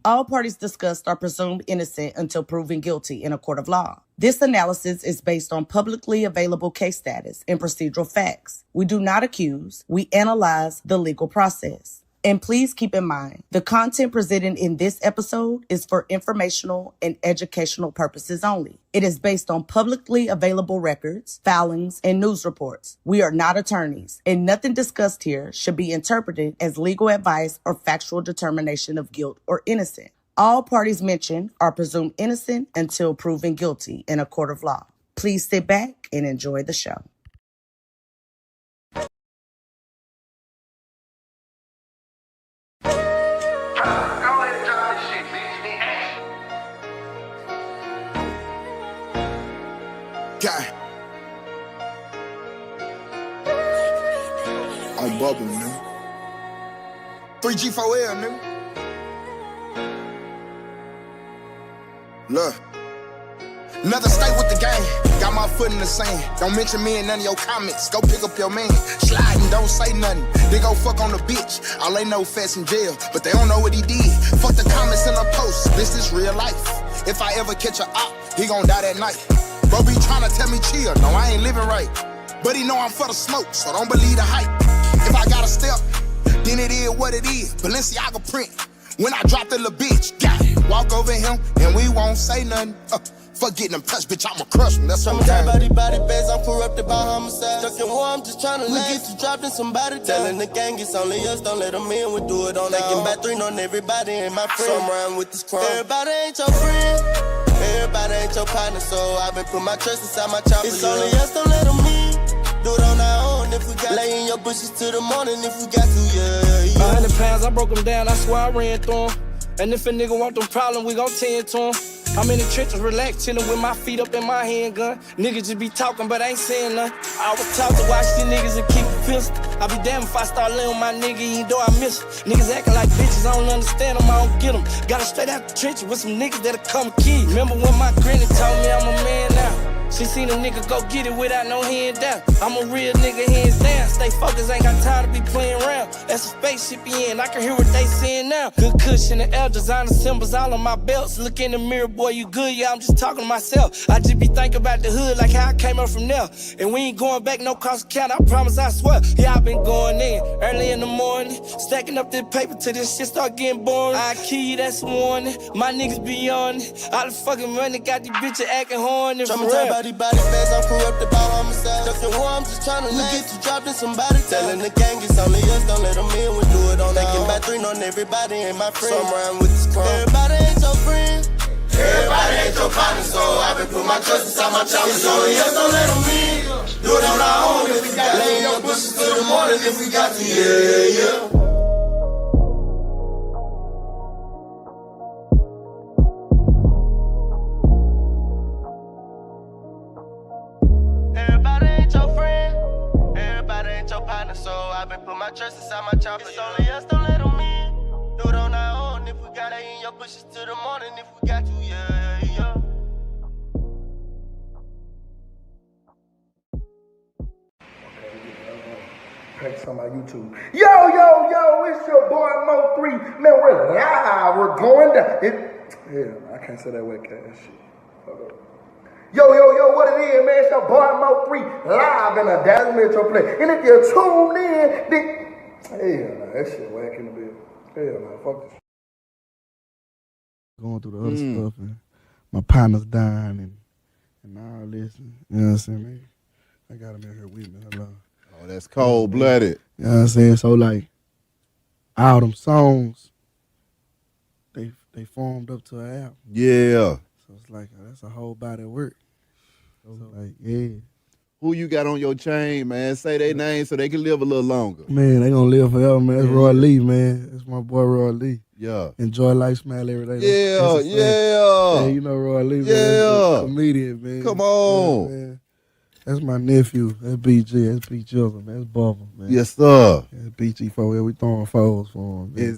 All parties discussed are presumed innocent until proven guilty in a court of law. This analysis is based on publicly available case status and procedural facts. We do not accuse, we analyze the legal process. And please keep in mind, the content presented in this episode is for informational and educational purposes only. It is based on publicly available records, filings, and news reports. We are not attorneys, and nothing discussed here should be interpreted as legal advice or factual determination of guilt or innocence. All parties mentioned are presumed innocent until proven guilty in a court of law. Please sit back and enjoy the show. God. On Bubba, nigga. 3G4L, nigga. Look. Another state with the game. Got my foot in the sand. Don't mention me in none of your comments. Go pick up your man. Slide and don't say nothing. They go fuck on the bitch. All they know Fats in jail, but they don't know what he did. Fuck the comments in the post. This is real life. If I ever catch a op, he gon' die that night. Bro be tryna tell me chill, no I ain't living right. But he know I'm for the smoke, so don't believe the hype. If I got a step, then it is what it is. Balenciaga print, when I drop the little bitch, got it. Walk over him, and we won't say nothing. Fuck getting them touched, bitch, I'ma crush him, that's what I'm saying. Body bags, I'm corrupted by homicide. Stuck in war, I'm just tryna get you dropped in somebody. Telling the gang it's only us, don't let them in, we do it on their own. Back 3 on everybody and my friend. So I'm riding with this crime. Everybody ain't your friend. Everybody ain't your partner, so I've been putting my trust inside my chopper. It's only us, don't let them in. Do it on our own if we got. Lay in your bushes till the morning if we got to, yeah. 100 pounds, I broke them down, I swear I ran through them. And if a nigga want them problems, we gon' tend to him. I'm in the trenches, relaxed, chillin' with my feet up in my handgun. Niggas just be talking, but ain't saying nothing. I was taught to watch these niggas and keep a pistol. I be damned if I start laying with my nigga, even though I miss him. Niggas acting like bitches, I don't understand them, I don't get them. Got 'em straight out the trenches with some niggas that'll come kill. Remember when my granny told me I'm a man now? She seen a nigga go get it without no hand down. I'm a real nigga, hands down. Stay focused, ain't got time to be playing around. That's a spaceship in, I can hear what they saying now. Good cushion, the L designer symbols all on my belts. Look in the mirror, boy, you good, yeah, I'm just talking to myself. I just be thinking about the hood, like how I came up from there. And we ain't going back, no cost account, I promise, I swear. Yeah, I been going in, early in the morning, stacking up this paper till this shit start getting boring. I kill you, that's warning, my niggas be on it. All the fucking money got these bitches acting horny. Body bags, I'm corrupted by homicide. Stuck in war, I'm just tryna get you dropped in somebody. Telling the gang it's only us, don't let them in, we do it on our own. Back 3 on everybody and my friend. So I'm riding with this crime. Everybody ain't your friend. Everybody ain't your partner, so I've been putting my trust inside my chopper. It's only us, don't let them in. Do it on our own if we got. Lay in your bushes till the morning if we got to, yeah. So I've been putting my trust inside my chopper. It's only us, don't let them in. Do it on our own if we got. Lay in your bushes till the morning if we got to, yeah. Practice on my YouTube. Yo, it's your boy MO3. Man, we're live. We're going down. I can't say that wet cat shit. Hold up. Yo, what it is, man? It's your boy MO3 live in a Dallas Metro play. And if you're tuned in, then hell nah, that shit whack in the bill. Hell nah, fuck this. Going through the other stuff and my partner's dying and all this. You know what I'm saying, man? I got him in here with me. Hello. Oh, that's cold-blooded. You know what I'm saying? So like all them songs, they formed up to an album. Yeah. So it's like, that's a whole body of work. So like, yeah. Who you got on your chain, man? Say their name so they can live a little longer. Man, they gonna live forever, man. That's Roylee, man. That's my boy Roylee. Yeah. Enjoy life, smile every day. Yeah. Yeah, you know Roylee, man. Yeah. Comedian, man. Come on. Yeah, man. That's my nephew. That's BG. That's B Jizzle, man. That's Bubba, man. Yes, sir. That's BG4L. We throwing foes for him, man.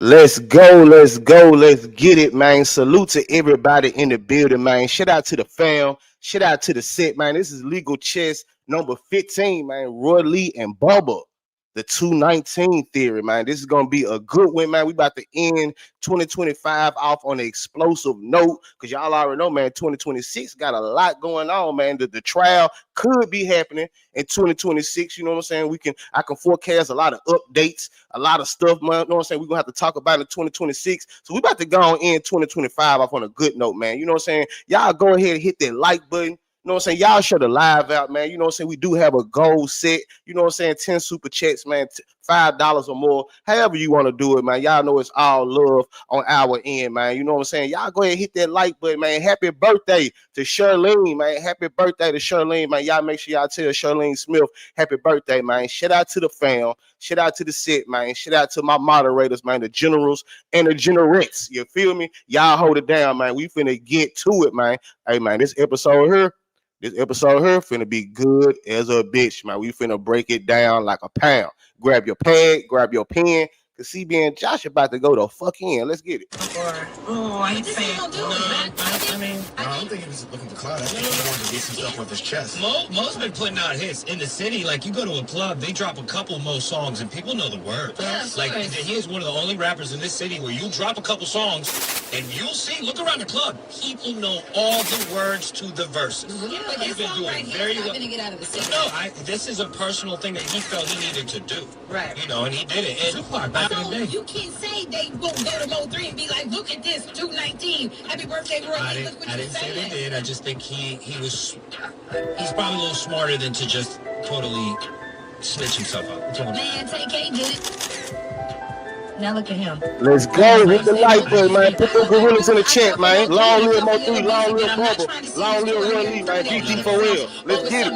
Let's go, let's get it, man. Salute to everybody in the building, man. Shout out to the fam, shout out to the set, man. This is Legal Chess number 15, man. Roylee and Bubba. the 219 theory, man. This is gonna be a good one, man. We about to end 2025 off on an explosive note, because y'all already know, man, 2026 got a lot going on, man. The trial could be happening in 2026. You know what I'm saying? I can forecast a lot of updates, a lot of stuff, man. You know what I'm saying? We're gonna have to talk about it in 2026. So we about to go on in 2025 off on a good note, man. You know what I'm saying? Y'all go ahead and hit that like button. You know what I'm saying? Y'all share the live out, man. You know what I'm saying? We do have a goal set. You know what I'm saying? 10 super chats, man. $5 or more. However you want to do it, man. Y'all know it's all love on our end, man. You know what I'm saying? Y'all go ahead and hit that like button, man. Happy birthday to Charlene, man. Happy birthday to Charlene, man. Y'all make sure y'all tell Charlene Smith happy birthday, man. Shout out to the fam. Shout out to the set, man. Shout out to my moderators, man. The generals and the generates. You feel me? Y'all hold it down, man. We finna get to it, man. Hey, man, this episode here finna be good as a bitch, man. We finna break it down like a pound. Grab your pad, grab your pen, because CB and Josh about to go the fuck in. Let's get it. I ain't saying I don't think he was looking to cloud. I think he wanted to get some stuff off his chest. Mo's been putting out hits in the city. Like, you go to a club, they drop a couple Mo songs, and people know the words. Yeah, like, he is one of the only rappers in this city where you drop a couple songs, and you'll see, look around the club, people know all the words to the verses. Yeah, but he's been doing right very well. To get out of the city. No, this is a personal thing that he felt he needed to do. Right. You know, and he did it. And back in the day. You can't say they won't go to MO3 and be like, look at this, 219, happy birthday, Roylee. Look what I didn't say they did. I just think he's probably a little smarter than to just totally snitch himself up. Man, TK did it. Now look at him. Let's go. Hit the like button, man. Put the gorillas in the chat, man. Long live MO3, long live Bubba, long live Roylee, man. GT4L. Let's get it.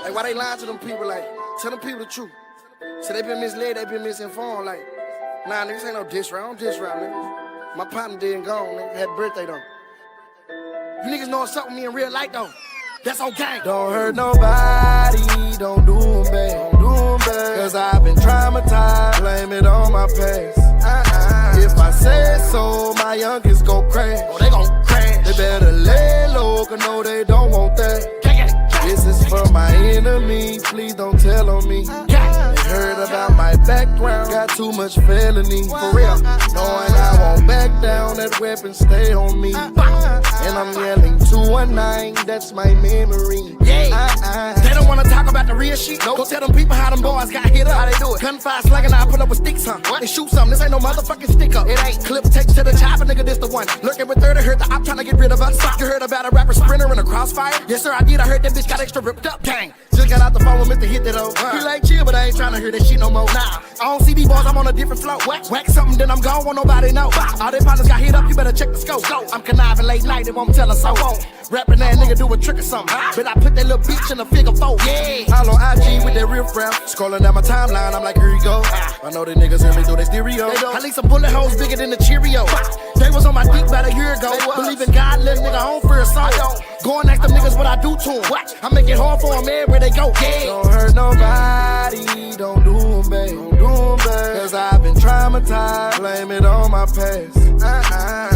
Hey, why they lying to them people? Like, tell them people the truth. So they been misled, they been misinformed. Like, nah, niggas ain't no diss round. Diss round, niggas. My partner dead and gone, nigga. Had birthday though. You niggas know what's up with me in real life though. That's okay. Don't hurt nobody, don't do them bad. Don't do them bad. Cause I've been traumatized, blame it on my past. If I say so, my youngest go crash. Oh, they gon' crash. They better lay low, cause no, they don't want that. This is for my enemies, please don't tell on me. They heard about my background, got too much felony. For real, knowing I won't back down, that weapon stay on me. And I'm yelling 219, that's my memory. Yeah, they don't wanna talk about the real shit. Go tell them people how them boys got hit up. How they do it? Gunfire slugging, I pull up with sticks, huh? What? They shoot something, this ain't no motherfucking stick up. It ain't clip, take to the chopper, nigga, this the one. Lurking with 30, heard the op trying to get rid of us. You heard about a rapper sprinter in a crossfire? Yes sir, I did, I heard that bitch got extra ripped up, gang. Just got out the phone with Mr. Hit that old. He like chill, but I ain't trying to hear that shit no more. Nah, I don't see these boys, I'm on a different flow. Whack something, then I'm gone, won't nobody know. All their partners got hit up, you better check the scope. I'm conniving late night, they won't tell us I won't. Rapping that nigga do a trick or something. But I put that little bitch in a figure 4. Yeah, all on IG with that real rap. Scrolling down my timeline, I'm like, here you go. I know the niggas hear me through their stereo. I leave some bullet holes bigger than the Cheerio. They was on my dick about a year ago. Believe in God, little nigga home for a soul. Go and ask them niggas what I do to them. I make it hard for them everywhere they go. Yeah. Don't hurt nobody, don't do them bad. Don't do them bad. Cause I've been traumatized, blame it on my past.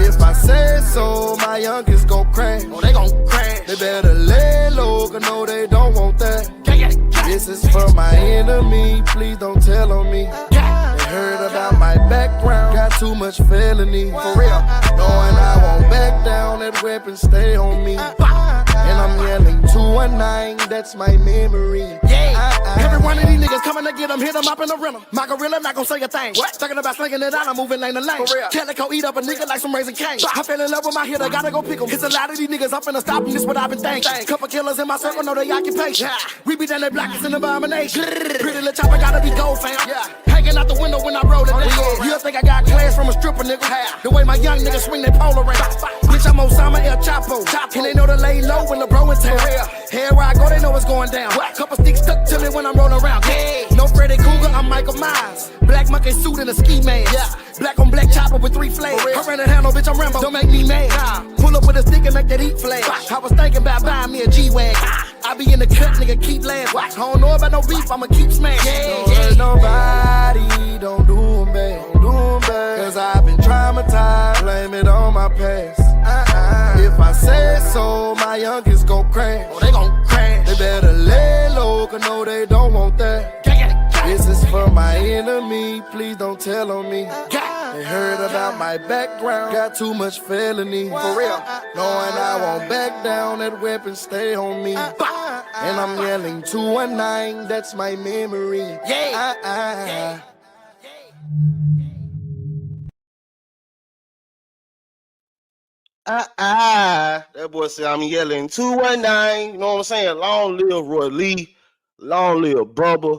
If I say so, my youngest go crash. Oh, they gon' crash. They better lay low, cause no, they don't want that. This is for my enemy, please don't tell on me. They heard about my background, got too much felony. For real, knowing I won't back down, that weapon stay on me. And I'm yelling 219, that's my memory. Yeah, every one of these niggas coming to get them, hit them up in the rental. My gorilla not gon' say a thing. What? Talking about slinging it out, I'm moving lane to lane. For real, Calico eat up a nigga like some Raising Cane. I fell in love with my hitter, gotta go pick 'em. It's a lot of these niggas, I'm finna stop them, this what I've been thinking. Couple killers in my circle, know they occupation. We be down there black, it's an abomination. Pretty little chopper, gotta be gold, fam. Hanging out the window when I roll it. You think I got class from a stripper, nigga? The way my young niggas swing their polar range. Bitch, I'm Osama El Chapo. And they know to lay low when the bro in town. Here where I go, they know what's going down. Couple sticks stuck to me when I'm rolling around. No Freddy Cougar, I'm Michael Myers. Black monkey suit and a ski mask. Black on black chopper with 3 flags. I ran a handle, bitch, I'm Rambo. Don't make me mad. Pull up with a stick and make that eat flag. I was thinking about buying me a G-Wagon. I be in the cut, nigga, keep laughing. I don't know about no beef, I'ma keep smashing. Don't hurt nobody, don't do them bad. Don't do them bad. Cause I've been traumatized, blame it on my past. If I say so, my youngest go crash. Oh, they gon' crash. They better lay low, cause no, they don't want that. This is for from my enemy, please don't tell on me. They heard about my background, got too much felony. For real, knowing I won't back down, that weapon stay on me. And I'm yelling 219, that's my memory. Yeah. That boy said I'm yelling 219. You know what I'm saying? Long live Roylee, long live Bubba,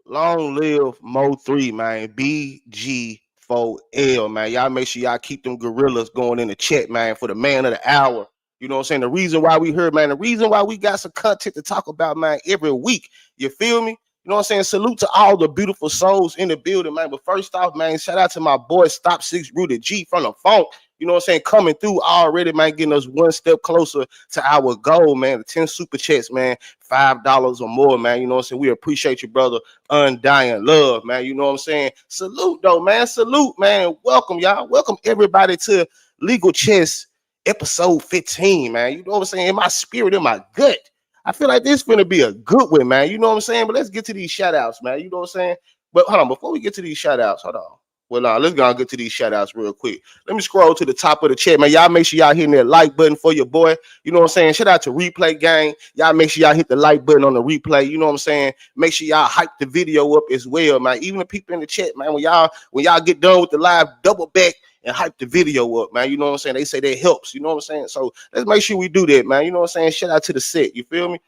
long live MO3, man. BG4L, man. Y'all make sure y'all keep them gorillas going in the chat, man, for the man of the hour. You know what I'm saying? The reason why we heard, man, the reason why we got some content to talk about, man, every week. You feel me? You know what I'm saying? Salute to all the beautiful souls in the building, man. But first off, man, shout out to my boy Stop 6 Rooted G from the Funk. You know what I'm saying? Coming through already, man, getting us one step closer to our goal, man. The 10 super chats, man, $5 or more, man. You know what I'm saying? We appreciate you, brother. Undying love, man. You know what I'm saying? Salute, though, man. Salute, man. Welcome, y'all. Welcome everybody to Legal Chess episode 15, man. You know what I'm saying? In my spirit, in my gut, I feel like this is gonna be a good one, man. You know what I'm saying? But let's get to these shout outs, man. You know what I'm saying? But hold on, before we get to these shout outs, hold on. Well, let's go and get to these shout outs real quick. Let me scroll to the top of the chat, man. Y'all make sure y'all hitting that like button for your boy. You know what I'm saying? Shout out to Replay Gang. Y'all make sure y'all hit the like button on the replay. You know what I'm saying? Make sure y'all hype the video up as well, man. Even the people in the chat, man, when y'all get done with the live, double back and hype the video up, man. You know what I'm saying? They say that helps. You know what I'm saying? So let's make sure we do that, man. You know what I'm saying? Shout out to the set. You feel me?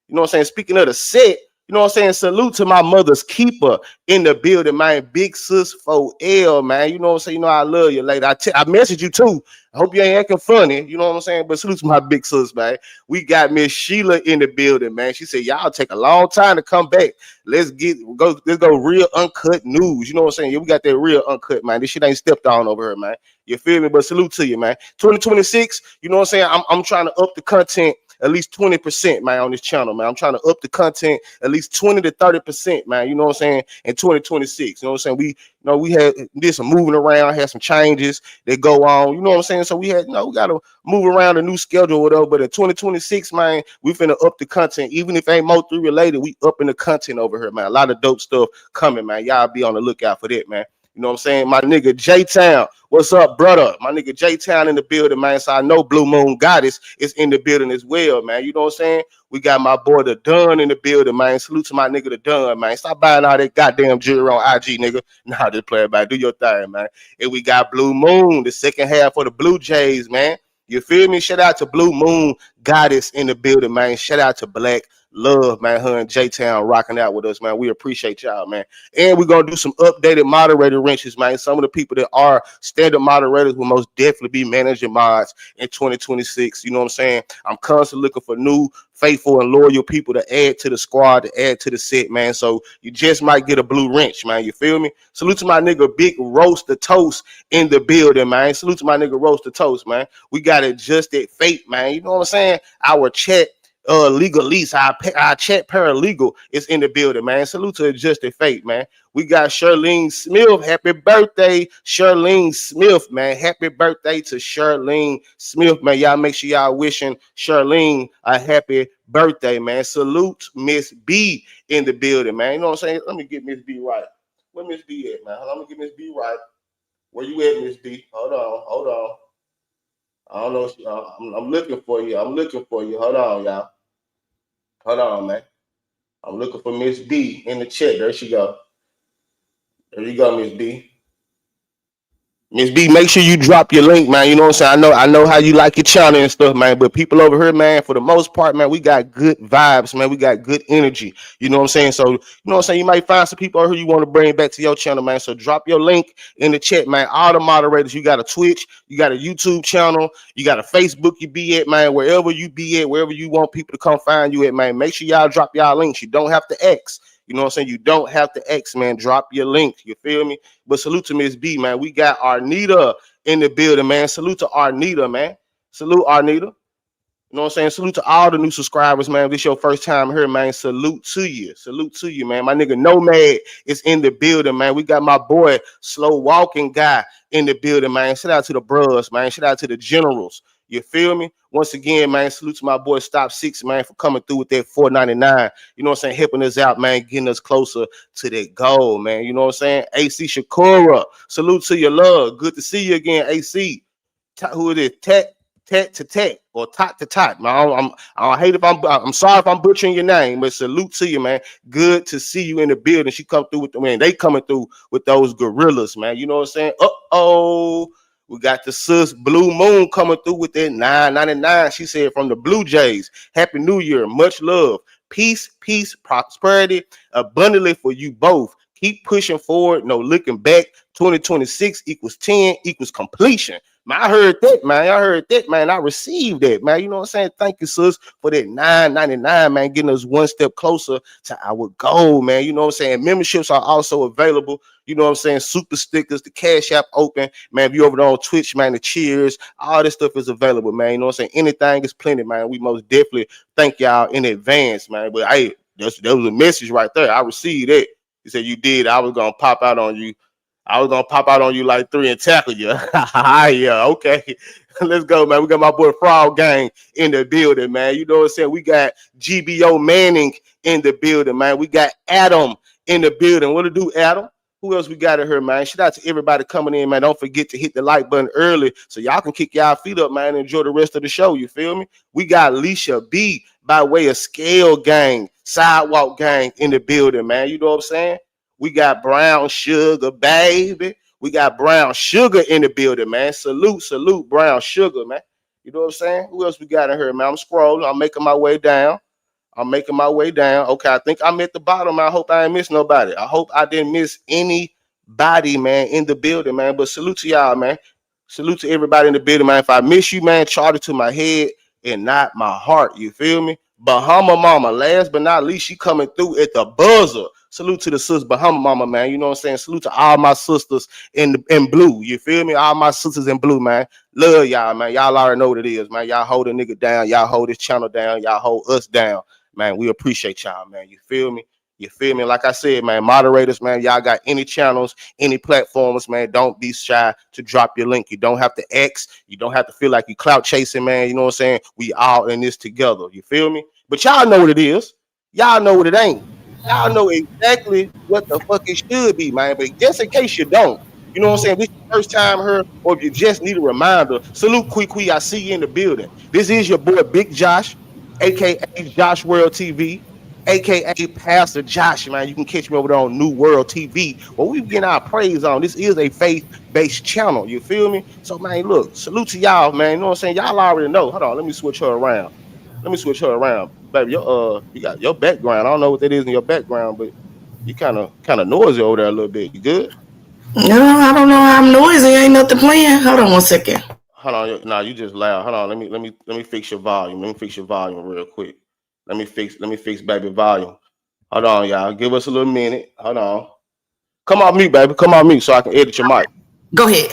You know what I'm saying? Speaking of the set, you know what I'm saying? Salute to my mother's keeper in the building, man. Big sis 4L, man. You know what I'm saying? You know I love you, lady. I messaged you too. I hope you ain't acting funny. You know what I'm saying? But salute to my big sis, man. We got Miss Sheila in the building, man. She said, y'all take a long time to come back. Let's go real uncut news. You know what I'm saying? Yeah, we got that real uncut, man. This shit ain't stepped on over here, man. You feel me? But salute to you, man. 2026, you know what I'm saying? I'm trying to up the content at least 20%, man, on this channel, man. I'm trying to up the content at least 20 to 30%, man. You know what I'm saying? In 2026, you know what I'm saying? We did some moving around, had some changes that go on. You know what I'm saying? So we got to move around a new schedule, whatever. But in 2026, man, we finna up the content. Even if it ain't MO3 related, we up in the content over here, man. A lot of dope stuff coming, man. Y'all be on the lookout for that, man. You know what I'm saying? My nigga J-Town. What's up, brother? My nigga J-Town in the building, man. So I know Blue Moon Goddess is in the building as well, man. You know what I'm saying? We got my boy the Dunn in the building, man. Salute to my nigga the Dunn, man. Stop buying all that goddamn jewelry on IG, nigga. Nah, just play about. Do your thing, man. And we got Blue Moon, the second half for the Blue Jays, man. You feel me? Shout out to Blue Moon Goddess in the building, man. Shout out to Black Love, man. Her and J-Town rocking out with us, man. We appreciate y'all, man. And we're going to do some updated moderator wrenches, man. Some of the people that are standard moderators will most definitely be managing mods in 2026. You know what I'm saying? I'm constantly looking for new, faithful, and loyal people to add to the squad, to add to the set, man. So you just might get a blue wrench, man. You feel me? Salute to my nigga Big Roast the Toast in the building, man. Salute to my nigga Roast the Toast, man. We got Adjusted Fate, man. You know what I'm saying? Our chat legalese, our chat paralegal is in the building, man. Salute to Adjusted Fate, man. We got Charlene Smith. Happy birthday, Charlene Smith, man. Happy birthday to Charlene Smith, man. Y'all make sure y'all wishing Charlene a happy birthday, man. Salute Miss B in the building, man. You know what I'm saying? Let me get Miss B right. Where Miss B at, man? Let me get Miss B right. Where you at, Miss B? Hold on. I don't know. I'm looking for you. Hold on, y'all. Hold on, man. I'm looking for Miss B in the chat. There she go. There you go, Miss B. Miss B, make sure you drop your link, man. You know what I'm saying? I know how you like your channel and stuff, man. But people over here, man, for the most part, man, we got good vibes, man. We got good energy. You know what I'm saying? So, you know what I'm saying? You might find some people over here you want to bring back to your channel, man. So drop your link in the chat, man. All the moderators, you got a Twitch, you got a YouTube channel, you got a Facebook you be at, man. Wherever you be at, wherever you want people to come find you at, man. Make sure y'all drop y'all links. You don't have to X. You know what I'm saying? You don't have to X, man. Drop your link. You feel me? But salute to Miss B, man. We got Arnita in the building, man. Salute to Arnita, man. Salute, Arnita. You know what I'm saying? Salute to all the new subscribers, man. If this your first time here, man. Salute to you. Salute to you, man. My nigga Nomad is in the building, man. We got my boy Slow Walking Guy in the building, man. Shout out to the bros, man. Shout out to the generals. You feel me? Once again, man, salute to my boy Stop 6, man, for coming through with that $4.99. You know what I'm saying? Helping us out, man, getting us closer to that goal, man. You know what I'm saying? AC Shakura, salute to your love. Good to see you again, AC. Who it is? Tat to tat or tot to tot. Man, I hate if I'm sorry if I'm butchering your name, but salute to you, man. Good to see you in the building. She come through with the man. They coming through with those gorillas, man. You know what I'm saying? We got the sis Blue Moon coming through with that $9.99. She said from the Blue Jays. Happy New Year. Much love. Peace, prosperity, abundantly for you both. Keep pushing forward. No looking back. 2026 equals 10 equals completion. Man, I heard that, man. I heard that, man. I received that, man. You know what I'm saying? Thank you, sis, for that $9.99, man, getting us one step closer to our goal, man. You know what I'm saying? Memberships are also available. You know what I'm saying? Super stickers, the Cash App open, man. If you over there on Twitch, man, the cheers, all this stuff is available, man. You know what I'm saying? Anything is plenty, man. We most definitely thank y'all in advance, man. But hey, that was a message right there. I received it. You said you did. I was gonna pop out on you. I was gonna pop out on you like 3 and tackle you. Yeah, okay. Let's go, man. We got my boy Frog Gang in the building, man. You know what I'm saying? We got GBO Manning in the building, man. We got Adam in the building. What to do, Adam? Who else we got in here, man? Shout out to everybody coming in, man. Don't forget to hit the like button early so y'all can kick y'all feet up, man, and enjoy the rest of the show. You feel me? We got Leisha B by way of Scale Gang, Sidewalk Gang in the building, man. You know what I'm saying? We got Brown Sugar, baby. We got Brown Sugar in the building, man. Salute, Brown Sugar, man. You know what I'm saying? Who else we got in here, man? I'm scrolling. I'm making my way down. Okay, I think I'm at the bottom. I hope I ain't miss nobody. I hope I didn't miss anybody, man, in the building, man. But salute to y'all, man. Salute to everybody in the building, man. If I miss you, man, charge it to my head and not my heart. You feel me? Bahama Mama, last but not least, she coming through at the buzzer. Salute to the sis Bahama Mama, man. You know what I'm saying? Salute to all my sisters in blue. You feel me? All my sisters in blue, man. Love y'all, man. Y'all already know what it is, man. Y'all hold a nigga down. Y'all hold this channel down. Y'all hold us down, man. We appreciate y'all, man. You feel me? You feel me? Like I said, man, moderators, man, y'all got any channels, any platforms, man, don't be shy to drop your link. You don't have to X. You don't have to feel like you clout chasing, man. You know what I'm saying? We all in this together. You feel me? But y'all know what it is. Y'all know what it ain't. Y'all know exactly what the fuck it should be, man. But just in case you don't, you know what I'm saying? This is your first time here, or if you just need a reminder, salute Quick. I see you in the building. This is your boy, Big Josh, aka Josh World TV, aka Pastor Josh, man. You can catch me over there on New World TV, where we getting our praise on. This is a faith-based channel. You feel me? So, man, look, salute to y'all, man. You know what I'm saying? Y'all already know. Hold on, let me switch her around. Baby. You got your background. I don't know what that is in your background, but you kind of noisy over there a little bit. You good? No, I don't know. I'm noisy. Ain't nothing playing. Hold on one second. Hold on. No, you just loud. Hold on. Let me fix your volume. Let me fix your volume real quick. Let me fix baby volume. Hold on, y'all. Give us a little minute. Hold on. Come on mute, baby. Come on mute so I can edit your mic. Go ahead.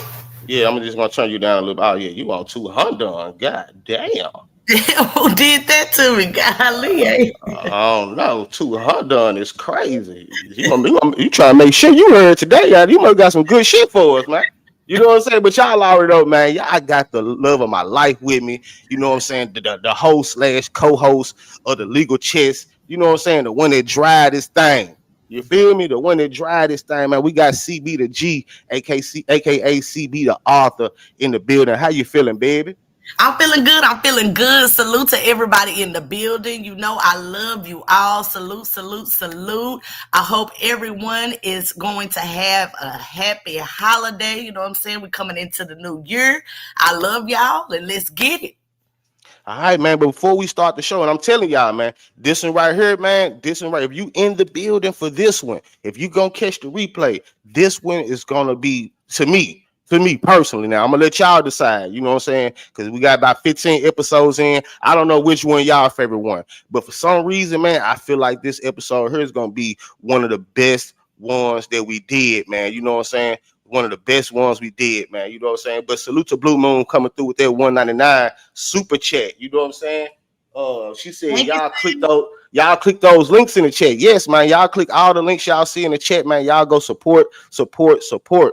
Yeah, I'm just gonna turn you down a little bit. Oh yeah, you on 200? God damn. Who did that to me? Golly. I don't know. 200 is crazy. You trying to make sure you heard today, y'all. You must got some good shit for us, man. You know what I'm saying? But y'all already know, man. Y'all got the love of my life with me. You know what I'm saying? The host / co-host of the Legal Chess. You know what I'm saying? The one that drive this thing. You feel me? The one that drive this thing, man. We got CB the G, aka CB the author in the building. How you feeling, baby? I'm feeling good. Salute to everybody in the building. You know, I love you all. Salute. I hope everyone is going to have a happy holiday. You know what I'm saying? We're coming into the new year. I love y'all, and let's get it. All right, man. But before we start the show, and I'm telling y'all, man, this one right here, man, if you in the building for this one, if you gonna catch the replay, this one is gonna be, to me personally. Now I'm gonna let y'all decide, you know what I'm saying? Because we got about 15 episodes in. I don't know which one y'all favorite one, but for some reason, man, I feel like this episode here is gonna be one of the best ones that we did, man. You know what I'm saying? One of the best ones we did, man. You know what I'm saying? But salute to Blue Moon coming through with that $1.99 super chat. You know what I'm saying? She said y'all click those links in the chat. Yes, man. Y'all click all the links y'all see in the chat, man. Y'all go support,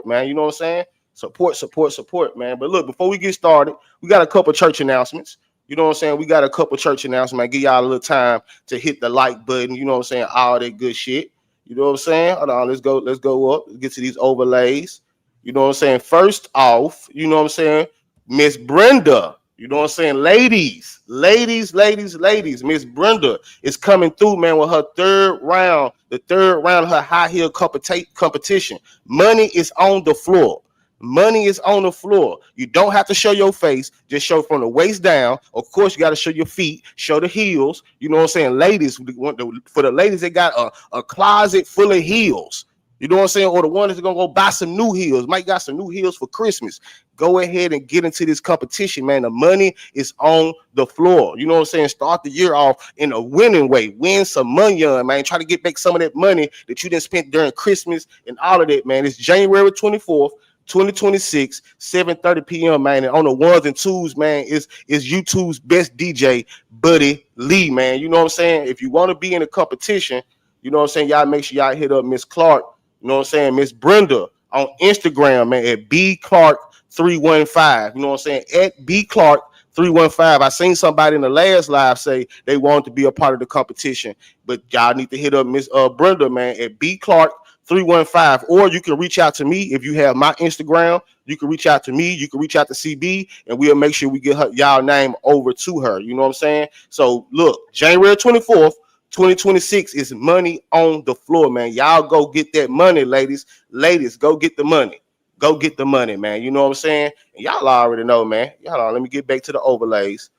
man. You know what I'm saying? Support, man. But look, before we get started, we got a couple church announcements. You know what I'm saying? We got a couple church announcements. Man. Give y'all a little time to hit the like button. You know what I'm saying? All that good shit. You know what I'm saying? Hold on, let's go up. Let's get to these overlays. You know what I'm saying? First off, you know what I'm saying? Miss Brenda. You know what I'm saying? Ladies. Miss Brenda is coming through, man, with her third round of her high heel competition. Money is on the floor. Money is on the floor. You don't have to show your face. Just show from the waist down. Of course, you got to show your feet, show the heels. You know what I'm saying? Ladies, for the ladies, they got a closet full of heels. You know what I'm saying? Or the one that's going to go buy some new heels. Might got some new heels for Christmas. Go ahead and get into this competition, man. The money is on the floor. You know what I'm saying? Start the year off in a winning way. Win some money on, man. Try to get back some of that money that you didn't spend during Christmas and all of that, man. It's January 24th. 2026, 7:30 p.m. man, and on the ones and twos, man, is YouTube's best DJ, Buddy Lee, man. You know what I'm saying? If you want to be in a competition, you know what I'm saying, y'all make sure y'all hit up Miss Clark, you know what I'm saying, Miss Brenda on Instagram, man, at bclark315. You know what I'm saying? At bclark315. I seen somebody in the last live say they wanted to be a part of the competition, but y'all need to hit up Miss Brenda, man, at bclark315, or you can reach out to me if you have my Instagram. You can reach out to me, you can reach out to CB, and we'll make sure we get y'all name over to her. You know what I'm saying? So look, January 24th, 2026 is money on the floor, man. Y'all go get that money, ladies. Ladies, go get the money. Go get the money, man. You know what I'm saying? And y'all already know, man. Let me get back to the overlays.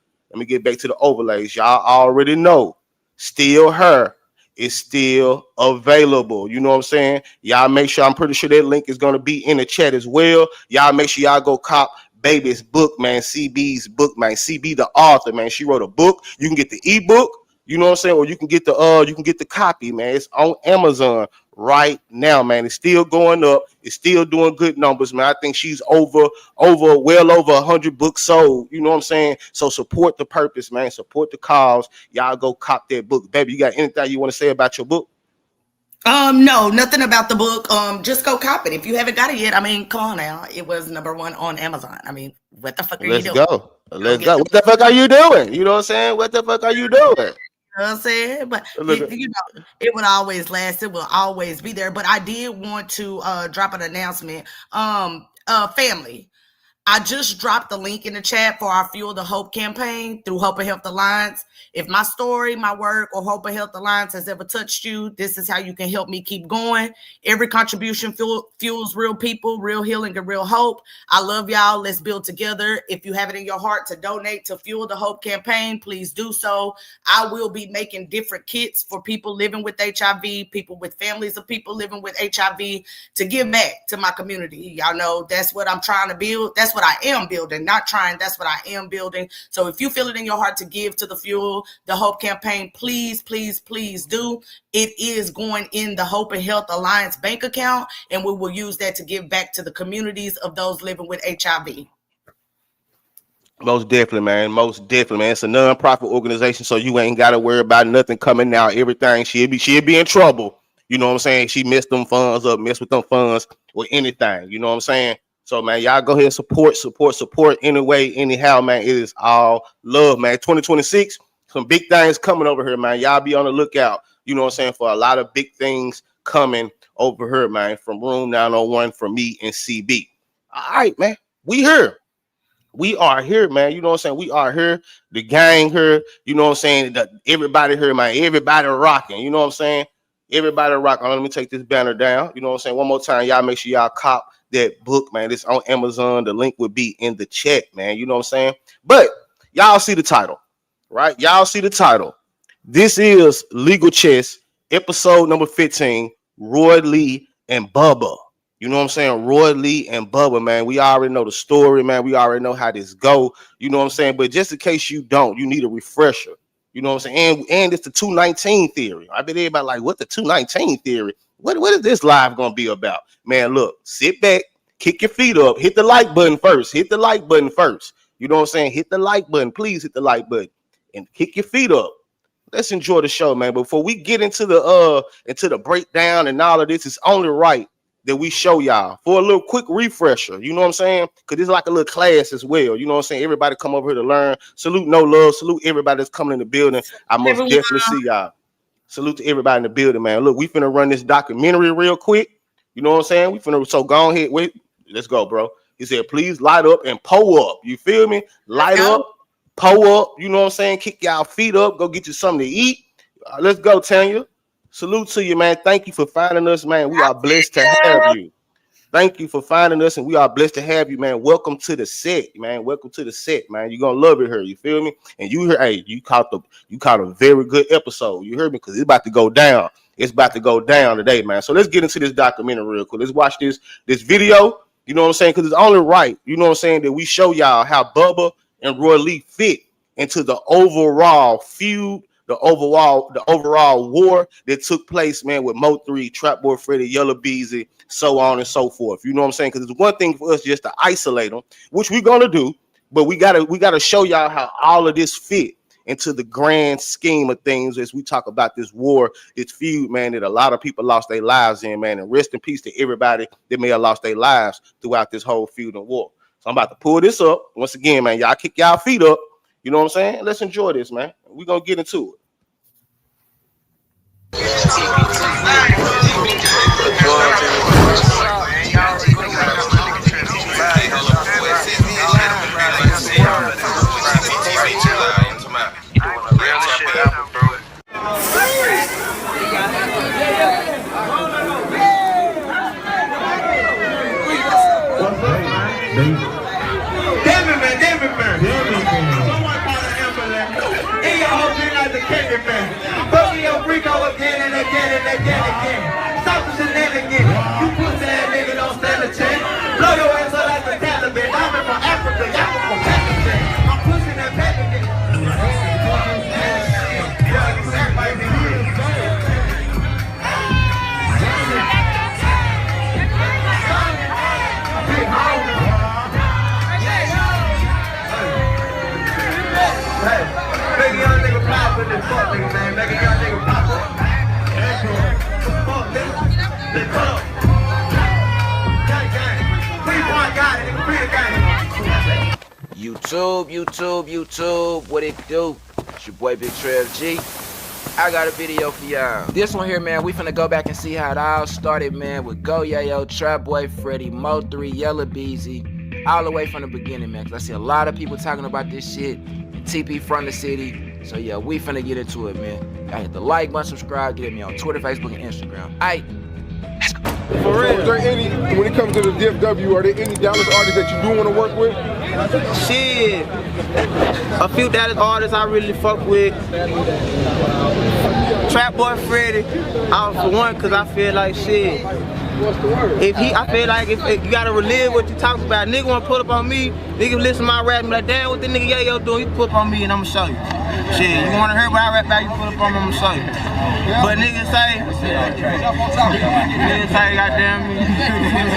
Y'all already know. Still Her is still available. You know what I'm saying? Y'all make sure, I'm pretty sure that link is going to be in the chat as well. Y'all make sure y'all go cop Baby's book, man. CB's book, man. CB the author, man. She wrote a book. You can get the ebook, you know what I'm saying, or you can get the copy, man. It's on Amazon right now, man. It's still going up. It's still doing good numbers, man. I think she's well over 100 books sold. You know what I'm saying? So support the purpose, man. Support the cause. Y'all go cop that book. Baby, you got anything you want to say about your book? No, nothing about the book. Just go cop it if you haven't got it yet. I mean, come on now. It was #1 on Amazon. I mean, what the fuck are you doing? Let's go. What the fuck are you doing? You know what I'm saying? What the fuck are you doing? You know what I'm saying? But you know, it would always last. It will always be there. But I did want to drop an announcement. Family, I just dropped the link in the chat for our Fuel the Hope campaign through Hope and Health Alliance. If my story, my work, or Hope and Health Alliance has ever touched you, this is how you can help me keep going. Every contribution fuels real people, real healing, and real hope. I love y'all. Let's build together. If you have it in your heart to donate to Fuel the Hope campaign, please do so. I will be making different kits for people living with HIV, people with families of people living with HIV, to give back to my community. Y'all know that's what I'm trying to build. That's what I am building, not trying. That's what I am building. So if you feel it in your heart to give to the Fuel the Hope campaign, please do. It is going in the Hope and Health Alliance bank account, and we will use that to give back to the communities of those living with HIV. Most definitely, man. It's a non-profit organization, so you ain't got to worry about nothing coming out. Everything, she'll be in trouble. You know what I'm saying? She messed them funds up, messed with them funds or anything. You know what I'm saying? So, man, y'all go ahead and support anyway, anyhow, man. It is all love, man. 2026, some big things coming over here, man. Y'all be on the lookout, you know what I'm saying, for a lot of big things coming over here, man, from Room 901, from me and CB. All right, man. We are here, man. You know what I'm saying? We are here. The gang here. You know what I'm saying? Everybody here, man. Everybody rocking. You know what I'm saying? Everybody rocking. Let me take this banner down. You know what I'm saying? One more time. Y'all make sure y'all cop that book, man. It's on Amazon. The link will be in the chat, man. You know what I'm saying? But y'all see the title, right? Y'all see the title. This is Legal Chess, episode number 15, Roylee and Bubba. You know what I'm saying? Roylee and Bubba, man. We already know the story, man. We already know how this go. You know what I'm saying? But just in case you don't, you need a refresher. You know what I'm saying? And it's the 219 theory. I bet everybody like, what the 219 theory? What is this live going to be about? Man, look, sit back, kick your feet up, hit the like button first. You know what I'm saying? Hit the like button. Please hit the like button and kick your feet up. Let's enjoy the show, man. Before we get into the breakdown and all of this, it's only right that we show y'all for a little quick refresher. You know what I'm saying? Because it's like a little class as well. You know what I'm saying? Everybody come over here to learn. Salute, no love. Salute everybody that's coming in the building. I most definitely see y'all. Salute to everybody in the building, man. Look, we finna run this documentary real quick. You know what I'm saying? We finna, so go ahead. Wait, let's go, bro. He said, please light up and pull up. You feel me? Light up, pull up. You know what I'm saying? Kick y'all feet up. Go get you something to eat. Let's go, Tanya. Salute to you, man. Thank you for finding us, man. We are blessed to have you. Thank you for finding us, and we are blessed to have you, man. Welcome to the set, man. Welcome to the set, man. You're gonna love it here. You feel me? And you hear, hey, you caught a very good episode. You heard me? Because it's about to go down. It's about to go down today, man. So let's get into this documentary real quick. Let's watch this video. You know what I'm saying? Because it's only right, you know what I'm saying, that we show y'all how Bubba and Roylee fit into the overall feud, the overall war that took place, man, with MO3, Trap Boy Freddy, Yella Beezy, so on and so forth. You know what I'm saying? Because it's one thing for us just to isolate them, which we're gonna do, but we gotta show y'all how all of this fit into the grand scheme of things as we talk about this war, this feud, man, that a lot of people lost their lives in, man. And rest in peace to everybody that may have lost their lives throughout this whole feud and war. So I'm about to pull this up once again, man. Y'all kick y'all feet up. You know what I'm saying? Let's enjoy this, man. We're gonna get into it. Stop the shenanigans. You pussy ass nigga don't stand a chance. Blow your ass up like the Taliban. I'm from Africa, y'all from Pakistan. I'm pushing that packaging. Make a young nigga pop with this fuck nigga, man. Make a young nigga pop up. YouTube, what it do? It's your boy Big Trev G. I got a video for y'all. This one here, man, we finna go back and see how it all started, man, with Go Yayo, Trap Boy Freddy, MO3, Yella Beezy, all the way from the beginning, man, because I see a lot of people talking about this shit, TP from the city. So yeah, we finna get into it, man. I hit the like button, subscribe, get me on Twitter, Facebook, and Instagram. Aight, let's go. For real. Is there any, when it comes to the DFW, are there any Dallas artists that you do want to work with? Shit, a few Dallas artists I really fuck with. Trap Boy Freddy, for one, cause I feel like shit. I feel like if you gotta relive what you talk about. Nigga wanna pull up on me, nigga listen to my rap and be like, damn, what the nigga Yayo doing? You pull up on me and I'ma show you. Shit, you wanna hear what I rap about, you pull up on me, I'ma show you. But niggas say, goddamn me,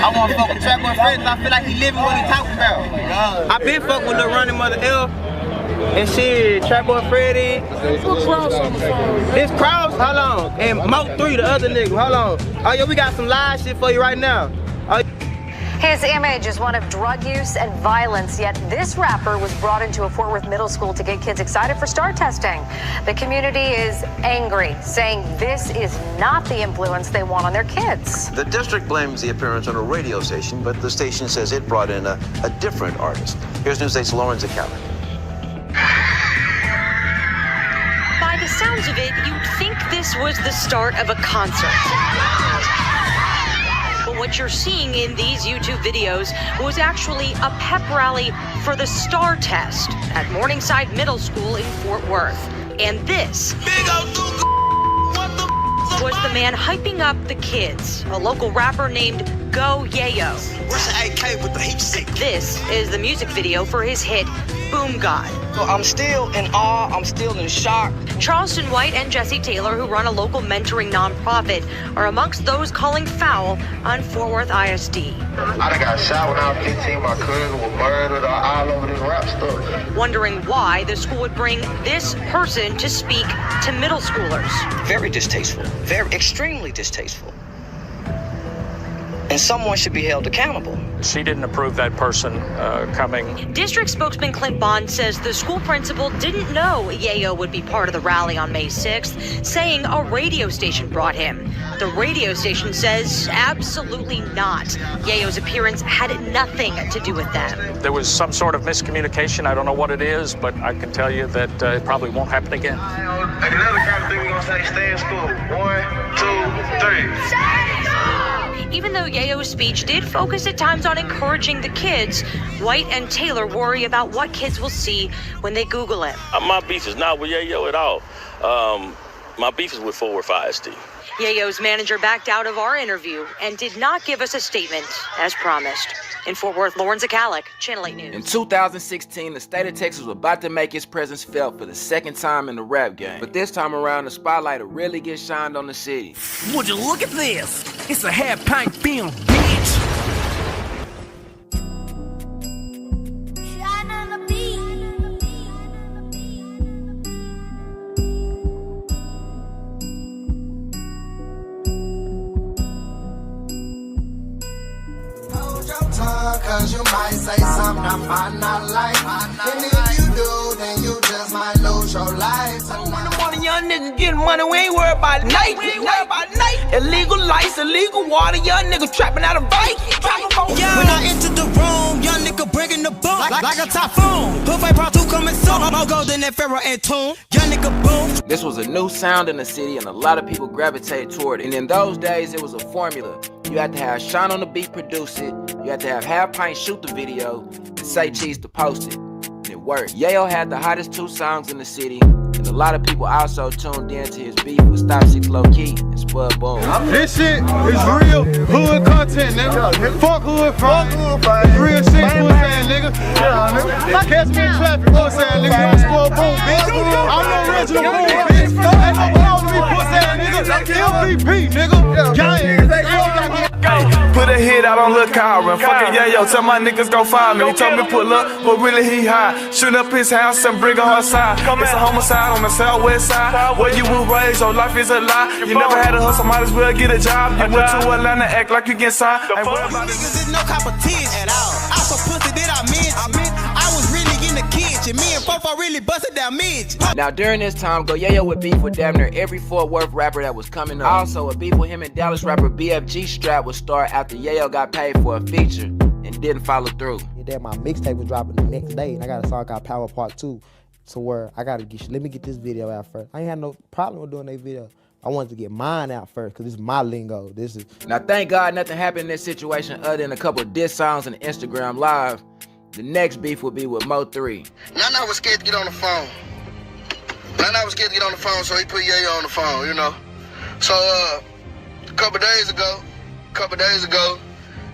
I wanna fuck with Trap Boy Freddy, I feel like he living what he talking about. I been fucking with Lil Running Mother L. And shit, Trap Boy Freddy. This Cross, hold on. And MO3, the other nigga, hold on. Oh yeah, we got some live shit for you right now. His image is one of drug use and violence, yet this rapper was brought into a Fort Worth middle school to get kids excited for STAR testing. The community is angry, saying this is not the influence they want on their kids. The district blames the appearance on a radio station, but the station says it brought in a different artist. Here's News 8's Lauren Zacala. By the sounds of it, you'd think this was the start of a concert. But what you're seeing in these YouTube videos was actually a pep rally for the STAR test at Morningside Middle School in Fort Worth. And this was the man hyping up the kids, a local rapper named Go Yayo. Where's the AK with the heat sick? This is the music video for his hit, Boom God. So I'm still in awe, I'm still in shock. Charleston White and Jesse Taylor, who run a local mentoring nonprofit, are amongst those calling foul on Fort Worth ISD. I done got shot when I was 15, my cousin was murdered all over this rap stuff. Wondering why the school would bring this person to speak to middle schoolers. Very distasteful. Very, extremely distasteful. and someone should be held accountable. She didn't approve that person coming. District spokesman Clint Bond says the school principal didn't know Yayo would be part of the rally on May 6th, saying a radio station brought him. The radio station says absolutely not. Yayo's appearance had nothing to do with them. There was some sort of miscommunication. I don't know what it is, but I can tell you that it probably won't happen again. Another kind of thing we're gonna say, stay in school. 1, 2, 3. Even though Yayo's speech did focus at times on encouraging the kids, White and Taylor worry about what kids will see when they Google him. My beef is not with Yayo at all. My beef is with Forward Fire Steve. Yayo's manager backed out of our interview and did not give us a statement, as promised. In Fort Worth, Lauren Zakalik, Channel 8 News. In 2016, the state of Texas was about to make its presence felt for the second time in the rap game. But this time around, the spotlight will really get shined on the city. Would you look at this? It's a half-pint film, bitch. Cause you might say something I might not like. And if you do, then you just might lose your life. Money, young niggas getting money, we ain't worried about night. We ain't worried about night. Illegal lights, illegal water, young nigga trapping out of bike. When I entered the room, young nigga bringing the boom like a typhoon. Buffet part 2 coming soon. More gold than that Pharaoh and Tune. Young nigga boom. This was a new sound in the city and a lot of people gravitated toward it. And in those days, it was a formula. You had to have Shine on the Beat produce it. You had to have Half Pint shoot the video and Say Cheese to post it. And it worked. Yayo had the hottest 2 songs in the city. And a lot of people also tuned in to his beef with Stop 6 Low Key and Spud Boom. This shit is real hood content, nigga. Fuck hood fun. Real shit, pussy nigga. Catch me in traffic, pussy nigga. You Spud Boom, bitch. I'm the original boom, bitch. Ain't no wrong with me, pussy nigga. MVP, nigga. Gang. Put a hit out on Lil' Kyron. Fucking Yayo, tell my niggas go find me. He told me pull up, but really he high. Shoot up his house and bring her side. It's a homicide on the southwest side. Where you was raised, your life is a lie. You never had a hustle, might as well get a job. You went to Atlanta, act like you get signed. Ain't worried about niggas is no competition at all. I so pussy that I mentioned. I was really in the kitchen. Me and Fofo really busted down midge. Now during this time, Yayo would beef with damn near every Fort Worth rapper that was coming up. Also, a beef with him and Dallas rapper BFG Strap would start after Yayo got paid for a feature and didn't follow through. That my mixtape was dropping the next day, and I got a song called Power Part 2, to where I gotta let me get this video out first. I ain't had no problem with doing that video. I wanted to get mine out first, cause this is my lingo. This is. Now thank God nothing happened in this situation other than a couple of diss songs and Instagram Live. The next beef would be with MO3. Nana was scared to get on the phone. Nana was scared to get on the phone, so he put Yayo on the phone, you know. So a couple days ago,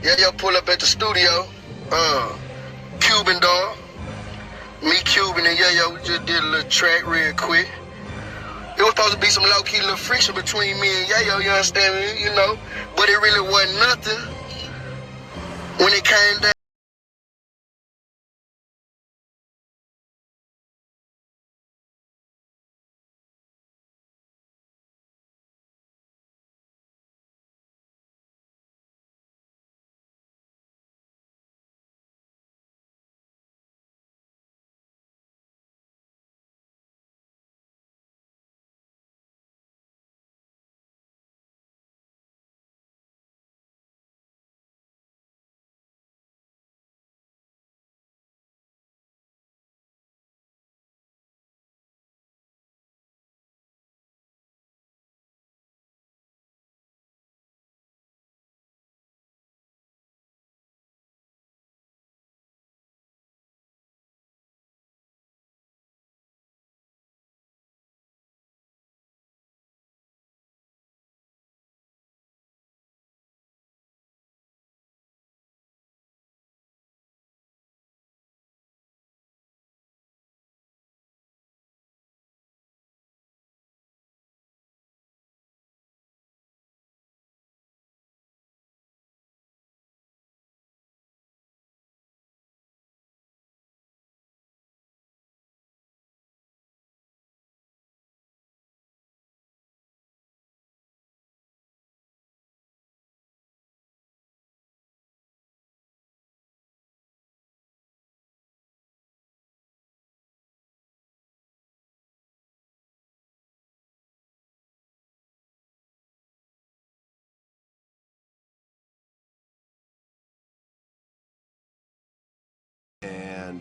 Yayo pull up at the studio. Cuban dog. Me, Cuban, and Yayo, we just did a little track real quick. It was supposed to be some low-key little friction between me and Yayo, you understand me, you know? But it really wasn't nothing when it came down.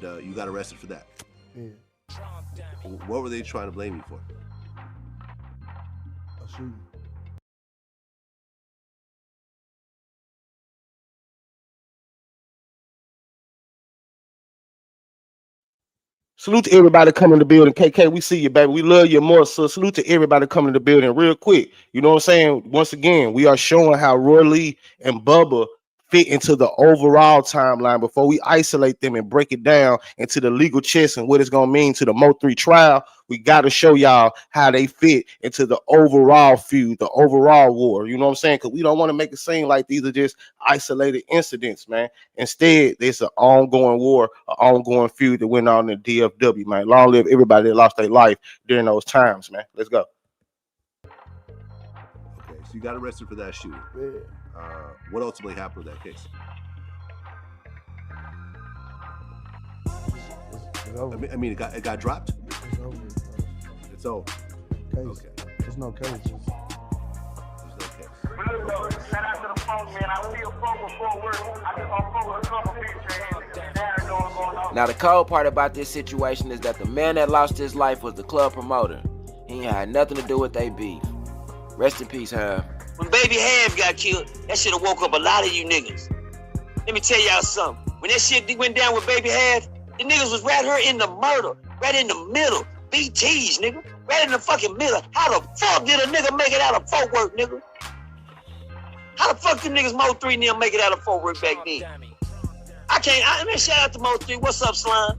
and you got arrested for that. Yeah. What were they trying to blame you for? A shooting. Salute to everybody coming to the building. KK, we see you, baby. We love you more. So salute to everybody coming to the building real quick. You know what I'm saying? Once again, we are showing how Roylee and Bubba fit into the overall timeline before we isolate them and break it down into the legal chess and what it's going to mean to the MO3 trial. We got to show y'all how they fit into the overall feud, the overall war. You know what I'm saying? Because we don't want to make it seem like these are just isolated incidents, man. Instead, there's an ongoing war, an ongoing feud that went on in the DFW, man. Long live everybody that lost their life during those times, man. Let's go. Okay, so you got arrested for that shooting. Yeah. What ultimately happened with that case? It's over. I mean, it got dropped. It's over. It's over. Case. Okay. There's no case. There's no case. Shout out to the phone, man. I still phone before work. I just want to phone with a couple pictures. Now the cold part about this situation is that the man that lost his life was the club promoter. He ain't had nothing to do with they beef. Rest in peace, Herb. When Baby Half got killed, that shit have woke up a lot of you niggas. Let me tell y'all something. When that shit went down with Baby Half, the niggas was right here in the murder, right in the middle. BTs, nigga. Right in the fucking middle. How the fuck did a nigga make it out of Fort Worth, nigga? How the fuck did niggas MO3 and them make it out of Fort Worth back then? I mean, shout out to MO3. What's up, Slime?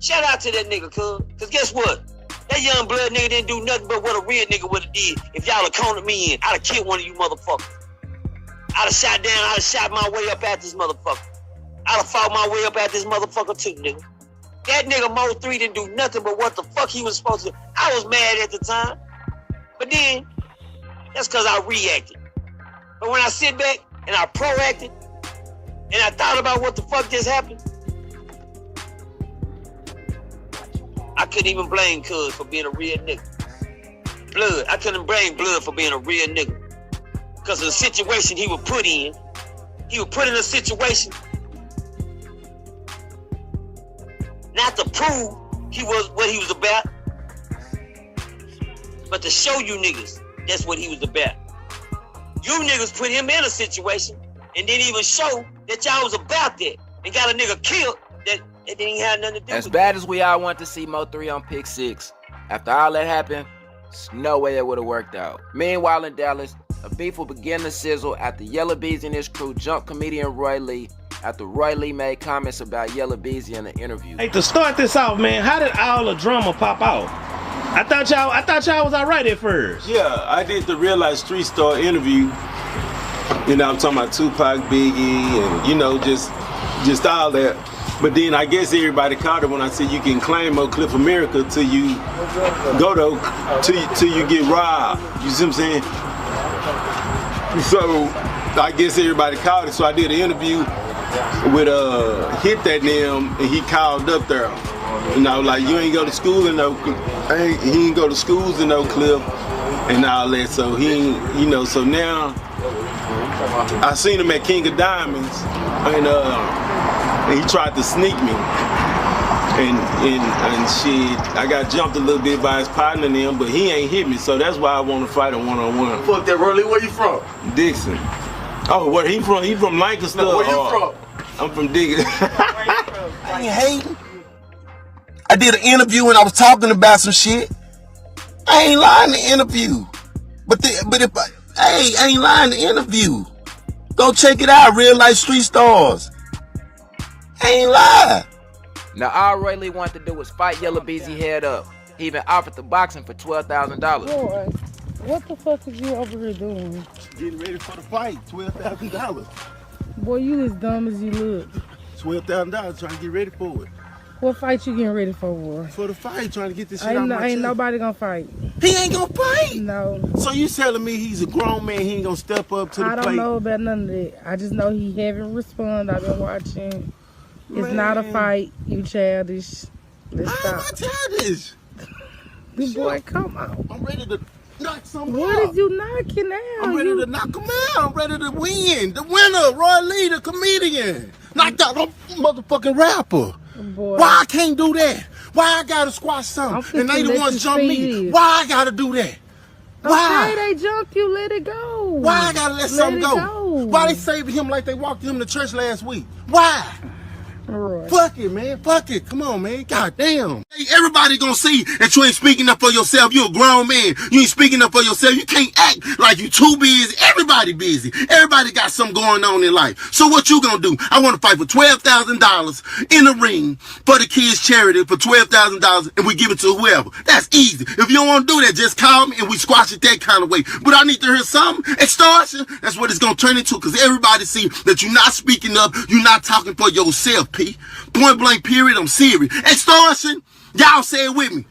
Shout out to that nigga, cuz. Cause guess what? That young blood nigga didn't do nothing but what a real nigga would have did. If y'all had cornered me in, I'd have killed one of you motherfuckers. I'd have shot down, I'd have shot my way up at this motherfucker. I'd have fought my way up at this motherfucker too, nigga. That nigga MO3 didn't do nothing but what the fuck he was supposed to do. I was mad at the time. But then, that's because I reacted. But when I sit back and I proacted, and I thought about what the fuck just happened, I couldn't even blame Cuz for being a real nigga. Blood, I couldn't blame Blood for being a real nigga. Because of the situation he was put in. He was put in a situation not to prove he was what he was about, but to show you niggas that's what he was about. You niggas put him in a situation and didn't even show that y'all was about that and got a nigga killed that didn't have nothing to do with it. As bad as we all want to see Mo3 on Pick 6, after all that happened, there's no way it would have worked out. Meanwhile in Dallas, a beef will begin to sizzle after Yella Beezy and his crew jumped comedian Roylee after Roylee made comments about Yella Beezy in an interview. Hey, to start this off, man, how did all the drama pop out? I thought y'all was all right at first. Yeah, I did the Real Life Street Star interview. You know, I'm talking about Tupac, Biggie, and you know, just all that. But then I guess everybody caught it when I said you can claim Oak Cliff America till you go to till you get robbed. You see what I'm saying? So I guess everybody caught it. So I did an interview with Hit That Name, and he called up there. You know, like you ain't go to school in Oak Cliff. He ain't go to schools in Oak Cliff and all that. So he ain't, you know. So now I seen him at King of Diamonds, and he tried to sneak me. And shit, I got jumped a little bit by his partner and them, but he ain't hit me, so that's why I want to fight a one-on-one. Fuck that, Roylee. Where you from? Dixon. Oh, where he from? He from Lancaster. No, where you from? I'm from Dixon. I ain't hating. I did an interview and I was talking about some shit. I ain't lying in the interview. But if I ain't lying in the interview. Go check it out, Real Life Street Stars. I ain't lying. Now all Roylee wanted to do was fight Yella Beezy head up. He even offered the boxing for $12,000. Boy, what the fuck is you over here doing? Getting ready for the fight, $12,000. Boy, you as dumb as you look. $12,000, trying to get ready for it. What fight you getting ready for, boy? For the fight, trying to get this shit out of my chest. Ain't nobody gonna fight. He ain't gonna fight? No. So you telling me he's a grown man, he ain't gonna step up to the plate? I don't know about none of that. I just know he haven't responded. I've been watching. It's not a fight. You childish. Let's stop. I'm not childish. Boy, come on. I'm ready to knock something What out. is you knocking out? I'm ready to knock him out. I'm ready to win. The winner, Roylee, the comedian. Knocked out a motherfucking rapper. Boy. Why I can't do that? Why I gotta squash something and they the ones jump me? Why I gotta do that? Why? Okay, they jumped you, let it go. Why I gotta let something go? Why they saved him like they walked him to church last week? Why? Right. Fuck it, man. Fuck it. Come on, man. God damn. Hey, everybody gonna see that you ain't speaking up for yourself. You a grown man. You ain't speaking up for yourself. You can't act like you too busy. Everybody busy. Everybody got something going on in life. So what you gonna do? I want to fight for $12,000 in the ring for the kids' charity for $12,000 and we give it to whoever. That's easy. If you don't want to do that, just call me and we squash it that kind of way. But I need to hear something. Extortion. That's what it's gonna turn into because everybody see that you're not speaking up. You're not talking for yourself. P. Point blank period, I'm serious. Extortion, y'all say it with me.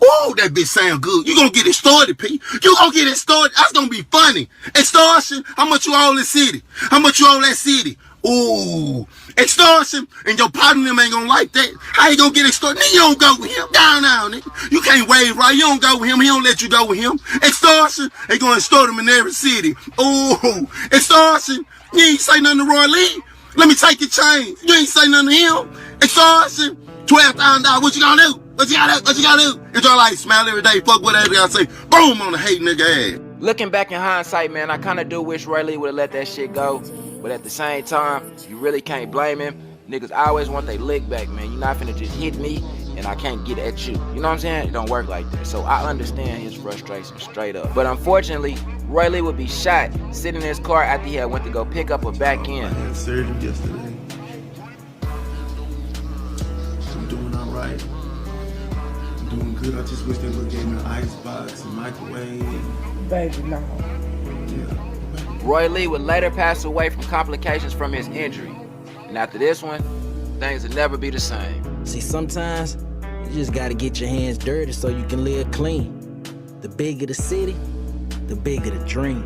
Ooh, that bitch sound good. You gonna get extorted, P. You gonna get extorted. That's gonna be funny. Extortion, how much you owe this city? How much you owe that city? Ooh, extortion, and your partner them ain't gonna like that. How you gonna get extorted? Nigga, you don't go with him. Down, nigga. You can't wave right. You don't go with him. He don't let you go with him. Extortion, they gonna extort him in every city. Ooh, extortion, you ain't say nothing to Roylee. Let me take your chain. You ain't say nothing to him. Extortion, $12,000. What you gonna do? What you gotta do? What you gotta do? Enjoy life, smile every day, fuck whatever I say. Boom on the hate nigga ass. Looking back in hindsight, man, I kind of do wish Roylee would have let that shit go. But at the same time, you really can't blame him. Niggas always want their lick back, man. You're not finna just hit me and I can't get at you. You know what I'm saying? It don't work like that. So I understand his frustration straight up. But unfortunately, Roylee would be shot sitting in his car after he had went to go pick up a back end. I had surgery yesterday. I'm doing all right. I'm doing good. I just wish they would give me an ice box and microwave. Baby, no. Roylee would later pass away from complications from his injury. And after this one, things will never be the same. See, sometimes you just gotta get your hands dirty so you can live clean. The bigger the city, the bigger the dream.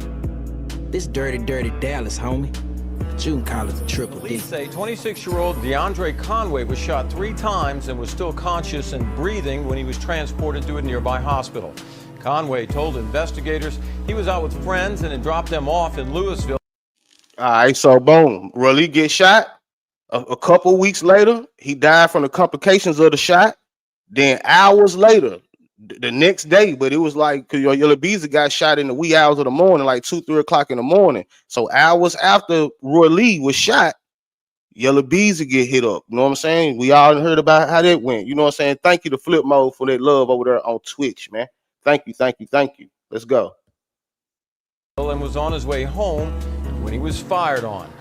This dirty, dirty Dallas, homie. But you can call it the Triple D. Police say 26-year-old DeAndre Conway was shot 3 times and was still conscious and breathing when he was transported to a nearby hospital. Conway told investigators he was out with friends and had dropped them off in Louisville. All right, so boom, Roylee gets shot. A couple weeks later, he died from the complications of the shot. Then hours later, the next day, but it was like because Yella Beezy got shot in the wee hours of the morning, like 2, 3 o'clock in the morning. So hours after Roylee was shot, Yella Beezy get hit up. You know what I'm saying? We all heard about how that went. You know what I'm saying? Thank you to Flip Mode for that love over there on Twitch, man. Thank you, thank you, thank you. Let's go. And was on his way home when he was fired on.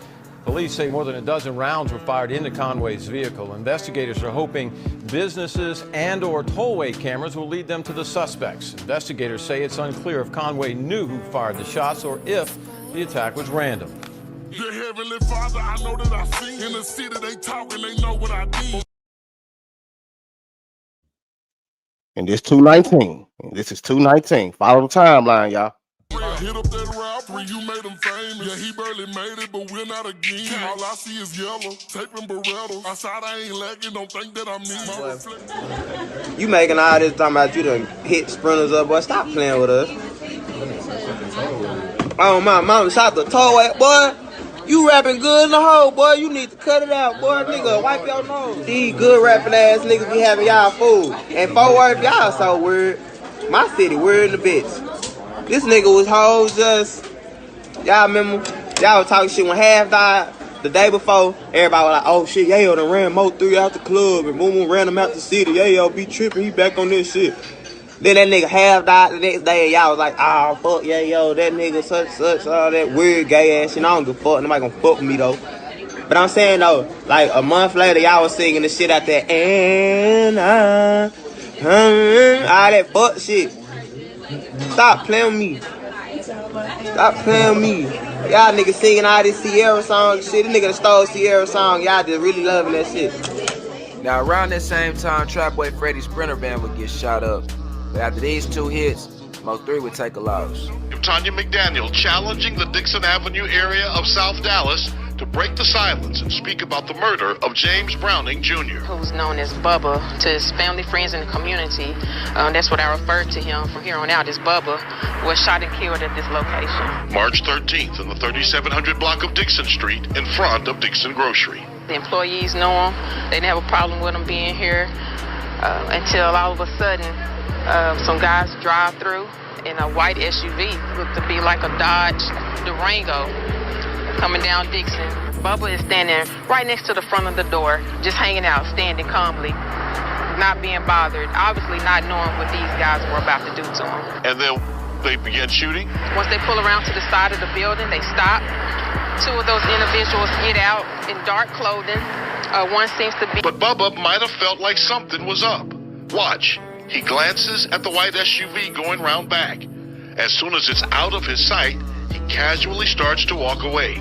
Police say more than a dozen rounds were fired into Conway's vehicle. Investigators are hoping businesses and/or tollway cameras will lead them to the suspects. Investigators say it's unclear if Conway knew who fired the shots or if the attack was random. Dear Heavenly Father, I know that I sing in the city. They talking, they know what I did. And this 219. This is 219. Follow the timeline, y'all. Hit up that rapper, you made him famous. Yeah, he barely made it, but we're not again. All I see is yellow, taping Berettas. Outside I ain't lacking, don't think that I'm me. You making all this talking about you done hit sprinters up, boy. Stop playing with us. Oh, my mama shot the tollway, boy. You rapping good in the hole, boy. You need to cut it out, boy. Nigga, wipe your nose. These good rapping ass niggas be having y'all fooled. And Fort Worth, y'all so weird. My city weird in the bitch. This nigga was whole just, y'all remember, y'all was talking shit when Half died the day before. Everybody was like, oh shit, Yayo done ran MO3 out the club and boom boom ran him out the city. Yayo be tripping, he back on this shit. Then that nigga Half died the next day and y'all was like, oh fuck Yayo, that nigga such, all that weird gay ass shit. I don't give a fuck, nobody gonna fuck with me though. But I'm saying though, like a month later, y'all was singing the shit out there, and all that fuck shit. Stop playing with me. Stop playing with me. Y'all niggas singing all this Sierra song shit. This nigga that stole Sierra song. Y'all just really loving that shit. Now around that same time, Trap Boy Freddy's Sprinter Band would get shot up. But after these 2 hits, MO3 would take a loss. Tanya McDaniel challenging the Dixon Avenue area of South Dallas to break the silence and speak about the murder of James Browning Jr. Who's known as Bubba to his family, friends, and the community. That's what I referred to him from here on out as Bubba, was shot and killed at this location. March 13th in the 3700 block of Dixon Street in front of Dixon Grocery. The employees know him. They didn't have a problem with him being here until all of a sudden some guys drive through in a white SUV, looked to be like a Dodge Durango, coming down Dixon. Bubba is standing right next to the front of the door, just hanging out, standing calmly, not being bothered, obviously not knowing what these guys were about to do to him. And then they began shooting? Once they pull around to the side of the building, they stop. Two of those individuals get out in dark clothing. One seems to be... But Bubba might have felt like something was up. Watch. He glances at the white SUV going round back. As soon as it's out of his sight, he casually starts to walk away.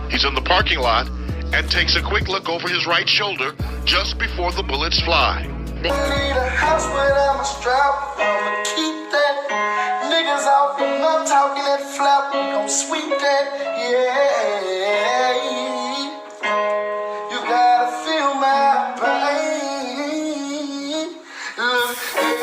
He's in the parking lot and takes a quick look over his right shoulder just before the bullets fly. Need a house without a strap, I'ma keep that. Niggas off and up talking that flap, we gon' sweep that, yeah. You gotta feel my pain.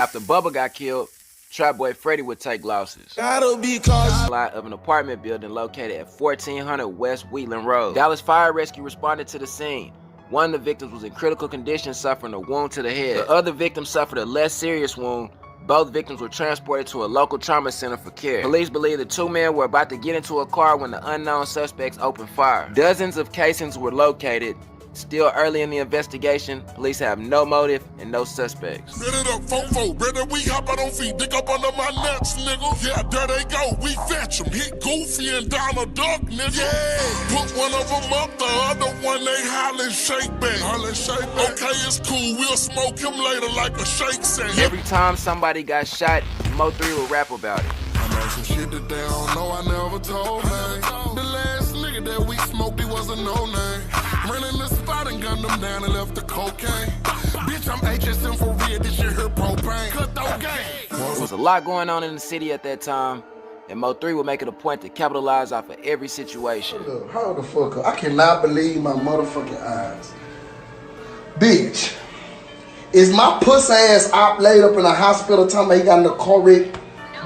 After Bubba got killed, Trap Boy Freddy would take losses. Gotta be cautious. Lot of an apartment building located at 1400 West Wheatland Road. Dallas Fire Rescue responded to the scene. One of the victims was in critical condition, suffering a wound to the head. The other victim suffered a less serious wound. Both victims were transported to a local trauma center for care. Police believe the two men were about to get into a car when the unknown suspects opened fire. Dozens of casings were located. Still early in the investigation, police have no motive and no suspects. Ready up, fofo, ready we hop out on feet, dig up under my nuts, nigga. Yeah, there they go, we fetch them, hit Goofy and Donald Duck, nigga. Yeah, put one of them up, the other one they hollin' shake back. Okay, it's cool, we'll smoke him later like a shake set. Every time somebody got shot, MO3 would rap about it. I know some shit that they don't know, I never told, man. The last nigga that we smoked, he was a no-name. Ran in the spot and gunned them down and left the cocaine. Bitch, I'm HSM for real, this shit here propane. Cut those game. There was a lot going on in the city at that time, and MO3 would make it a point to capitalize off of every situation. Hold the fuck up. I cannot believe my motherfucking eyes. Bitch, is my puss ass op laid up in a hospital talking about he got in a car wreck?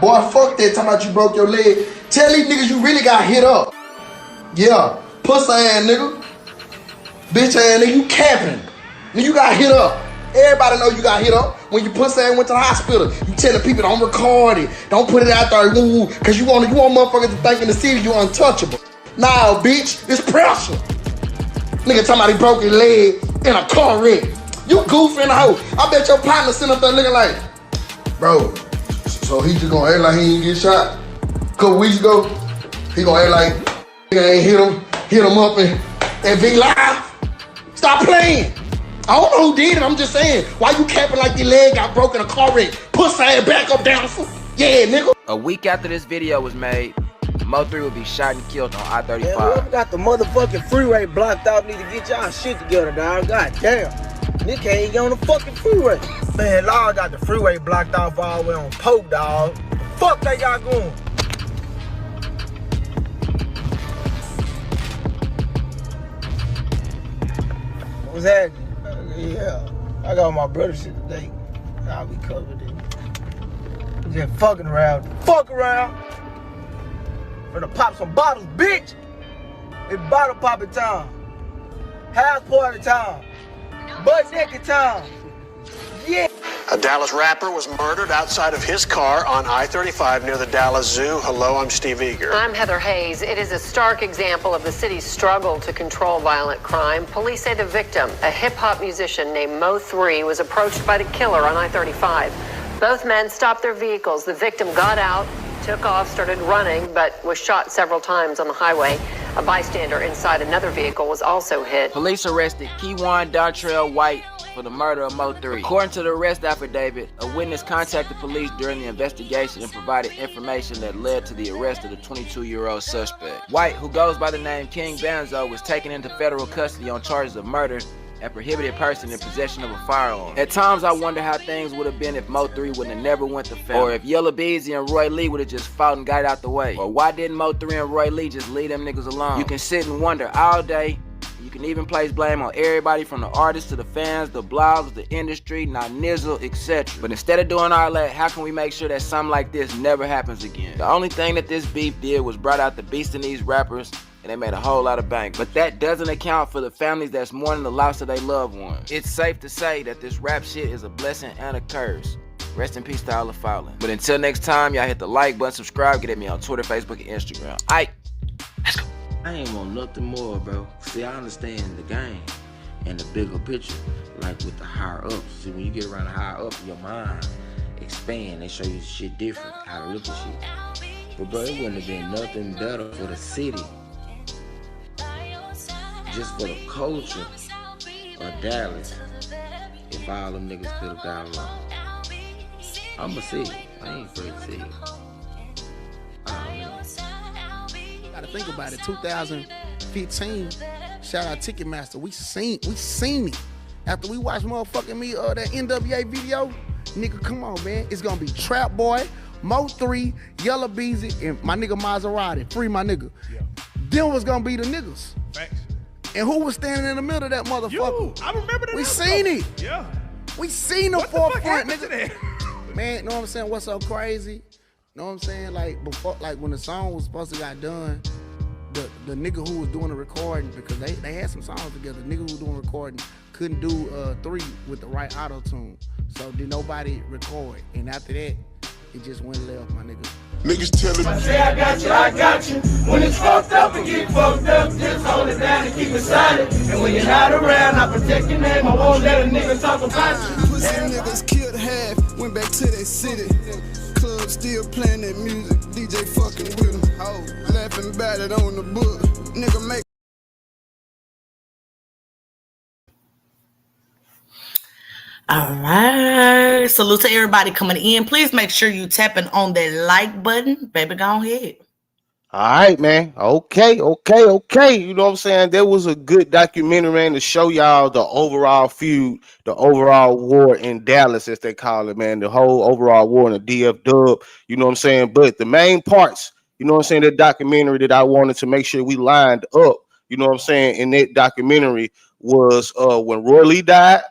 Boy, fuck that, talking about you broke your leg. Tell these niggas you really got hit up. Yeah, puss ass nigga. Bitch ass nigga, you capping. Nigga, you got hit up. Everybody know you got hit up when your pussy ass went to the hospital. You telling people don't record it, don't put it out there, woo, cause you want motherfuckers to think in the city you untouchable. Nah, bitch, it's pressure. Nigga talking about he broke his leg in a car wreck. You goofing the hoe. I bet your partner sitting up there looking like, bro, so he just gonna act like he ain't get shot? A couple weeks ago, he gonna act like nigga ain't hit him up and be live? Stop playing. I don't know who did it, I'm just saying. Why you capping like your leg got broken in a car wreck? Pussy ass back up down. Yeah, nigga. A week after this video was made, MO3 would be shot and killed on I-35. Man, whoever got the motherfucking freeway blocked out need to get y'all shit together, dog. God damn. Nigga can't even get on the fucking freeway. Man, Lord got the freeway blocked off all the way on Pope, dog. Fuck they got going. What's happening? Yeah, I got my brother shit today. I'll be covered in. Just fucking around. Fuck around. Finna pop some bottles, bitch. It's bottle popping time. House party time. Butt naked time. Yeah. A Dallas rapper was murdered outside of his car on I-35 near the Dallas Zoo. Hello, I'm Steve Eager. I'm Heather Hayes. It is a stark example of the city's struggle to control violent crime. Police say the victim, a hip-hop musician named MO3, was approached by the killer on I-35. Both men stopped their vehicles. The victim got out, took off, started running, but was shot several times on the highway. A bystander inside another vehicle was also hit. Police arrested Keywan Dontrell White for the murder of MO3. According to the arrest affidavit, a witness contacted police during the investigation and provided information that led to the arrest of the 22-year-old suspect. White, who goes by the name King Banzo, was taken into federal custody on charges of murder and prohibited person in possession of a firearm. At times, I wonder how things would have been if MO3 would have never went to federal. Or if Yella Beezy and Roylee would have just fought and got out the way. Or why didn't MO3 and Roylee just leave them niggas alone? You can sit and wonder all day. You can even place blame on everybody from the artists to the fans, the blogs, the industry, Nizzle, etc. But instead of doing all that, how can we make sure that something like this never happens again? The only thing that this beef did was brought out the beast in these rappers and they made a whole lot of bank. But that doesn't account for the families that's mourning the loss of their loved ones. It's safe to say that this rap shit is a blessing and a curse. Rest in peace to all the fallen. But until next time, y'all hit the like button, subscribe, get at me on Twitter, Facebook, and Instagram. Aight, let's go. I ain't want nothing more, bro. See, I understand the game and the bigger picture, like with the higher ups. See, when you get around the higher up, your mind expand. They show you shit different, how to look at shit. But bro, it wouldn't have been nothing better for the city, just for the culture of Dallas, if all them niggas could have got along. I'ma see it. I ain't afraid to see it. Gotta think about it. 2015, shout out Ticketmaster. We seen it. After we watched motherfucking me that NWA video, nigga, come on, man. It's gonna be Trap Boy, MO3, Yellow Beezy, and my nigga Maserati. Free my nigga. Yeah. Them was gonna be the niggas. Facts. And who was standing in the middle of that motherfucker? I remember that. We seen it. Yeah. We seen the forefront, nigga. To that? Man, know what I'm saying? What's so crazy? Know what I'm saying? Like before, like when the song was supposed to got done, the nigga who was doing the recording, because they had some songs together. The nigga who was doing recording couldn't do 3 with the right auto tune, so did nobody record. And after that, it just went left, my nigga. Niggas telling me, Say I got you. When it's fucked up and get fucked up, just hold it down and keep it silent. And when you're not around, I protect your name. I won't let a nigga talk about you. Pussy niggas killed half, went back to their city. Club still playing that music, DJ fucking with them. Oh, laughing about it on the book. Nigga make. All right. Salute to everybody coming in. Please make sure you tapping on that like button. Baby, go ahead. All right, man. Okay. You know what I'm saying? There was a good documentary, man, to show y'all the overall feud, the overall war in Dallas, as they call it, man. The whole overall war in the DF Dub. You know what I'm saying? But the main parts, you know what I'm saying, that documentary that I wanted to make sure we lined up, you know what I'm saying, in that documentary was when Roylee died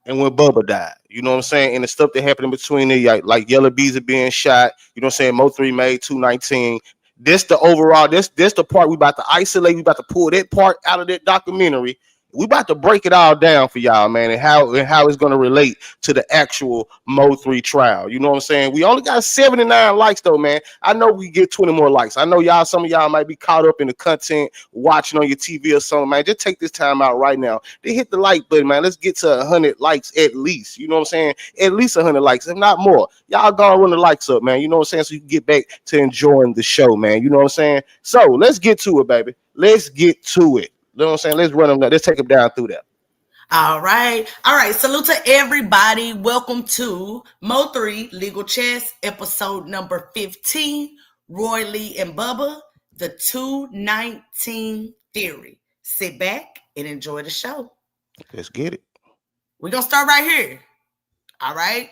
and when Bubba died. You know what I'm saying? And the stuff that happened in between there, like Yellow Beezy being shot, you know what I'm saying, MO3 made 219. This the overall, this the part we about to isolate. We about to pull that part out of that documentary. We about to break it all down for y'all, man, and how it's going to relate to the actual MO3 trial. You know what I'm saying? We only got 79 likes, though, man. I know we get 20 more likes. I know y'all, some of y'all might be caught up in the content, watching on your TV or something, man. Just take this time out right now. They hit the like button, man. Let's get to 100 likes at least. You know what I'm saying? At least 100 likes, if not more. Y'all gonna run the likes up, man. You know what I'm saying? So you can get back to enjoying the show, man. You know what I'm saying? So let's get to it, baby. Let's get to it. You know what I'm saying? Let's run them down. Let's take them down through that. All right. Salute to everybody. Welcome to MO3 Legal Chess, episode number 15. Roylee and Bubba, the 219 theory. Sit back and enjoy the show. Let's get it. We're going to start right here. All right.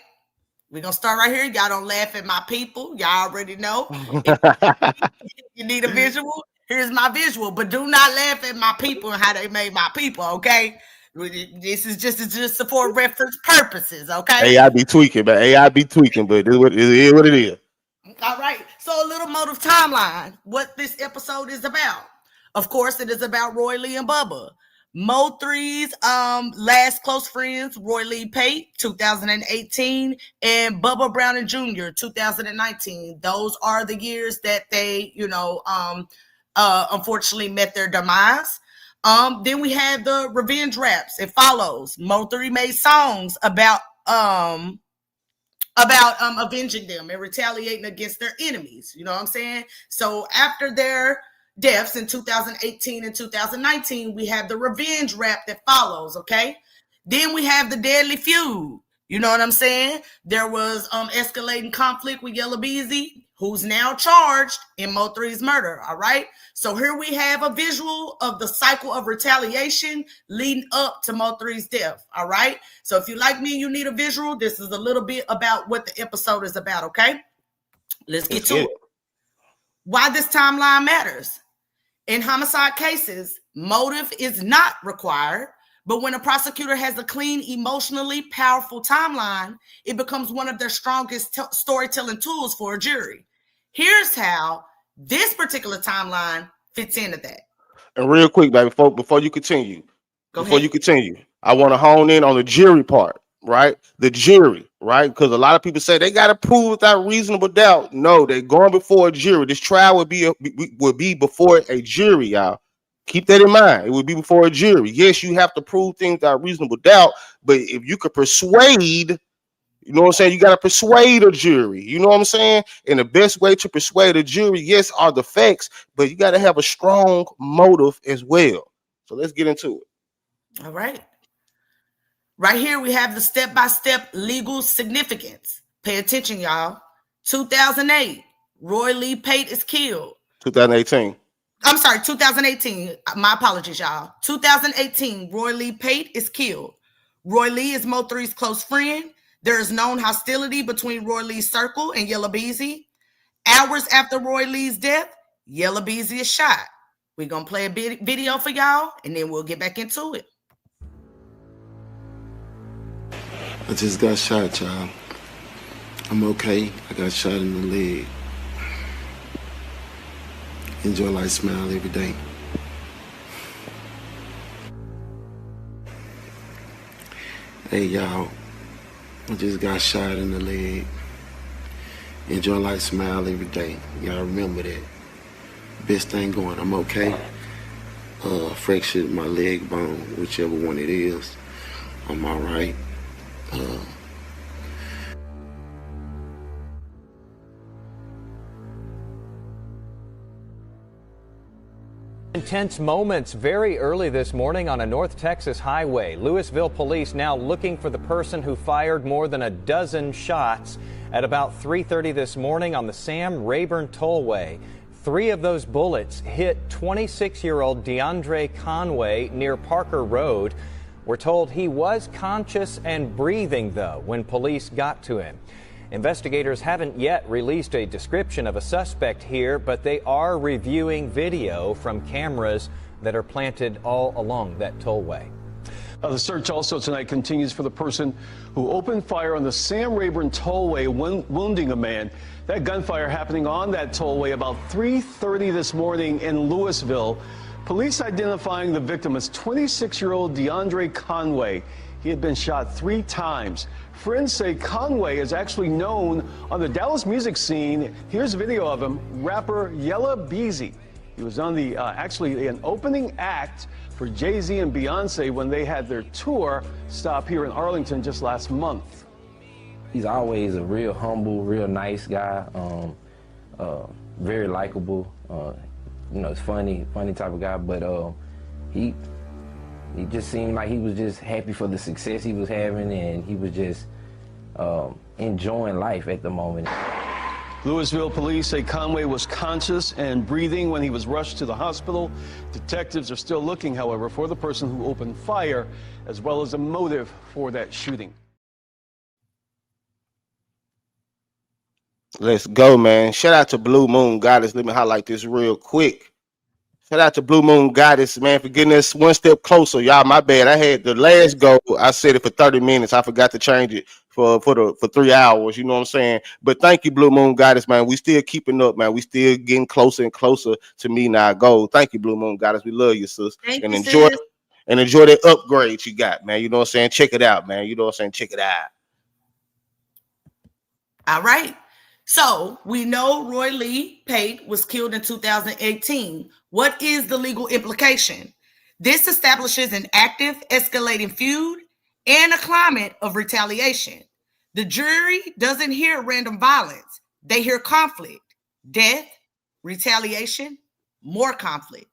We're going to start right here. Y'all don't laugh at my people. Y'all already know. If you need a visual, here's my visual. But do not laugh at my people and how they made my people, okay? This is just for reference purposes, okay? AI be tweaking, man. AI be tweaking, but it is what it is. All right. So a little motive timeline. What this episode is about. Of course, it is about Roylee and Bubba. MO3's last close friends, Roylee Pate, 2018, and Bubba Brown and Jr., 2019. Those are the years that they, unfortunately met their demise. Then we had the revenge raps. It follows. MO3 made songs about avenging them and retaliating against their enemies. You know what I'm saying? So after their deaths in 2018 and 2019, we have the revenge rap that follows, okay? Then we have the deadly feud. You know what I'm saying? There was escalating conflict with Yellow Beezy, who's now charged in MO3's murder, all right? So here we have a visual of the cycle of retaliation leading up to MO3's death, all right? So if you like me, you need a visual, this is a little bit about what the episode is about, okay? Let's get to it. Why this timeline matters. In homicide cases, motive is not required, but when a prosecutor has a clean, emotionally powerful timeline, it becomes one of their strongest storytelling tools for a jury. Here's how this particular timeline fits into that. And real quick, baby, before you continue, Go ahead. I want to hone in on the jury part, right? The jury, right? Because a lot of people say they got to prove without reasonable doubt. No, they're going before a jury. This trial would be before a jury, y'all. Keep that in mind. It would be before a jury. Yes, you have to prove things without reasonable doubt, but if you could persuade, you know what I'm saying? You got to persuade a jury. You know what I'm saying? And the best way to persuade a jury, yes, are the facts, but you got to have a strong motive as well. So let's get into it. All right. Right here, we have the step-by-step legal significance. Pay attention, y'all. 2008, Roylee Pate is killed. 2018. I'm sorry, 2018. My apologies, y'all. 2018, Roylee Pate is killed. Roylee is Mo3's close friend. There is known hostility between Roylee's circle and Yella Beezy. Hours after Roylee's death, Yella Beezy is shot. We're going to play a video for y'all, and then we'll get back into it. I just got shot, y'all. I'm okay. I got shot in the leg. Enjoy life, smile every day. Hey, y'all. I just got shot in the leg. Enjoy life, smile every day. Y'all remember that. Best thing going. I'm okay. Fractured my leg bone, whichever one it is. I'm all right. Intense moments very early this morning on a North Texas highway. Louisville police now looking for the person who fired more than a dozen shots at about 3:30 this morning on the Sam Rayburn Tollway. 3 of those bullets hit 26-year-old DeAndre Conway near Parker Road. We're told he was conscious and breathing, though, when police got to him. Investigators haven't yet released a description of a suspect here, but they are reviewing video from cameras that are planted all along that tollway. The search also tonight continues for the person who opened fire on the Sam Rayburn Tollway, wounding a man. That gunfire happening on that tollway about 3:30 this morning in Louisville. Police identifying the victim as 26-year-old DeAndre Conway. He had been shot 3 times. Friends say Conway is actually known on the Dallas music scene. Here's a video of him, rapper Yella Beezy. He was on the actually an opening act for Jay-Z and Beyonce when they had their tour stop here in Arlington just last month. He's always a real humble, real nice guy, very likable. You know, it's funny type of guy, but he just seemed like he was just happy for the success he was having, and he was just enjoying life at the moment. Louisville police say Conway was conscious and breathing when he was rushed to the hospital. Detectives are still looking, however, for the person who opened fire, as well as a motive for that shooting. Let's go, man. Shout out to Blue Moon Goddess. Let me highlight this real quick. Shout out to Blue Moon Goddess, man, for getting us one step closer. Y'all, my bad. I had the last go. I said it for 30 minutes. I forgot to change it for 3 hours. You know what I'm saying? But thank you, Blue Moon Goddess, man. We still keeping up, man. We still getting closer and closer to meeting our goal. Thank you, Blue Moon Goddess. We love you, sis. Thank you, sis. Enjoy that upgrade you got, man. You know what I'm saying? Check it out, man. You know what I'm saying? Check it out. All right. So we know Roylee Pate was killed in 2018. What is the legal implication? This establishes an active, escalating feud and a climate of retaliation. The jury doesn't hear random violence. They hear conflict, death, retaliation, more conflict.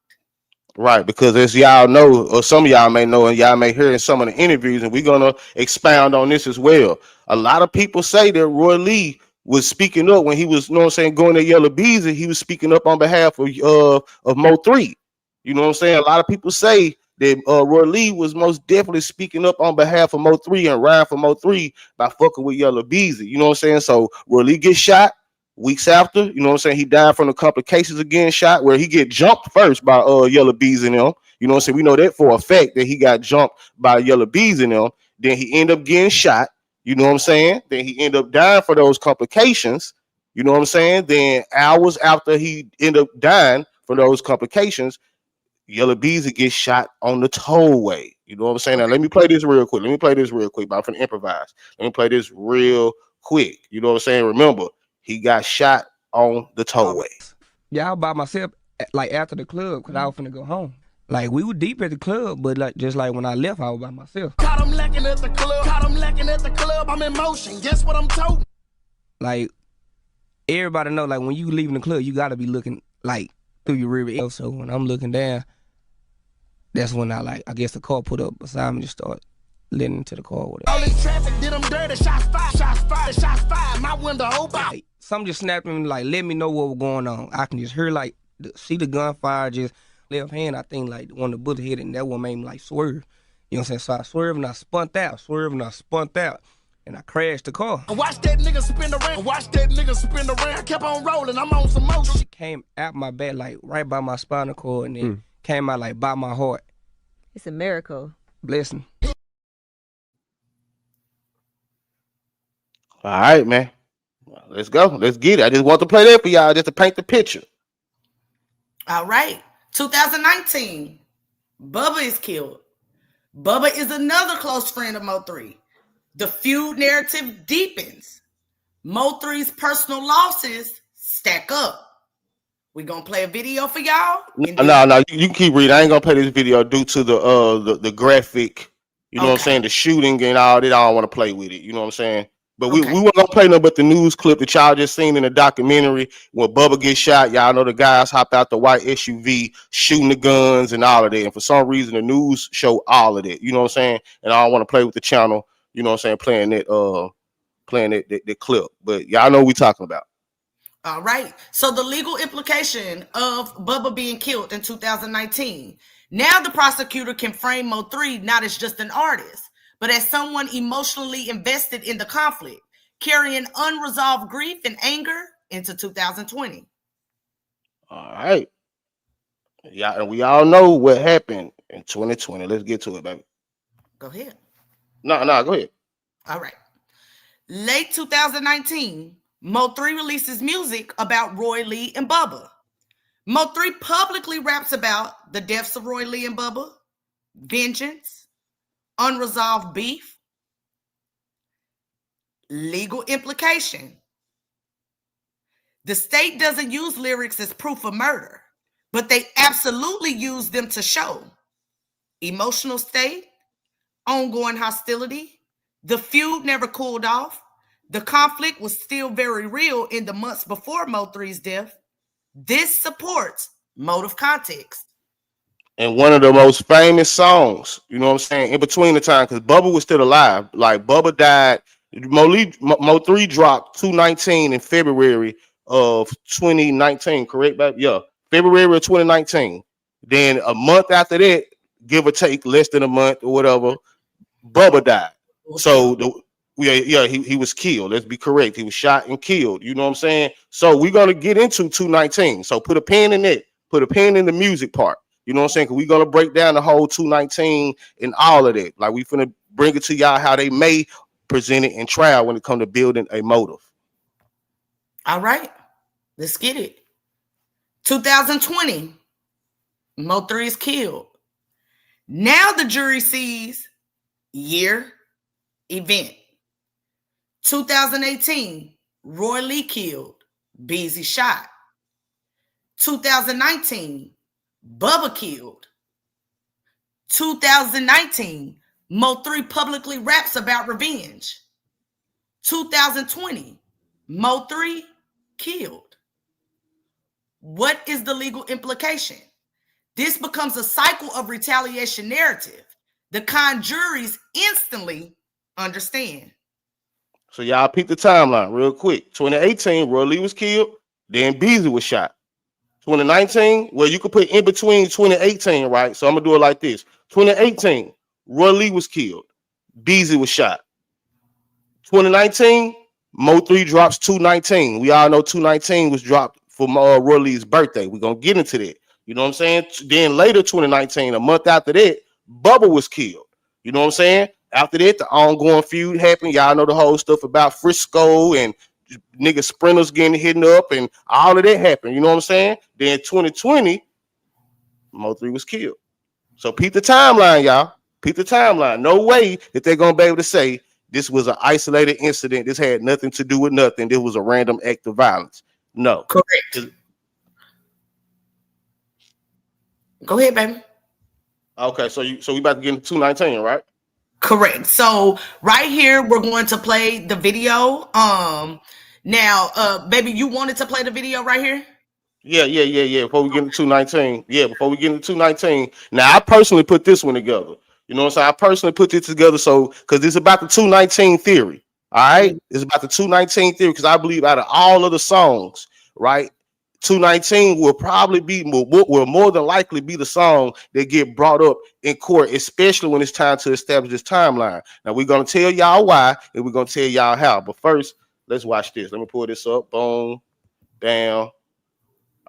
Right, because as y'all know, or some of y'all may know, and y'all may hear in some of the interviews, and we're going to expound on this as well. A lot of people say that Roylee was speaking up when he was, you know what I'm saying, going to Yella Beezy. He was speaking up on behalf of MO3. You know what I'm saying? A lot of people say that Roylee was most definitely speaking up on behalf of MO3 and riding for MO3 by fucking with Yella Beezy. You know what I'm saying? So Roylee gets shot weeks after. You know what I'm saying? He died from the complications of getting shot, where he get jumped first by Yella Beezy and them. You know what I'm saying? We know that for a fact that he got jumped by Yella Beezy and them. Then he ended up getting shot. You know what I'm saying? Then he ended up dying for those complications. You know what I'm saying? Then hours after he ended up dying for those complications, Yellow Beezy gets shot on the tollway. You know what I'm saying? Now let me play this real quick. But I'm finna improvise. Let me play this real quick. You know what I'm saying? Remember, he got shot on the tollway. Y'all by myself, like after the club, because I was finna go home. Like, we were deep at the club, but like just like when I left, I was by myself. Caught him lacking at the club. I'm in motion. Guess what I'm told? Like, everybody know, like, when you leaving the club, you gotta be looking, like, through your rear view. So when I'm looking down, that's when I guess the car put up beside me, just start letting into the car or whatever. All this traffic did them dirty. Shots fired. My window open. Like, something just snapped me, like, let me know what was going on. I can just hear, like, see the gunfire, just left hand, I think, like, one of the bullets hit it, and that one made me, like, swerve. You know what I'm saying? So I swerved and I spun out, and I crashed the car. Watch that nigga spin around. Kept on rolling. I'm on some motion. It came out my back, like, right by my spinal cord, and then came out, like, by my heart. It's a miracle. Blessing. All right, man. Let's go. Let's get it. I just want to play that for y'all just to paint the picture. All right. 2019. Bubba is killed. Bubba is another close friend of MO3. The feud narrative deepens. MO3's personal losses stack up. We gonna play a video for y'all? No, you can keep reading. I ain't gonna play this video due to the graphic, you know what I'm saying, the shooting and all that. I don't want to play with it, you know what I'm saying? But we weren't gonna play nothing but the news clip that y'all just seen in the documentary when Bubba gets shot. Y'all know the guys hopped out the white SUV shooting the guns and all of that. And for some reason, the news show all of that. You know what I'm saying? And I don't want to play with the channel. You know what I'm saying? Playing that clip. But y'all know what we talking about. All right. So the legal implication of Bubba being killed in 2019. Now the prosecutor can frame MO3 not as just an artist, but as someone emotionally invested in the conflict, carrying unresolved grief and anger into 2020. All right. Yeah, and we all know what happened in 2020. Let's get to it, baby. Go ahead. No, go ahead. All right. Late 2019, MO3 releases music about Roylee and Bubba. MO3 publicly raps about the deaths of Roylee and Bubba, vengeance, unresolved beef, legal implication. The state doesn't use lyrics as proof of murder, but they absolutely use them to show emotional state, ongoing hostility. The feud never cooled off. The conflict was still very real in the months before MO3's death. This supports motive context. And one of the most famous songs, you know what I'm saying, in between the time, because Bubba was still alive. Like, Bubba died. Mo3 dropped 219 in February of 2019, correct, baby? Yeah, February of 2019. Then a month after that, give or take, less than a month or whatever, Bubba died. So he was killed. Let's be correct. He was shot and killed. You know what I'm saying? So we're gonna get into 219. So put a pin in it. Put a pin in the music part. You know what I'm saying? Because we're gonna break down the whole 219 and all of that. Like, we finna bring it to y'all how they may present it in trial when it comes to building a motive. All right, let's get it. 2020, Mo3 is killed. Now the jury sees year, event. 2018, Roylee killed, Beezy shot. 2019, Bubba killed. 2019, Mo3 publicly raps about revenge. 2020, Mo3 killed. What is the legal implication? This becomes a cycle of retaliation narrative. The kind juries instantly understand. So y'all peep the timeline real quick. 2018, Roylee was killed, then Beezy was shot. 2019, well, you could put in between 2018, right? So I'm gonna do it like this. 2018, Roylee was killed, Beezy was shot. 2019, Mo3 drops 219. We all know 219 was dropped for Roylee's birthday. We're gonna get into that. You know what I'm saying? Then later, 2019, a month after that, Bubba was killed. You know what I'm saying? After that, the ongoing feud happened. Y'all know the whole stuff about Frisco and nigga sprinters getting hit up and all of that happened. You know what I'm saying? Then 2020, Mo3 was killed. So peep the timeline, y'all. Peep the timeline. No way that they're gonna be able to say this was an isolated incident. This had nothing to do with nothing. This was a random act of violence. No. Correct. Go ahead, baby. Okay, so we about to get into 219, right? Correct. So right here, we're going to play the video. Now, baby, you wanted to play the video right here? Yeah. Before we get into 219. Yeah, before we get into 219. Now, I personally put this one together. You know what I'm saying? I personally put this together because it's about the 219 theory. All right? It's about the 219 theory because I believe out of all of the songs, right, 219 will probably will more than likely be the song that get brought up in court, especially when it's time to establish this timeline. Now, we're going to tell y'all why, and we're going to tell y'all how. But first, let's watch this. Let me pull this up. Boom. Down.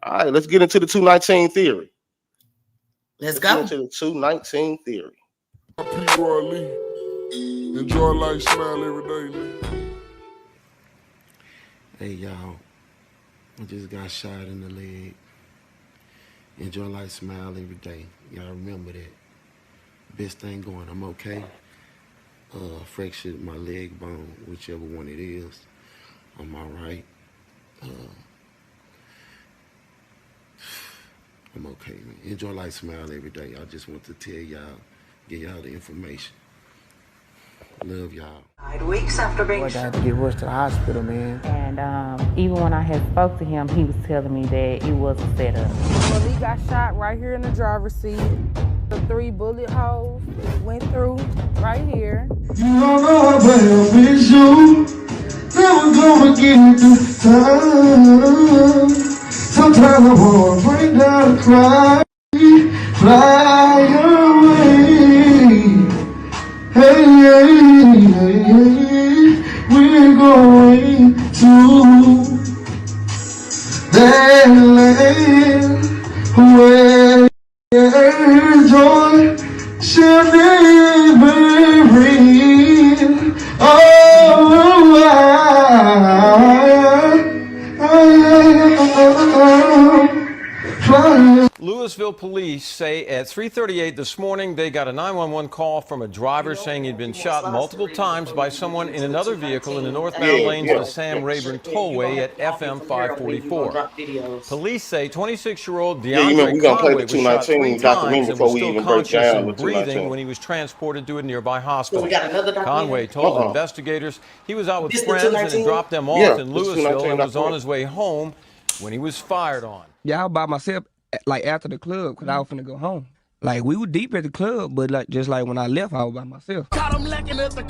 All right, let's get into the 219 theory. Let's go. Get into the 219 theory. Roylee. Enjoy life, smile every day, man. Hey, y'all. I just got shot in the leg. Enjoy life, smile every day. Y'all remember that. Best thing going. I'm okay. Fractured my leg bone, whichever one it is. I'm all right. I'm okay, man. Enjoy life, smile every day. I just want to tell y'all, give y'all the information. Love y'all. 5 weeks after being I had to get rushed to the hospital, man. And even when I had spoke to him, he was telling me that it was a setup. Well, he got shot right here in the driver's seat. The 3 bullet holes went through right here. You don't know how bad I miss you. Never gonna get this time. Sometimes I wanna break down and cry, fly away. Hey, we're going to that land where joy shall never end. Louisville police say at 3:38 this morning they got a 911 call from a driver saying he'd been shot multiple times by someone in another vehicle in the northbound lanes of the Sam Rayburn Tollway at FM 544. Police say 26-year-old DeAndre Conway was shot 3 times and was still conscious and breathing when he was transported to a nearby hospital. Conway told investigators he was out with friends and had dropped them off in Louisville and was on his way home when he was fired on. Yeah, I was by myself, like after the club, because I was finna go home. Like, we were deep at the club, but like just like when I left, I was by myself. Caught him lacking at the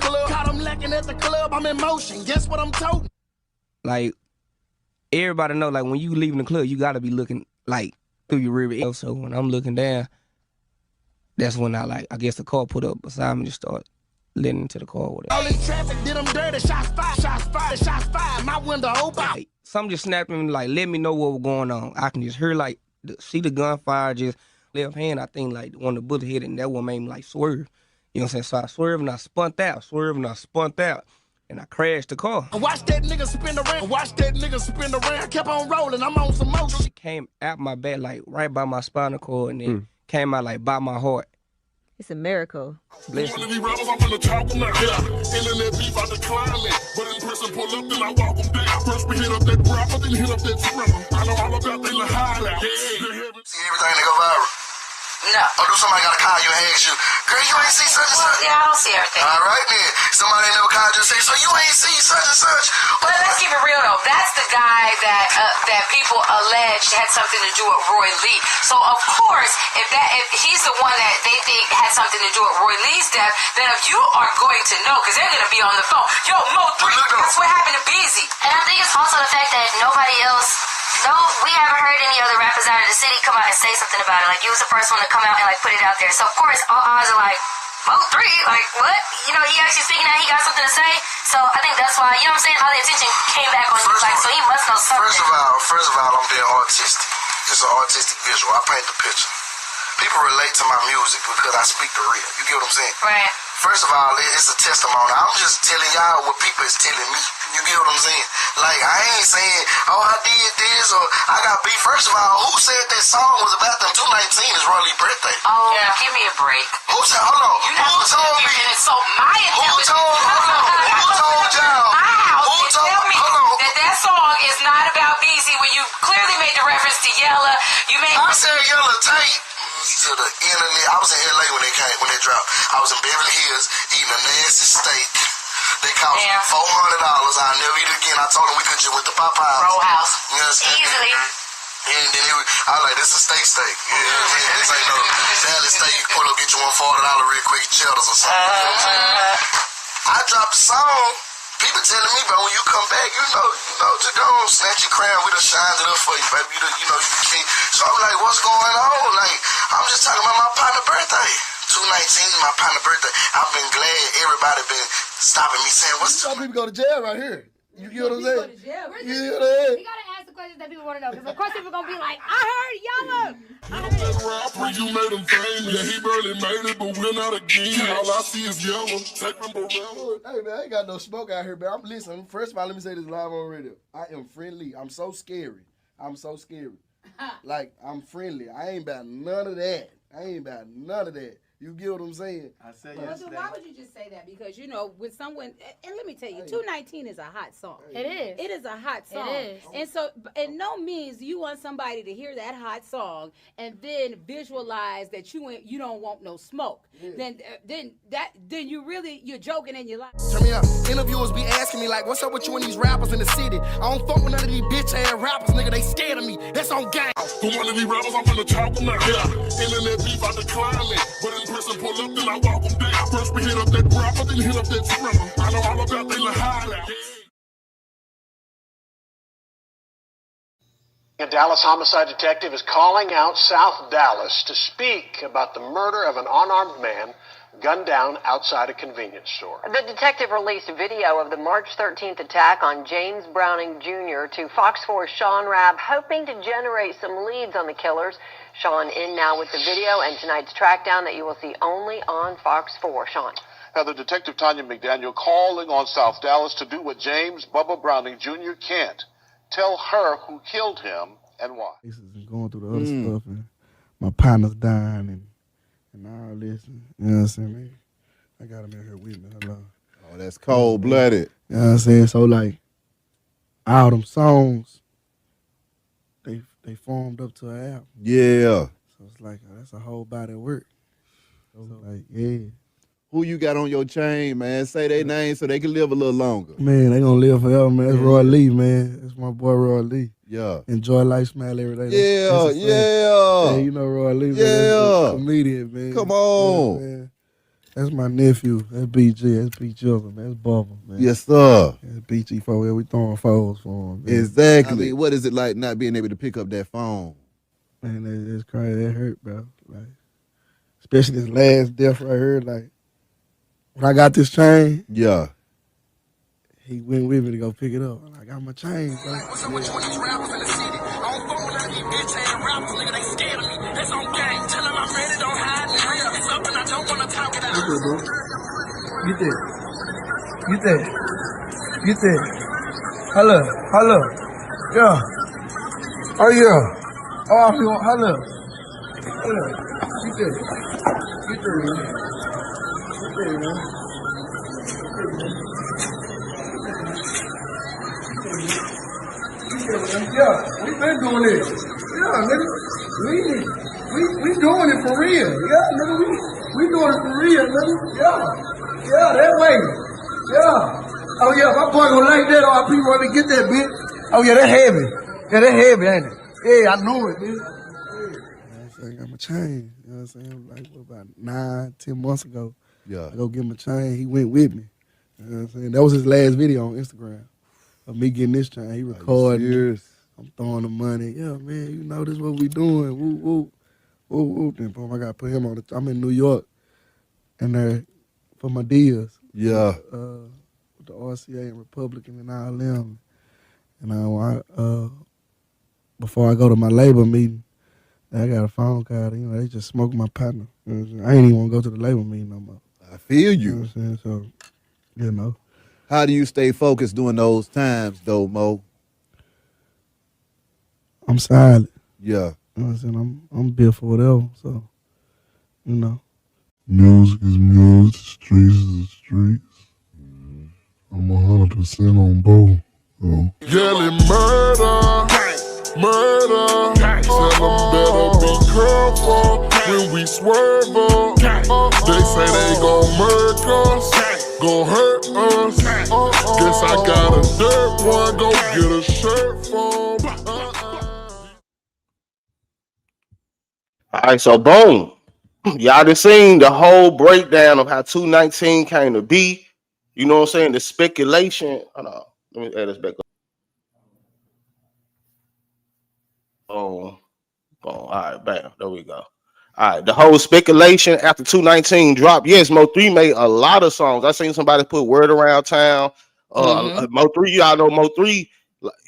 club, I'm in motion. Guess what I'm toting? Like, everybody know, like, when you leaving the club, you gotta be looking, like, through your rear view. So when I'm looking down, that's when I guess the car put up beside me and just start letting into the car with it. All in traffic, did them dirty, shots fired, my window open. Like, something just snapped me, like, let me know what was going on. I can just hear, like, see the gunfire, just left hand, I think, like, one of the bullet hit it, and that one made me, like, swerve. You know what I'm saying? So I swerved and I spun out, and I crashed the car. Watch that nigga spin around, kept on rolling, I'm on some motion. It came out my back, like, right by my spinal cord, and then came out, like, by my heart. It's a miracle. Bless One of these rappers, I'm finna talk them out. Internet beef, I decline it. But in person, pull up, then I walk them down. First we hit up that rapper, then hit up that trimmer. I know all about they little highlight. See everything that go viral? No. Or do somebody gotta call you and ask you, girl, you ain't see such and such? Yeah, I don't see everything. All right then. Somebody ain't never called you and say, so you ain't see such and such? But let's keep it real though. That's the guy that people alleged had something to do with Roylee. So of course, if he's the one that they think had something to do with Roylee's death, then if you are going to know, because they're gonna be on the phone. Yo, Mo3, that's what happened to Beezy. And I think it's also the fact that nobody else. No, we haven't heard any other rappers out of the city come out and say something about it. Like, you was the first one to come out and, like, put it out there. So, of course, all eyes are like, Mo3? Like, what? You know, he actually speaking out, he got something to say. So, I think that's why, you know what I'm saying, all the attention came back on you. Like, so he must know something. First of all, I'm being artistic. It's an artistic visual. I paint the picture. People relate to my music because I speak the real. You get what I'm saying? Right. First of all, it's a testimony. I'm just telling y'all what people is telling me. You get what I'm saying? Like, I ain't saying, oh, I did this or I got beef. First of all, who said that song was about them? 219 is Roylee's birthday. Oh, yeah. Give me a break. Who said, hold on, who told me? So my intelligence. Who told y'all? My house Who and told tell me hold on. that song is not about BZ when you clearly made the reference to Yella. You made. I said Yella tape to the internet. I was in LA when they dropped. I was in Beverly Hills eating a nasty steak. They cost $400. I'll never eat it again. I told them we could just with the Popeyes. Row house. You understand? Easily. And then I was like, this is a steak. You know what I'm saying? This ain't no Dallas steak. You pull up, get you $1 real quick, cheddars or something. You know what I'm saying? I dropped the song. People telling me, but when you come back, you know, just go on, snatch your crown. We done shined it up for you, baby. You the king. So I'm like, what's going on? Like, I'm just talking about my partner's birthday. 219, my partner's birthday. I've been glad everybody been stopping me saying, what's some people go to jail right here. You get what I'm saying? We gotta ask the questions that people want to know. Because of course people gonna be like, I heard Yella. Rapper, you made him famous. Yeah, he barely made it, but we're not again. All I see is Yella. Take them around. Hey man, I ain't got no smoke out here, man. I'm listening. First of all, let me say this live on radio. I am friendly. I'm so scary. Like, I'm friendly. I ain't about none of that. You get what I'm saying? I said yesterday. Why would you just say that? Because, you know, with someone, and let me tell you, 219 is a hot song. It is. It is a hot song. It is. And so, in no means you want somebody to hear that hot song and then visualize that you don't want no smoke. Yeah. Then you're joking and you're like. Turn me up. Interviewers be asking me like, what's up with you and these rappers in the city? I don't fuck with none of these bitch ass rappers, nigga. They scared of me. That's on gang. For one of these rappers, I'm gonna talk them out. Yeah. Internet beef, I decline it. But in prison, pull up, then I walk them down. First we hit up that rapper, then hit up that trimmer. I know all about they little hideout. A Dallas homicide detective is calling out South Dallas to speak about the murder of an unarmed man gunned down outside a convenience store. The detective released video of the March 13th attack on James Browning Jr. to Fox 4's Sean Rabb, hoping to generate some leads on the killers. Sean in now with the video and tonight's trackdown that you will see only on Fox 4. Sean. Heather, Detective Tanya McDaniel calling on South Dallas to do what James Bubba Browning Jr. can't. Tell her who killed him and why. Going through the other stuff, and my partner's dying, and all this. You know what I'm saying? I got him in here with me. Hello. Oh, that's cold-blooded. You know what I'm saying? So, like, all them songs, they formed up to an album. Yeah. So it's like, that's a whole body of work. So, like, yeah. Who you got on your chain, man? Say their name so they can live a little longer. Man, they gonna live forever, man. That's Roylee, man. That's my boy Roylee. Yeah. Enjoy life, smile every day. Yeah. Hey, you know Roylee, man. Yeah. That's a comedian, man. Come on. Yeah, man. That's my nephew. That's BG. That's B Children, man. That's Bubba, man. Yes, sir. That's BG for we throwing foes for him. Man. Exactly. I mean, what is it like not being able to pick up that phone? Man, it's crazy. That hurt, bro. Like, especially this last death right here. Like, when I got this chain, yeah, he went with me to go pick it up. I got my chain, bro. What's up with you and these rappers in the city? I don't fuck with none of these bitch ass rappers, nigga. They scared of me. That's on gang. Tell them I'm ready, don't hide me. It's up and I don't wanna talk it out. Get there. Hello. Yeah. Oh yeah. Oh, hello. Get there, man. Yeah, we been doing this. Yeah, nigga. We doing it for real. Yeah, nigga, we doing it for real, nigga. Yeah, that way. Yeah. Oh yeah, my boy gonna like that. All people want to get that bitch. Oh yeah, that heavy. Yeah, that heavy, ain't it? Yeah, I know it, man. I got my chain. You know what I'm saying? Like, about 9-10 months ago. Yeah. I go get my chain. He went with me. You know what I'm saying? That was his last video on Instagram of me getting this chain. He recorded. I'm throwing the money. Yeah, man, you know, this is what we doing. Woo, woo. Woo, woo. Then, boom, I got to put him on I'm in New York. And for my deals. Yeah. With the RCA and Republican and all them. And before I go to my labor meeting, I got a phone call. You know, they just smoked my partner. You know I ain't even want to go to the labor meeting no more. I feel you. You know what I'm saying? So, you know. How do you stay focused during those times, though, Mo? I'm silent. Yeah. You know what I'm saying? I'm built for whatever. So, you know. Music is music, streets is the streets. I'm 100% on both. So. Yelling murder, murder. Tell them better be careful when we swerve up. They say they gon' murk us, gon' hurt us. Guess I got a dirt one, go get a shirt from. All right, so boom. Y'all done seen the whole breakdown of how 219 came to be. You know what I'm saying? The speculation. Hold on. Let me add this back up. Boom. Boom. All right, bam. There we go. All right, the whole speculation after 219 dropped. Yes, Mo3 made a lot of songs. I seen somebody put Word Around Town. Mo3, y'all know Mo3,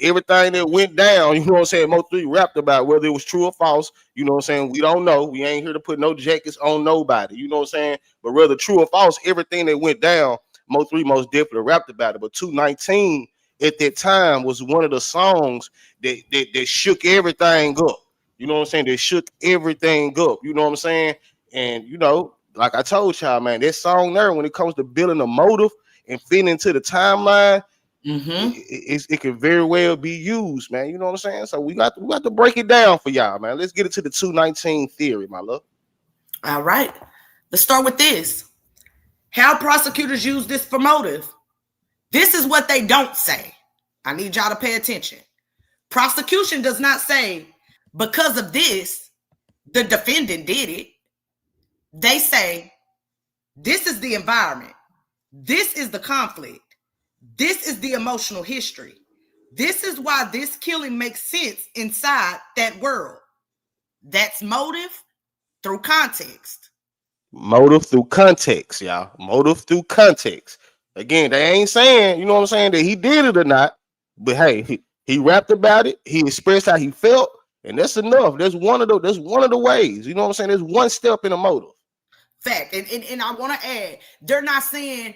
everything that went down, you know what I'm saying? Mo3 rapped about whether it was true or false. You know what I'm saying? We don't know. We ain't here to put no jackets on nobody. You know what I'm saying? But whether true or false, everything that went down, Mo3 most definitely rapped about it. But 219 at that time was one of the songs that shook everything up. You know what I'm saying? They shook everything up. You know what I'm saying? And you know, like I told y'all, man, that song there, when it comes to building a motive and fitting into the timeline, it can very well be used, man. You know what I'm saying? So we got to break it down for y'all, man. Let's get into the 219 theory, my love. All right. Let's start with this. How prosecutors use this for motive. This is what they don't say. I need y'all to pay attention. Prosecution does not say, because of this, the defendant did it. They say, this is the environment. This is the conflict. This is the emotional history. This is why this killing makes sense inside that world. That's motive through context. Motive through context, y'all. Motive through context. Again, they ain't saying, you know what I'm saying, that he did it or not. But hey, he rapped about it. He expressed how he felt, and that's enough. That's one of the ways. You know what I'm saying? There's one step in a motive. Fact. And I want to add, they're not saying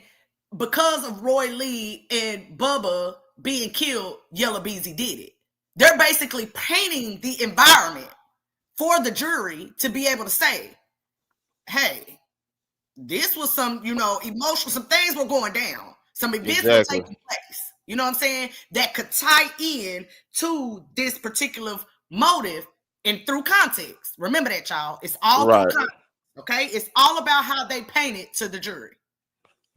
because of Roylee and Bubba being killed, Yella Beezy did it. They're basically painting the environment for the jury to be able to say, hey, this was some, emotional, some things were going down. Some events were taking place. You know what I'm saying? That could tie in to this particular motive and through context. Remember that, y'all. It's all through context. Okay? It's all about how they paint it to the jury.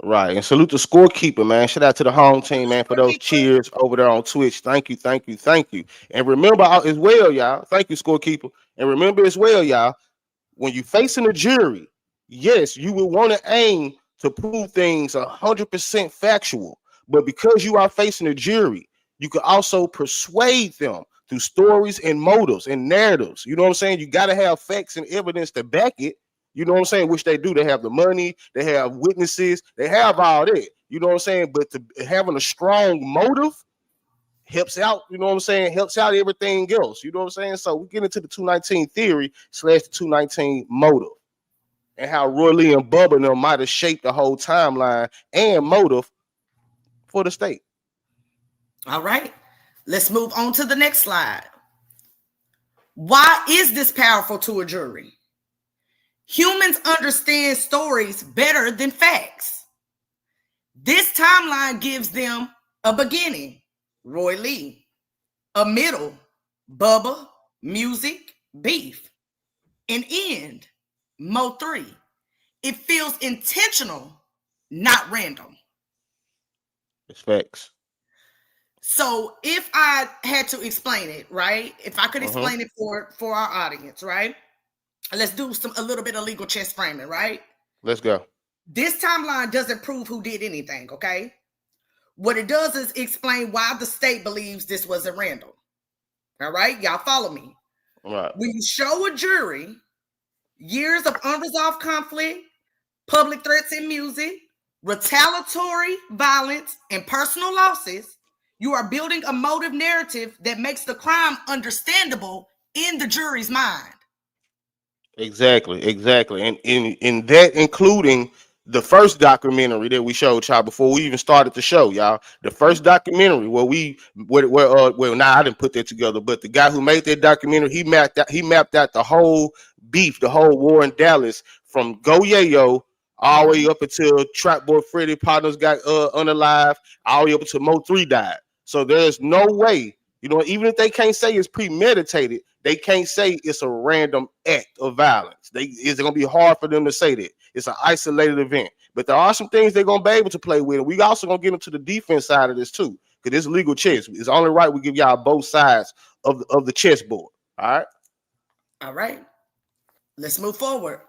Right. And salute the scorekeeper, man. Shout out to the home team, man, for those cheers over there on Twitch. Thank you, thank you, thank you. And remember as well, y'all. Thank you, scorekeeper. And remember as well, y'all, when you're facing a jury, yes, you will want to aim to prove things 100% factual. But because you are facing a jury, you can also persuade them through stories and motives and narratives. You know what I'm saying? You got to have facts and evidence to back it. You know what I'm saying? Which they do. They have the money, they have witnesses, they have all that. You know what I'm saying? But having a strong motive helps out, you know what I'm saying? Helps out everything else. You know what I'm saying? So we get into the 219 theory / the 219 motive and how Roylee and Bubba and them might have shaped the whole timeline and motive for the state. All right. Let's move on to the next slide. Why is this powerful to a jury? Humans understand stories better than facts. This timeline gives them a beginning, Roylee, a middle, Bubba, music, beef, an end, Mo3. It feels intentional, not random. It's facts. So if I had to explain it, right? If I could explain it for our audience, right? Let's do a little bit of legal chess framing, right? Let's go. This timeline doesn't prove who did anything, okay? What it does is explain why the state believes this wasn't random. All right? Y'all follow me. All right. When you show a jury years of unresolved conflict, public threats in music, retaliatory violence, and personal losses, you are building a motive narrative that makes the crime understandable in the jury's mind. Exactly. And in that including the first documentary that we showed y'all before we even started the show, y'all. The first documentary well, I didn't put that together, but the guy who made that documentary, he mapped out the whole beef, the whole war in Dallas from Go Yayo all the way up until Trap Boy Freddy partners got unalive, all the way up until Mo3 died. So there's no way, even if they can't say it's premeditated, they can't say it's a random act of violence. It's gonna be hard for them to say that. It's an isolated event. But there are some things they're gonna be able to play with. And we also gonna get into the defense side of this too. Because it's legal chess. It's only right we give y'all both sides of the chessboard. All right. All right. Let's move forward.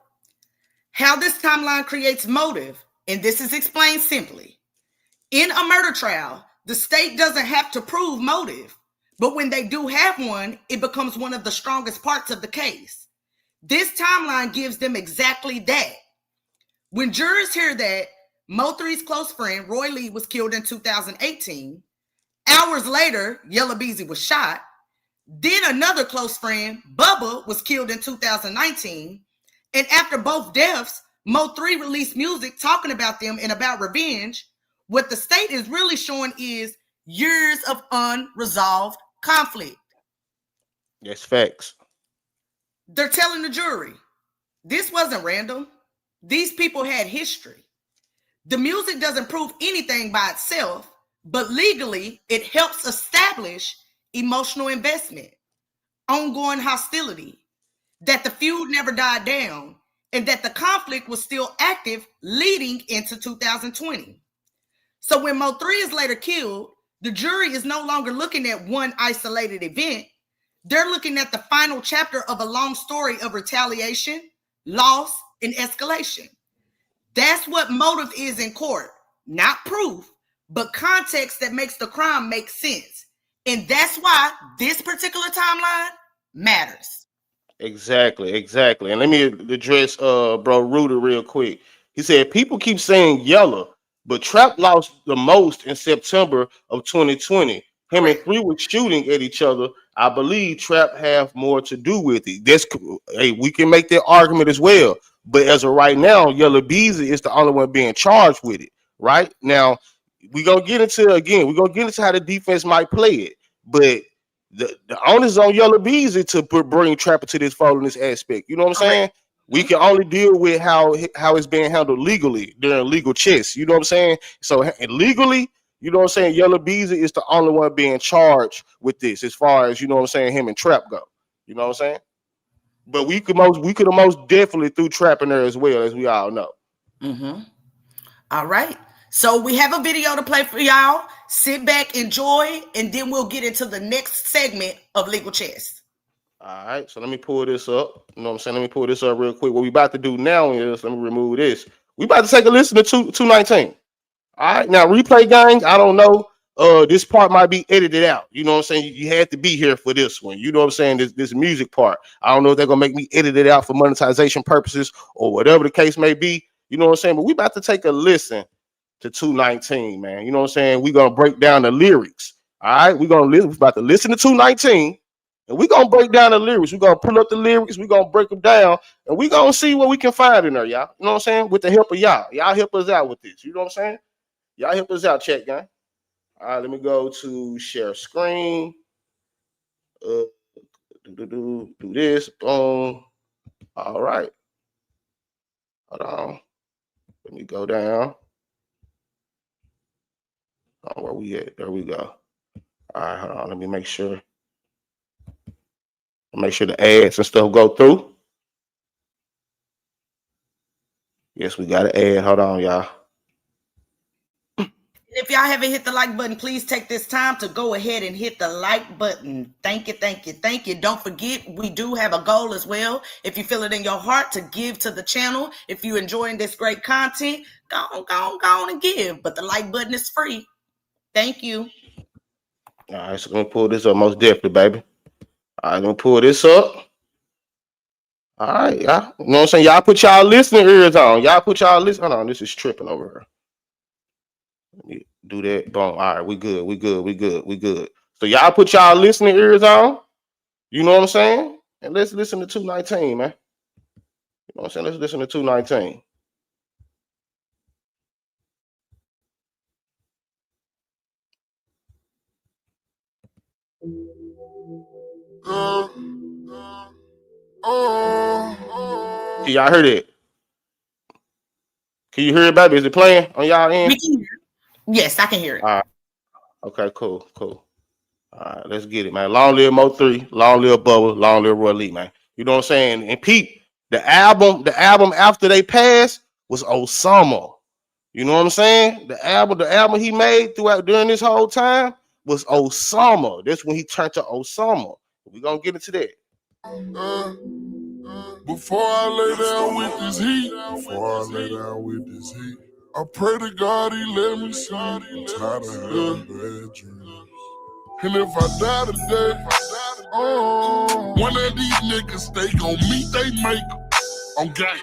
How this timeline creates motive, and this is explained simply. In a murder trial, the state doesn't have to prove motive, but when they do have one, it becomes one of the strongest parts of the case. This timeline gives them exactly that. When jurors hear that Mo3's close friend, Roylee, was killed in 2018, hours later, Yella Beezy was shot, then another close friend, Bubba, was killed in 2019, and after both deaths, Mo3 released music talking about them and about revenge. What the state is really showing is years of unresolved conflict. Yes, facts. They're telling the jury, this wasn't random. These people had history. The music doesn't prove anything by itself, but legally, it helps establish emotional investment, ongoing hostility, that the feud never died down, and that the conflict was still active leading into 2020. So when Mo3 is later killed, the jury is no longer looking at one isolated event. They're looking at the final chapter of a long story of retaliation, loss, and escalation. That's what motive is in court. Not proof, but context that makes the crime make sense. And that's why this particular timeline matters. Exactly. And let me address bro Ruder real quick. He said people keep saying Yella, but Trap lost the most in September of 2020. Him and Three were shooting at each other. I believe Trap have more to do with it. Hey, we can make that argument as well. But as of right now, Yella Beezy is the only one being charged with it. Right now, we're gonna get into how the defense might play it. But the onus is on Yella Beezy to bring Trapper to this fold in this aspect. You know what I'm saying? We can only deal with how it's being handled legally during legal chess. You know what I'm saying? So legally, you know what I'm saying, Yella Beezy is the only one being charged with this as far as, you know what I'm saying, him and Trap go. You know what I'm saying? But we could have most definitely threw Trap in there as well, as we all know. Mm-hmm. All right. So we have a video to play for y'all. Sit back, enjoy, and then we'll get into the next segment of Legal Chess. All right, so let me pull this up. You know what I'm saying? Let me pull this up real quick. What we about to do now is, let me remove this. We about to take a listen to 219. All right, now replay gang, I don't know. This part might be edited out. You know what I'm saying? You had to be here for this one. You know what I'm saying? This music part. I don't know if they're gonna make me edit it out for monetization purposes or whatever the case may be. You know what I'm saying? But we about to take a listen to 219, man. You know what I'm saying? We're gonna break down the lyrics. All right, we're about to listen to 219, and we're gonna break down the lyrics. We're gonna pull up the lyrics, we're gonna break them down, and we're gonna see what we can find in there, y'all. You know what I'm saying? With the help of y'all. Y'all help us out with this. You know what I'm saying? Y'all help us out, chat gang. All right, let me go to share screen. Do this. Boom. All right. Hold on. Let me go down. Oh, where we at? There we go. All right, hold on. Let me make sure. Make sure the ads and stuff go through. Yes, we got an ad. Hold on, y'all. If y'all haven't hit the like button, please take this time to go ahead and hit the like button. Thank you. Don't forget, we do have a goal as well. If you feel it in your heart to give to the channel, if you're enjoying this great content, go on and give. But the like button is free. Thank you. All right, so let me pull this up most definitely, baby. All right, let me pull this up. All right, y'all. You know what I'm saying? Y'all put y'all listening ears on. Hold on, this is tripping over here. Let me do that. Boom. All right, we good. So y'all put y'all listening ears on. You know what I'm saying? And let's listen to 219, man. You know what I'm saying? Let's listen to 219. Can y'all hear that? Can you hear it, baby? Is it playing on y'all end? We can hear it. Yes, I can hear it. All right. Okay, cool. All right, let's get it, man. Long live MO3, long live Bubba, long live Roylee, man. You know what I'm saying? And Pete, the album after they passed was Osama. You know what I'm saying? The album he made during this whole time was Osama. That's when he turned to Osama. We're gonna get into that. Before I lay down with this heat, I pray to God he let me see. I'm tired of having bad dreams. And if I die today, one of these niggas they gon' meet they maker. I'm gang.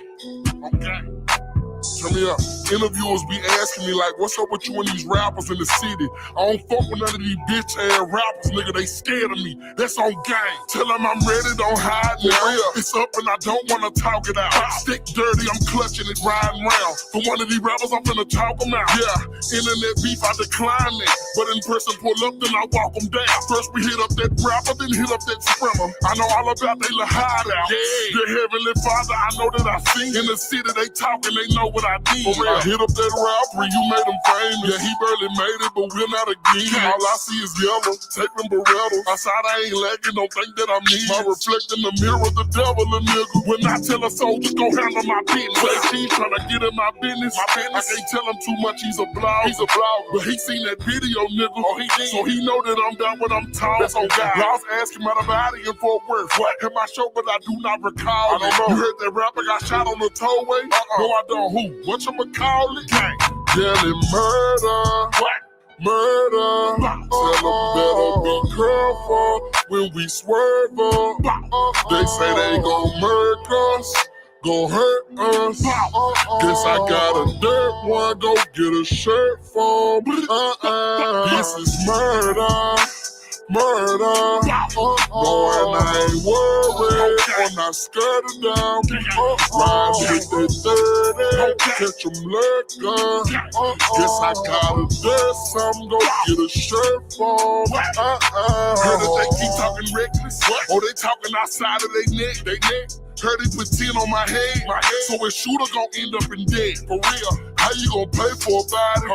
Turn me up. Interviewers be asking me like, what's up with you and these rappers in the city? I don't fuck with none of these bitch ass rappers, nigga. They scared of me. That's on gang. Tell them I'm ready, don't hide now. It's up and I don't wanna talk it out. Stick dirty, I'm clutching it, riding round. For one of these rappers, I'm finna talk them out. Yeah, internet beef, I decline it. But in person, pull up, then I walk them down. First we hit up that rapper, then hit up that sprimmer. I know all about they little hideout. Yeah. The Heavenly Father, I know that I see. In the city, they talking, they know what I did. I hit up that rapper, you made him famous. Yeah, he barely made it, but we're not again. All I see is yellow, take them Berettas. Outside, I ain't lacking, don't think that I'm me. My reflect in the mirror, the devil a nigga. When I tell a soldier, go handle my business. Say she's trying to get in my business. I can't tell him too much, he's a blogger. But he seen that video, nigga. Oh, he did. So he know that I'm down when I'm talking. That's on God. Y'all asking about a body in Fort Worth. What? In my show, but I do not recall. I don't know. You heard that rapper got shot on the tollway? No, I don't. Who? What you call it? Gang. Yelling murder. What? Murder. Tell them better be careful when we swerve up. They say they gon' murder us. Gon' hurt us. Guess I got a dirt one. Go get a shirt for me. This is murder. Boy, and I ain't worried. I'm not scared of them. Ride with that 30. Catch them lurking. Guess I gotta do something. Go get a shirt for me. Heard that they keep talking reckless. Oh, they talking outside of their neck. Heard he put 10 on my head. So a shooter gon' end up in dead. For real. How you gon' pay for a body?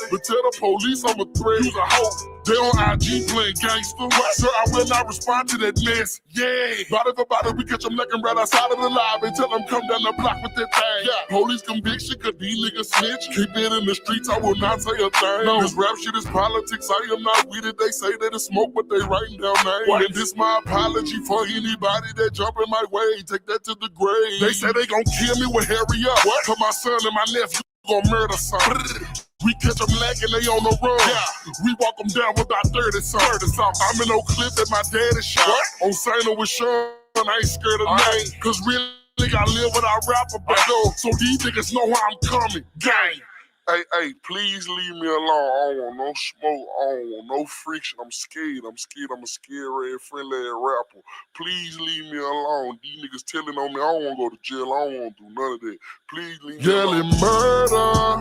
But tell the police I'm a threat. Who's a hoe? They on IG playing gangster. Sir, I will not respond to that mess. Yeah. Body for body, we catch them necking right outside of the lobby. Tell them come down the block with that thing. Yeah. Police conviction, cause these niggas snitch. Keep it in the streets, I will not say a thing. No. This rap shit is politics, I am not with it. They say that it's smoke, but they writing down names. What? And this my apology for anybody that jump in my way. Take that to the grave. They say they gon' kill me with hurry up. What? Cause my son and my nephew gon' murder something. We catch them lacking, they on the run. Yeah. We walk them down with about 30-something. I'm in no clip that my daddy shot. What? On Saint with Sean, I ain't scared of name. Cause really, I live what I rap about. So these niggas know how I'm coming. Gang. Hey, please leave me alone. I don't want no smoke. I don't want no friction. I'm scared. I'm a scary, friendly rapper. Please leave me alone. These niggas telling on me. I don't want to go to jail. I don't want to do none of that. Please leave me alone. Yelling murder.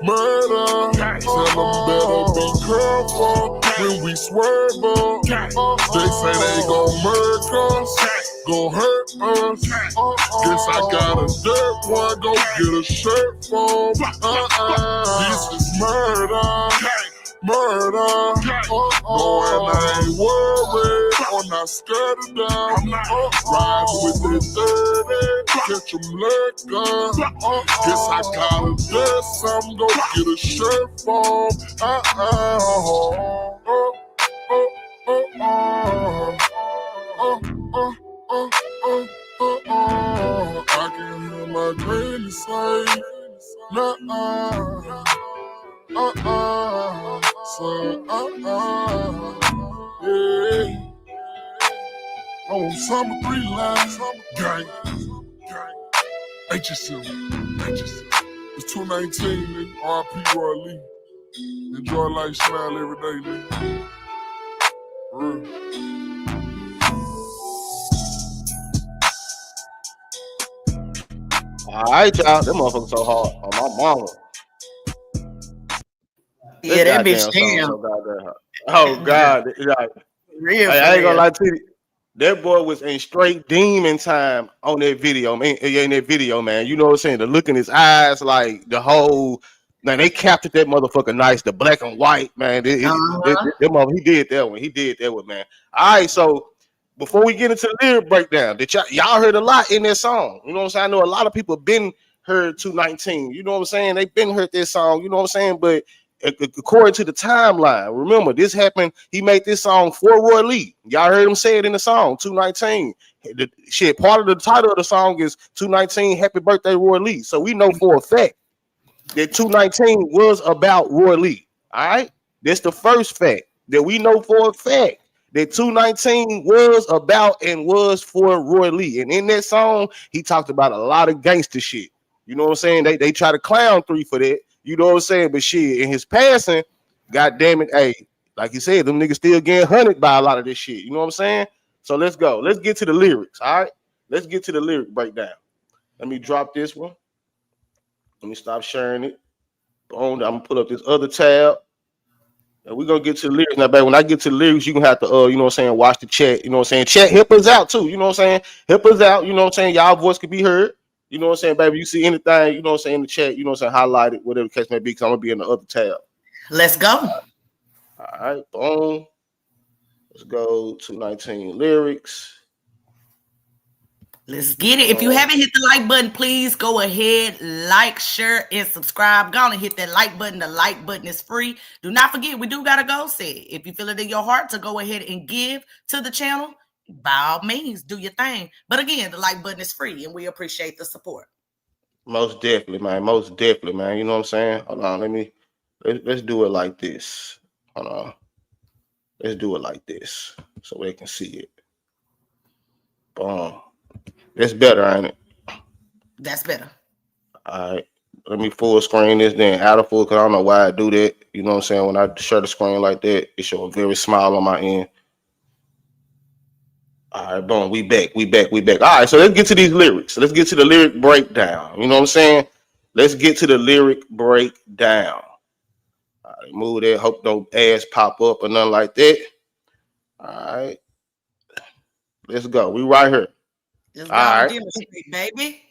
Tell them better be careful when we swerve up. They say they gon' murder us. Gon' hurt us. Guess I got a dirt one. Go get a shirt for me. This is murder. Boy, and I ain't worried. I'm not scared of them. Ride with that 30. Catch them lurking. Guess I gotta do something. Go get a shirt for I can hear my granny say, yeah. I want summer 3 lines, gang. HSM. It's 219, nigga. R.I.P. Roylee. Enjoy life, smile every day, nigga. For real. All right, y'all. Them motherfuckers so hard on my mama. Yeah, that bitch damn. So goddamn hard. Oh God, I ain't gonna lie to you. That boy was in straight demon time on that video, man. In that video, man. You know what I'm saying? The look in his eyes, like the whole. Man, they captured that motherfucker nice. The black and white, man. He did that one. He did that one, man. All right, so before we get into the lyric breakdown, that y'all heard a lot in that song. You know what I'm saying? I know a lot of people been heard 219. You know what I'm saying? They've been heard this song. You know what I'm saying? But according to the timeline, remember this happened. He made this song for Roylee. Y'all heard him say it in the song 219. The shit, part of the title of the song is 219. Happy birthday, Roylee. So we know for a fact that 219 was about Roylee. All right, that's the first fact that we know for a fact that 219 was about and was for Roylee. And in that song, he talked about a lot of gangster shit. You know what I'm saying? They try to clown 3 for that. You know what I'm saying? But shit, in his passing, god damn it, hey, like you said, them niggas still getting hunted by a lot of this shit. You know what I'm saying? So let's go. Let's get to the lyrics. All right. Let's get to the lyric breakdown. Let me drop this one. Let me stop sharing it. I'm gonna pull up this other tab. And we're gonna get to the lyrics. Now, baby, when I get to the lyrics, you're gonna have to you know what I'm saying, watch the chat. You know what I'm saying? Chat, help us out too. You know what I'm saying? Help us out. You know what I'm saying? Y'all voice can be heard. You know what I'm saying, baby? You see anything, you know what I'm saying, in the chat, you know what I'm saying, highlight it, whatever the case may be, because I'm gonna be in the other tab. Let's go. All right, boom. Let's go 219 lyrics. Let's get it. If you haven't hit the like button, please go ahead, like, share, and subscribe. Go on and hit that like button. The like button is free. Do not forget, we do got a goal set. If you feel it in your heart to go ahead and give to the channel, by all means, do your thing. But again, the like button is free, and we appreciate the support. Most definitely, man. Most definitely, man. You know what I'm saying? Hold on, let's do it like this. Hold on. Let's do it like this so they can see it. Boom. That's better, ain't it? That's better. All right. Let me full screen this, then out of full, because I don't know why I do that. You know what I'm saying? When I share the screen like that, it shows a very small on my end. All right, boom. We back. All right, so let's get to these lyrics. Let's get to the lyric breakdown. You know what I'm saying? Let's get to the lyric breakdown. All right, move that. Hope no ass pop up or nothing like that. All right. Let's go. We right here. Let's go and demonstrate, baby.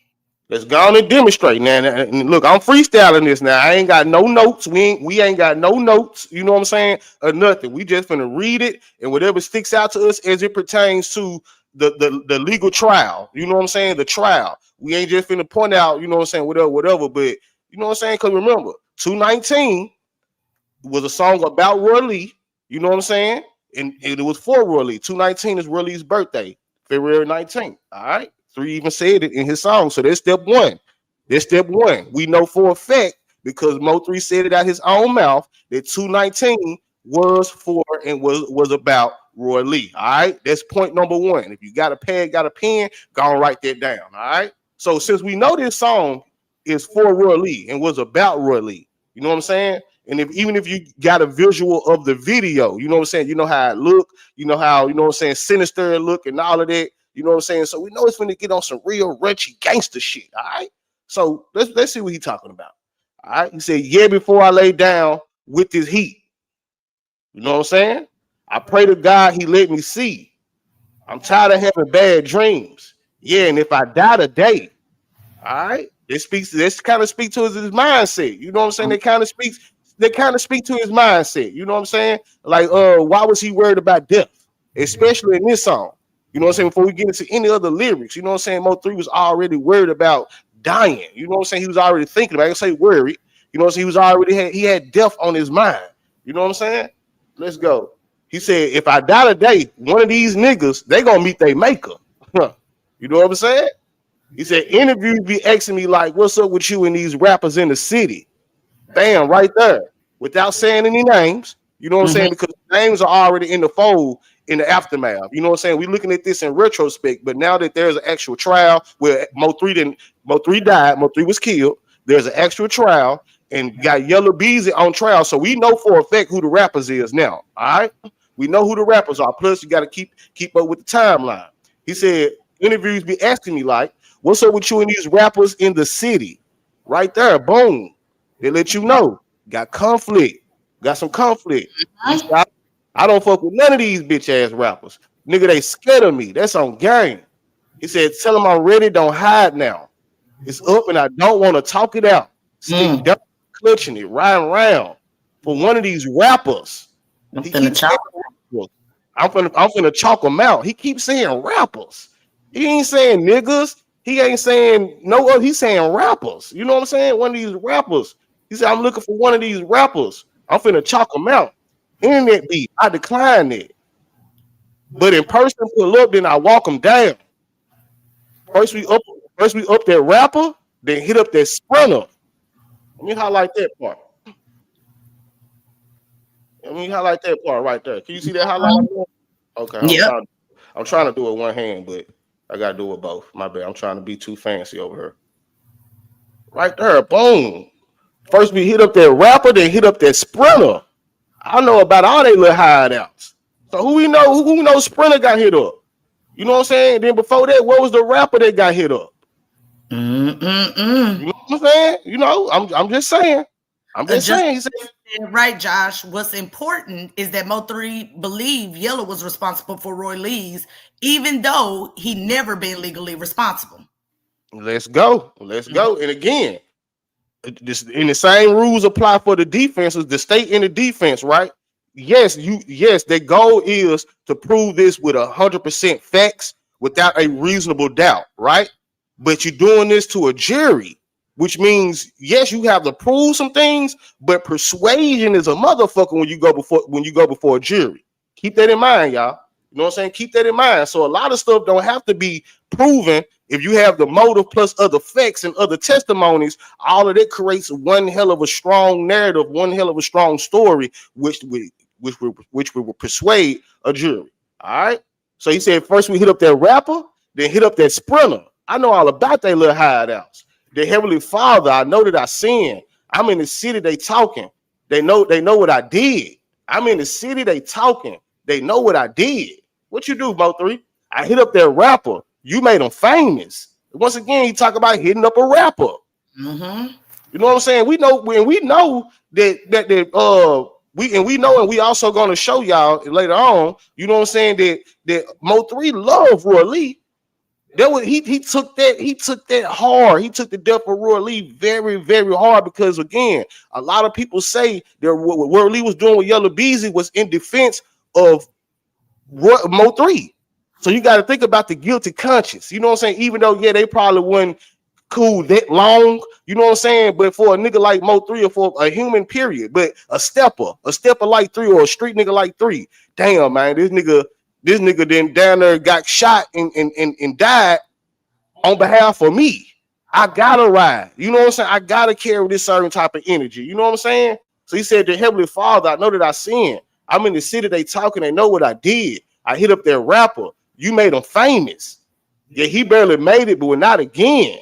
Let's go on and demonstrate now. And look, I'm freestyling this now. I ain't got no notes. We ain't got no notes. You know what I'm saying? Or nothing. We just finna read it, and whatever sticks out to us as it pertains to the legal trial. You know what I'm saying? The trial. We ain't just finna point out, you know what I'm saying, whatever. But you know what I'm saying? Because remember, 219 was a song about Roylee. You know what I'm saying? And it was for Roylee. 219 is Roylee's birthday, February 19th. All right. 3 even said it in his song. So that's step one. We know for a fact, because MO3 said it out his own mouth, that 219 was for and was about Roylee. All right. That's point number 1. If you got a pad, got a pen, go and write that down. All right. So since we know this song is for Roylee and was about Roylee, you know what I'm saying? And even if you got a visual of the video, you know what I'm saying? You know how it look, you know how, you know what I'm saying, sinister it look and all of that. You know what I'm saying? So we know it's going to get on some real wretchy gangster shit. All right. So let's see what he's talking about. All right. He said, yeah, before I lay down with this heat. You know what I'm saying? I pray to God he let me see. I'm tired of having bad dreams. Yeah. And if I die today, all right, this kind of speaks to his mindset. You know what I'm saying? They kind of speak to his mindset. You know what I'm saying? Like, why was he worried about death? Especially in this song. You know what I'm saying? Before we get into any other lyrics, you know what I'm saying? MO3 was already worried about dying. You know what I'm saying? He was already thinking about it. I can say worried. You know what I'm saying? He had death on his mind. You know what I'm saying? Let's go. He said, if I die today, one of these niggas, they gonna meet their maker. You know what I'm saying? He said, interviews be asking me like, what's up with you and these rappers in the city? Bam, right there. Without saying any names. You know what I'm saying? Because names are already in the fold in the aftermath. You know what I'm saying? We're looking at this in retrospect, but now that there's an actual trial where MO3 died, MO3 was killed, there's an actual trial, and got Yellow Beezy on trial. So we know for a fact who the rappers is now. All right. We know who the rappers are. Plus, you got to keep up with the timeline. He said, interviews be asking me like, what's up with you and these rappers in the city? Right there, boom. They let you know. Got conflict. Got some conflict. I don't fuck with none of these bitch ass rappers. Nigga, they scared of me. That's on game. He said, tell them I'm ready, don't hide now. It's up and I don't want to talk it out. Stick down, clutching it, riding around for one of these rappers. I'm finna chalk them out. He keeps saying rappers. He ain't saying niggas. He ain't saying no other. He's saying rappers. You know what I'm saying? One of these rappers. He said, I'm looking for one of these rappers. I'm finna chalk them out. Internet beat. I decline it. But in person, pull up, then I walk them down. First we up that rapper, then hit up that sprinter. Let me highlight that part. Let me highlight that part right there. Can you see that highlight? Okay. I'm trying to do it one hand, but I gotta do it both. My bad. I'm trying to be too fancy over here. Right there, boom. First we hit up that rapper, then hit up that sprinter. I know about all they little hideouts. So who we know? Who knows sprinter got hit up? You know what I'm saying? Then before that, what was the rapper that got hit up? You know what I'm saying? You know, I'm just saying. I'm just saying. He said, right, Josh. What's important is that Mo3 believed Yella was responsible for Roylee's, even though he never been legally responsible. Let's go. And again, this in the same rules apply for the defenses, the state in the defense, right? Yes, their goal is to prove this with 100% facts without a reasonable doubt, right? But you're doing this to a jury, which means yes, you have to prove some things, but persuasion is a motherfucker when you go before a jury. Keep that in mind, y'all. You know what I'm saying? Keep that in mind. So a lot of stuff don't have to be proven. If you have the motive plus other facts and other testimonies, all of that creates one hell of a strong narrative, one hell of a strong story, which will persuade a jury. All right. So he said first we hit up that rapper, then hit up that sprinter. I know all about they little hideouts. The Heavenly Father, I know that I sinned. I'm in the city, they talking. They know what I did. I'm in the city, they talking. They know what I did. What you do, Mo3? I hit up that rapper. You made him famous. Once again, he talk about hitting up a rapper. You know what I'm saying? We know and we also gonna show y'all later on. You know what I'm saying? That Mo3 love Roylee. He took that hard. He took the death of Roylee very, very hard because again, a lot of people say that what Roylee was doing with Yella Beezy was in defense of Mo3. So you got to think about the guilty conscience. You know what I'm saying? Even though they probably wasn't cool that long. You know what I'm saying? But for a nigga like Mo3 or for a human period, but a stepper like 3 or a street nigga like 3. Damn, man, this nigga then down there got shot and died on behalf of me. I gotta ride. You know what I'm saying? I gotta carry this certain type of energy. You know what I'm saying? So he said, the Heavenly Father, I know that I sinned. I'm in the city, they talking, they know what I did. I hit up their rapper. You made him famous. Yeah, he barely made it, but not again.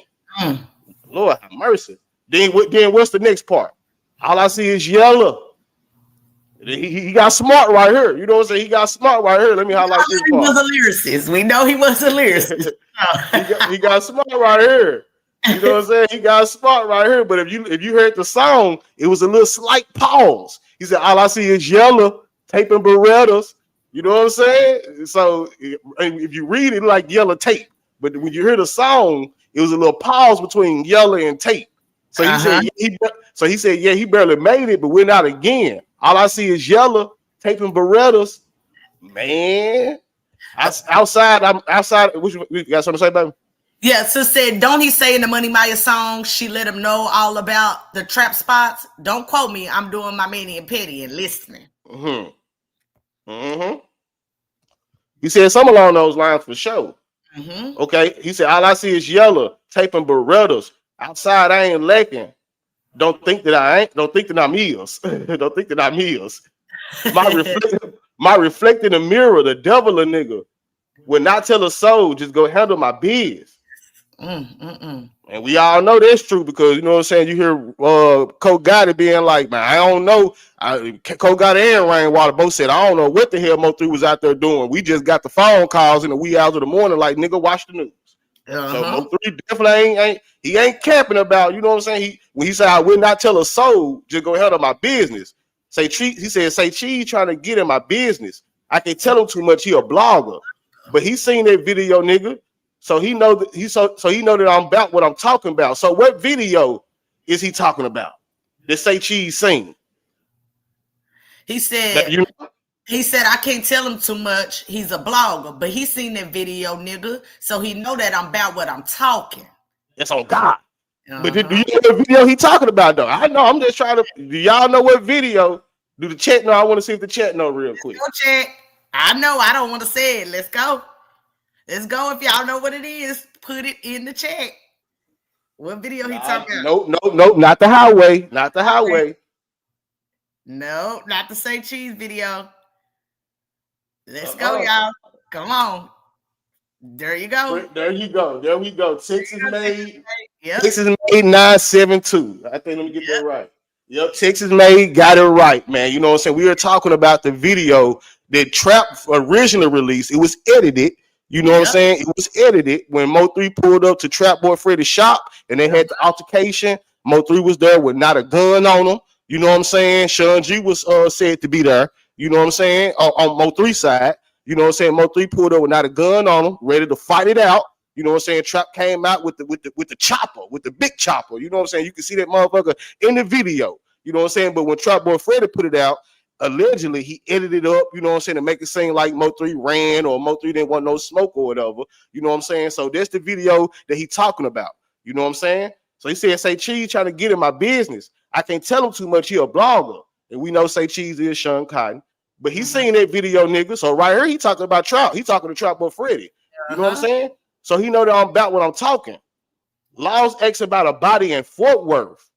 Lord have mercy. Then what's the next part? All I see is Yella. He got smart right here. You know what I'm saying? He got smart right here. Let me highlight this part. He was a lyricist. We know he was a lyricist. he got smart right here. You know what I'm saying? He got smart right here. But if you heard the song, it was a little slight pause. He said, all I see is Yella taping Berettas. You know what I'm saying? So if you read it like Yella tape, but when you hear the song, it was a little pause between Yella and tape. So he said, yeah, he barely made it, but we're not again. All I see is Yella taping Berettas. Man, outside. What you got something to say, baby? Yeah, so said, don't he say in the Money Maya song, she let him know all about the trap spots? Don't quote me. I'm doing my mani and petty and listening. He said something along those lines for sure. Okay. He said, all I see is Yella taping Berettas. Outside, I ain't lacking. Don't think that I'm his. Don't think that I'm his. My reflect in the mirror, the devil a nigga will not tell a soul, just go handle my biz. And we all know that's true because you know what I'm saying. You hear Cole Gotti being like, man, I don't know. Cole Gotti and Rainwater both said, I don't know what the hell Mo3 was out there doing. We just got the phone calls in the wee hours of the morning, like nigga, watch the news. So Mo3 definitely ain't camping about. You know what I'm saying. When he said, I will not tell a soul, just go handle my business. He said, say Cheese trying to get in my business. I can tell him too much. He a blogger, but he seen that video, nigga. So he know that he know that I'm about what I'm talking about. So what video is he talking about? That Say Cheese seen. He said I can't tell him too much. He's a blogger, but he seen that video, nigga. So he know that I'm about what I'm talking. That's on God. But do you know what video he talking about though? I know. I'm just trying to. Do y'all know what video? Do the chat know? I want to see if the chat know real quick. Go chat. I know. I don't want to say it. Let's go. Let's go. If y'all know what it is, put it in the chat. What video he talking about? Nope. Not the highway. Not the highway. No, not the Say Cheese video. Let's go, y'all. Come on. There you go. There you go. There we go. Texas made. Yep. Texas made 972. I think let me get that right. Yep. Texas made got it right, man. You know what I'm saying? We were talking about the video that Trap originally released. It was edited. You know what I'm saying? It was edited when Mo3 pulled up to Trap Boy Freddy's shop and they had the altercation. Mo3 was there with not a gun on him. You know what I'm saying? Sean G was said to be there. You know what I'm saying? On Mo3 side. You know what I'm saying? Mo3 pulled up with not a gun on him, ready to fight it out. You know what I'm saying? Trap came out with the chopper, with the big chopper. You know what I'm saying? You can see that motherfucker in the video. You know what I'm saying? But when Trap Boy Freddy put it out, allegedly he edited it up, you know what I'm saying, to make it seem like Mo3 ran or Mo3 didn't want no smoke or whatever. You know what I'm saying? So that's the video that he talking about. You know what I'm saying? So he said, Say Cheese trying to get in my business. I can't tell him too much. He a blogger. And we know Say Cheese is Sean Cotton. But he seen that video, nigga. So right here, he talking about Trout. He talking to Trout Boy Freddy. You know what I'm saying? So he know that I'm about what I'm talking. Laws X about a body in Fort Worth.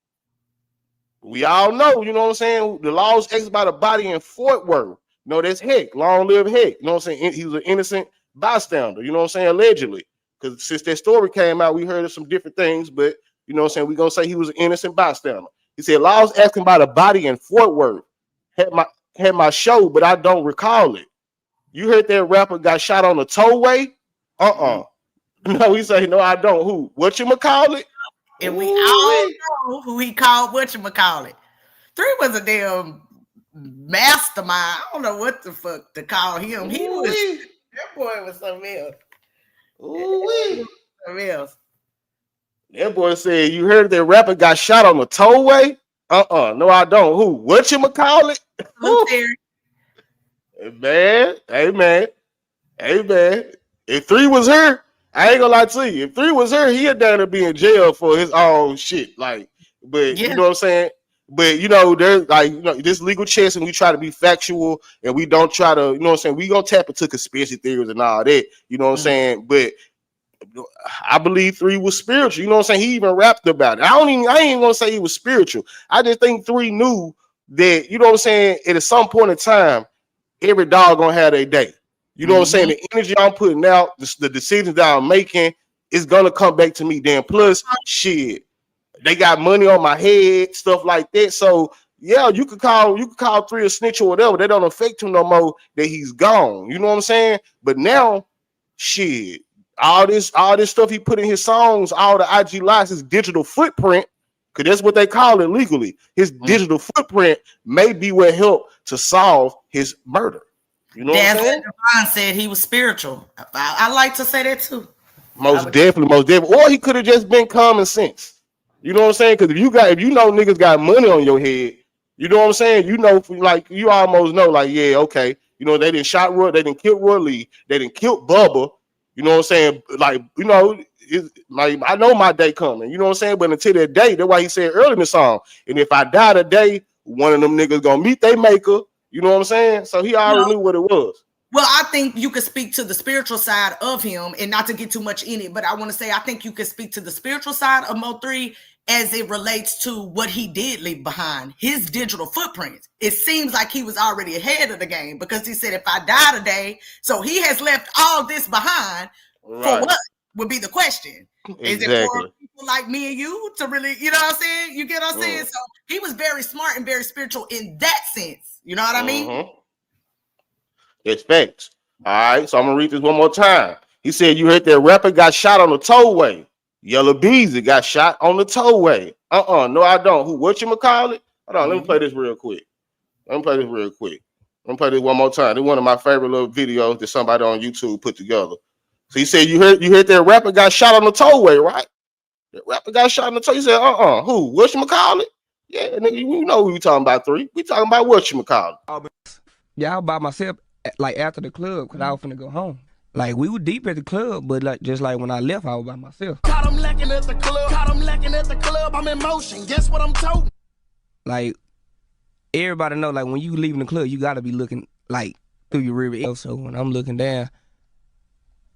We all know, you know what I'm saying? The Laws X about a body in Fort Worth. You know, that's Heck. Long live Heck. You know what I'm saying? He was an innocent bystander. You know what I'm saying? Allegedly. Because since that story came out, we heard of some different things. But, you know what I'm saying? We're going to say he was an innocent bystander. He said, Laws asking about a body in Fort Worth. Had my show, but I don't recall it. You heard that rapper got shot on the tollway? No, he say, no, I don't. Who? Whatchamacallit? And we all know who he called whatchamacallit. 3 was a damn mastermind. I don't know what the fuck to call him. He was, that boy was something else. Something else. That boy said, you heard that rapper got shot on the tollway? No, I don't. Who? Whatchamacallit? Hey man. If 3 was her, I ain't gonna lie to you. If 3 was her, he'd down to be in jail for his own shit. Like, but you know what I'm saying? But you know, there's like, you know, this legal chess, and we try to be factual, and we don't try to, you know what I'm saying? We gonna tap into conspiracy theories and all that, you know what I'm saying? But I believe 3 was spiritual. You know what I'm saying? He even rapped about it. I ain't gonna say he was spiritual. I just think 3 knew that, you know what I'm saying, at some point in time, every dog gonna have their day. You know what I'm saying? The energy I'm putting out, the decisions that I'm making, is gonna come back to me. Then plus, shit, they got money on my head, stuff like that. So yeah, you could call 3 a snitch or whatever. That don't affect him no more that he's gone. You know what I'm saying? But now, shit, all this stuff he put in his songs, all the IG lives, his digital footprint, because that's what they call it legally. His digital footprint may be what helped to solve his murder. You know what I'm saying? Devon said he was spiritual. I like to say that too. Most definitely. Or he could have just been common sense. You know what I'm saying? Because if you know niggas got money on your head, you know what I'm saying? You know, like you almost know, like, yeah, okay. You know, they didn't shot Roy, they didn't kill Roylee, they didn't kill Bubba. You know what I'm saying? Like, you know, like I know my day coming. You know what I'm saying? But until that day, that's why he said earlier in the song, and if I die today, one of them niggas gonna meet they maker. You know what I'm saying? So he already knew what it was. Well, I think you could speak to the spiritual side of him, and not to get too much in it, but I want to say I think you could speak to the spiritual side of Mo3 as it relates to what he did leave behind, his digital footprints. It seems like he was already ahead of the game because he said, if I die today, so he has left all this behind for what would be the question. Exactly. Is it for people like me and you to really, you know what I'm saying? You get what I'm saying? So he was very smart and very spiritual in that sense. You know what I mean? It's facts. All right, so I'm gonna read this one more time. He said, you heard that rapper got shot on the tollway. Yellow Beezy got shot on the tollway. No, I don't. Who? Whatchamacallit? Hold on, let me play this real quick. Let me play this real quick. Let me play this one more time. This is one of my favorite little videos that somebody on YouTube put together. So he said, you heard that rapper got shot on the tollway, right? The rapper got shot on the tollway. He said, who? Whatchamacallit? Yeah, nigga, you know who we talking about, 3. We talking about whatchamacallit. Yeah, I was by myself, like, after the club, because I was finna go home. Like, we were deep at the club, but like just like when I left, I was by myself. Caught him lacking at the club. Caught him lacking at the club. I'm in motion. Guess what I'm told? Like, everybody know, like, when you leaving the club, you gotta be looking, like, through your rear view. So when I'm looking down,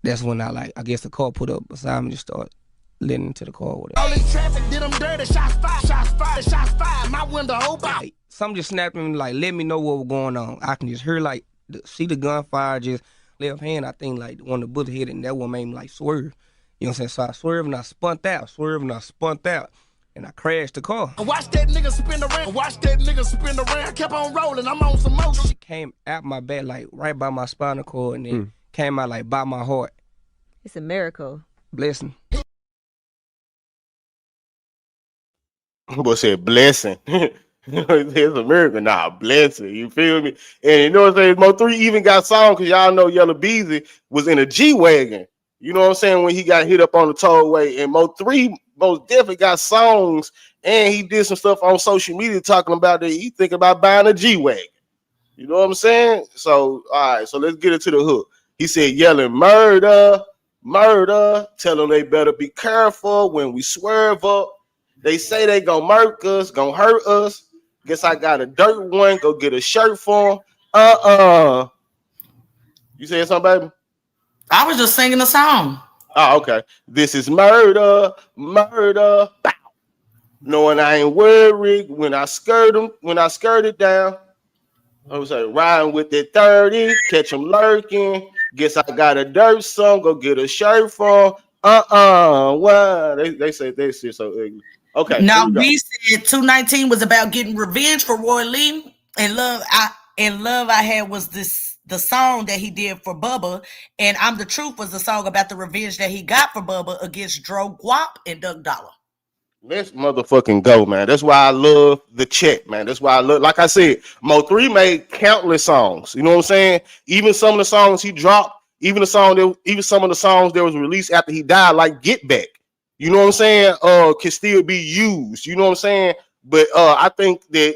that's when I guess the car put up beside me, just start letting into the car with it. All this traffic did them dirty. Shots fired. Shots fired. Shots fired. My window open. Like, something just snapped me, like, let me know what was going on. I can just hear, like, see the gunfire, just left hand, I think, like, when the bullet hit it, and that one made me, like, swerve. You know what I'm saying? So I swerved and I spun out, and I crashed the car. Watch that nigga spin around. Watch that nigga spin around. Kept on rolling. I'm on some motion. It came out my back, like, right by my spinal cord, and then came out, like, by my heart. It's a miracle. Blessing. Boy said blessing. It's a miracle. Nah, blessing. You feel me? And you know what I'm saying? Mo3 even got song because y'all know Yellow Beezy was in a G-Wagon. You know what I'm saying? When he got hit up on the tollway. And Mo3 most definitely got songs, and he did some stuff on social media talking about that he thinking about buying a G-Wagon. You know what I'm saying? So, all right, so let's get into the hook. He said, yelling murder, murder. Tell them they better be careful when we swerve up. They say they gonna murk us, gonna hurt us. Guess I got a dirt one. Go get a shirt for him. You saying something, baby? I was just singing a song. Oh, okay. This is murder, murder. Bow. Knowing I ain't worried when I skirt it down. I was like, riding with that 30, catch him lurking. Guess I got a dirt song. Go get a shirt for him. Wow. They say this shit so ugly. Okay. Now we said 219 was about getting revenge for Roylee, and love I had was the song that he did for Bubba, and I'm the Truth was the song about the revenge that he got for Bubba against Dro Guap and Doug Dollar. Let's motherfucking go, man. That's why I love the check, man. That's why I love, like I said, Mo3 made countless songs. You know what I'm saying? Even some of the songs he dropped, even some of the songs that was released after he died, like Get Back. You know what I'm saying? Can still be used. You know what I'm saying? But I think that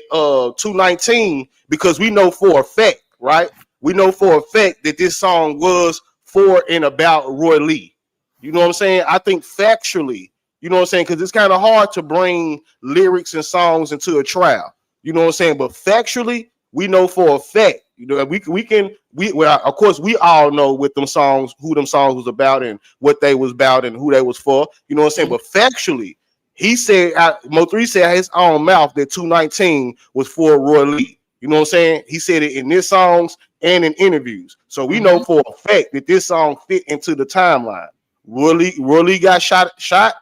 219, because we know for a fact, right? We know for a fact that this song was for and about Roylee. You know what I'm saying? I think factually, you know what I'm saying? Because it's kind of hard to bring lyrics and songs into a trial. You know what I'm saying? But factually, we know for a fact. You know, well, of course, we all know what them songs, who them songs was about and what they was about and who they was for. You know what I'm saying? But factually, he said, Mo3 said out his own mouth that 219 was for Roylee. You know what I'm saying? He said it in his songs and in interviews. So we know for a fact that this song fit into the timeline. Roylee got shot,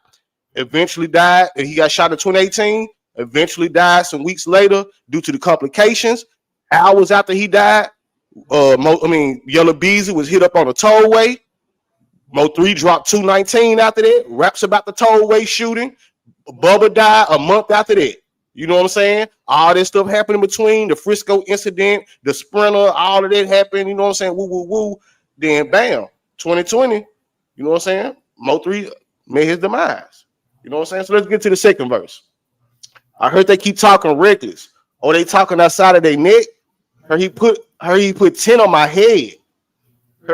eventually died, and he got shot in 2018, eventually died some weeks later due to the complications. Hours after he died, Yellow Beezy was hit up on a tollway. Mo3 dropped 219 after that, raps about the tollway shooting. Bubba died a month after that. You know what I'm saying? All this stuff happened in between, the Frisco incident, the Sprinter, all of that happened. You know what I'm saying? Woo, woo, woo. Then bam, 2020. You know what I'm saying? Mo3 made his demise. You know what I'm saying? So let's get to the second verse. I heard they keep talking reckless. Or they talking outside of their neck. He put 10 on my head.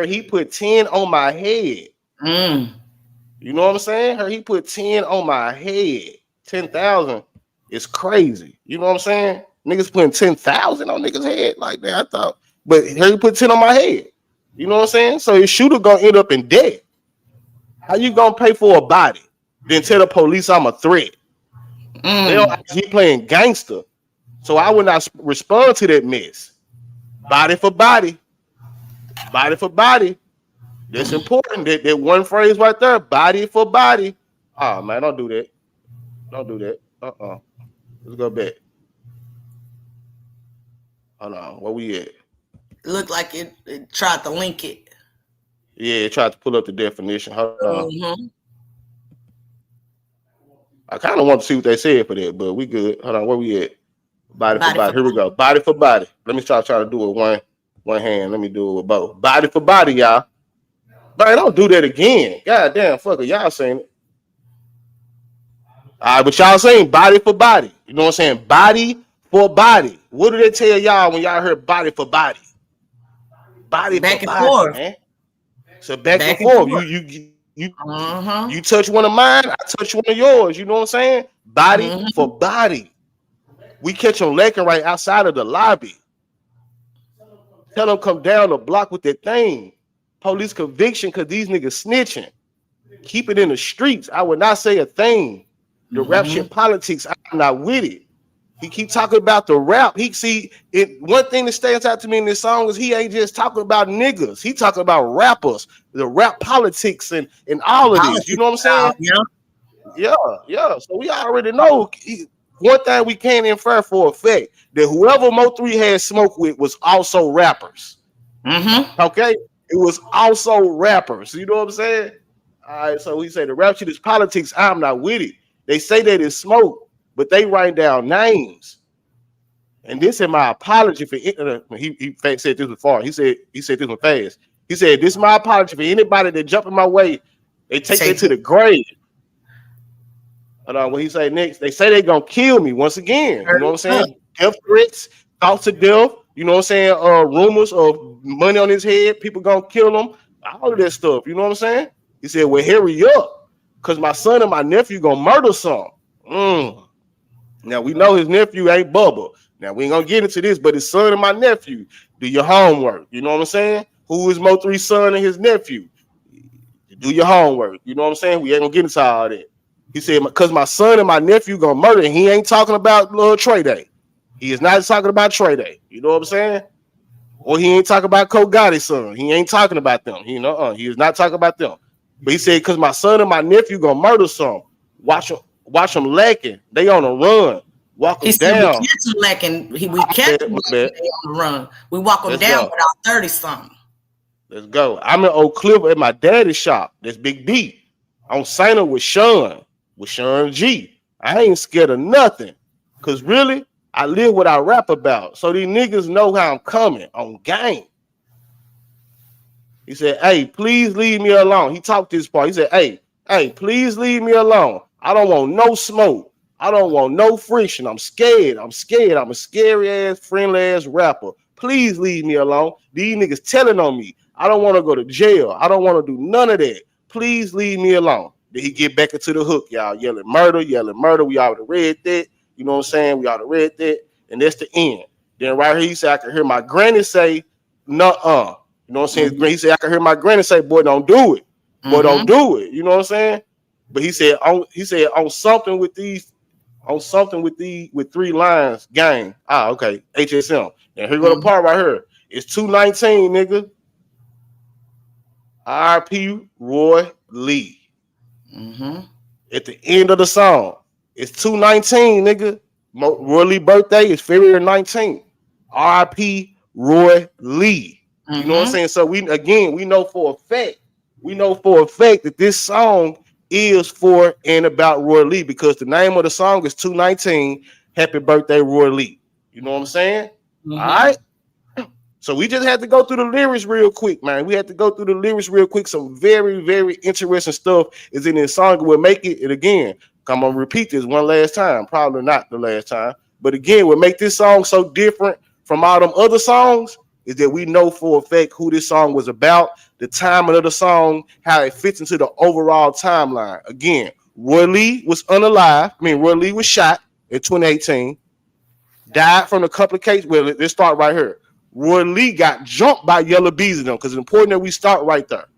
He put 10 on my head. You know what I'm saying? He put 10 on my head. 10,000 is crazy. You know what I'm saying? Niggas putting 10,000 on niggas' head like that. I thought, but he put 10 on my head. You know what I'm saying? So his shooter gonna end up in debt. How you gonna pay for a body? Then tell the police I'm a threat. They don't actually playing gangster. So I would not respond to that mess. Body for body. Body for body. That's important. That one phrase right there. Body for body. Oh man, don't do that. Don't do that. Let's go back. Hold on. Where we at? It looked like it tried to link it. Yeah, it tried to pull up the definition. Hold on. I kind of want to see what they said for that, but we good. Hold on. Where we at? Body for body. Here we go. Body for body. Let me try to do it one hand. Let me do it with both. Body for body, y'all. But don't do that again. God damn, fuck it. Y'all saying it. All right, but y'all saying body for body. You know what I'm saying? Body for body. What do they tell y'all when y'all heard body for body? Body back for and body, forth, man. So back and forth. You touch one of mine, I touch one of yours. You know what I'm saying? Body for body. We catch them lacking right outside of the lobby. Tell them come down the block with that thing. Police conviction because these niggas snitching. Keep it in the streets. I would not say a thing. The rap shit politics, I'm not with it. He keep talking about the rap. He see it. One thing that stands out to me in this song is he ain't just talking about niggas. He talking about rappers, the rap politics and all of this. You know what I'm saying? Yeah. So we already know. One thing we can't infer for a fact that whoever MO3 had smoke with was also rappers. Okay, it was also rappers. You know what I'm saying? All right. So he said the rap shit is politics. I'm not with it. They say that it's smoke, but they write down names. And this is my apology for he said this before. He said this one fast. He said, this is my apology for anybody that jump in my way. They take that to the grave. What he say next? They say they gonna kill me once again. You know what I'm saying? Death threats, thoughts of death. You know what I'm saying? Rumors of money on his head. People gonna kill him. All of that stuff. You know what I'm saying? He said, well, hurry up, cause my son and my nephew gonna murder some. Now we know his nephew ain't Bubba. Now we ain't gonna get into this, but his son and my nephew, do your homework. You know what I'm saying? Who is MO3's son and his nephew? Do your homework. You know what I'm saying? We ain't gonna get into all that. He said, because my son and my nephew gonna murder, and he ain't talking about Trey Day. He is not talking about Trey Day. You know what I'm saying? Or he ain't talking about Cole Gotti's son. He ain't talking about them. He is not talking about them. But he said, because my son and my nephew gonna murder some. Watch them lacking. They on a run. Walk them down. We catch them lacking. We catch them lacking. They on the run. We walk them down with our 30-something. Let's go. I'm in Oak Cliff at my daddy's shop. That's Big D. On Santa with Sean G. I ain't scared of nothing. Cause really, I live what I rap about. So these niggas know how I'm coming on game. He said, hey, please leave me alone. He talked this part. He said, hey, please leave me alone. I don't want no smoke. I don't want no friction. I'm scared. I'm a scary ass, friendly ass rapper. Please leave me alone. These niggas telling on me. I don't want to go to jail. I don't want to do none of that. Please leave me alone. Then he get back into the hook, y'all. Yelling murder. We already read that. You know what I'm saying? We already read that. And that's the end. Then right here, he said, I can hear my granny say, nuh-uh. You know what I'm saying? He said, I can hear my granny say, boy, don't do it. Boy, don't do it. You know what I'm saying? But he said on something with three lines, gang. Okay. HSM. And here go the part right here. It's 219, nigga. RP Roylee. At the end of the song, it's 219, nigga. Roylee birthday is February 19th. RP Roylee. You know what I'm saying? So we know for a fact that this song is for and about Roylee because the name of the song is 219. Happy birthday, Roylee. You know what I'm saying? All right. So we just had to go through the lyrics real quick, man. We had to go through the lyrics real quick. Some very, very interesting stuff is in this song. We'll make it, and again, I'm gonna repeat this one last time. Probably not the last time, but again, what make this song so different from all them other songs is that we know for a fact who this song was about, the timing of the song, how it fits into the overall timeline. Again, Roylee was unalive. Roylee was shot in 2018, died from the complications. Well, let's start right here. Roylee got jumped by Yella Beezy them because it's important that we start right there.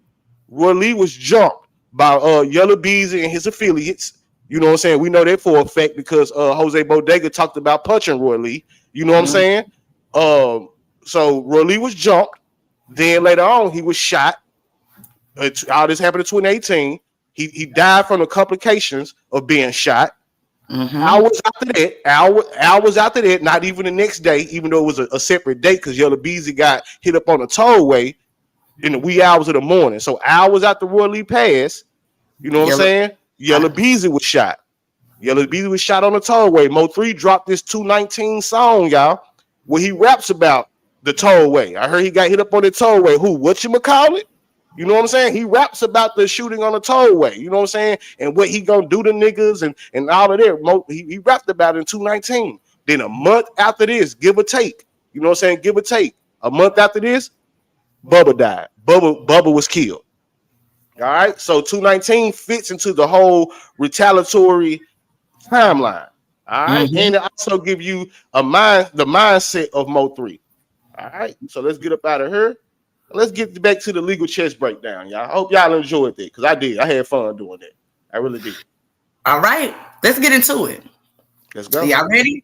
Roylee was jumped by Yella Beezy and his affiliates. You know what I'm saying? We know that for a fact because Jose Bodega talked about punching Roylee. You know what I'm saying? So Roylee was jumped. Then later on, he was shot. All this happened in 2018. He died from the complications of being shot. Hours after that, not even the next day, even though it was a separate date because Yella Beezy got hit up on the tollway in the wee hours of the morning. So hours after Roylee passed, you know what I'm saying? Yella Beezy was shot. Yellow Beezy was shot on the tollway. Mo3 dropped this 219 song, y'all, where he raps about the tollway. I heard he got hit up on the tollway. Who? Whatchamacallit? You know what I'm saying? He raps about the shooting on the tollway. You know what I'm saying? And what he gonna do to niggas and all of that. He rapped about it in 219. Then a month after this, give or take. You know what I'm saying? Give or take. A month after this, Bubba died. Bubba was killed. All right. So 219 fits into the whole retaliatory timeline. All right. And it also give you the mindset of Mo3. All right. So let's get up out of here. Let's get back to the legal chess breakdown, y'all. I hope y'all enjoyed that because I did. I had fun doing that. I really did. All right. Let's get into it. Let's go. Y'all ready?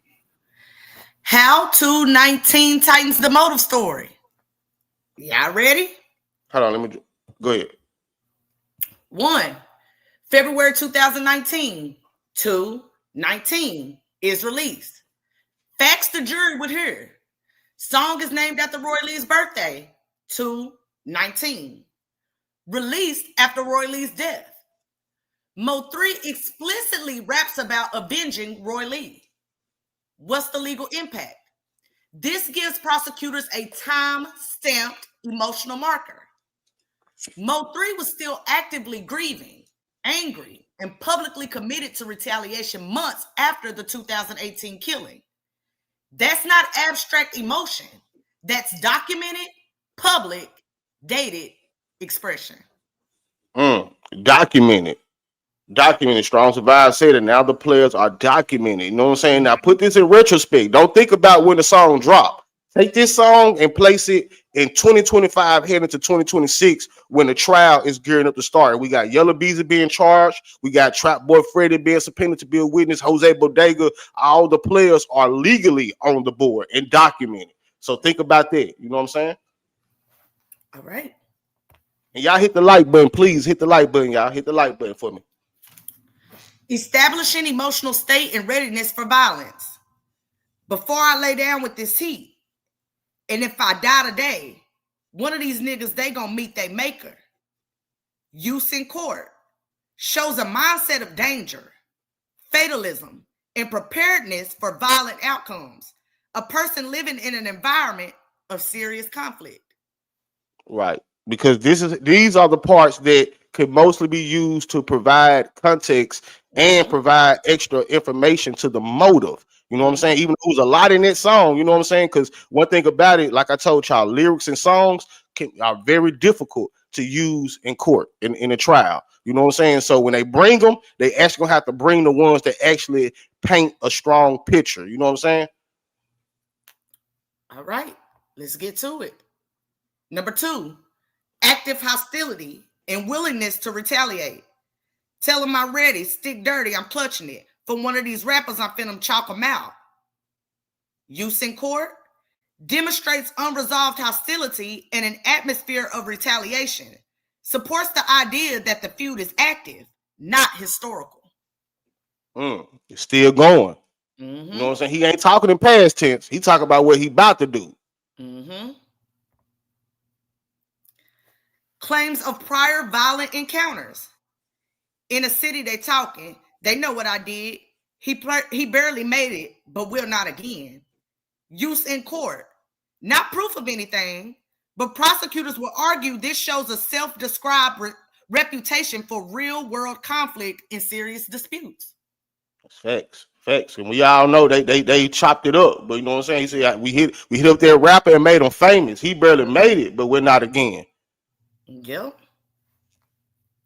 How 219 tightens the motive story. Y'all ready? Hold on. Let me go ahead. 1. February 2019. 219 is released. Facts the jury would hear. Song is named after Roylee's birthday. 219. Released after Roylee's death. Mo3 explicitly raps about avenging Roylee. What's the legal impact? This gives prosecutors a time-stamped emotional marker. Mo3 was still actively grieving, angry, and publicly committed to retaliation months after the 2018 killing. That's not abstract emotion. That's documented, public, dated expression. Documented. Strong Survive said it. Now the players are documented. You know what I'm saying? Now put this in retrospect. Don't think about when the song dropped. Take this song and place it in 2025, heading to 2026, when the trial is gearing up to start. We got Yellow Beezy being charged. We got Trap Boy Freddy being subpoenaed to be a witness. Jose Bodega. All the players are legally on the board and documented. So think about that. You know what I'm saying? All right. And y'all hit the like button. Please hit the like button, y'all. Hit the like button for me. Establishing emotional state and readiness for violence. Before I lay down with this heat, and if I die today, one of these niggas, they gonna meet their maker. Use in court shows a mindset of danger, fatalism, and preparedness for violent outcomes. A person living in an environment of serious conflict. Right. Because these are the parts that could mostly be used to provide context and provide extra information to the motive. You know what I'm saying? Even though there's a lot in that song, you know what I'm saying? Because one thing about it, like I told y'all, lyrics and songs are very difficult to use in court, in a trial. You know what I'm saying? So when they bring them, they actually gonna have to bring the ones that actually paint a strong picture. You know what I'm saying? All right, let's get to it. Number 2, active hostility and willingness to retaliate. Tell them I'm ready, stick dirty, I'm clutching it. From one of these rappers, I'm finna chalk them out. Use in court demonstrates unresolved hostility and an atmosphere of retaliation. Supports the idea that the feud is active, not historical. It's still going. You know what I'm saying? He ain't talking in past tense. He talking about what he about to do. Claims of prior violent encounters. In a city they talking, they know what I did. He barely made it, but will not again. Use in court. Not proof of anything, but prosecutors will argue this shows a self-described reputation for real-world conflict in serious disputes. Facts. And we all know they chopped it up. But you know what I'm saying? He said we hit up their rapper and made him famous. He barely made it, but we're not again. Yep.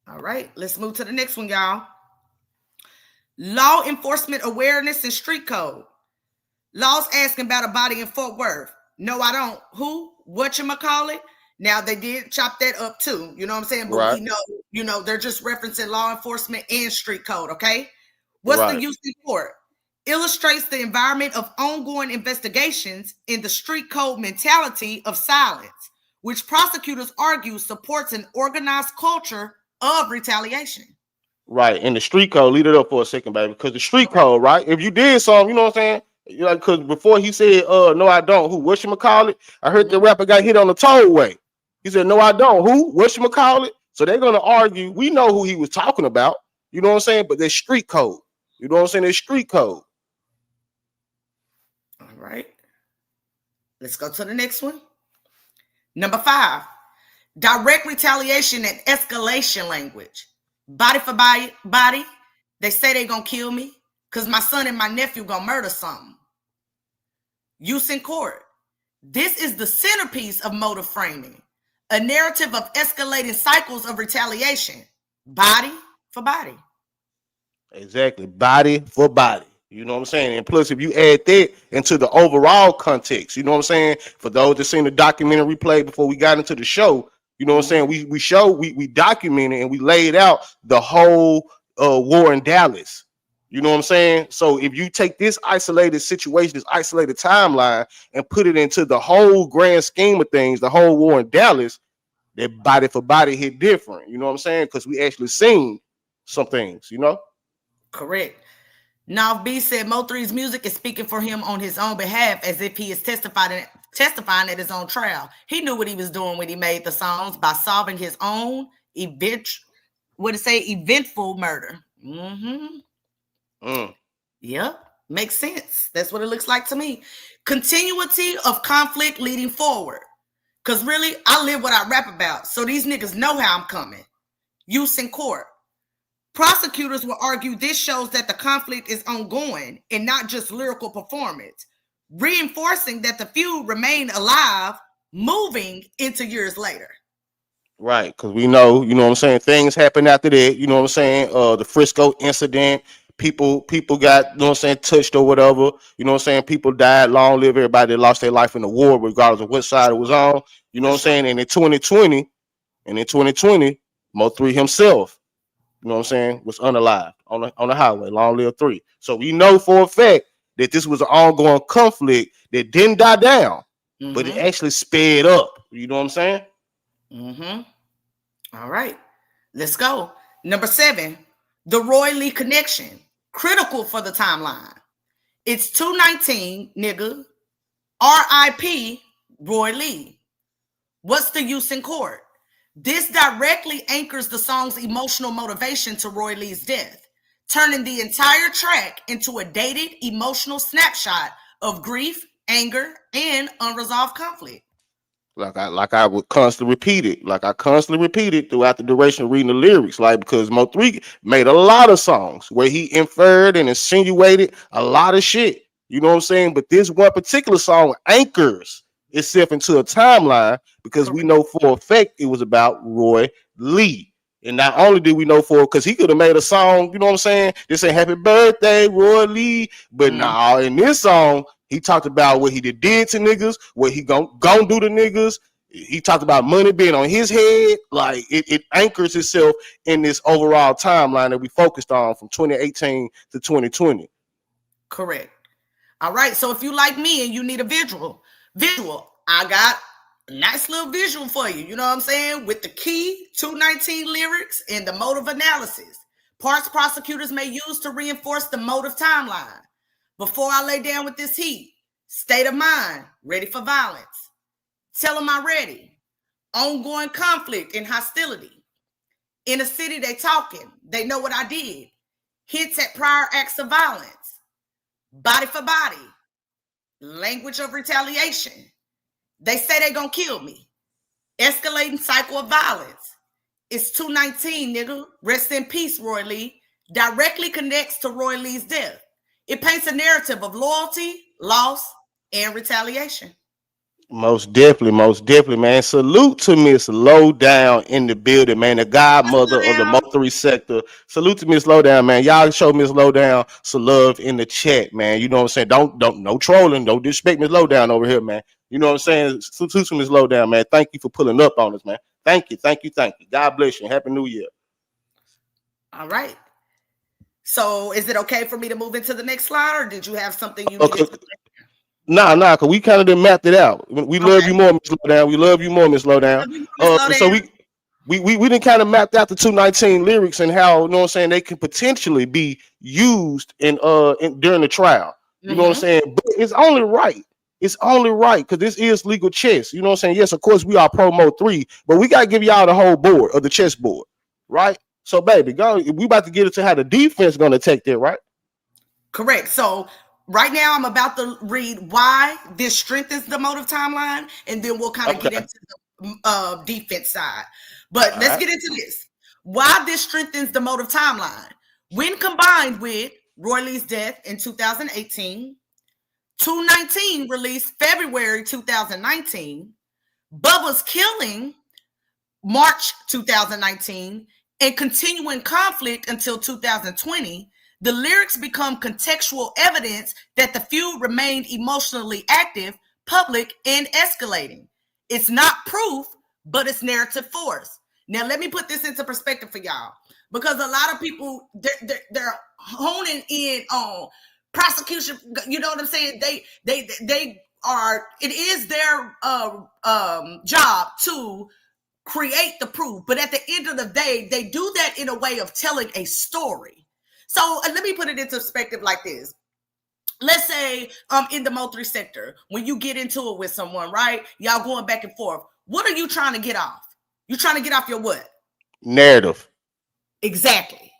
All right, let's move to the next one, y'all. Law enforcement awareness and street code. Law's asking about a body in Fort Worth. No, I don't. Who? Whatchamacallit? Now, they did chop that up too. You know what I'm saying? But we know, they're just referencing law enforcement and street code, okay? What's the use in court? Illustrates the environment of ongoing investigations in the street code mentality of silence, which prosecutors argue supports an organized culture of retaliation. Right. And the street code, lead it up for a second, baby. Because the street code, right? If you did something, you know what I'm saying? Like, because before he said, no, I don't. Who? Whatchamacallit? I heard the rapper got hit on the tollway. He said, no, I don't. Who? Whatchamacallit? So they're going to argue. We know who he was talking about. You know what I'm saying? But there's street code. You know what I'm saying? It's street code. All right. Let's go to the next one. Number 5, direct retaliation and escalation language. Body for body. They say they gonna kill me because my son and my nephew gonna murder something. Use in court. This is the centerpiece of motive framing, a narrative of escalating cycles of retaliation. Body for body. Exactly. Body for body. You know what I'm saying? And plus, if you add that into the overall context, you know what I'm saying? For those that seen the documentary play before we got into the show, you know what I'm saying? We documented and we laid out the whole war in Dallas. You know what I'm saying? So if you take this isolated situation, this isolated timeline, and put it into the whole grand scheme of things, the whole war in Dallas, that body for body hit different. You know what I'm saying? Because we actually seen some things, you know? Correct. Now, B said Mo3's music is speaking for him on his own behalf as if he is testifying at his own trial. He knew what he was doing when he made the songs by solving his own eventful murder. Yep, makes sense. That's what it looks like to me. Continuity of conflict leading forward. Because really, I live what I rap about. So these niggas know how I'm coming. Use in court. Prosecutors will argue this shows that the conflict is ongoing and not just lyrical performance, reinforcing that the feud remained alive, moving into years later. Right, because we know, you know what I'm saying, things happen after that, you know what I'm saying, the Frisco incident, people got, you know what I'm saying, touched or whatever, you know what I'm saying, people died, long live everybody that lost their life in the war, regardless of what side it was on, you know what I'm saying, and in 2020, Mo3 himself, you know what I'm saying, was unalive on the highway, long live 3. So we know for a fact that this was an ongoing conflict that didn't die down, but it actually sped up, you know what I'm saying? All right, let's go. Number 7, the Roylee connection, critical for the timeline. It's 219, nigga. R.I.P. Roylee. What's the use in court? This directly anchors the song's emotional motivation to Roylee's death, turning the entire track into a dated emotional snapshot of grief, anger, and unresolved conflict. Like I would constantly repeat it throughout the duration of reading the lyrics, like, because Mo3 made a lot of songs where he inferred and insinuated a lot of shit, you know what I'm saying? But this one particular song anchors itself into a timeline because we know for a fact it was about Roy Lee. And not only did we know because he could have made a song, you know what I'm saying? This ain't happy birthday, Roy Lee. But nah, in this song, he talked about what he did to niggas, what he gon' do to niggas. He talked about money being on his head. Like, it anchors itself in this overall timeline that we focused on from 2018 to 2020. Correct. All right. So if you like me and you need a visual, I got a nice little visual for you. You know what I'm saying? With the key 219 lyrics and the motive analysis. Parts prosecutors may use to reinforce the motive timeline. Before I lay down with this heat, state of mind, ready for violence. Tell them I'm ready. Ongoing conflict and hostility. In a city, they talking. They know what I did. Hints at prior acts of violence. Body for body. Language of retaliation. They say they gonna kill me. Escalating cycle of violence. It's 219, nigga. Rest in peace, Roy Lee. Directly connects to Roy Lee's death. It paints a narrative of loyalty, loss, and retaliation. Most definitely, man. Salute to Miss Lowdown in the building, man. The godmother of the Mo3 sector. Salute to Miss Lowdown, man. Y'all show Miss Lowdown some love in the chat, man. You know what I'm saying? Don't no trolling. Don't disrespect Miss Lowdown over here, man. You know what I'm saying? Salute to Miss Lowdown, man. Thank you for pulling up on us, man. Thank you. God bless you. Happy New Year. All right. So is it okay for me to move into the next slide, or did you have something you needed to say? Nah, because we kind of didn't map it out. We love you more, Miss Lowdown. We love you more, Miss Lowdown. So we didn't kind of mapped out the 219 lyrics and how, you know what I'm saying, they can potentially be used in during the trial. You know what I'm saying? But it's only right. It's only right because this is legal chess. You know what I'm saying? Yes, of course we are pro Mo3, but we gotta give y'all the whole board of the chess board, right? So, baby, go. We about to get into how the defense gonna take that, right? Correct. So right now I'm about to read why this strengthens the motive timeline, and then we'll kind of get into the defense side. But let's get into this. Why this strengthens the motive timeline. When combined with Roylee's death in 2018, 219 released February 2019, Bubba's killing March 2019, and continuing conflict until 2020, the lyrics become contextual evidence that the feud remained emotionally active, public, and escalating. It's not proof, but it's narrative force. Now, let me put this into perspective for y'all, because a lot of people, they're honing in on prosecution. You know what I'm saying? They are, it is their job to create the proof, but at the end of the day, they do that in a way of telling a story. So let me put it into perspective like this. Let's say in the MO3 sector, when you get into it with someone, right? Y'all going back and forth. What are you trying to get off? You trying to get off your what? Narrative. Exactly.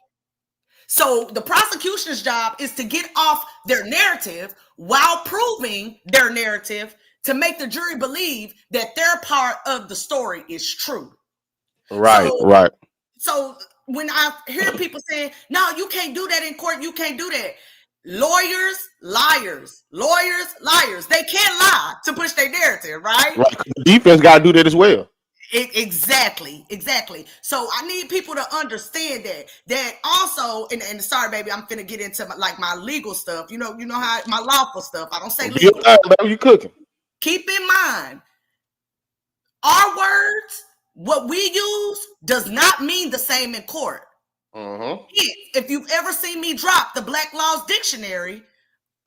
So the prosecution's job is to get off their narrative while proving their narrative to make the jury believe that their part of the story is true. Right, right. So when I hear people saying, no, you can't do that in court, you can't do that. Lawyers, liars. Lawyers, liars. They can't lie to push their narrative, right? Right. The defense got to do that as well. Exactly. So I need people to understand that also, and sorry, baby, I'm finna get into my legal stuff. You know how my lawful stuff. I don't say legal. You cooking. Keep in mind, our words, what we use, does not mean the same in court. If you've ever seen me drop the Black Laws Dictionary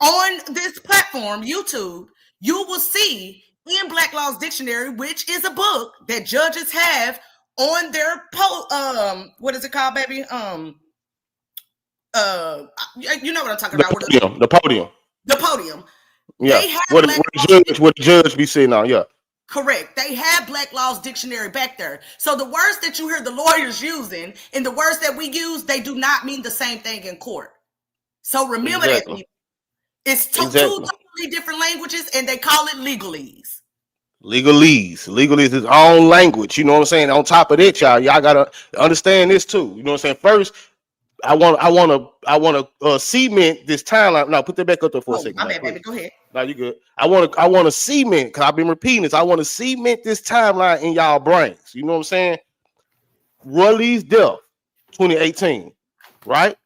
on this platform, YouTube, you will see in Black Laws Dictionary, which is a book that judges have on their what is it called, baby? You know what I'm talking about. The podium. The podium. Yeah. What the judge be sitting on? Yeah. Correct. They have Black Laws Dictionary back there. So the words that you hear the lawyers using and the words that we use, they do not mean the same thing in court. So remember that. It's two totally different languages, and they call it legalese. Legalese is its own language. You know what I'm saying? On top of that, y'all gotta understand this too. You know what I'm saying? First, I want to cement this timeline. Now put that back up there for a second. My bad, baby. Go ahead. No, you good. I want to cement, because I've been repeating this. I want to cement this timeline in y'all brains. You know what I'm saying? Roylee's death, 2018, right?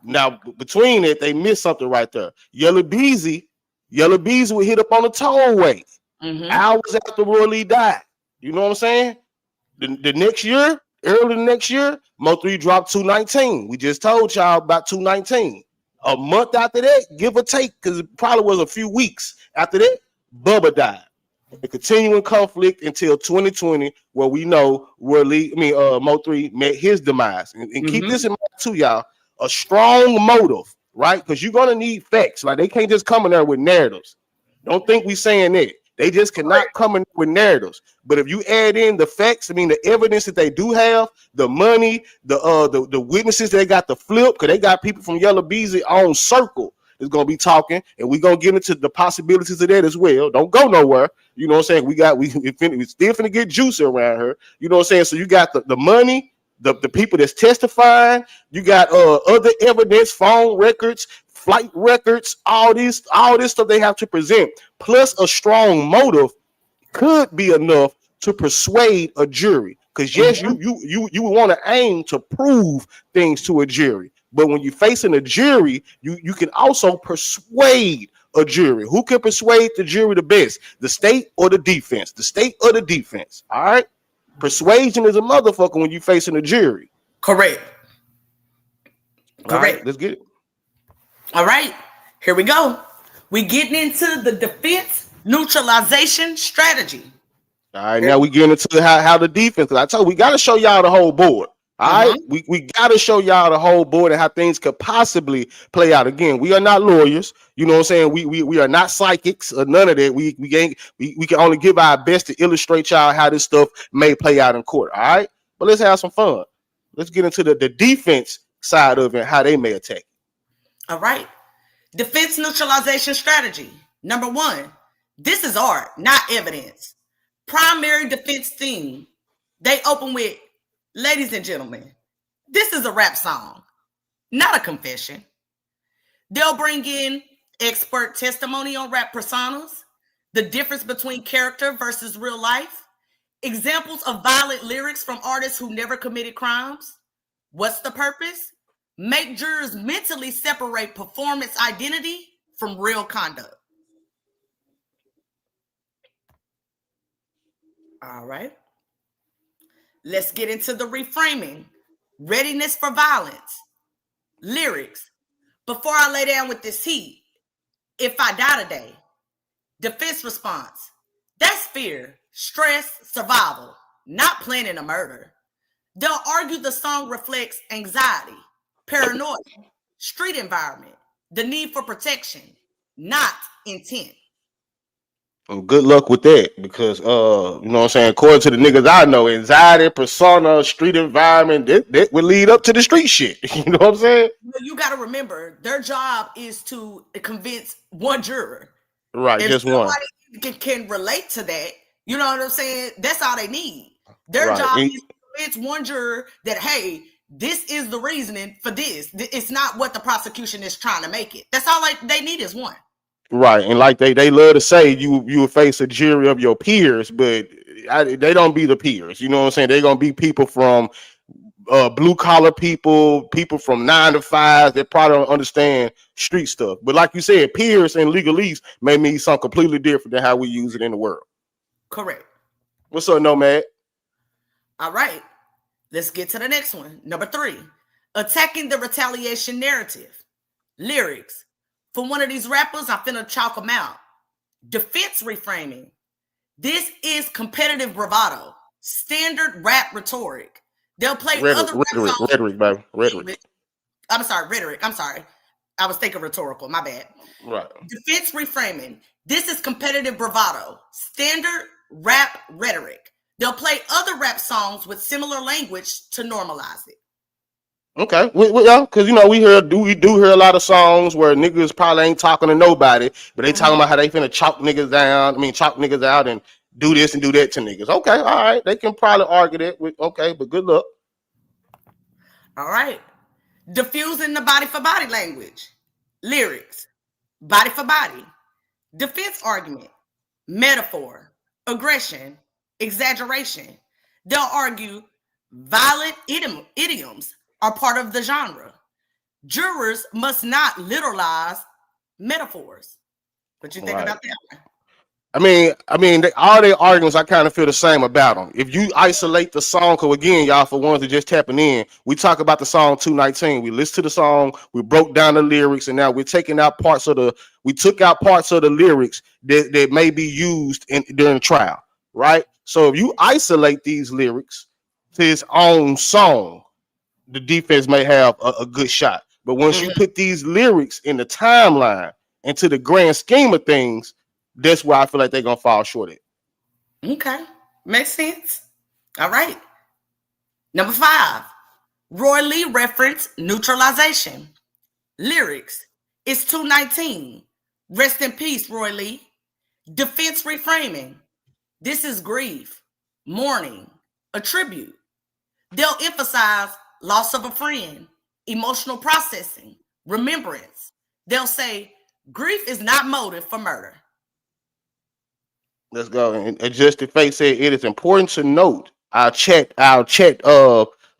Now between it, they missed something right there. Yellow Beezy would hit up on the tollway hours after Roylee died. You know what I'm saying? The next year, early next year, MO3 dropped 219. We just told y'all about 219. A month after that, give or take, because it probably was a few weeks after that, Bubba died. A continuing conflict until 2020, where we know MO3 met his demise. And keep this in mind too, y'all. A strong motive, right? Because you're gonna need facts. Like, they can't just come in there with narratives. Don't think we saying that. They just cannot come in with narratives. But if you add in the facts, the evidence that they do have, the money, the witnesses they got to flip, because they got people from Yellow Beezy on circle is gonna be talking, and we're gonna get into the possibilities of that as well. Don't go nowhere. You know what I'm saying? We still finna get juicy around her. You know what I'm saying? So you got the money, the people that's testifying, you got other evidence, phone records, flight records, all this stuff they have to present, plus a strong motive could be enough to persuade a jury. Because yes, you want to aim to prove things to a jury, but when you're facing a jury, you can also persuade a jury. Who can persuade the jury the best? The state or the defense? The state or the defense? All right. Persuasion is a motherfucker when you're facing a jury. Correct. All right, let's get it. All right, here we go. We getting into the defense neutralization strategy. All right, now we getting into how the defense. I told you, we got to show y'all the whole board. All right, we got to show y'all the whole board and how things could possibly play out. Again, we are not lawyers. You know what I'm saying? We are not psychics or none of that. We can only give our best to illustrate y'all how this stuff may play out in court. All right, but let's have some fun. Let's get into the defense side of it, how they may attack. All right. Defense neutralization strategy. Number 1, this is art, not evidence. Primary defense theme. They open with, ladies and gentlemen, this is a rap song, not a confession. They'll bring in expert testimony on rap personas, the difference between character versus real life, examples of violent lyrics from artists who never committed crimes. What's the purpose? Make jurors mentally separate performance identity from real conduct. All right. Let's get into the reframing. Readiness for violence. Lyrics. Before I lay down with this heat, if I die today. Defense response. That's fear, stress, survival, not planning a murder. They'll argue the song reflects anxiety, paranoia, street environment, the need for protection, not intent. Well, good luck with that because you know what I'm saying, according to the niggas I know, anxiety, persona, street environment, that would lead up to the street shit. You know what I'm saying? You got to remember, their job is to convince one juror. Right, if just one. Can relate to that, you know what I'm saying? That's all they need. Their Right. job is to convince one juror that, hey, this is the reasoning for this. It's not what the prosecution is trying to make it. That's all they need is one. Right, and like they love to say, you will face a jury of your peers, but they don't be the peers. You know what I'm saying? They're gonna be people from blue collar people from 9 to 5 that probably don't understand street stuff. But like you said, peers and legalese may mean something completely different than how we use it in the world. Correct. What's up, Nomad? All right, let's get to the next one. Number 3, attacking the retaliation narrative. Lyrics. For one of these rappers, I'm finna chalk them out. Defense reframing. This is competitive bravado. Standard rap rhetoric. They'll play other rhetoric, baby. Rhetoric. I'm sorry, rhetoric. I'm sorry. I was thinking rhetorical. My bad. Right. Defense reframing. This is competitive bravado. Standard rap rhetoric. They'll play other rap songs with similar language to normalize it. Okay, yeah, because you know we do hear a lot of songs where niggas probably ain't talking to nobody, but they talking about how they finna chalk niggas down. I mean, chalk niggas out and do this and do that to niggas. Okay, all right, they can probably argue that. Okay, but good luck. All right, diffusing the body for body language, lyrics, body for body, defense argument, metaphor, aggression, exaggeration. They'll argue violent idioms are part of the genre. Jurors must not literalize metaphors. What you think about that one? I mean, all their arguments, I kind of feel the same about them. If you isolate the song, because again, y'all, for ones that just tapping in, we talk about the song 219. We listened to the song, we broke down the lyrics, and now we're taking out parts of we took out parts of the lyrics that may be used during the trial, right? So if you isolate these lyrics to its own song, the defense may have a good shot. But once you put these lyrics in the timeline into the grand scheme of things, that's where I feel like they're gonna fall short at. Okay, makes sense. All right. Number 5, Roylee reference neutralization. Lyrics. It's 219. Rest in peace, Roylee. Defense reframing. This is grief, mourning, a tribute. They'll emphasize loss of a friend, emotional processing, remembrance. They'll say grief is not motive for murder. Let's go. And Adjusted Face said it is important to note our chat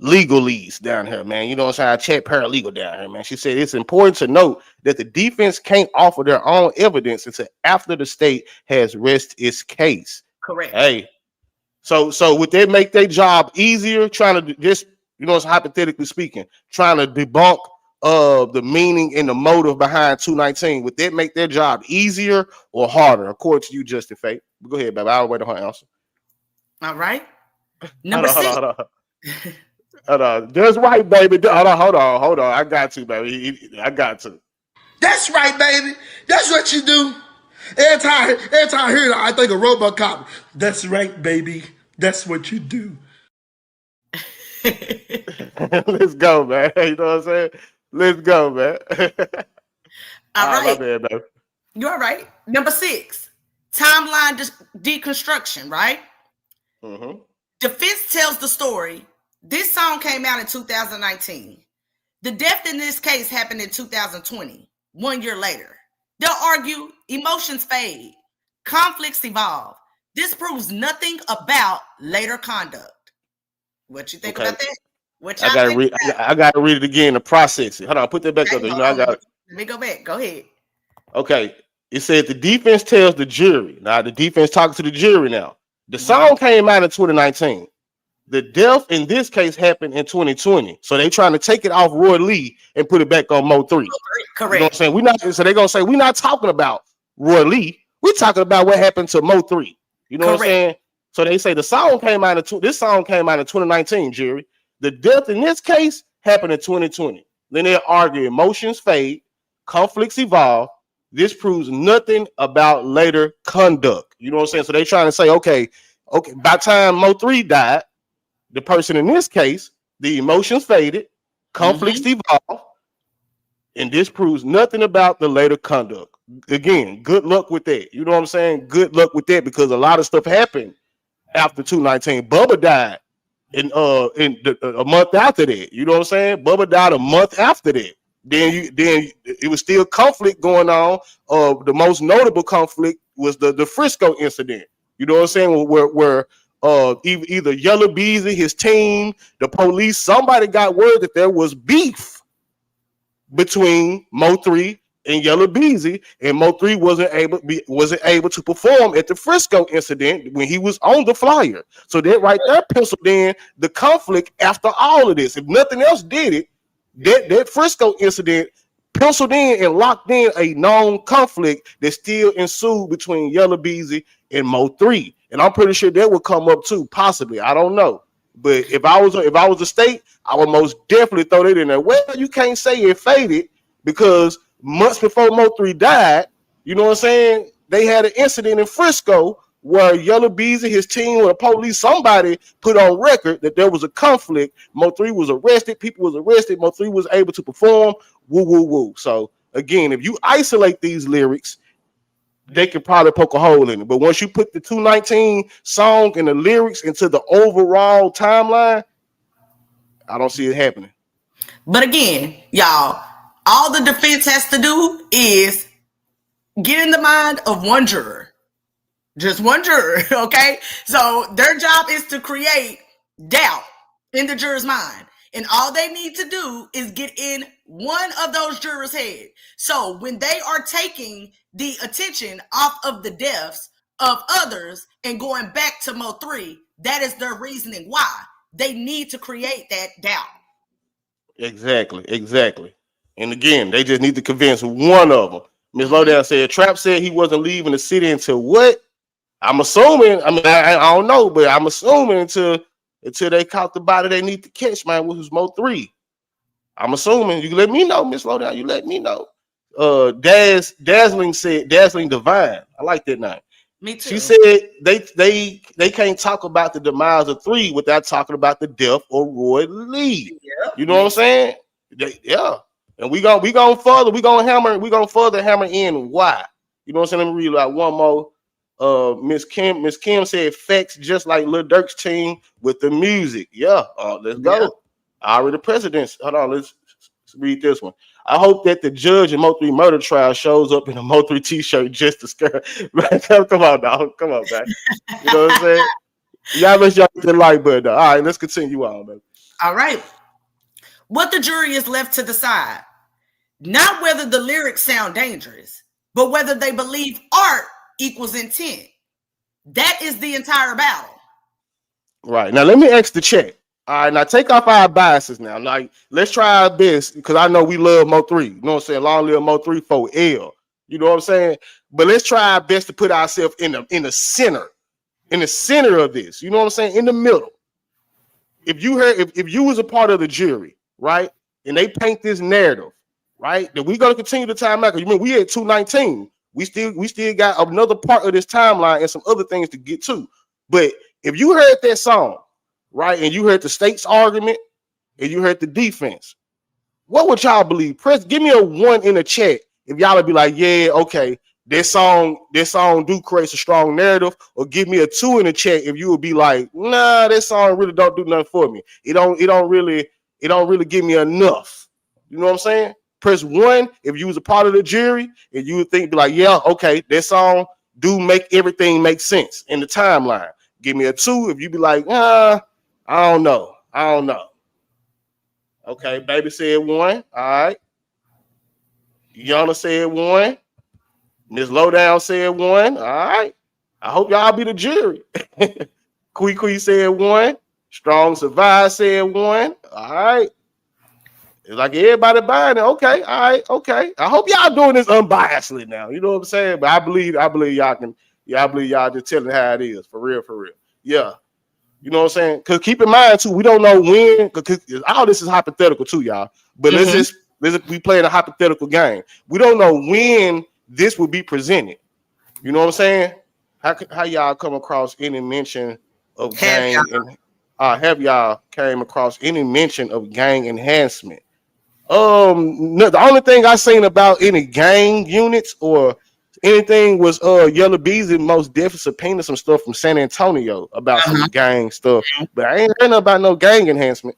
legalese down here, man. You know what I'm saying? Our chat paralegal down here, man. She said it's important to note that the defense can't offer their own evidence until after the state has rested its case. Correct. Hey, so would that make their job easier? Trying to just, you know, it's hypothetically speaking, trying to debunk the meaning and the motive behind 219. Would that make their job easier or harder, according to you, Justin Fate? Go ahead, baby. I'll wait on her answer. All right. Number 6. Hold on. That's right, baby. Hold on. I got to, baby. I got to. That's right, baby. That's what you do. Every time I hear that, I think of RoboCop. That's right, baby. That's what you do. Let's go, man. You know what I'm saying? Let's go, man. All right. My bad, baby. You're all right. Number 6, timeline deconstruction, right? Mm-hmm. Defense tells the story. This song came out in 2019. The death in this case happened in 2020, 1 year later. They'll argue emotions fade, conflicts evolve. This proves nothing about later conduct. What you think about that? What y'all I think gotta read it again to process it. Hold on, put that back up there. I got it. Let me go back. Go ahead. Okay. It said the defense tells the jury. Now the defense talking to the jury now. The song came out in 2019. The death in this case happened in 2020. So they trying to take it off Roylee and put it back on MO3. Correct. You know what I'm saying? So they're gonna say we're not talking about Roylee. We're talking about what happened to MO3. You know what I'm saying? So they say the song came out in this song came out in 2019, Jerry. The death in this case happened in 2020. Then they argue emotions fade, conflicts evolve. This proves nothing about later conduct. You know what I'm saying? So they trying to say, okay, by the time MO3 died, the person in this case, the emotions faded, conflicts evolved, and this proves nothing about the later conduct. Again, good luck with that. You know what I'm saying? Good luck with that because a lot of stuff happened after 2019. Bubba died a month after that. You know what I'm saying? Bubba died a month after that. Then it was still conflict going on. The most notable conflict was the Frisco incident. You know what I'm saying? Where either Yellow Beezy, his team, the police, somebody got word that there was beef between Mo3 and Yellow Beezy, and Mo3 wasn't able to perform at the Frisco incident when he was on the flyer. So that right there penciled in the conflict after all of this. If nothing else did it, that Frisco incident penciled in and locked in a known conflict that still ensued between Yellow Beezy and Mo3. And I'm pretty sure that would come up too, possibly. I don't know. But if I was a state, I would most definitely throw that in there. Well, you can't say it faded because months before Mo3 died, you know what I'm saying? They had an incident in Frisco where Yellow Beezy, his team, or the police, somebody put on record that there was a conflict. Mo3 was arrested. People was arrested. Mo3 was able to perform. Woo, woo, woo. So again, if you isolate these lyrics, they could probably poke a hole in it. But once you put the 219 song and the lyrics into the overall timeline, I don't see it happening. But again, y'all, all the defense has to do is get in the mind of one juror. Just one juror, okay? So their job is to create doubt in the juror's mind. And all they need to do is get in one of those jurors' head. So when they are taking the attention off of the deaths of others and going back to Mo3, that is their reasoning why. They need to create that doubt. Exactly. And again, they just need to convince one of them. Ms. Lowdown said, Trap said he wasn't leaving the city until what? I'm assuming, I don't know, but I'm assuming until they caught the body they need to catch, man, which was Mo3. I'm assuming. You let me know, Miss Lowdown. You let me know. Dazzling said, Dazzling Divine. I like that name. Me too. She said they can't talk about the demise of 3 without talking about the death of Roylee. Yep. You know what I'm saying? Yeah. And we gonna further hammer in why. You know what I'm saying? Let me read like one more. Miss Kim said facts just like Lil Durk's team with the music. Yeah. Let's go. Yeah. Ari the president. Hold on, let's read this one. I hope that the judge in Mo3 murder trial shows up in a Mo3 t-shirt just to scare. Come on, dog. Come on, man. You know what I'm saying? Y'all let y'all get the like button. All right, let's continue on, man. All right. What the jury is left to decide, not whether the lyrics sound dangerous, but whether they believe art equals intent. That is the entire battle. Right. Now, let me ask the chat. All right, now take off our biases now. Like, let's try our best because I know we love Mo3. You know what I'm saying? Long live Mo3 for L. You know what I'm saying? But let's try our best to put ourselves in the center of this. You know what I'm saying? In the middle. If you was a part of the jury, right, and they paint this narrative, right, that we're gonna continue the timeline. You mean we at 219? We still got another part of this timeline and some other things to get to. But if you heard that song, right, and you heard the state's argument and you heard the defense, what would y'all believe? Give me a 1 in the chat if y'all would be like, yeah, okay, this song do create a strong narrative, or give me a 2 in the chat if you would be like, nah, this song really don't do nothing for me. It don't really give me enough. You know what I'm saying? Press 1 if you was a part of the jury and you would think, be like, yeah, okay, this song do make everything make sense in the timeline. Give me a 2 if you be like, I don't know. Okay, baby said 1. All right. Yana said 1. Miss Lowdown said 1. All right. I hope y'all be the jury. Quee said 1. Strong Survive said 1. All right. It's like everybody buying it. Okay. All right. Okay. I hope y'all doing this unbiasedly now. You know what I'm saying? But I believe y'all can. Yeah, I believe y'all just telling how it is. For real. Yeah. You know what I'm saying? Because keep in mind too, we don't know when. Because all this is hypothetical too, y'all. But let's we playing a hypothetical game. We don't know when this will be presented. You know what I'm saying? How y'all come across any mention of gang? And have y'all came across any mention of gang enhancement? No, the only thing I seen about any gang units or anything was Yellow Beezy most definitely subpoenaed some stuff from San Antonio about some gang stuff, but I ain't heard nothing about no gang enhancement.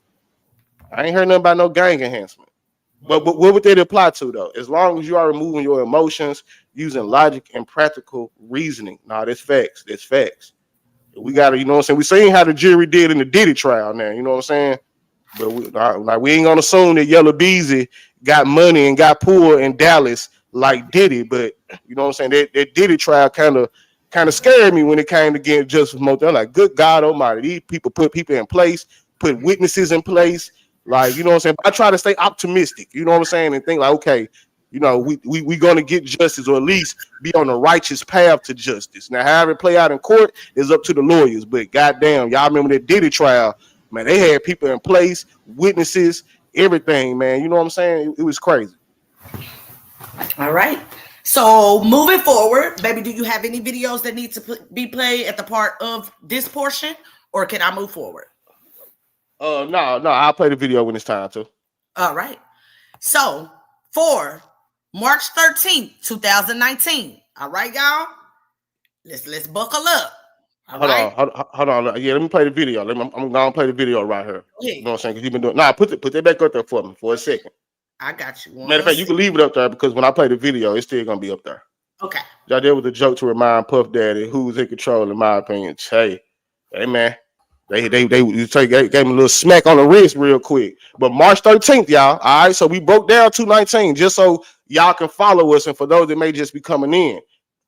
But what would that apply to though? As long as you are removing your emotions using logic and practical reasoning. Nah, that's facts. We gotta, you know what I'm saying? We seen how the jury did in the Diddy trial now, you know what I'm saying? But we ain't gonna assume that Yellow Beezy got money and got poor in Dallas like Diddy, but you know what I'm saying? That Diddy trial kind of scared me when it came to getting justice. I'm like, good God Almighty, these people put people in place, put witnesses in place. Like, you know what I'm saying? I try to stay optimistic, you know what I'm saying, and think like, okay, you know, we gonna get justice, or at least be on the righteous path to justice. Now, however it play out in court is up to the lawyers, but goddamn, y'all remember that Diddy trial? Man, they had people in place, witnesses, everything, man. You know what I'm saying? It was crazy. All right. So moving forward, baby, do you have any videos that need to be played at the part of this portion, or can I move forward? No, I'll play the video when it's time to. All right. So for March 13th, 2019. All right, y'all. Let's buckle up. Hold on. Yeah, let me play the video. I'm gonna play the video right here. Yeah. You know what I'm saying? Because you've been doing. Nah, put that back up there for me for a second. I got you. Matter of fact, you can leave it up there because when I play the video, it's still gonna be up there. Okay. Y'all did with a joke to remind Puff Daddy who's in control, in my opinion. Hey man. They gave him a little smack on the wrist real quick. But March 13th, y'all. All right. So we broke down 219 just so y'all can follow us, and for those that may just be coming in.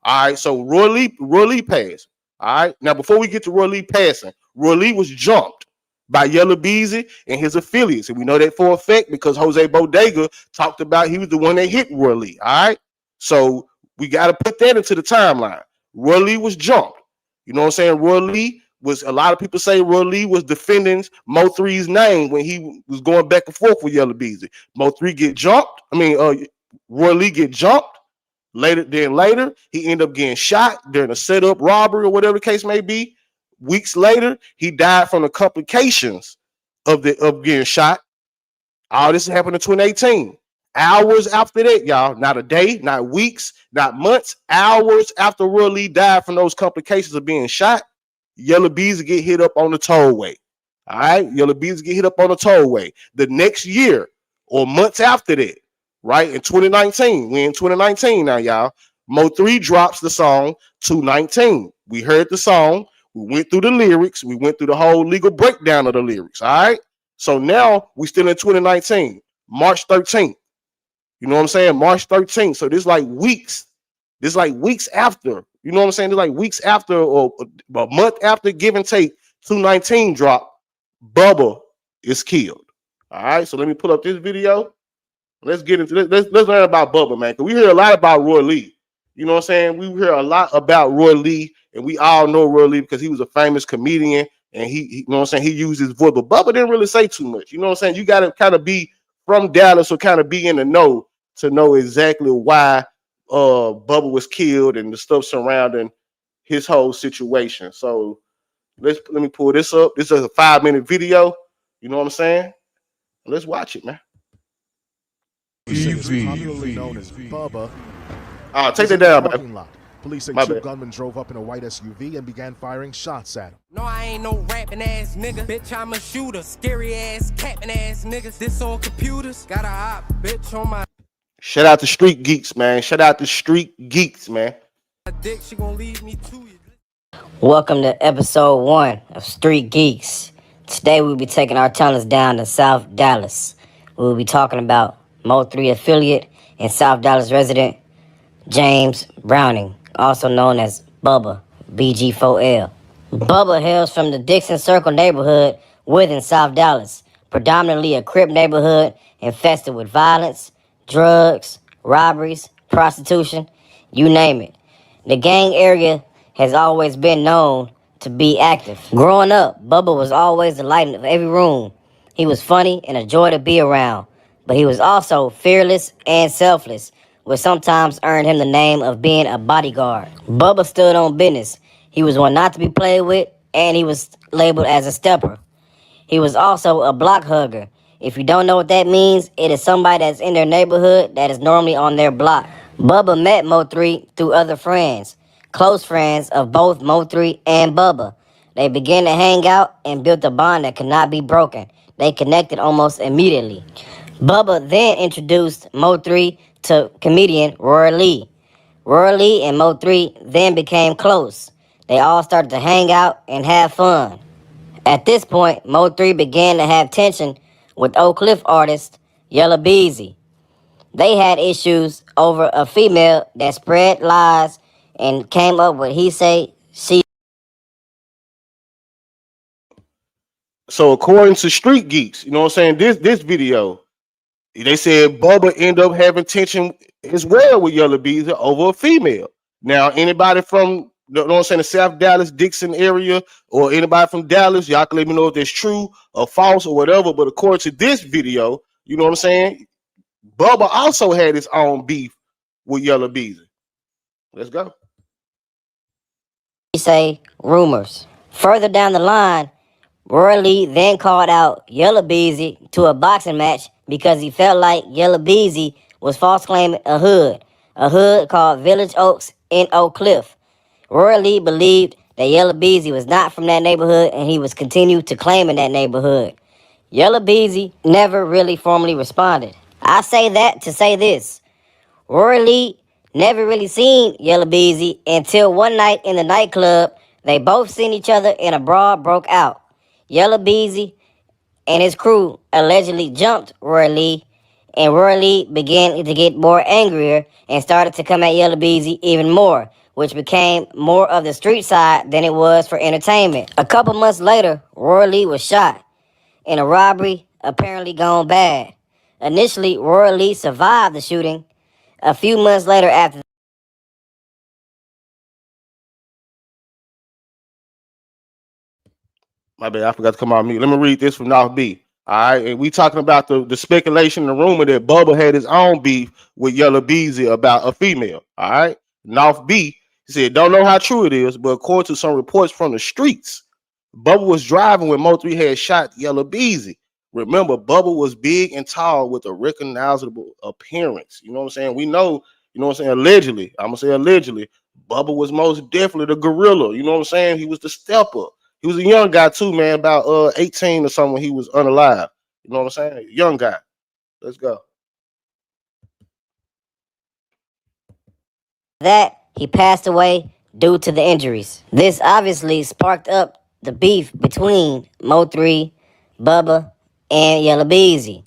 All right. So Roylee passed. All right. Now, before we get to Roylee passing, Roylee was jumped by Yellow Beezy and his affiliates. And we know that for a fact because Jose Bodega talked about he was the one that hit Roylee. All right. So we got to put that into the timeline. Roylee was jumped. You know what I'm saying? Roylee was, a lot of people say Roylee was defending MO3's name when he was going back and forth with Yellow Beezy. MO3 get jumped. Roylee get jumped. Later, he ended up getting shot during a setup robbery or whatever the case may be. Weeks later, he died from the complications of getting shot. All this happened in 2018. Hours after that, y'all, not a day, not weeks, not months, hours after Roylee died from those complications of being shot, Yellow Beezy get hit up on the tollway. All right, Yellow Beezy get hit up on the tollway. The next year or months after that, right, in 2019, we in 2019 now, y'all. MO3 drops the song 219. We heard the song. We went through the lyrics. We went through the whole legal breakdown of the lyrics. All right. So now we still in 2019, March 13th. You know what I'm saying? March 13th. So this like weeks. This like weeks after. You know what I'm saying? This like weeks after, or a month after give and take 219 drop, Bubba is killed. All right. So let me pull up this video. Let's get into this. Let's learn about Bubba, man. Because we hear a lot about Roylee. You know what I'm saying? We hear a lot about Roylee, and we all know Roylee because he was a famous comedian, and he you know what I'm saying, he used his voice. But Bubba didn't really say too much. You know what I'm saying? You got to kind of be from Dallas or kind of be in the know to know exactly why Bubba was killed and the stuff surrounding his whole situation. So let me pull this up. This is a 5-minute video. You know what I'm saying? Let's watch it, man. popularly known as Bubba. Take that down, parking man. lot. Police say My two bad. gunmen drove up in a white SUV and began firing shots at him. No, I ain't no rapping ass nigga. Bitch, I'm a shooter. Scary ass, capping ass niggas. This on computers. Got a hot bitch on my Shout out to Street Geeks, man. Shout out to Street Geeks, man. dick. She gon' leave me to you. Welcome to episode 1 of Street Geeks. Today we'll be taking our talents down to South Dallas. We'll be talking about MO3 affiliate and South Dallas resident James Browning, also known as Bubba, BG4L. Bubba hails from the Dixon Circle neighborhood within South Dallas, predominantly a Crip neighborhood infested with violence, drugs, robberies, prostitution, you name it. The gang area has always been known to be active. Growing up, Bubba was always the light of every room. He was funny and a joy to be around, but he was also fearless and selfless, which sometimes earned him the name of being a bodyguard. Bubba stood on business. He was one not to be played with, and he was labeled as a stepper. He was also a block hugger. If you don't know what that means, it is somebody that's in their neighborhood that is normally on their block. Bubba met MO3 through other friends, close friends of both MO3 and Bubba. They began to hang out and built a bond that could not be broken. They connected almost immediately. Bubba then introduced MO3 to comedian Roylee. Roylee and MO3 then became close. They all started to hang out and have fun. At this point, MO3 began to have tension with Oak Cliff artist Yella Beezy. They had issues over a female that spread lies and came up with he say, she. So according to Street Geeks, you know what I'm saying, this video, they said Bubba ended up having tension as well with Yella Beezy over a female. Now, anybody from, you know what I'm saying, the South Dallas, Dixon area, or anybody from Dallas, y'all can let me know if that's true or false or whatever. But according to this video, you know what I'm saying, Bubba also had his own beef with Yella Beezy. Let's go. Say rumors. Further down the line, Roylee then called out Yella Beezy to a boxing match because he felt like Yella Beezy was false claiming a hood called Village Oaks in Oak Cliff. Roylee believed that Yella Beezy was not from that neighborhood and he was continued to claim in that neighborhood. Yella Beezy never really formally responded. I say that to say this. Roylee never really seen Yella Beezy until one night in the nightclub. They both seen each other and a brawl broke out. Yella Beezy and his crew allegedly jumped Roylee, and Roylee began to get more angrier and started to come at Yella Beezy even more, which became more of the street side than it was for entertainment. A couple months later, Roylee was shot in a robbery apparently gone bad. Initially, Roylee survived the shooting. A few months later after My bad, I forgot to come out mute. Let me read this from North B. All right, and we talking about the speculation, the rumor that Bubba had his own beef with Yella Beezy about a female. All right, North B, he said, don't know how true it is, but according to some reports from the streets, Bubba was driving when Mo3 had shot Yella Beezy. Remember, Bubba was big and tall with a recognizable appearance. You know what I'm saying? We know, you know what I'm saying, allegedly, I'm gonna say allegedly, Bubba was most definitely the gorilla. You know what I'm saying? He was the stepper. He was a young guy too, man, about 18 or something when he was unalive. You know what I'm saying? Young guy. Let's go. that, he passed away due to the injuries. This obviously sparked up the beef between Mo3, Bubba, and Yella Beezy.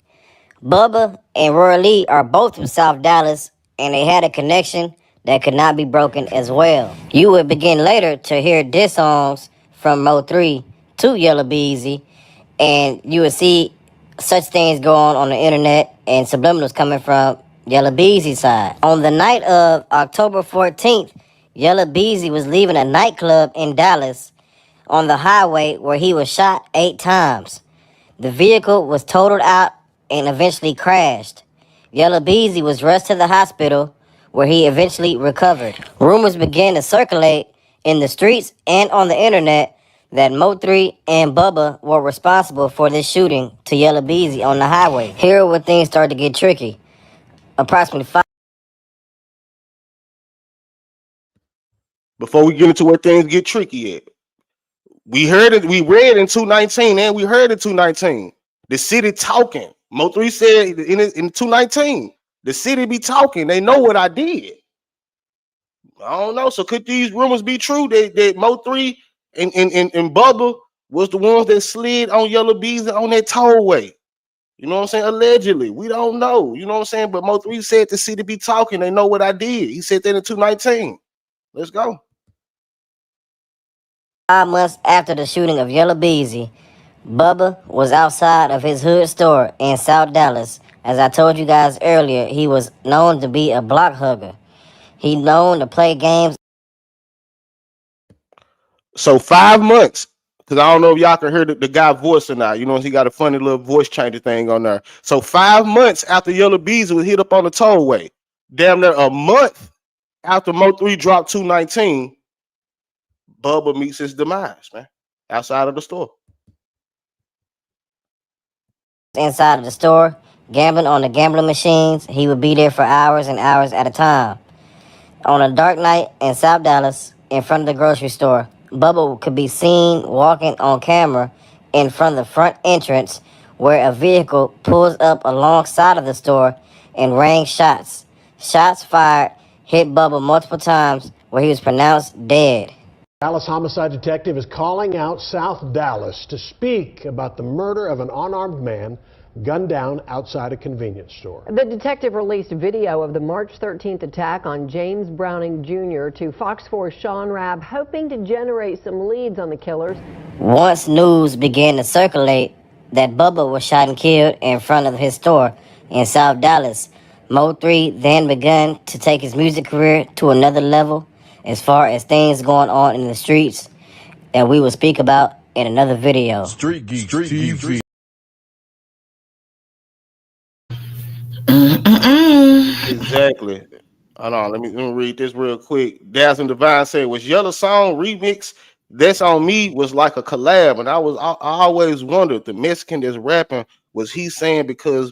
Bubba and Roylee are both from South Dallas, and they had a connection that could not be broken as well. You would begin later to hear diss songs from Mo3 to Yella Beezy, and you would see such things go on the internet and subliminals coming from Yella Beezy's side. On the night of October 14th, Yella Beezy was leaving a nightclub in Dallas on the highway where he was shot 8 times. The vehicle was totaled out and eventually crashed. Yella Beezy was rushed to the hospital where he eventually recovered. Rumors began to circulate in the streets and on the internet that Mo3 and Bubba were responsible for this shooting to Yella Beezy on the highway. Here where things started to get tricky. approximately 5. Before we get into where things get tricky at, we heard it, we read in 219 and we heard in 219. The city talking. Mo3 said in 219, the city be talking. They know what I did. I don't know. So could these rumors be true that Mo3 and Bubba was the ones that slid on Yellow Bees on that tollway? You know what I'm saying? Allegedly. We don't know. You know what I'm saying? But Mo3 said the city be talking. They know what I did. He said that in 219. Let's go. 5 months after the shooting of Yellow Beezy, Bubba was outside of his hood store in South Dallas. As I told you guys earlier, he was known to be a block hugger. He known to play games. So 5 months, because I don't know if y'all can hear the guy voice or not. You know, he got a funny little voice changer thing on there. So 5 months after Yellow Beezy was hit up on the tollway, damn near a month after Mo3 dropped 219, Bubba meets his demise, man, outside of the store. Inside of the store, gambling on the gambling machines. He would be there for hours and hours at a time. On a dark night in South Dallas, in front of the grocery store, Bubba could be seen walking on camera in front of the front entrance where a vehicle pulls up alongside of the store and rang shots. Shots fired hit Bubba multiple times where he was pronounced dead. Dallas homicide detective is calling out South Dallas to speak about the murder of an unarmed man gunned down outside a convenience store. The detective released video of the March 13th attack on James Browning Jr. to Fox 4's Sean Rabb, hoping to generate some leads on the killers. Once news began to circulate that Bubba was shot and killed in front of his store in South Dallas, Mo3 then began to take his music career to another level as far as things going on in the streets that we will speak about in another video. Street Geeks TV. Exactly. Hold on, let me read this real quick. Dazzling Divine said, "Was Yellow Song remix That's On Me was like a collab?" And I always wondered, the Mexican that's rapping, was he saying because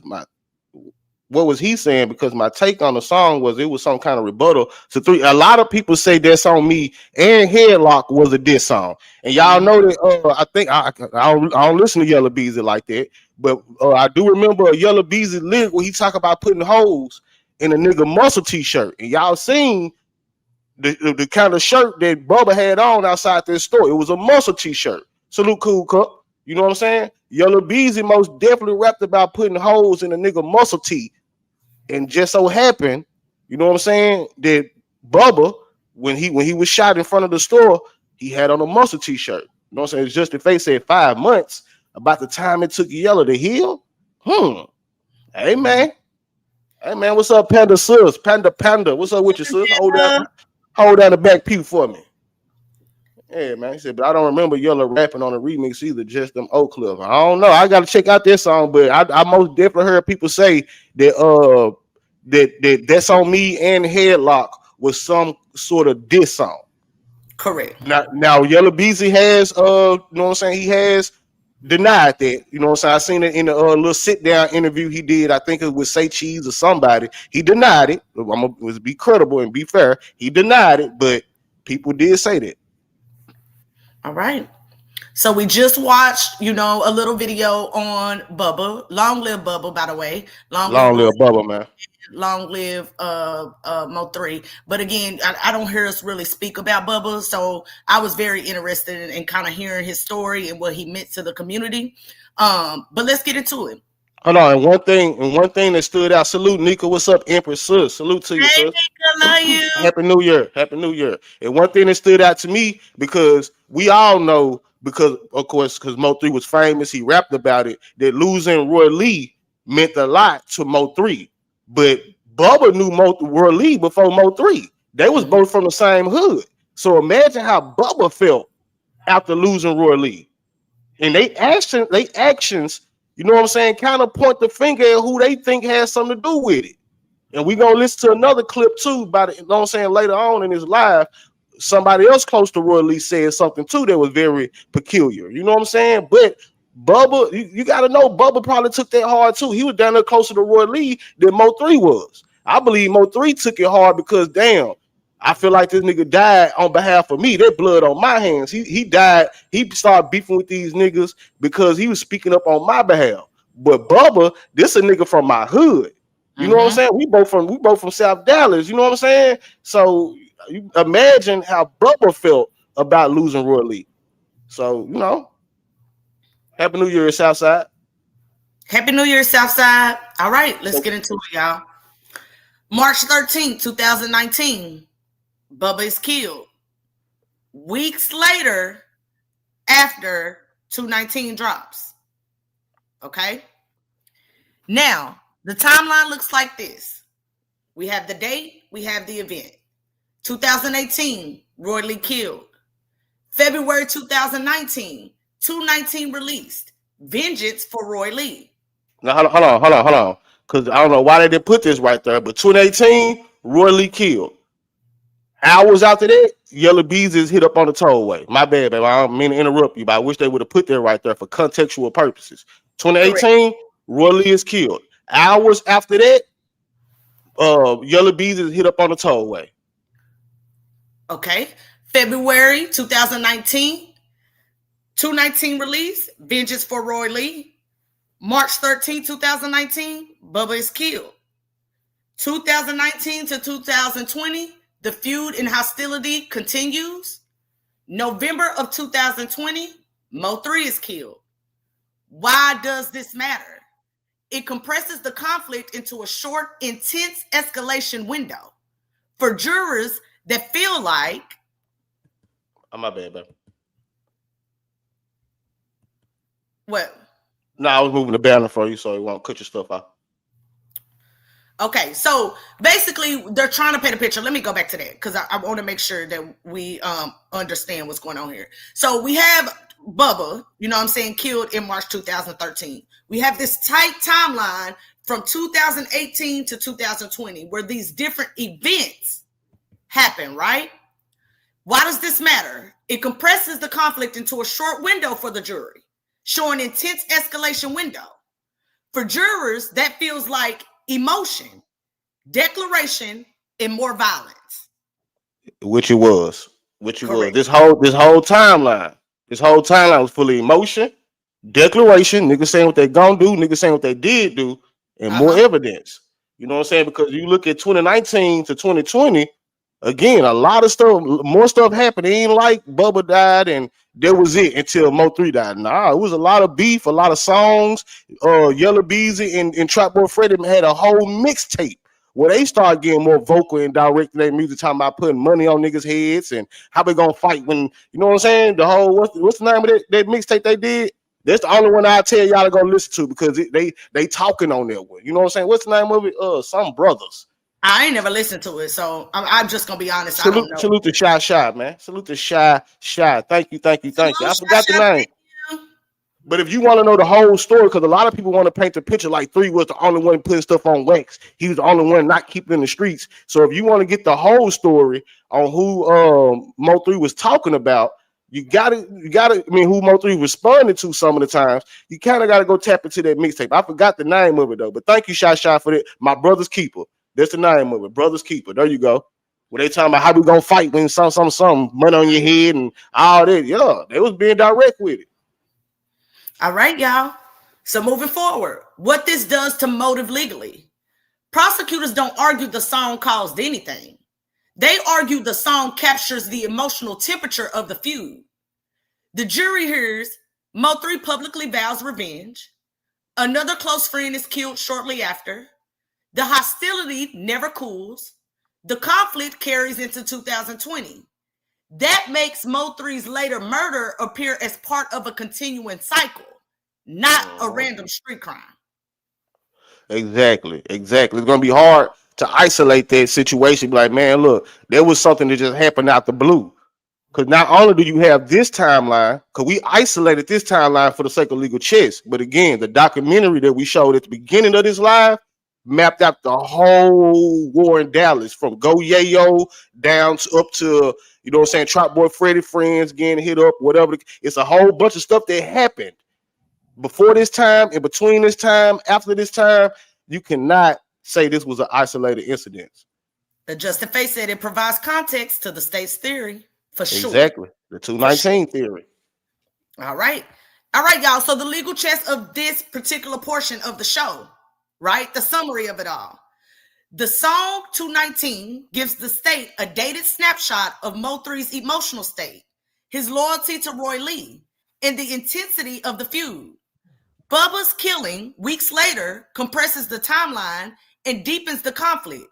what was he saying? Because my take on the song was it was some kind of rebuttal to three. A lot of people say That's On Me and Headlock was a diss song, and y'all know that. I think I don't listen to Yellow Beezy like that, but I do remember a Yellow Beezy lyric where he talk about putting holes in a nigga muscle t-shirt, and y'all seen the kind of shirt that Bubba had on outside this store. It was a muscle t-shirt. Salute Cool Cup. You know what I'm saying? Yellow Beezy most definitely rapped about putting holes in a nigga muscle tee. And just so happened, you know what I'm saying, that Bubba, when he was shot in front of the store, he had on a muscle t-shirt. You know what I'm saying? It's just the face said 5 months about the time it took Yellow to heal. Hey man, what's up, Panda Sus? Panda, what's up with you, sis? Hold down the back pew for me. Yeah, man. He said, but I don't remember Yellow rapping on a remix either, just them Oak Cliff. I don't know. I gotta check out this song, but I most definitely heard people say that That's On Me and Headlock was some sort of diss song. Correct. Now Yellow Beezy has you know what I'm saying, he has denied that. You know what I'm saying? I seen it in a little sit down interview he did. I think it was Say Cheese or somebody. He denied it. I'm gonna be credible and be fair. He denied it, but people did say that. All right. So we just watched, a little video on Bubba. Long live Bubba, by the way. Long live Bubba, man. Long live Mo3. But again, I don't hear us really speak about Bubba. So I was very interested in kind of hearing his story and what he meant to the community. But let's get into it. Hold on, and one thing that stood out. Salute, Nika. What's up, Empress Sis? Salute to you, sis. Nika, love you. Happy New Year. Happy New Year. And one thing that stood out to me, because we all know, because Mo3 was famous, he rapped about it, that losing Roylee meant a lot to Mo3. But Bubba knew Roylee before Mo3. They was both from the same hood. So imagine how Bubba felt after losing Roylee. And they actions, you know what I'm saying, kind of point the finger at who they think has something to do with it. And we're going to listen to another clip too, you know what I'm saying, later on in his live. Somebody else close to Roylee said something too that was very peculiar. You know what I'm saying? But Bubba, you got to know, Bubba probably took that hard too. He was down there closer to Roylee than Mo3 was. I believe Mo3 took it hard because damn, I feel like this nigga died on behalf of me. That blood on my hands. He died. He started beefing with these niggas because he was speaking up on my behalf. But Bubba, this a nigga from my hood. You know what I'm saying? We both from South Dallas. You know what I'm saying? So you imagine how Bubba felt about losing Roylee. So you know, Happy New Year, Southside. Happy New Year, Southside. All right, let's get into it, y'all. March 13th, 2019, Bubba is killed. Weeks later, after 219 drops. Okay? Now, the timeline looks like this. We have the date, we have the event. 2018, Roylee killed. February 2019, 219 released. Vengeance for Roylee. Now hold on. Because I don't know why they didn't put this right there, but 2018, Roylee killed. Hours after that, Yellow Bees is hit up on the tollway. My bad, baby. I don't mean to interrupt you, but I wish they would have put that right there for contextual purposes. 2018, Roylee is killed. Hours after that, Yellow Bees is hit up on the tollway. Okay. February 2019, 219 release, Vengeance for Roylee. March 13, 2019, Bubba is killed. 2019 to 2020, the feud and hostility continues. November of 2020, Mo3 is killed. Why does this matter? It compresses the conflict into a short, intense escalation window for jurors that feel like... Oh, my bad, baby. What? No, I was moving the banner for you so it won't cut your stuff off. Okay, so basically they're trying to paint a picture. Let me go back to that because I want to make sure that we understand what's going on here. So we have Bubba, you know what I'm saying, killed in March 2013. We have this tight timeline from 2018 to 2020 where these different events happen, right? Why does this matter? It compresses the conflict into a short window for the jury, showing intense escalation window. For jurors, that feels like emotion, declaration, and more violence. Which it was. This whole timeline. This whole timeline was full of emotion, declaration, niggas saying what they gonna do, niggas saying what they did do, and more evidence. You know what I'm saying? Because you look at 2019 to 2020, again, a lot of stuff, more stuff happened. It ain't like Bubba died and that was it until Mo3 died. Nah, it was a lot of beef, a lot of songs. Yellow Beezy and Trap Boy Freddy had a whole mixtape where they started getting more vocal and directing their music, talking about putting money on niggas' heads and how they gonna fight when, you know what I'm saying? The whole, what's the name of that mixtape they did? That's the only one I tell y'all to go listen to because they talking on that one. You know what I'm saying? What's the name of it? Some Brothers. I ain't never listened to it, so I'm just gonna be honest. Salute, I don't know. salute to Shy, man. Salute to Shy. Thank you. I forgot the name. But if you want to know the whole story, because a lot of people want to paint the picture like 3 was the only one putting stuff on wax. He was the only one not keeping in the streets. So if you want to get the whole story on who Mo3 was talking about, you gotta, I mean, who Mo3 responded to some of the times, you kind of gotta go tap into that mixtape. I forgot the name of it though. But thank you, Shy, for that. My Brother's Keeper. That's the name of it. Brother's Keeper. There you go. Where they talking about how we gonna fight when some money on your head and all that. Yeah, they was being direct with it. All right, y'all. So moving forward, what this does to motive legally. Prosecutors don't argue the song caused anything. They argue the song captures the emotional temperature of the feud. The jury hears Mo3 publicly vows revenge. Another close friend is killed shortly after. The hostility never cools. The conflict carries into 2020. That makes Mo3's later murder appear as part of a continuing cycle, not a random street crime. Exactly. It's gonna be hard to isolate that situation. Be like, man, look, there was something that just happened out the blue. Because not only do you have this timeline, because we isolated this timeline for the sake of legal chess, but again, the documentary that we showed at the beginning of this live mapped out the whole war in Dallas from Go Yayo down to up to, you know what I'm saying, Trap Boy Freddy friends getting hit up, whatever. It's a whole bunch of stuff that happened before this time, in between this time, after this time. You cannot say this was an isolated incident. The Justin Face said it provides context to the state's theory for sure. Exactly. The 219 theory. All right. All right, y'all. So the legal chess of this particular portion of the show, right? The summary of it all. The song 219 gives the state a dated snapshot of Mo3's emotional state, his loyalty to Roylee, and the intensity of the feud. Bubba's killing weeks later compresses the timeline and deepens the conflict,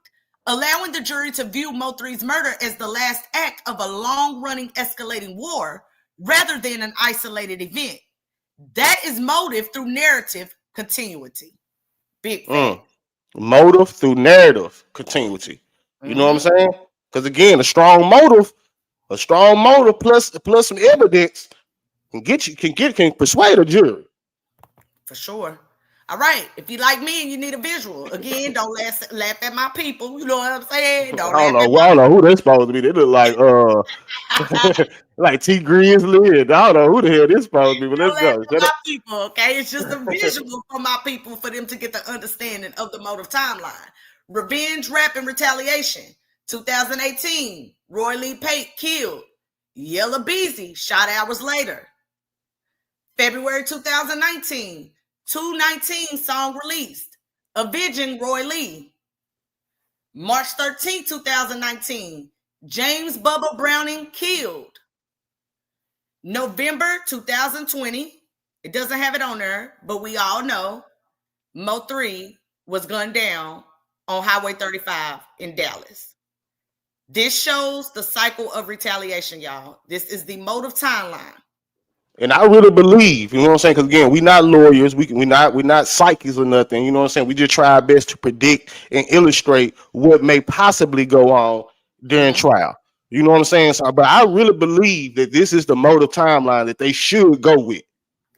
allowing the jury to view Mo3's murder as the last act of a long-running escalating war rather than an isolated event. That is motive through narrative continuity. Big fan. Motive through narrative continuity. You know what I'm saying? Because again, a strong motive plus some evidence can persuade a jury. For sure. All right. If you like me and you need a visual, again, don't laugh at my people. You know what I'm saying? I don't know who they're supposed to be. They look like like T Grizzly. And I don't know who the hell this supposed to be. But let's go. My people, okay? It's just a visual for my people for them to get the understanding of the motive timeline. Revenge, rap, and retaliation. 2018, Roylee Pate killed. Yella Beezy shot hours later. February 2019, 219 song released. Avenging Roylee. March 13, 2019, James Bubba Browning killed. November 2020, it doesn't have it on there, but we all know Mo3 was gunned down on Highway 35 in Dallas. This shows the cycle of retaliation, y'all. This is the motive timeline. And I really believe, you know what I'm saying? Because again, we're not lawyers, we're not psychics or nothing. You know what I'm saying? We just try our best to predict and illustrate what may possibly go on during trial. You know what I'm saying? So, but I really believe that this is the motive timeline that they should go with.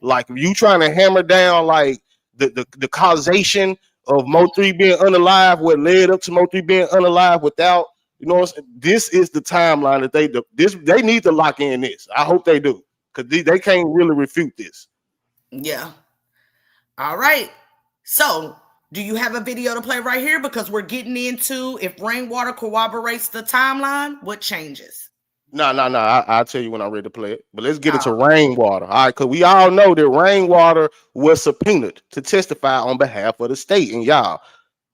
Like, if you trying to hammer down like the causation of Mo3 being unalive, what led up to Mo3 being unalive without, you know, this is the timeline that they need to lock in this. I hope they do. Because they can't really refute this. Yeah. All right. So, do you have a video to play right here? Because we're getting into if rainwater corroborates the timeline, what changes? No. I'll tell you when I'm ready to play it. But let's get into rainwater. All right, because we all know that rainwater was subpoenaed to testify on behalf of the state. And y'all,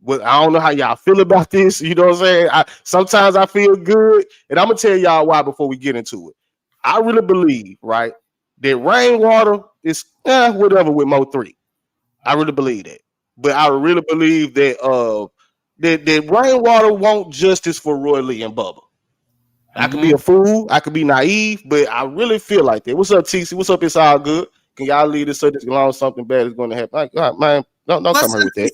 well, I don't know how y'all feel about this. You know what I'm saying? Sometimes I feel good. And I'm going to tell y'all why before we get into it. I really believe, right, that rainwater is whatever with Mo3. I really believe that. But I really believe that that rainwater want justice for Roylee and Bubba. I could be a fool, I could be naive, but I really feel like that. What's up, TC? What's up? It's all good. Can y'all leave this so this along something bad is going to happen? Like, God, man, don't come here with that.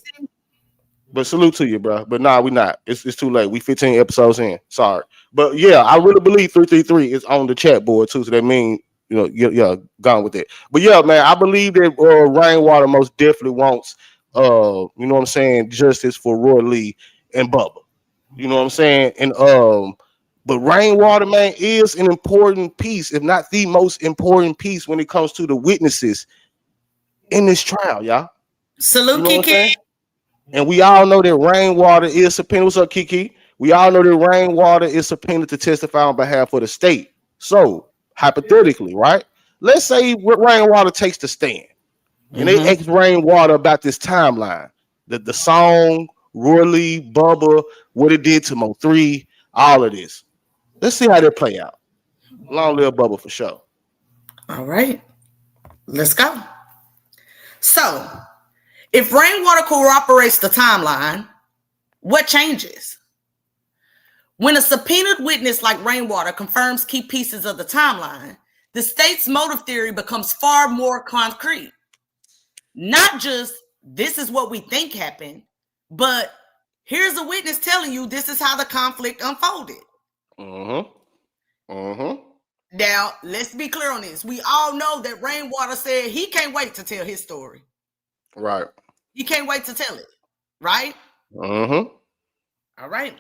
But salute to you, bro. But nah, we not. It's too late. We 15 episodes in. Sorry. But yeah, I really believe 333 is on the chat board too. So that means, you know, yeah, gone with it. But yeah, man, I believe that rainwater most definitely wants you know what I'm saying, justice for Roylee and Bubba. You know what I'm saying? And but rainwater, man, is an important piece, if not the most important piece when it comes to the witnesses in this trial, y'all. Salute, you know Kiki. And we all know that rainwater is subpoenaed. What's up, Kiki? We all know that rainwater is subpoenaed to testify on behalf of the state. So, hypothetically, right? Let's say rainwater takes the stand. And they ask rainwater about this timeline. The song, Roylee, Bubba, what it did to Mo3, all of this. Let's see how they play out. Long live Bubba for sure. All right. Let's go. So, if rainwater corroborates the timeline, what changes? When a subpoenaed witness like rainwater confirms key pieces of the timeline, the state's motive theory becomes far more concrete. Not just, this is what we think happened, but here's a witness telling you this is how the conflict unfolded. Now, let's be clear on this. We all know that rainwater said he can't wait to tell his story. Right. He can't wait to tell it. Right? All right.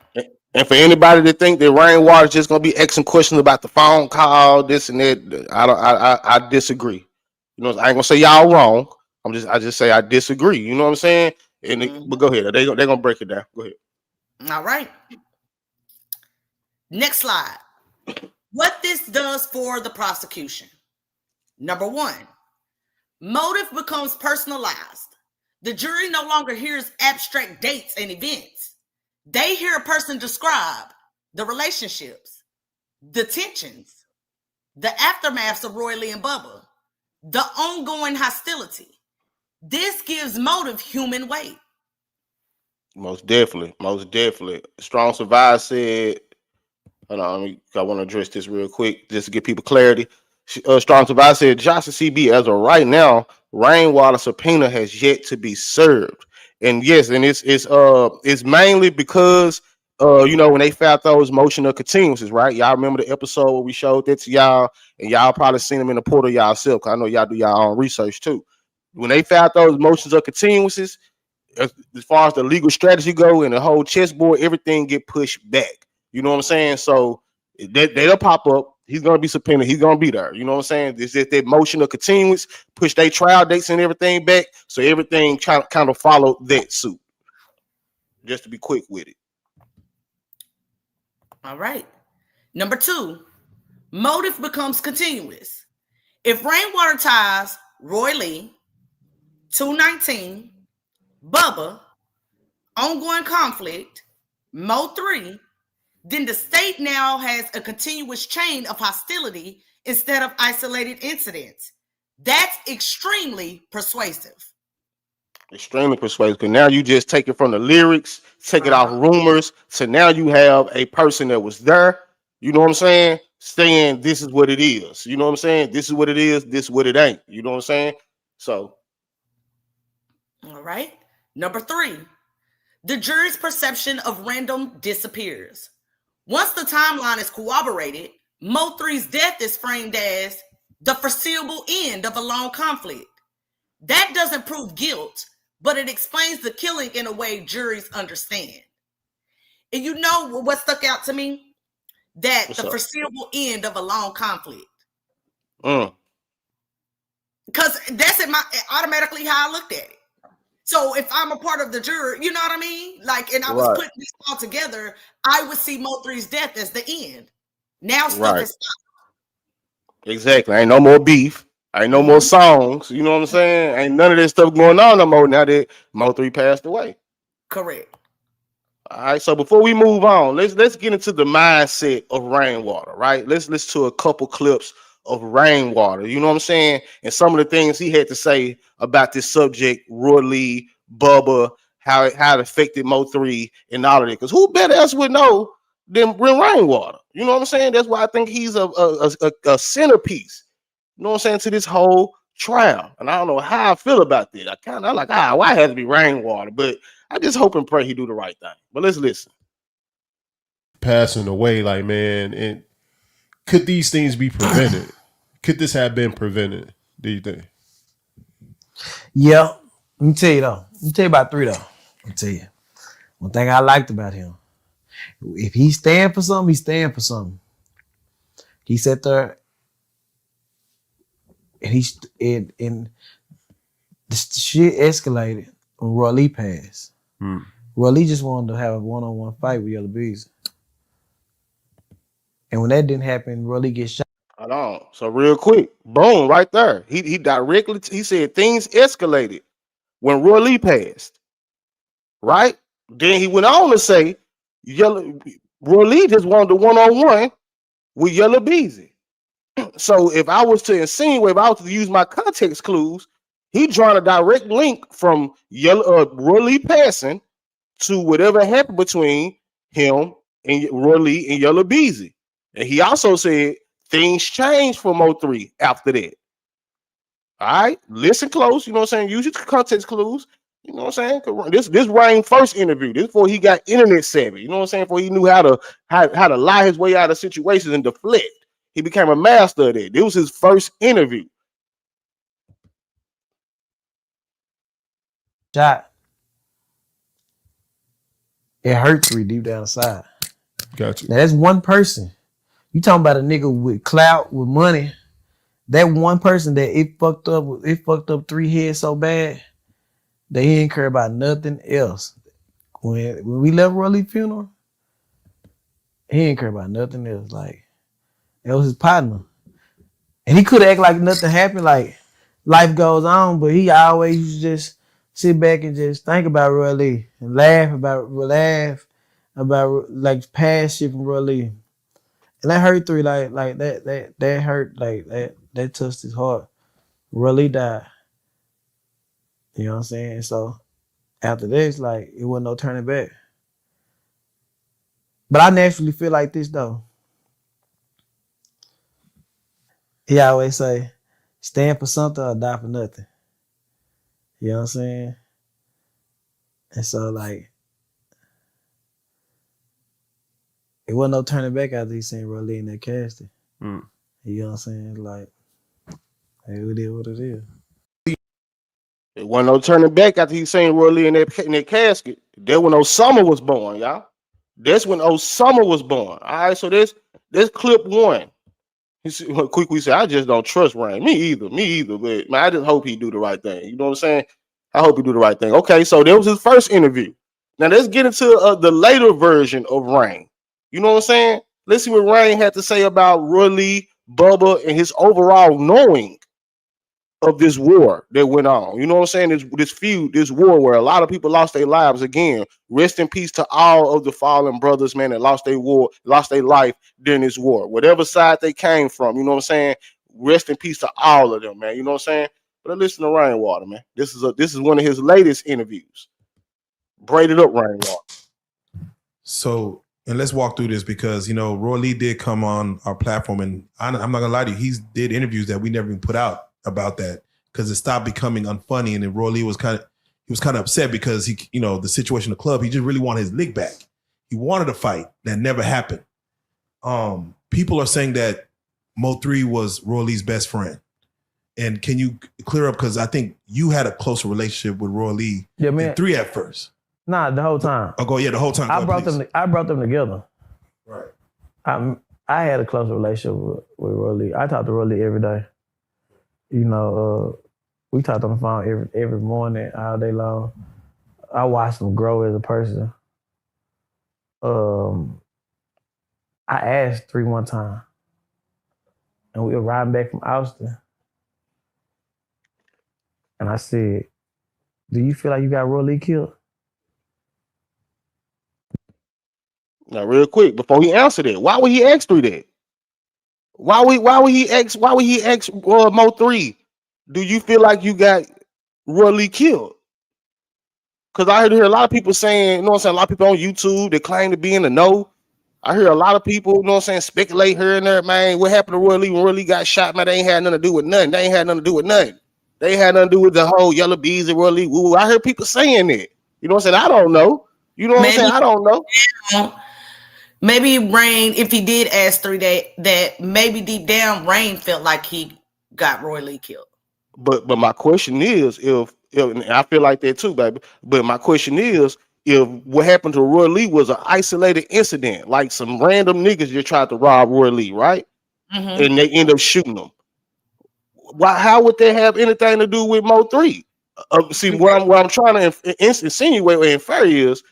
And for anybody that think that rainwater is just gonna be asking questions about the phone call, this and that, I disagree. You know, I ain't gonna say y'all wrong. I just say I disagree. You know what I'm saying? But go ahead. They're gonna break it down. Go ahead. All right. Next slide. What this does for the prosecution. Number one, motive becomes personalized. The jury no longer hears abstract dates and events. They hear a person describe the relationships, the tensions, the aftermaths of Roylee and Bubba, the ongoing hostility. This gives motive human weight. Most definitely. Strong Survive said, hold on, I want to address this real quick just to give people clarity. Strong Survive said, Johnson CB, as of right now, Rainwater subpoena has yet to be served. And yes, and it's mainly because when they found those motion of continuances, right? Y'all remember the episode where we showed that to y'all, and y'all probably seen them in the portal y'allself, because I know y'all do y'all own research too. When they found those motions of continuances, as far as the legal strategy go and the whole chessboard, everything get pushed back. You know what I'm saying? So they'll pop up. He's gonna be subpoenaed. He's gonna be there. You know what I'm saying? It's just that motion of continuance, push their trial dates and everything back, so everything kind of follow that suit. Just to be quick with it. All right. Number two, motive becomes continuous. If Rainwater ties Roylee, 219, Bubba, ongoing conflict, MO3, then the state now has a continuous chain of hostility instead of isolated incidents. That's extremely persuasive. Extremely persuasive. Because now you just take it from the lyrics, take it off rumors, so now you have a person that was there, you know what I'm saying, saying this is what it is. You know what I'm saying? This is what it is, this is what it ain't. You know what I'm saying? So. All right. Number three, the jury's perception of random disappears. Once the timeline is corroborated, MO3's death is framed as the foreseeable end of a long conflict. That doesn't prove guilt, but it explains the killing in a way juries understand. And you know what stuck out to me? That What's the up? foreseeable end of a long conflict. Because that's automatically how I looked at it. So if I'm a part of the jury, you know what I mean? Like, and I was putting this all together, I would see MO3's death as the end. Now stuff is stopped. Exactly. Ain't no more beef. Ain't no more songs. You know what I'm saying? Ain't none of this stuff going on no more now that MO3 passed away. Correct. All right. So before we move on, let's get into the mindset of Rainwater, right? Let's listen to a couple clips of Rainwater. You know what I'm saying? And some of the things he had to say about this subject, Roylee, Bubba, how it affected MO3 and all of it. Because who better else would know than Rainwater? You know what I'm saying? That's why I think he's a centerpiece, you know what I'm saying, to this whole trial. And I don't know how I feel about that. I kind of like, why it has to be Rainwater? But I just hope and pray he do the right thing. But let's listen. Passing away, like, man, and could these things be prevented? Could this have been prevented, do you think? Yeah. Let me tell you though. Let me tell you about three though. Let me tell you. One thing I liked about him. If he stand for something, he stand for something. He sat there and the shit escalated when Roylee passed. Roylee just wanted to have a one-on-one fight with Yellow Beezy. And when that didn't happen, Roylee gets shot. Hold on. So real quick, boom, right there. He directly he said things escalated when Roylee passed. Right? Then he went on to say Roylee just wanted the one-on-one with Yellow Beezy. So if I was to insinuate, if I was to use my context clues, he drawing a direct link from Roylee passing to whatever happened between him and Roylee and Yellow Beezy. And he also said things changed for MO3 after that. All right, listen close. You know what I'm saying? Use your context clues. You know what I'm saying? This Rain first interview. This before he got internet savvy. You know what I'm saying? Before he knew how to lie his way out of situations and deflect. He became a master of that. It was his first interview. Shot. It hurts me deep down inside. Gotcha. Now that's one person. You talking about a nigga with clout, with money. That one person that it fucked up 3 heads so bad. They didn't care about nothing else. When we left Roylee's funeral, he didn't care about nothing else. Like, that was his partner. And he could act like nothing happened, like life goes on, but he always used to just sit back and just think about Roylee and laugh about like past shit from Roylee. And that hurt through like that hurt, like that touched his heart. Roylee died. You know what I'm saying? So after this, like, it wasn't no turning back. But I naturally feel like this though. He always say, stand for something or die for nothing. You know what I'm saying? And so, like, it wasn't no turning back after he seen Roylee in that casting. You know what I'm saying? Like, hey, it is what it is. It wasn't no turning back after he seen Roylee in that casket. That when Osama was born, y'all. That's when Osama was born. All right, so this clip one. He said, quickly said, I just don't trust Rain. Me either. But man, I just hope he do the right thing. You know what I'm saying? I hope he do the right thing. Okay, so that was his first interview. Now let's get into the later version of Rain. You know what I'm saying? Let's see what Rain had to say about Roylee Bubba and his overall knowing of this war that went on. You know what I'm saying? This feud, this war where a lot of people lost their lives. Again, rest in peace to all of the fallen brothers, man, that lost their life during this war. Whatever side they came from, you know what I'm saying? Rest in peace to all of them, man. You know what I'm saying? But listen to Rainwater, man. This is one of his latest interviews. Braided up Rainwater. So, and let's walk through this because, Roylee did come on our platform, and I'm not gonna lie to you, he did interviews that we never even put out about that because it stopped becoming unfunny, and then Roylee was kind of upset because he, the situation in the club, he just really wanted his lick back. He wanted a fight that never happened. People are saying that Mo3 was Roylee's best friend. And can you clear up, because I think you had a closer relationship with Roylee than 3 at first. Nah, the whole time. Oh, yeah, the whole time. I brought them together. Right. I had a closer relationship with Roylee. I talked to Roylee every day. We talked on the phone every morning, all day long. I watched him grow as a person. I asked 3 one time, and we were riding back from Austin. And I said, do you feel like you got Roylee killed? Now, real quick, before he answered it, why would he ask 3 that? Why would he ask Mo3, do you feel like you got Roylee killed? Because I hear a lot of people saying, a lot of people on YouTube that claim to be in the know. I hear a lot of people, speculate here and there, man. What happened to Roylee when Roylee got shot, man? They ain't had nothing to do with nothing. They had nothing to do with the whole Yellow Bees and Roylee. Woo. I heard people saying that. You know what I'm saying? I don't know. You know what I'm saying? I don't know. Maybe Rain, if he did ask 3 that maybe deep down Rain felt like he got Roylee killed. But my question is, if and I feel like that too, baby. But my question is, if what happened to Roylee was an isolated incident, like some random niggas just tried to rob Roylee, right? Mm-hmm. And they end up shooting them. How would that have anything to do with Mo3? See, what I'm trying to insinuate or infer is,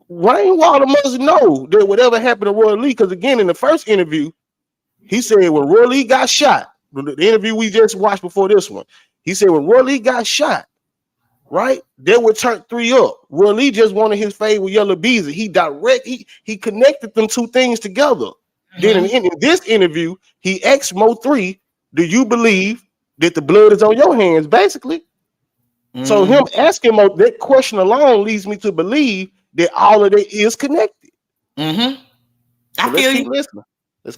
Rainwater must know that whatever happened to Roylee, because again, in the first interview, he said when Roylee got shot, the interview we just watched before this one, he said when Roylee got shot, right, they would turn 3 up. Roylee just wanted his fade with Yellow Beezy. He connected them 2 things together. Mm-hmm. Then in this interview, he asked Mo3, do you believe that the blood is on your hands, basically? Mm-hmm. So him asking Mo, that question alone leads me to believe that all of it is connected. Mm-hmm. So let's keep listening.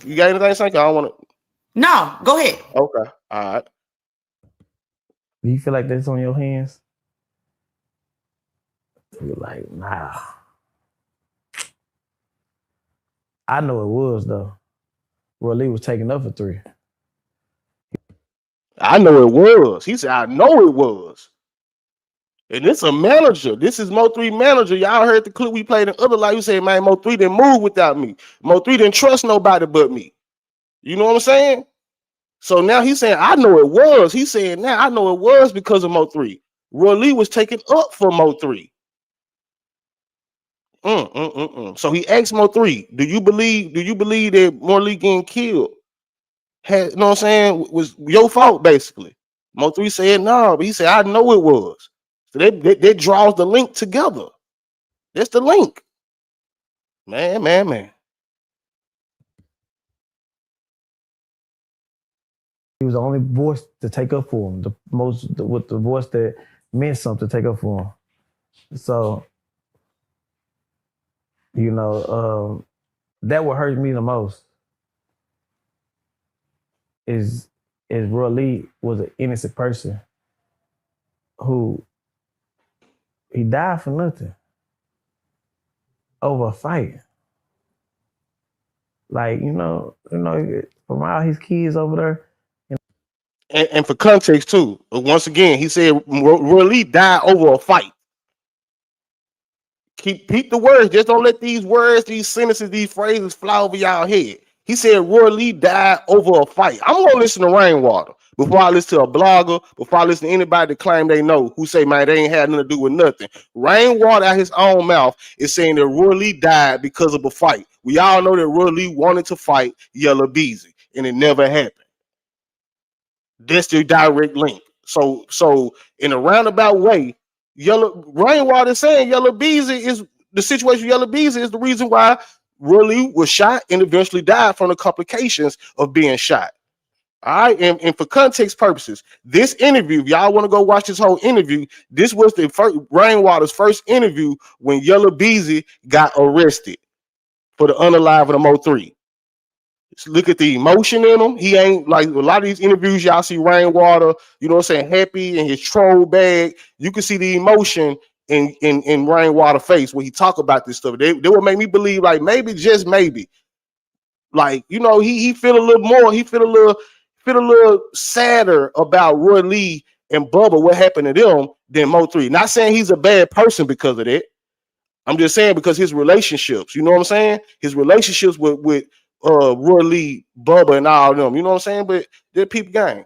You got anything to say? I don't want to. No, go ahead. Okay. All right. Do you feel like that's on your hands? You're like, nah. I know it was, though. Roylee was taking up for 3. I know it was. He said, I know it was. And it's a manager. This is Mo3 manager. Y'all heard the clip we played in other live. You say, man, Mo3 didn't move without me. Mo3 didn't trust nobody but me. You know what I'm saying? So now he's saying, I know it was. He's saying now, I know it was because of Mo3. Roylee was taken up for MO3. So he asked MO3, do you believe that Roylee getting killed had, you know what I'm saying, was your fault basically? MO3 said no, but he said I know it was. So that draws the link together. That's the link. Man. He was the only voice to take up for him, with the voice that meant something to take up for him. So, you know, that what hurt me the most is Roylee was an innocent person who he died for nothing over a fight. Like, you know, from all his kids over there. And for context too, once again, he said Roylee died over a fight. Keep the words. Just don't let these words, these sentences, these phrases fly over y'all head. He said Roylee died over a fight. I'm gonna listen to Rainwater before I listen to a blogger, before I listen to anybody that claim they know, who say, man, they ain't had nothing to do with nothing. Rainwater out his own mouth is saying that Roylee died because of a fight. We all know that Roylee wanted to fight Yella Beezy, and it never happened. That's the direct link. So in a roundabout way, Rainwater is saying Yella Beezy is the situation. Yella Beezy is the reason why Roylee was shot and eventually died from the complications of being shot. All right, and for context purposes, this interview, if y'all want to go watch this whole interview, this was the first Rainwater's first interview when Yella Beezy got arrested for the unalive of the MO3. Look at the emotion in him. He ain't like a lot of these interviews. Y'all see Rainwater, you know what I'm saying, happy in his troll bag. You can see the emotion in Rainwater face when he talk about this stuff. They would make me believe, like, maybe, just maybe, like, you know, he feel a little more. He feel a little sadder about Roylee and Bubba, what happened to them, than Mo3. Not saying he's a bad person because of that. I'm just saying because his relationships, you know what I'm saying? His relationships with Roylee, Bubba, and all of them, you know what I'm saying? But they're people gang.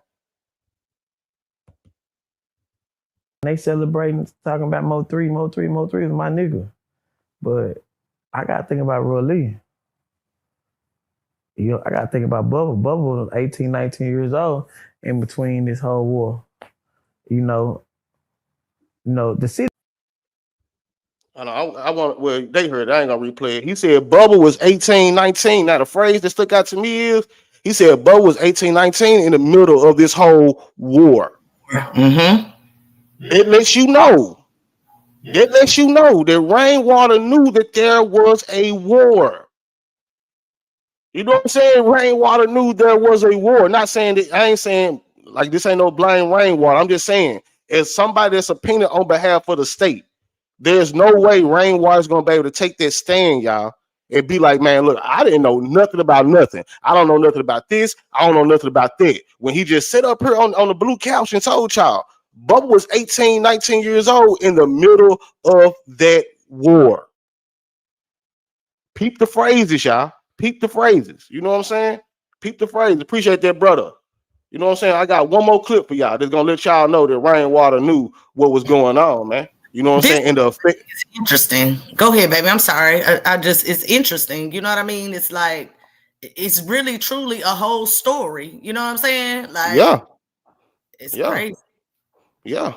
They celebrating, talking about Mo3 is my nigga. But I gotta think about Roylee. You know, I gotta think about Bubba. Bubba was 18, 19 years old in between this whole war. You know, the city. I want, well, they heard it. I ain't gonna replay it. He said Bubba was 18, 19. Now the phrase that stuck out to me is he said Bubba was 18, 19 in the middle of this whole war. Mm-hmm. It lets you know. It lets you know that Rainwater knew that there was a war. You know what I'm saying? Rainwater knew there was a war. Not saying that, I ain't saying like this ain't no blind Rainwater. I'm just saying, as somebody that's subpoenaed on behalf of the state, there's no way Rainwater's gonna be able to take that stand, y'all, and be like, man, look, I didn't know nothing about nothing. I don't know nothing about this. I don't know nothing about that. When he just sat up here on the blue couch and told y'all, Bubba was 18, 19 years old in the middle of that war. Peep the phrases, y'all. Peep the phrases. You know what I'm saying? Peep the phrases. Appreciate that, brother. You know what I'm saying? I got one more clip for y'all that's gonna let y'all know that Rainwater knew what was going on, man. You know what I'm saying? And the effect. It's interesting. Go ahead, baby. I'm sorry. I just, it's interesting. You know what I mean? It's like, it's really truly a whole story. You know what I'm saying? Like, it's crazy. Yeah.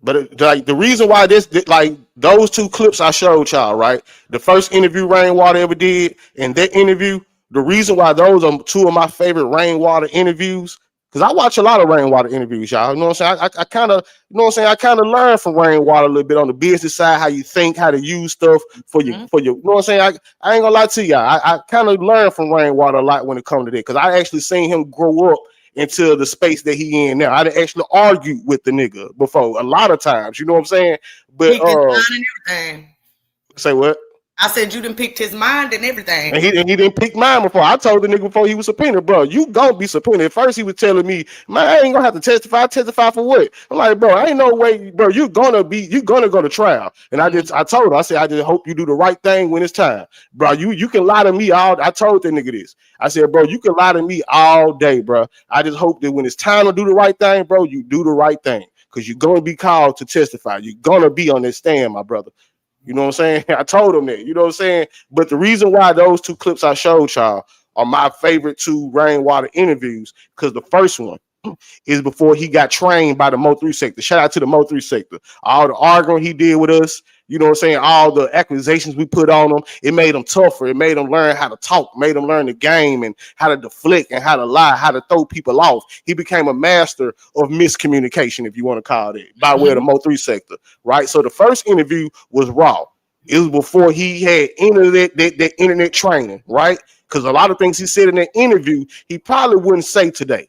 But like the reason why this, like those two clips I showed y'all, right? The first interview Rainwater ever did, and that interview, the reason why those are two of my favorite Rainwater interviews, because I watch a lot of Rainwater interviews, y'all. You know what I'm saying? I kind of, you know what I'm saying? I kind of learned from Rainwater a little bit on the business side, how you think, how to use stuff for your, you know what I'm saying? I ain't gonna lie to y'all. I kind of learned from Rainwater a lot when it comes to that, because I actually seen him grow up into the space that he in now. I didn't actually argue with the nigga before a lot of times, you know what I'm saying? But say what? I said you done picked his mind and everything. And he didn't pick mine before. I told the nigga before he was subpoenaed, bro, you gonna be subpoenaed. At first he was telling me, man, I ain't gonna have to testify. Testify for what? I'm like, bro, ain't no way, bro. You're gonna go to trial. And I told him, I said, I just hope you do the right thing when it's time. Bro, you can lie to me all. I told that nigga this. I said, bro, you can lie to me all day, bro. I just hope that when it's time to do the right thing, bro, you do the right thing. because you're gonna be called to testify. You're gonna be on this stand, my brother. You know what I'm saying? I told him that. You know what I'm saying? But the reason why those two clips I showed y'all are my favorite two Rainwater interviews, because the first one is before he got trained by the MO3 sector. Shout out to the MO3 sector. All the arguing he did with us, you know what I'm saying? All the accusations we put on him, it made him tougher. It made him learn how to talk, made him learn the game and how to deflect and how to lie, how to throw people off. He became a master of miscommunication, if you want to call it, by way of the MO3 sector, right? So the first interview was raw. It was before he had that internet training, right? Because a lot of things he said in that interview, he probably wouldn't say today.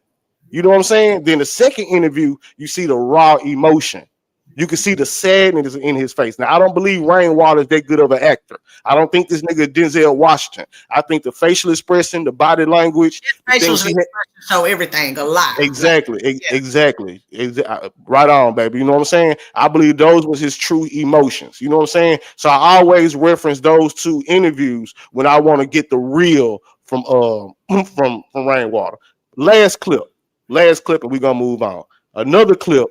You know what I'm saying? Then the second interview, you see the raw emotion. You can see the sadness in his face. Now, I don't believe Rainwater is that good of an actor. I don't think this nigga Denzel Washington. I think the facial expression, the body language, Facial expression show everything a lot. Exactly. Right on, baby. You know what I'm saying? I believe those was his true emotions. You know what I'm saying? So I always reference those two interviews when I want to get the real from from Rainwater. Last clip, and we're gonna move on. Another clip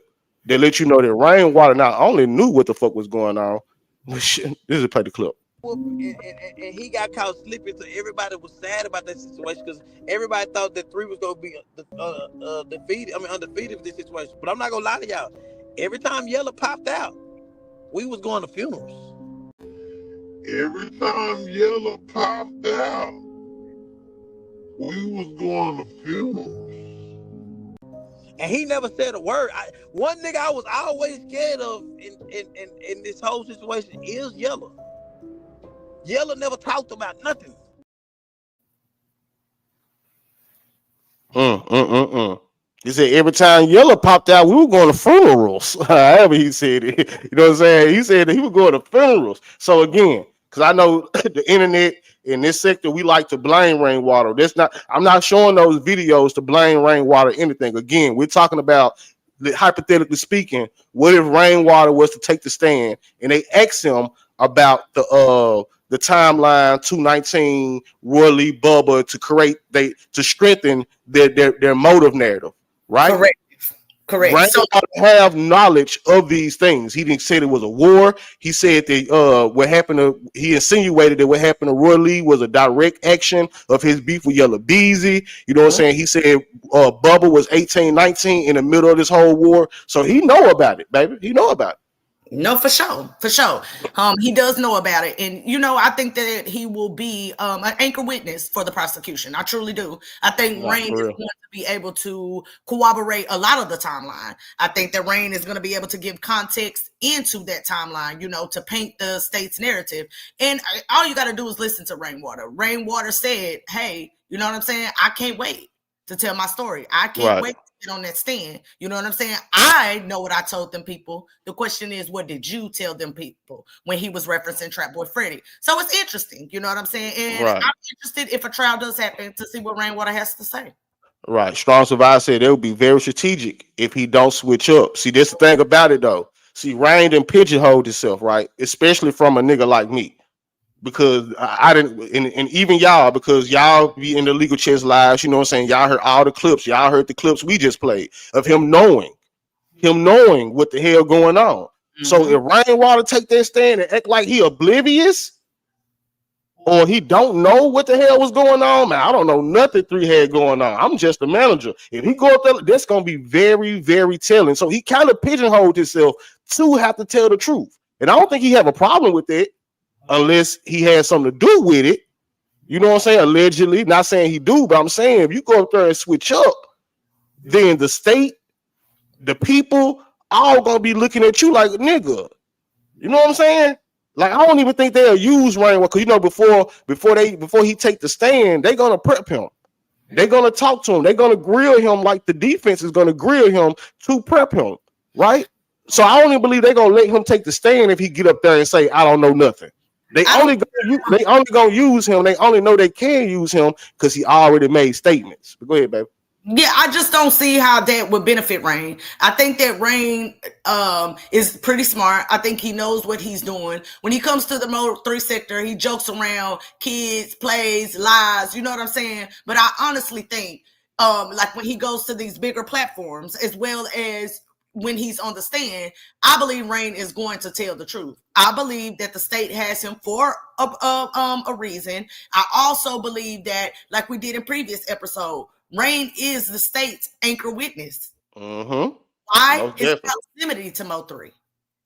that let you know that Rainwater not only knew what the fuck was going on. This is play the clip. And he got caught slipping, so everybody was sad about that situation because everybody thought that 3 was gonna be undefeated with this situation. But I'm not gonna lie to y'all. Every time Yella popped out, we was going to funerals. Every time Yella popped out, we was going to funerals. And he never said a word. One nigga I was always scared of in this whole situation is Yella. Yella never talked about nothing. He said every time Yella popped out, we were going to funerals. However he said it. You know what I'm saying? He said that he was going to funerals. So again, because I know the internet in this sector, we like to blame Rainwater. I'm not showing those videos to blame Rainwater anything. Again, we're talking about, hypothetically speaking, what if Rainwater was to take the stand and they asked him about the timeline 219 Roylee Bubba to strengthen their motive narrative, right? Correct. Rainwater have knowledge of these things. He didn't say it was a war. He said that he insinuated that what happened to Roylee was a direct action of his beef with Yella Beezy. You know what I'm saying? He said Bubba was 1819 in the middle of this whole war. So he know about it, baby. He know about it. No, for sure. He does know about it, and I think that he will be an anchor witness for the prosecution. I truly do. I think Rain is going to be able to corroborate a lot of the timeline. I think that Rain is going to be able to give context into that timeline, to paint the state's narrative. And all you got to do is listen to Rainwater. Rainwater said, "Hey, you know what I'm saying? I can't wait to tell my story. I can't wait to get on that stand." You know what I'm saying? I know what I told them people. The question is, what did you tell them people when he was referencing Trap Boy Freddy? So it's interesting. You know what I'm saying? And I'm interested, if a trial does happen, to see what Rainwater has to say. Right. Strong Survivor said it would be very strategic if he don't switch up. See, that's the thing about it, though. See, Rain didn't pigeonhole himself, right? Especially from a nigga like me. Because I didn't, and even y'all, because y'all be in the Legal Chess lives, you know what I'm saying? Y'all heard all the clips. Y'all heard the clips we just played of him knowing what the hell going on. So if Rainwater take that stand and act like he oblivious, or he don't know what the hell was going on, man, I don't know nothing 3 had going on. I'm just a manager. If he go up there, that's gonna be very, very telling. So he kind of pigeonholed himself to have to tell the truth, and I don't think he have a problem with it. Unless he has something to do with it. You know what I'm saying? Allegedly. Not saying he do, but I'm saying if you go up there and switch up, then the state, the people, all gonna be looking at you like a nigga. You know what I'm saying? Like, I don't even think they'll use Rainwater, because before he take the stand, they're gonna prep him. They're gonna talk to him. They're gonna grill him like the defense is gonna grill him to prep him, right? So I don't even believe they're gonna let him take the stand if he get up there and say, I don't know nothing. They only gonna use him. They only know they can use him because he already made statements. But go ahead, baby. Yeah, I just don't see how that would benefit Rain. I think that Rain is pretty smart. I think he knows what he's doing. When he comes to the MO3 sector, he jokes around, kids, plays, lies. You know what I'm saying? But I honestly think, like when he goes to these bigger platforms, as well as when he's on the stand, I believe Rain is going to tell the truth. I believe that the state has him for a reason. I also believe that, like we did in previous episode, Rain is the state's anchor witness. Mm-hmm. Why? Most It's definitely. proximity to Mo3.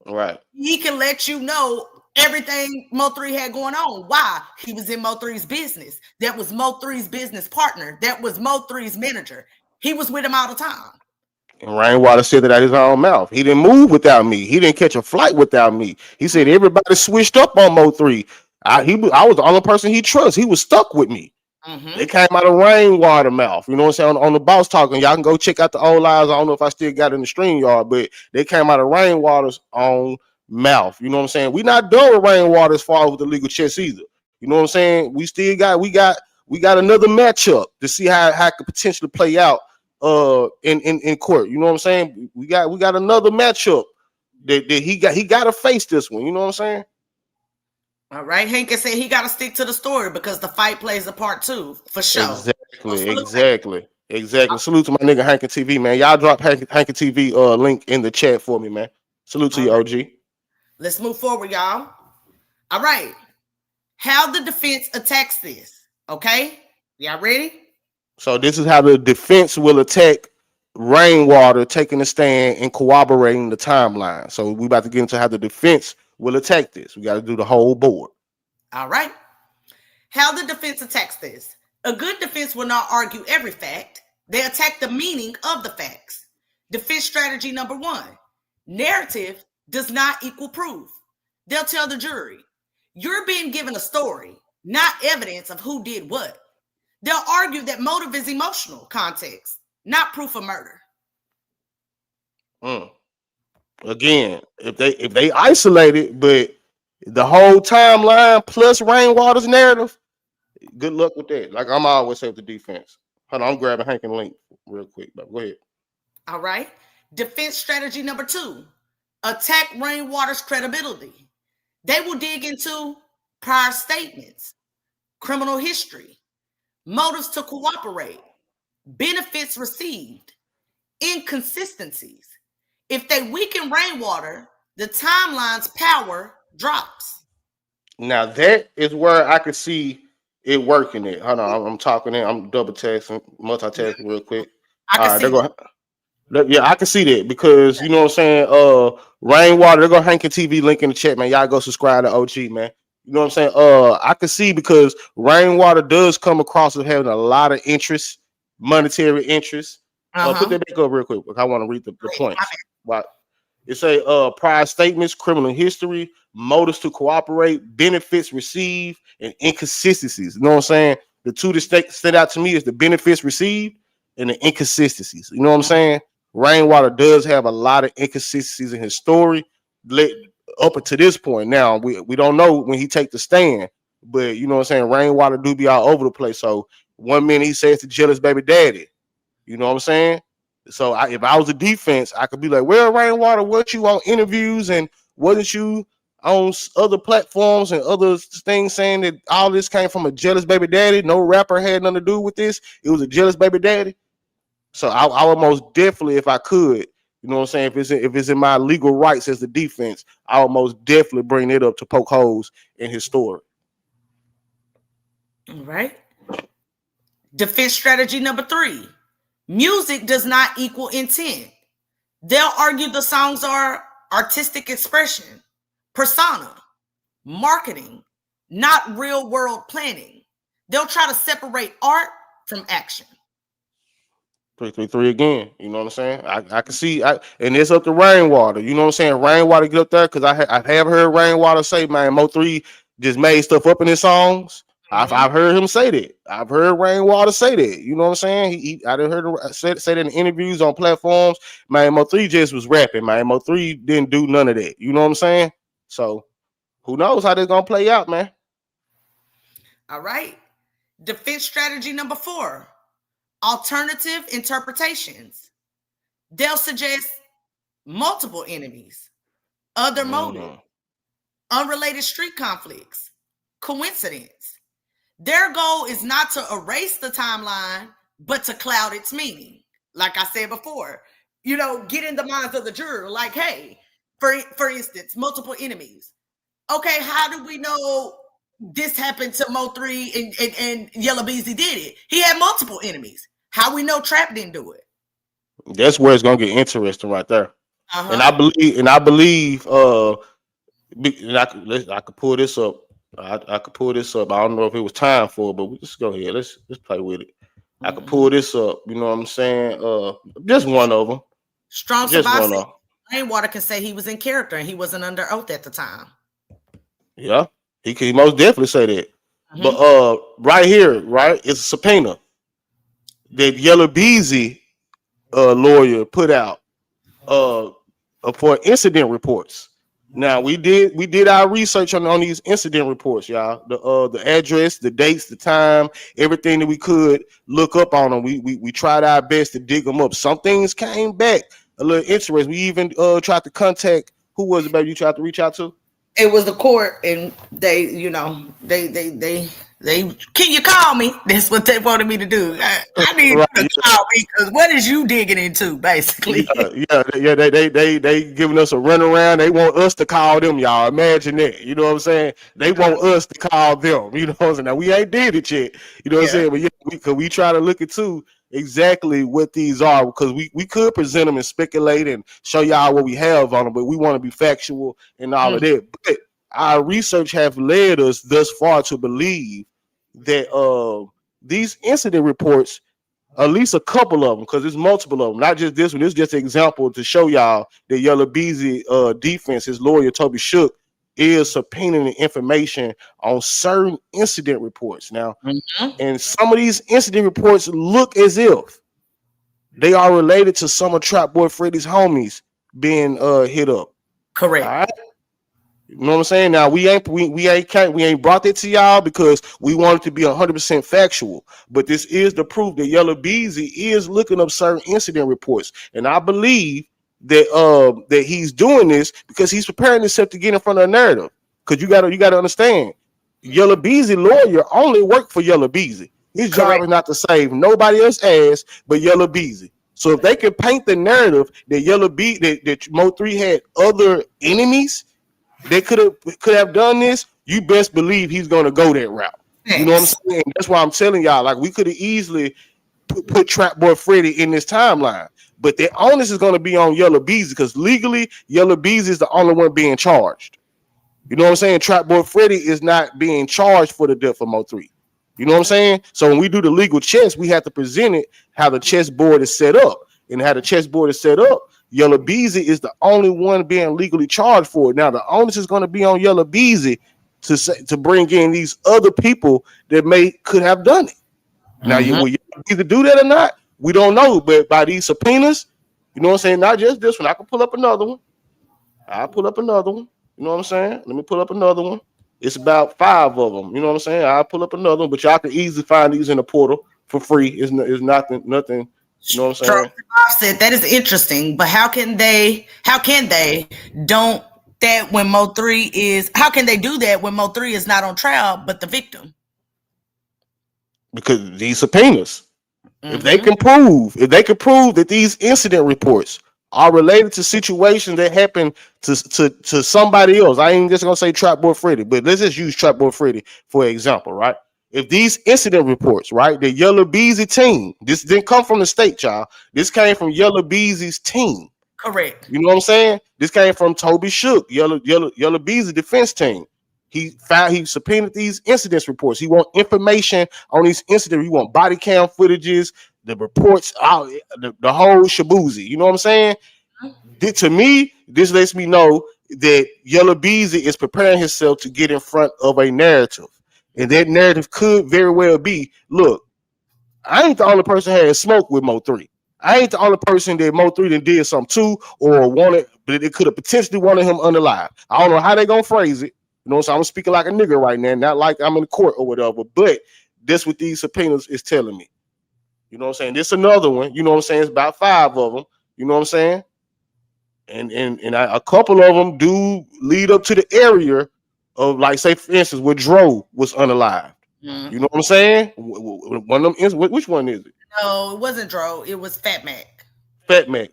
Right. He can let you know everything Mo3 had going on. Why? He was in Mo3's business. That was Mo3's business partner. That was Mo3's manager. He was with him all the time. And Rainwater said that out his own mouth. He didn't move without me. He didn't catch a flight without me. He said everybody switched up on Mo3. I was the only person he trusts. He was stuck with me. They came out of Rainwater mouth. You know what I'm saying? On the Boss Talking. Y'all can go check out the old lives. I don't know if I still got it in the stream yard, but they came out of Rainwater's own mouth. You know what I'm saying? We not done with Rainwater as far as with the legal chess either. You know what I'm saying? We still got we got another matchup to see how it could potentially play out in court. You know what I'm saying? We got another matchup that he got to face this one. You know what I'm saying? All right. Hank said he got to stick to the story because the fight plays a part too, for sure. Exactly. Salute to my nigga Hankin TV, man. Y'all drop Hankin TV link in the chat for me, man. Salute to you, OG. Let's move forward, y'all. All right. How the defense attacks this. Okay. Y'all ready? So this is how the defense will attack Rainwater taking a stand and corroborating the timeline. So we about to get into how the defense will attack this. We got to do the whole board. All right. How the defense attacks this. A good defense will not argue every fact. They attack the meaning of the facts. Defense strategy number 1. Narrative does not equal proof. They'll tell the jury, you're being given a story, not evidence of who did what. They'll argue that motive is emotional context, not proof of murder. Again, if they isolate it, but the whole timeline plus Rainwater's narrative, good luck with that. Like I'm always say with the defense. Hold on, I'm grabbing Hank and Link real quick, but go ahead. All right. Defense strategy number 2. Attack Rainwater's credibility. They will dig into prior statements, criminal history, motives to cooperate, benefits received, inconsistencies. If they weaken Rainwater, the timeline's power drops. Now that is where I could see it working. It. Hold on, I'm talking. I'm double texting, multitasking real quick. I can see. Yeah, I can see that because you know what I'm saying. Rainwater, they're gonna Hank and TV link in the chat, man. Y'all go subscribe to OG, man. You know what I'm saying? I can see because Rainwater does come across as having a lot of interest, monetary interest. Put that back up real quick. I want to read the points. Right. It's a prior statements, criminal history, motives to cooperate, benefits received, and inconsistencies. You know what I'm saying? The two that stand out to me is the benefits received and the inconsistencies. You know what I'm saying? Rainwater does have a lot of inconsistencies in his story up until this point. Now we don't know when he take the stand, but you know what I'm saying? Rainwater do be all over the place. So 1 minute he says the jealous baby daddy. You know what I'm saying? So if I was a defense, I could be like, well, Rainwater, weren't you on interviews and wasn't you on other platforms and other things saying that all this came from a jealous baby daddy? No rapper had nothing to do with this. It was a jealous baby daddy. So I would most definitely, if I could, you know what I'm saying, if it's in my legal rights as the defense, I would most definitely bring it up to poke holes in his story. All right. Defense strategy number 3. Music does not equal intent. They'll argue the songs are artistic expression, persona, marketing, not real world planning. They'll try to separate art from action. 333 again. You know what I'm saying? I can see, and it's up to Rainwater. You know what I'm saying? Rainwater get up there because I have heard Rainwater say, man, MO3 just made stuff up in his songs. I've heard him say that. I've heard Rainwater say that. You know what I'm saying? I done heard him say that in interviews on platforms. Man, MO3 just was rapping. Man, MO3 didn't do none of that. You know what I'm saying? So who knows how this gonna play out, man? All right. Defense strategy number 4. Alternative interpretations. They'll suggest multiple enemies, other motive, unrelated street conflicts, coincidence. Their goal is not to erase the timeline, but to cloud its meaning. Like I said before, get in the minds of the juror. Like, hey, for instance, multiple enemies. Okay, how do we know this happened to Mo3 and Yellow Beezy did it? He had multiple enemies. How we know Trap didn't do it? That's where it's gonna get interesting right there. Uh-huh. And I believe, I could pull this up. I could pull this up. I don't know if it was time for it, but we just go ahead. Let's play with it. I could pull this up. You know what I'm saying? Just one of them. Strong Just one Savasi. of 'em. Rainwater can say he was in character and he wasn't under oath at the time. Yeah, he can most definitely say that. Mhm. But right here, right, it's a subpoena that Yellow Beezy lawyer put out for incident reports. Now we did our research on these incident reports, y'all. The address, the dates, the time, everything that we could look up on them. We tried our best to dig them up. Some things came back a little interesting. We even tried to contact, who was it, baby, you tried to reach out to? It was the court, and they, can you call me? That's what they wanted me to do. I need you to call me, because what is you digging into, basically? Yeah. They giving us a runaround. They want us to call them, y'all. Imagine that. You know what I'm saying? They want us to call them. You know what I'm saying? Now we ain't did it yet. You know what I'm saying? But yeah, we try to look into exactly what these are, because we could present them and speculate and show y'all what we have on them, but we want to be factual and all of that. But our research have led us thus far to believe that these incident reports, at least a couple of them, because there's multiple of them, not just this one. This is just an example to show y'all that Yellow Beezy defense, his lawyer Toby Shook, is subpoenaing information on certain incident reports now. And some of these incident reports look as if they are related to some of Trap Boy Freddy's homies being hit up. Correct. All right? You know what I'm saying? Now we ain't brought that to y'all because we want it to be 100% factual. But this is the proof that Yellow Beezy is looking up certain incident reports, and I believe that that he's doing this because he's preparing himself to get in front of a narrative. Because you gotta understand, Yellow Beezy lawyer only worked for Yellow Beezy. His job is not to save nobody else's ass but Yellow Beezy. So if they can paint the narrative that that Mo3 had other enemies, they could have done this, you best believe he's going to go that route. You know what I'm saying? That's why I'm telling y'all, like, we could have easily put Trap Boy Freddy in this timeline, but the onus is going to be on Yellow Beezy, because legally Yellow Beezy is the only one being charged. You know what I'm saying? Trap Boy Freddy is not being charged for the death of Mo3. You know what I'm saying? So when we do the legal chess, we have to present it how the chessboard is set up. And how the chessboard is set up, Yellow Beezy is the only one being legally charged for it. Now the onus is going to be on Yellow Beezy to bring in these other people that could have done it. Now will Yellow Beezy do that or not? We don't know. But by these subpoenas, you know what I'm saying? Not just this one. I can pull up another one. I'll pull up another one. You know what I'm saying? Let me pull up another one. It's about 5 of them. You know what I'm saying? I'll pull up another one, but y'all can easily find these in the portal for free. It's nothing. You know what I'm saying? Said that is interesting, but how can they don't that when Mo3 is, how can they do that when Mo3 is not on trial but the victim? Because these subpoenas, if they can prove that these incident reports are related to situations that happen to somebody else, I ain't just gonna say Trap Boy Freddy, but let's just use Trap Boy Freddy for example, right? If these incident reports, right, the Yellow Beezy team, this didn't come from the state, y'all. This came from Yellow Beezy's team. Correct. You know what I'm saying? This came from Toby Shook, Yellow Beezy defense team. He subpoenaed these incidents reports. He want information on these incidents. He want body cam footages, the reports, the whole shaboozy. You know what I'm saying? To me, this lets me know that Yellow Beezy is preparing himself to get in front of a narrative. And that narrative could very well be, look, I ain't the only person that had smoke with Mo3. I ain't the only person that Mo3 did something to or wanted, but it could have potentially wanted him unalive. I don't know how they gonna phrase it. You know, so I'm speaking like a nigga right now, not like I'm in the court or whatever, but that's what these subpoenas is telling me. You know what I'm saying? This another one, you know what I'm saying? It's about 5 of them, you know what I'm saying? And a couple of them do lead up to the area of, like, say for instance, where Dro was unalived. You know what I'm saying? One of them is, which one is it? No, it wasn't Dro. It was Fat Mac. Fat Mac,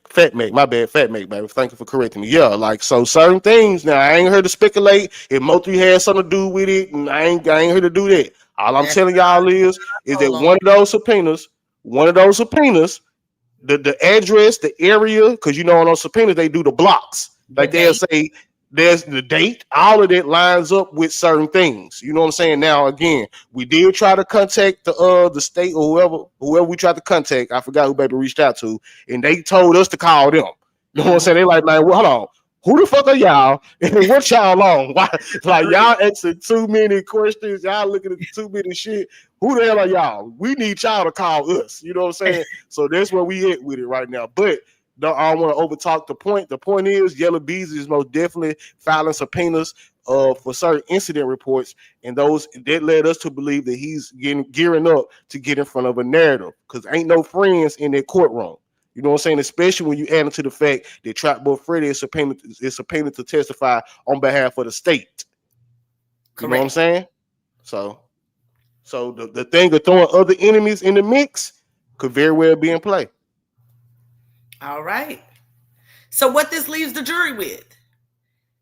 my bad, Fat Mac, baby. Thank you for correcting me. Yeah, like so certain things. Now I ain't here to speculate if MO3 has something to do with it, and I ain't here to do that. All I'm telling y'all is that one of those subpoenas, the address, the area, because you know on those subpoenas they do the blocks. Like they'll say there's the date, all of that lines up with certain things. You know what I'm saying? Now again, we did try to contact the state or whoever we tried to contact. I forgot who baby reached out to, and they told us to call them. You know what I'm saying? They like, man, well, hold on. Who the fuck are y'all? And what y'all on? Why? Like y'all asking too many questions. Y'all looking at too many shit. Who the hell are y'all? We need y'all to call us. You know what I'm saying? So that's where we at with it right now. But I don't want to overtalk the point. The point is, Yella Beezy is most definitely filing subpoenas for certain incident reports, and those that led us to believe that he's gearing up to get in front of a narrative because ain't no friends in that courtroom. You know what I'm saying? Especially when you add into the fact that Trap Boy Freddy is subpoenaed to testify on behalf of the state. You know what I'm saying? So the thing of throwing other enemies in the mix could very well be in play. All right. So what this leaves the jury with?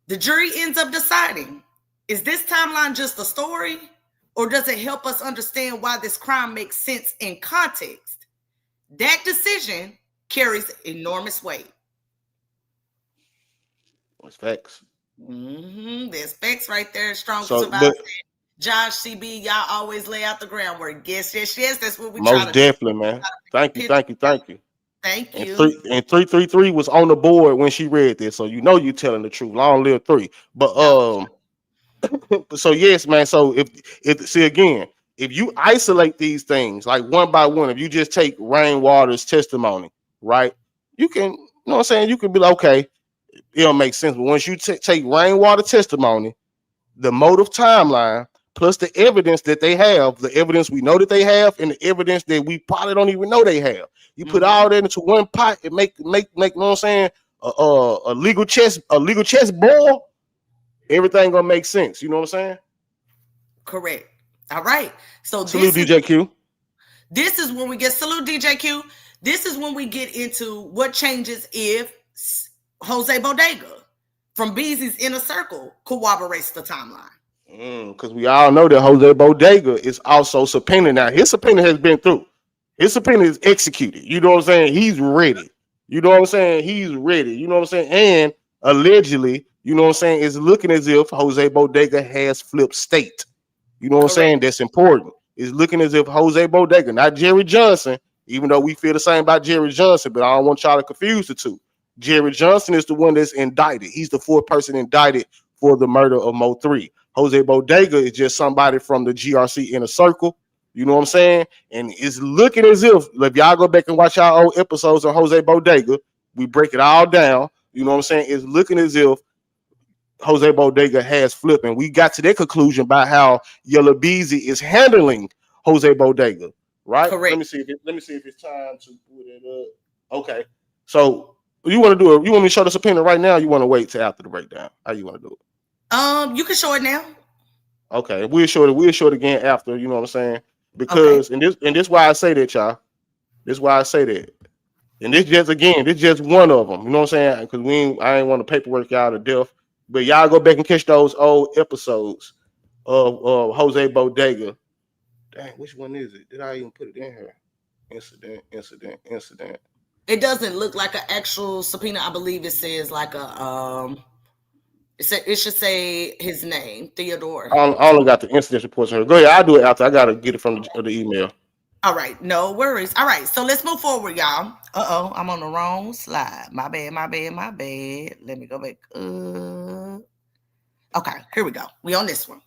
The jury ends up deciding, is this timeline just a story, or does it help us understand why this crime makes sense in context? That decision carries enormous weight. That's facts. There's facts right there. Strong So, survival. Josh, CB, y'all always lay out the groundwork. Yes. That's what we try most to definitely, man. Thank you. Thank And you. and 333 was on the board when she read this, so you know you telling the truth. Long live 3. But so yes, man. So if see again, if you isolate these things like one by one, if you just take Rainwater's testimony, right? You can, you know what I'm saying? You can be like, okay, it don't make sense. But once you take Rainwater testimony, the motive timeline, plus the evidence that they have, the evidence we know that they have, and the evidence that we probably don't even know they have. You put all that into one pot and make you know what I'm saying, a legal chess ball, everything gonna make sense. You know what I'm saying? Correct. All right. So salute DJ Q. This is when we get salute DJ Q. This is when we get into what changes if Jose Bodega from Beezy's inner circle corroborates the timeline. Because we all know that Jose Bodega is also subpoenaed. Now, his subpoena has been through. His subpoena is executed. You know what I'm saying? He's ready. You know what I'm saying? He's ready. You know what I'm saying? And allegedly, you know what I'm saying, it's looking as if Jose Bodega has flipped state. You know what I'm saying? That's important. It's looking as if Jose Bodega, not Jerry Johnson, even though we feel the same about Jerry Johnson, but I don't want y'all to confuse the two. Jerry Johnson is the one that's indicted. He's the fourth person indicted for the murder of MO3. Jose Bodega is just somebody from the GRC inner circle. You know what I'm saying? And it's looking as if y'all go back and watch our old episodes of Jose Bodega, we break it all down. You know what I'm saying? It's looking as if Jose Bodega has flipped, and we got to that conclusion by how Yella Beezy is handling Jose Bodega. Right? Correct. Let me see if it's time to put it up. Okay. So you want to do it? You want me to show the subpoena right now? Or you want to wait till after the breakdown? How you want to do it? You can show it now. Okay, we'll show it again after. You know what I'm saying? Because and this why I say that, y'all. This why I say that. And this just one of them. You know what I'm saying? Because I ain't want to paperwork y'all to death. But y'all go back and catch those old episodes of Jose Bodega. Dang, which one is it? Did I even put it in here? Incident. It doesn't look like an actual subpoena. I believe it says like a it should say his name, Theodore. I only got the incident reports here. Go ahead, I'll do it after. I gotta get it from the email. All right, no worries. All right, so let's move forward, y'all. I'm on the wrong slide. My bad. Let me go back. Okay, here we go. We on this one.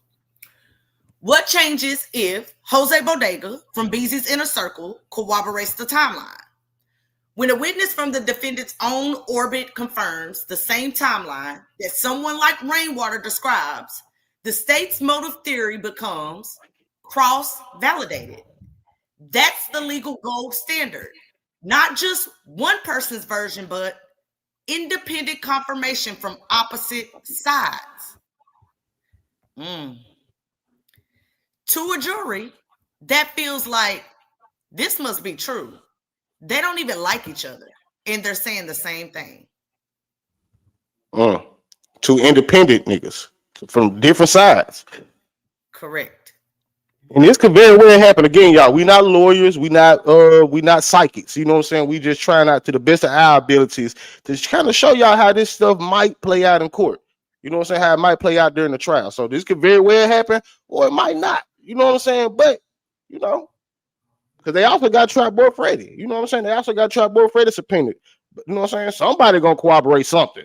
What changes if Jose Bodega from Beezy's inner circle corroborates the timeline? When a witness from the defendant's own orbit confirms the same timeline that someone like Rainwater describes, the state's motive theory becomes cross-validated. That's the legal gold standard. Not just one person's version, but independent confirmation from opposite sides. To a jury, that feels like this must be true. They don't even like each other. and they're saying the same thing. Two independent niggas from different sides. Correct. And this could very well happen again, y'all. We not lawyers, we not psychics. You know what I'm saying? We just trying out to the best of our abilities to kind of show y'all how this stuff might play out in court. You know what I'm saying? How it might play out during the trial. So this could very well happen, or it might not. You know what I'm saying? But you know, because they also got Trap Boy Freddy. You know what I'm saying? They also got Trap Boy Freddy subpoenaed. But you know what I'm saying? Somebody gonna corroborate something.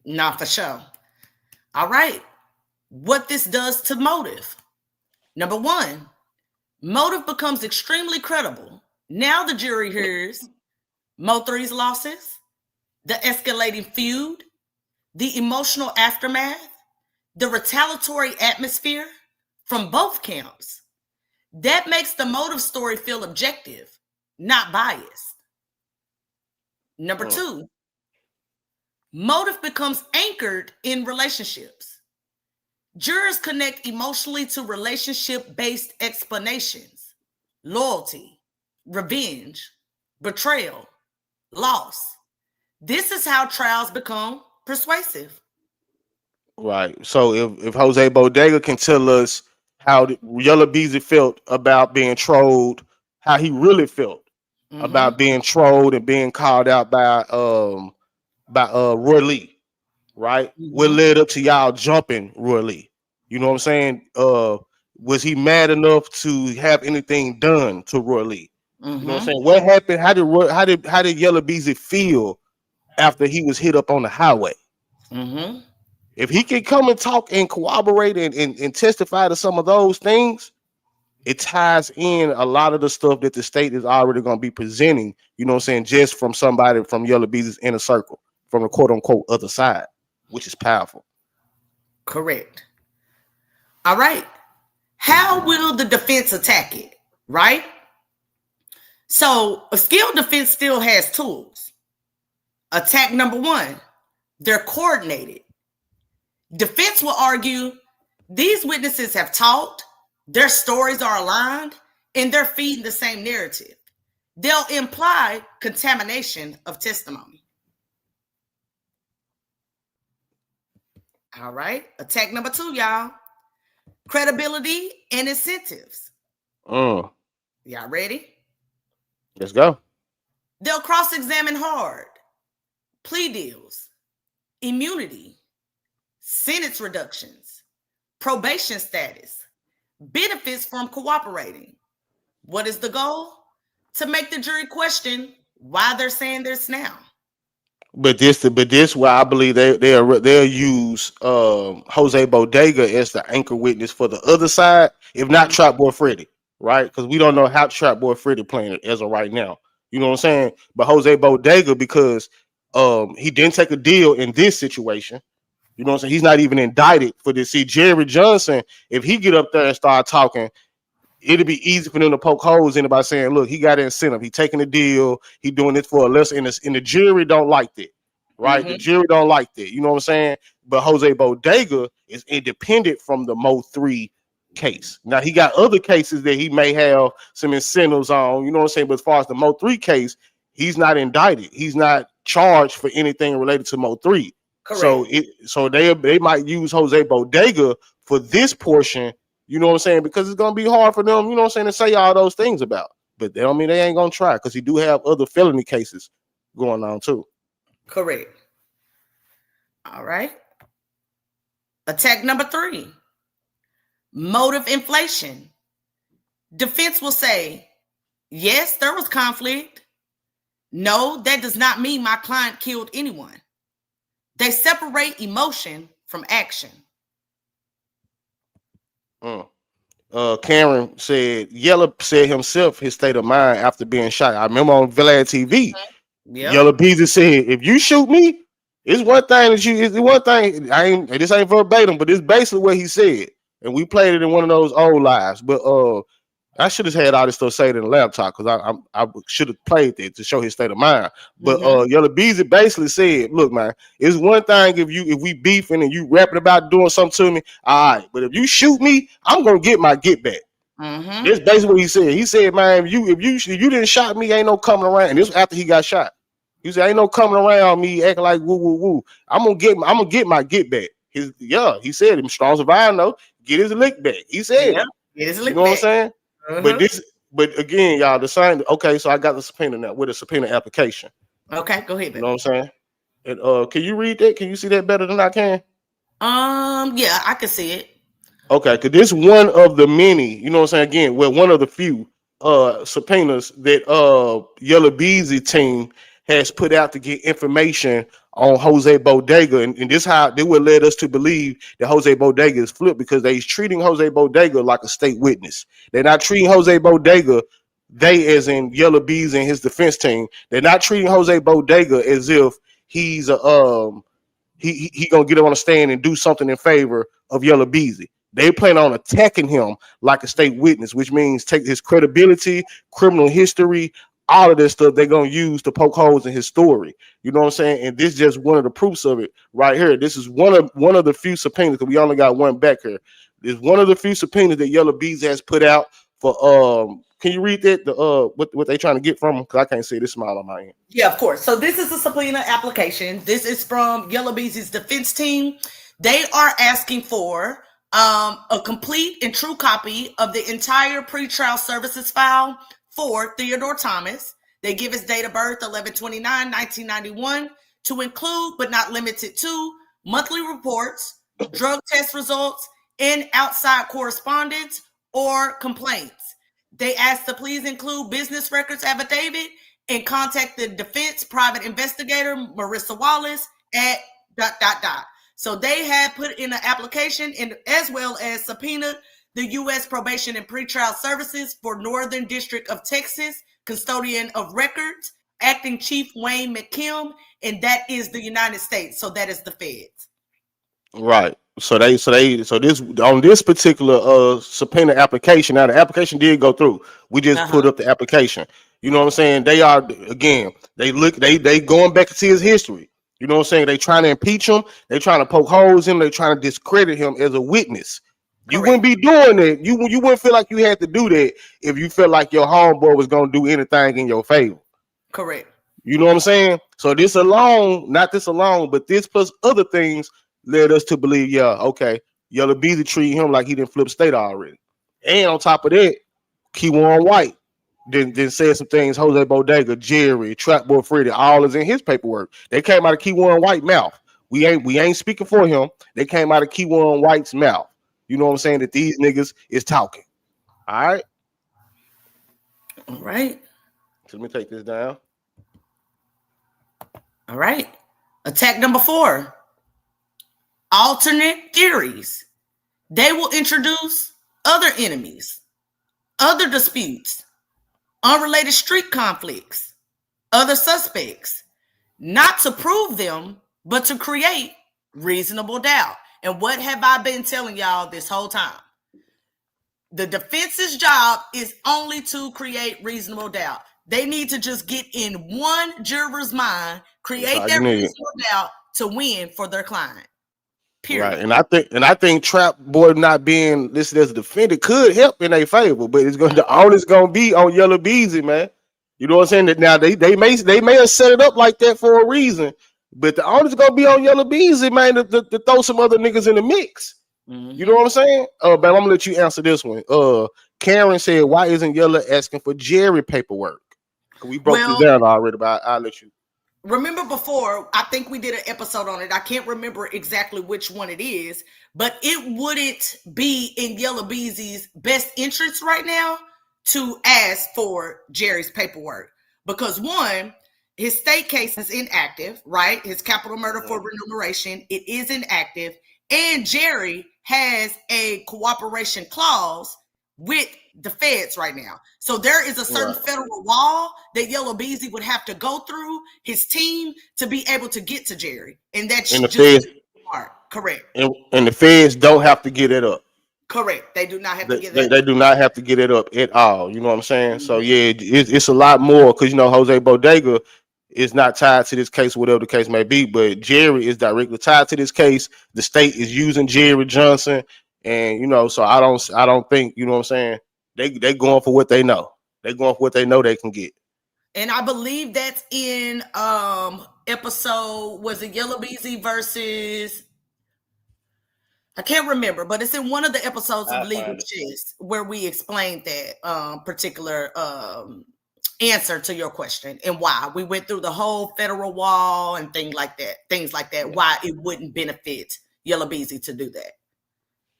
Not for sure. All right. What this does to motive. Number one, motive becomes extremely credible. Now the jury hears Mo3's losses, the escalating feud, the emotional aftermath, the retaliatory atmosphere from both camps. That makes the motive story feel objective, not biased. Number two, motive becomes anchored in relationships. Jurors connect emotionally to relationship-based explanations, loyalty, revenge, betrayal, loss. This is how trials become persuasive. Right. So if Jose Bodega can tell us how Yella Beezy felt about being trolled, how he really felt about being trolled and being called out by Roylee, right? What led up to y'all jumping Roylee? You know what I'm saying? Was he mad enough to have anything done to Roylee? You know what I'm saying? What happened? How did Yella Beezy feel after he was hit up on the highway? If he can come and talk and corroborate and testify to some of those things, it ties in a lot of the stuff that the state is already going to be presenting, you know what I'm saying, just from somebody from Yella Beezy's inner circle, from the quote unquote other side, which is powerful. Correct. All right. How will the defense attack it? Right? So a skilled defense still has tools. Attack number one, they're coordinated. Defense will argue these witnesses have talked, their stories are aligned, and they're feeding the same narrative. They'll imply contamination of testimony. All right. Attack number two, y'all. Credibility and incentives. Y'all ready? Let's go. They'll cross-examine hard. Plea deals, immunity, sentence reductions, probation status, benefits from cooperating. What is the goal? To make the jury question why they're saying this now. But this why I believe they'll use Jose Bodega as the anchor witness for the other side, if not Trap Boy Freddy, right? Because we don't know how Trap Boy Freddy playing it as of right now. You know what I'm saying? But Jose Bodega, because he didn't take a deal in this situation. You know what I'm saying? He's not even indicted for this. See, Jerry Johnson, if he get up there and start talking, it'd be easy for them to poke holes in it by saying, look, he got an incentive. He taking a deal. He doing this for a less, and the jury don't like that, right? The jury don't like that. You know what I'm saying? But Jose Bodega is independent from the MO3 case. Now, he got other cases that he may have some incentives on, you know what I'm saying? But as far as the MO3 case, he's not indicted. He's not charged for anything related to MO3. Correct. So they might use Jose Bodega for this portion, you know what I'm saying? Because it's gonna be hard for them, you know what I'm saying, to say all those things about. But they don't mean they ain't gonna try, because he do have other felony cases going on too. Correct. All right. Attack number three. Motive inflation. Defense will say, yes, there was conflict. No, that does not mean my client killed anyone. They separate emotion from action. Karen said, Yella said himself his state of mind after being shot. I remember on Vlad TV, Yella Beezy said, if you shoot me, it's one thing this ain't verbatim, but it's basically what he said. And we played it in one of those old lives. But I should have had all this stuff saved in the laptop, because I should have played it to show his state of mind. But Yella Beezy basically said, look, man, it's one thing if we beefing and you rapping about doing something to me, all right. But if you shoot me, I'm gonna get my get back. That's basically what he said. He said, man, if you didn't shot me, ain't no coming around. And this was after he got shot. He said, "Ain't no coming around me acting like woo woo woo. I'm gonna get my get back." He said, "Him strong survive though. Get his lick back." He said, Yeah, get his lick "You know what I'm back. saying?" But again, y'all, the sign. Okay, so I got the subpoena now with a subpoena application. Okay, go ahead, You know what I'm saying? And can you read that? Can you see that better than I can? Yeah, I can see it. Okay, because this one of the many, you know what I'm saying? Again, well, one of the few subpoenas that Yellow Beezy team has put out to get information on Jose Bodega. And this how they would led us to believe that Jose Bodega is flipped because they're treating Jose Bodega like a state witness. They're not treating Jose Bodega, they as in Yellow Beezy and his defense team, they're not treating Jose Bodega as if he's a he gonna get on a stand and do something in favor of Yellow Beezy. They plan on attacking him like a state witness, which means take his credibility, criminal history, all of this stuff they're gonna use to poke holes in his story. You know what I'm saying? And this is just one of the proofs of it right here. This is one of the few subpoenas because we only got one back here. This is one of the few subpoenas that Yellow Beezy has put out for can you read that? What they trying to get from him? Because I can't see this smile on my end. Yeah, of course. So this is a subpoena application. This is from Yellow Beezy's defense team. They are asking for a complete and true copy of the entire pretrial services file for Theodore Thomas. They give his date of birth 11/29/1991 to include but not limited to monthly reports, drug test results, and outside correspondence or complaints. They asked to please include business records affidavit and contact the defense private investigator, Marissa Wallace, at ... So they had put in an application and as well as subpoenaed the U.S. Probation and Pretrial Services for Northern District of Texas, custodian of records, acting chief Wayne McKim, and that is the United States. So that is the feds. Right. So this on this particular subpoena application. Now the application did go through. We just put up the application. You know what I'm saying? They are again. They going back into his history. You know what I'm saying? They trying to impeach him. They trying to poke holes in him. They trying to discredit him as a witness. Correct. You wouldn't be doing that. You wouldn't feel like you had to do that if you felt like your homeboy was gonna do anything in your favor. Correct. You know what I'm saying? So this alone, not this alone, but this plus other things led us to believe, yeah, okay, Yellow Beezy treating him like he didn't flip state already. And on top of that, Keywan White then said some things, Jose Bodega, Jerry, Trap Boy Freddy, all is in his paperwork. They came out of Keywan White's mouth. We ain't speaking for him. They came out of Keywan White's mouth. You know what I'm saying? That these niggas is talking. All right. All right. So let me take this down. All right. Attack number 4. Alternate theories. They will introduce other enemies, other disputes, unrelated street conflicts, other suspects, not to prove them, but to create reasonable doubt. And what have I been telling y'all this whole time? The defense's job is only to create reasonable doubt. They need to just get in one juror's mind, create that reasonable doubt to win for their client. Period. Right, and I think Trap Boy not being listed as a defender could help in their favor, but the onus gonna be on Yellow Beezy, man. You know what I'm saying? That now they may have set it up like that for a reason, but the onus gonna be on Yellow Beezy, man, to throw some other niggas in the mix. Mm-hmm. You know what I'm saying? But I'm gonna let you answer this one. Karen said, "Why isn't Yellow asking for Jerry paperwork?" We broke this down already, but I'll let you. Remember before, I think we did an episode on it. I can't remember exactly which one it is, but it wouldn't be in Yellow Beezy's best interest right now to ask for Jerry's paperwork. Because one, his state case is inactive, right? His capital murder for remuneration, it is inactive. And Jerry has a cooperation clause with the feds right now. So there is a certain federal wall that Yellow Beezy would have to go through his team to be able to get to Jerry. And that's and the just smart. Correct. And the feds don't have to get it up. Correct. They do not have to get that. They do not have to get it up at all. You know what I'm saying? Mm-hmm. So yeah, it's a lot more because Jose Bodega is not tied to this case, whatever the case may be, but Jerry is directly tied to this case. The state is using Jerry Johnson. And so I don't think, you know what I'm saying, they going for what they know. They going for what they know they can get. And I believe that's in episode, was it Yellow Beezy versus, I can't remember, but it's in one of the episodes of Legal Chess where we explained that particular answer to your question and why. We went through the whole federal wall and things like that, why it wouldn't benefit Yellow Beezy to do that.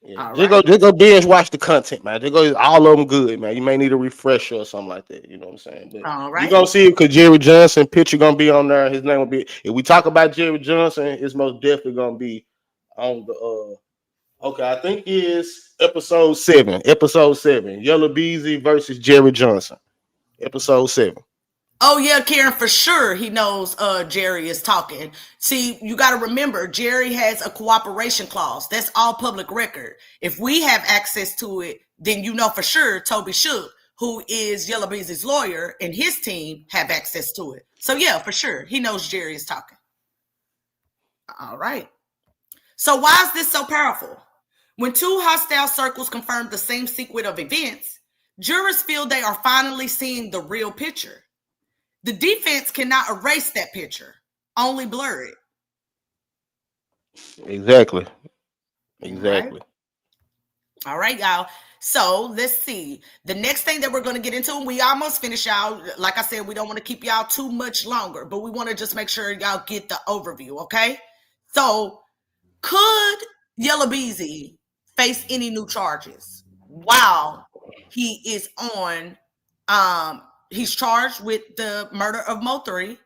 Yeah. Just go binge watch the content, man. Just go, all of them good, man. You may need a refresher or something like that. You know what I'm saying? But all you're right. gonna see it because Jerry Johnson picture gonna be on there. His name will be. If we talk about Jerry Johnson, it's most definitely gonna be on the okay, I think it's episode 7. Episode 7. Yellow Beezy versus Jerry Johnson. Episode 7. Oh yeah, Karen, for sure he knows Jerry is talking. See, you got to remember, Jerry has a cooperation clause. That's all public record. If we have access to it, then you know for sure Toby Shook, who is Yellow Beezy's lawyer, and his team have access to it. So yeah, for sure, he knows Jerry is talking. All right. So why is this so powerful? When two hostile circles confirm the same sequence of events, jurors feel they are finally seeing the real picture. The defense cannot erase that picture, only blur it. Exactly. All right, y'all. So let's see. The next thing that we're going to get into, and we almost finished, y'all. Like I said, we don't want to keep y'all too much longer, but we want to just make sure y'all get the overview, okay? So could Yellow Beezy face any new charges while he is on, he's charged with the murder of MO3?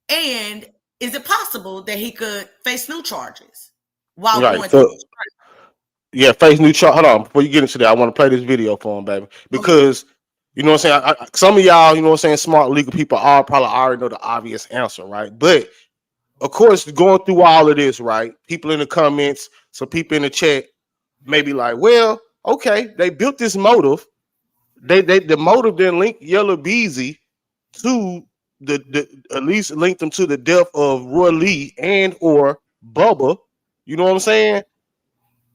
And is it possible that he could face new charges while going through this trial? Yeah, face new charge. Hold on, before you get into that, I want to play this video for him, baby, because you know what I'm saying. Some of y'all, you know what I'm saying, smart legal people all probably already know the obvious answer, right? But of course, going through all of this, right? People in the comments, some people in the chat, may be like, well, okay, they built this motive. The motive then linked Yellow Beezy to the at least linked them to the death of Roylee and or Bubba. You know what I'm saying?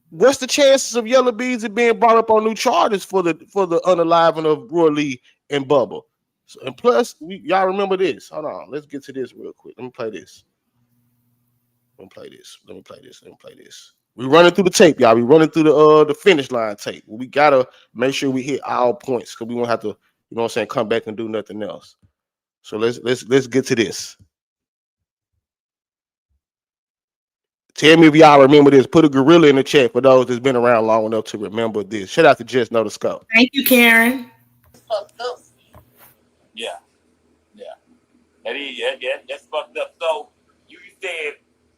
What's the chances of Yellow Beezy being brought up on new charges for the unaliving of Roylee and Bubba? So, and plus, y'all remember this. Hold on, let's get to this real quick. Let me play this. We running through the tape, y'all. We running through the finish line tape. We gotta make sure we hit all points because we won't have to, you know what I'm saying, come back and do nothing else. So let's get to this. Tell me if y'all remember this. Put a gorilla in the chat for those that's been around long enough to remember this. Shout out to Just Know the Scope. Thank you, Karen. Yeah. That's fucked up. So you said,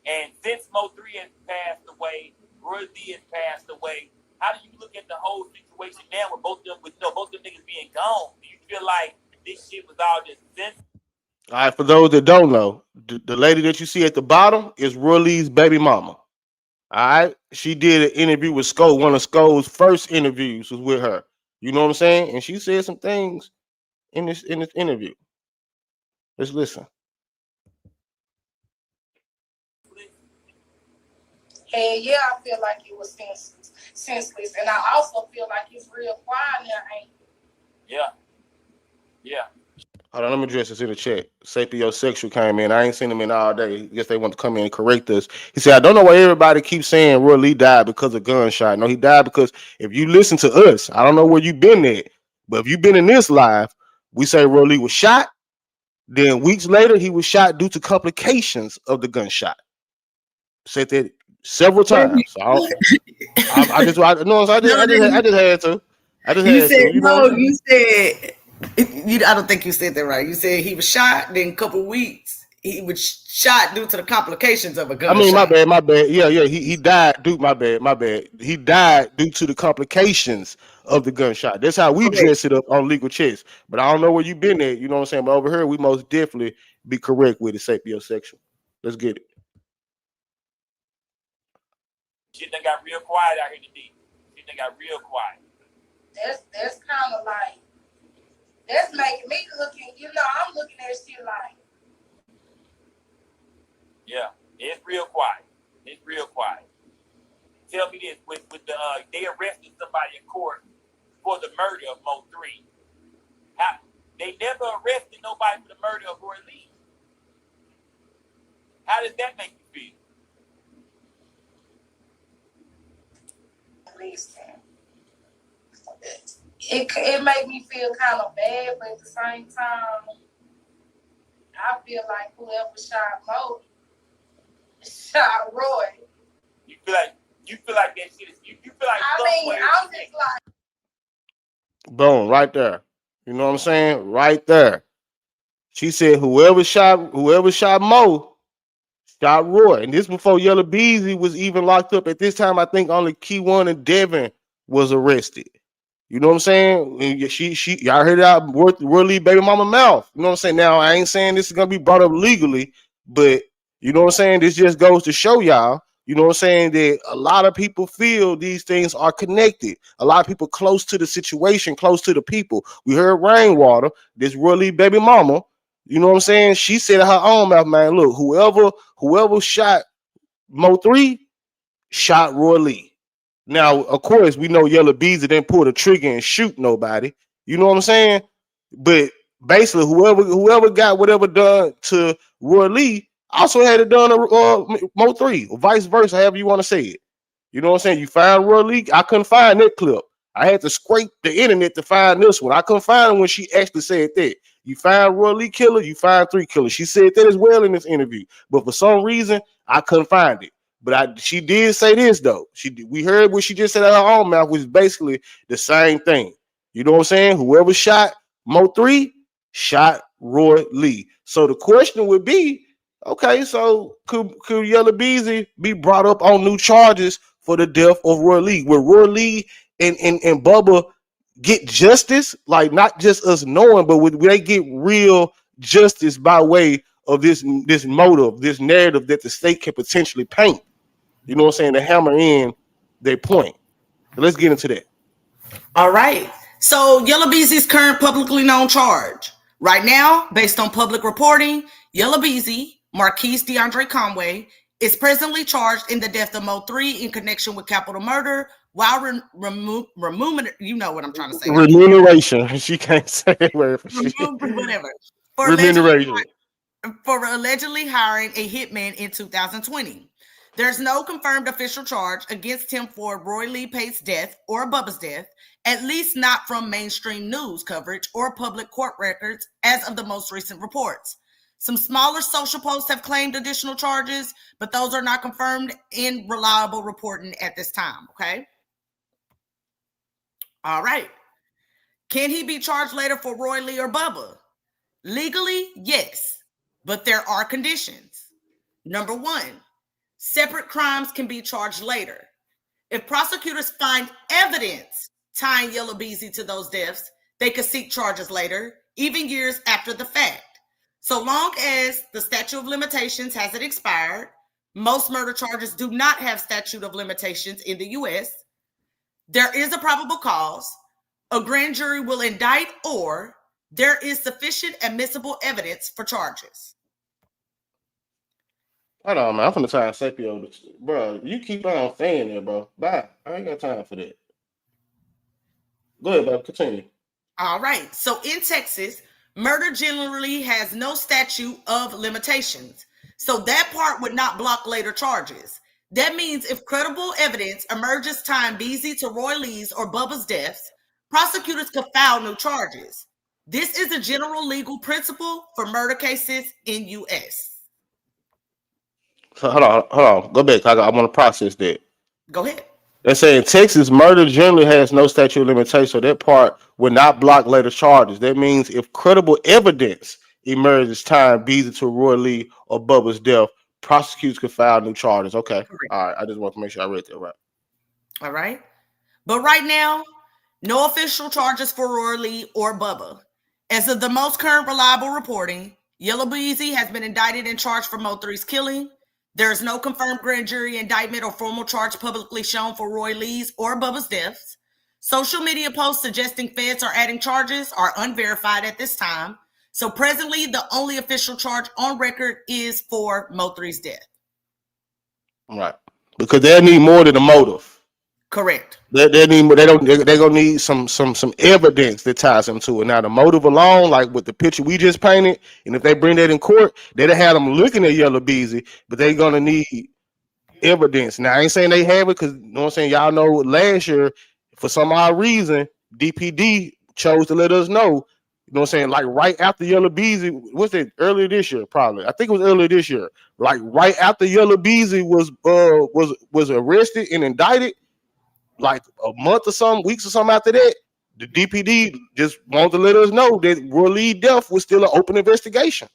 and since Mo3 has passed away, Roylee has passed away, how do you look at the whole situation now with both them niggas being gone? Do you feel like this shit was all just sense? All right, for those that don't know, the lady that you see at the bottom is Roylee's baby mama. All right, she did an interview with Sko. One of Sko's first interviews was with her. You know what I'm saying? And she said some things in this interview. Let's listen. And yeah, I feel like it was senseless. And I also feel like it's real quiet now, ain't it? Yeah. Hold on, let me address this in the chat. Sapiosexual came in. I ain't seen him in all day. I guess they want to come in and correct us. He said, I don't know why everybody keeps saying Roylee died because of gunshot. No, he died because if you listen to us, I don't know where you've been at, but if you've been in this live, we say Roylee was shot. Then weeks later, he was shot due to complications of the gunshot. Said that several times. So I just had to. You said no. You said I don't think you said that right. You said he was shot. Then a couple of weeks he was shot due to the complications of a gunshot. I mean, my bad. Yeah. He died due. My bad. He died due to the complications of the gunshot. That's how we dress it up on Legal Chess. But I don't know where you been at. You know what I'm saying? But over here, we most definitely be correct with it. Sapiosexual. Let's get it. Shit done got real quiet out here today. Shit done got real quiet. That's kind of like, that's making me looking, I'm looking at shit like. Yeah, it's real quiet. Tell me this, with the they arrested somebody in court for the murder of Mo3. They never arrested nobody for the murder of Roylee. How does that make you feel? Listen, it made me feel kind of bad, but at the same time, I feel like whoever shot Mo shot Roy. You feel like that shit is you feel like I'm just like, Boom, right there. You know what I'm saying? Right there. She said whoever shot Mo shot Roy. And this before Yellow Beezy was even locked up. At this time, I think only Key1 and Devin was arrested. You know what I'm saying? And y'all heard it out Roylee baby mama mouth. You know what I'm saying? Now I ain't saying this is gonna be brought up legally, but you know what I'm saying? This just goes to show y'all, you know what I'm saying, that a lot of people feel these things are connected. A lot of people close to the situation, close to the people. We heard Rainwater, this Roylee baby mama. You know what I'm saying? She said in her own mouth, man, look, whoever shot MO3 shot Roylee. Now, of course, we know Yellow Beezy didn't pull the trigger and shoot nobody. You know what I'm saying? But basically, whoever got whatever done to Roylee also had it done to MO3, or vice versa, however you want to say it. You know what I'm saying? You find Roylee. I couldn't find that clip. I had to scrape the internet to find this one. I couldn't find it when she actually said that. You find Roylee killer, you find 3 killers. She said that as well in this interview. But for some reason, I couldn't find it. But she did say this though. We heard what she just said out of her own mouth, which is basically the same thing. You know what I'm saying? Whoever shot MO3 shot Roylee. So the question would be, okay, so could Yellow Beezy be brought up on new charges for the death of Roylee? Will Roylee and Bubba get justice? Like not just us knowing, but would they get real justice by way of this motive, this narrative that the state can potentially paint? You know what I'm saying? To hammer in their point. So let's get into that. All right. So Yellow Beezy's current publicly known charge. Right now, based on public reporting, Yellow Beezy, Marquise DeAndre Conway, is presently charged in the death of MO3 in connection with capital murder while you know what I'm trying to say. Remuneration. She can't say it. Whatever. Remuneration. For allegedly hiring a hitman in 2020. There's no confirmed official charge against him for Roylee Pate's death or Bubba's death, at least not from mainstream news coverage or public court records as of the most recent reports. Some smaller social posts have claimed additional charges, but those are not confirmed in reliable reporting at this time, okay? All right. Can he be charged later for Roylee or Bubba? Legally, yes, but there are conditions. Number 1, separate crimes can be charged later. If prosecutors find evidence tying Yellow Beezy to those deaths, they could seek charges later, even years after the fact. So long as the statute of limitations hasn't expired, most murder charges do not have statute of limitations in the U.S. There is a probable cause, a grand jury will indict, or there is sufficient admissible evidence for charges. Hold on, man. I'm finna try and say you, bro. You keep on saying that, bro. Bye. I ain't got time for that. Go ahead, bro. Continue. All right. So in Texas, murder generally has no statute of limitations. So that part would not block later charges. That means if credible evidence emerges tying Beezy to Roylee's or Bubba's deaths, prosecutors could file new charges. This is a general legal principle for murder cases in U.S. So hold on. Go back. I want to process that. Go ahead. They're saying Texas murder generally has no statute of limitations, so that part would not block later charges. That means if credible evidence emerges tying Beezy to Roylee or Bubba's death, prosecutors could file new charges. Okay. Correct. All right. I just want to make sure I read that right. All right. But right now, no official charges for Roylee or Bubba. As of the most current reliable reporting, Yellow Beezy has been indicted and charged for MO3's killing. There is no confirmed grand jury indictment or formal charge publicly shown for Roylee's or Bubba's deaths. Social media posts suggesting feds are adding charges are unverified at this time. So presently, the only official charge on record is for MO3's death. Right. Because they need more than a motive. Correct. They're gonna need some evidence that ties them to it. Now the motive alone, like with the picture we just painted, and if they bring that in court, they'll have them looking at Yellow Beezy, but they're gonna need evidence. Now I ain't saying they have it because you know what I'm saying. Y'all know last year, for some odd reason, DPD chose to let us know. You know what I'm saying? Like right after Yellow Beezy, what's it? Earlier this year, probably. I think it was earlier this year. Like right after Yellow Beezy was arrested and indicted, like a month or some weeks or something after that, the DPD just wanted to let us know that Roylee death was still an open investigation.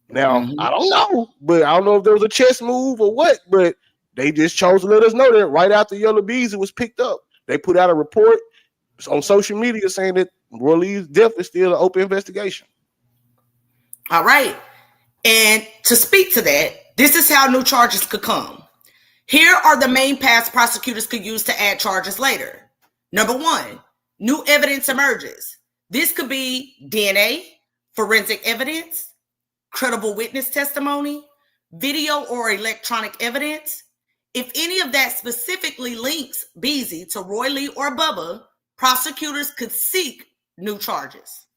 Now, I don't know, but I don't know if there was a chess move or what, but they just chose to let us know that right after Yellow Beezy was picked up. They put out a report on social media saying that Roylee's death is still an open investigation. All right. And to speak to that, this is how new charges could come. Here are the main paths prosecutors could use to add charges later. Number one, new evidence emerges. This could be DNA, forensic evidence, credible witness testimony, video or electronic evidence. If any of that specifically links Beezy to Roylee or Bubba, prosecutors could seek new charges.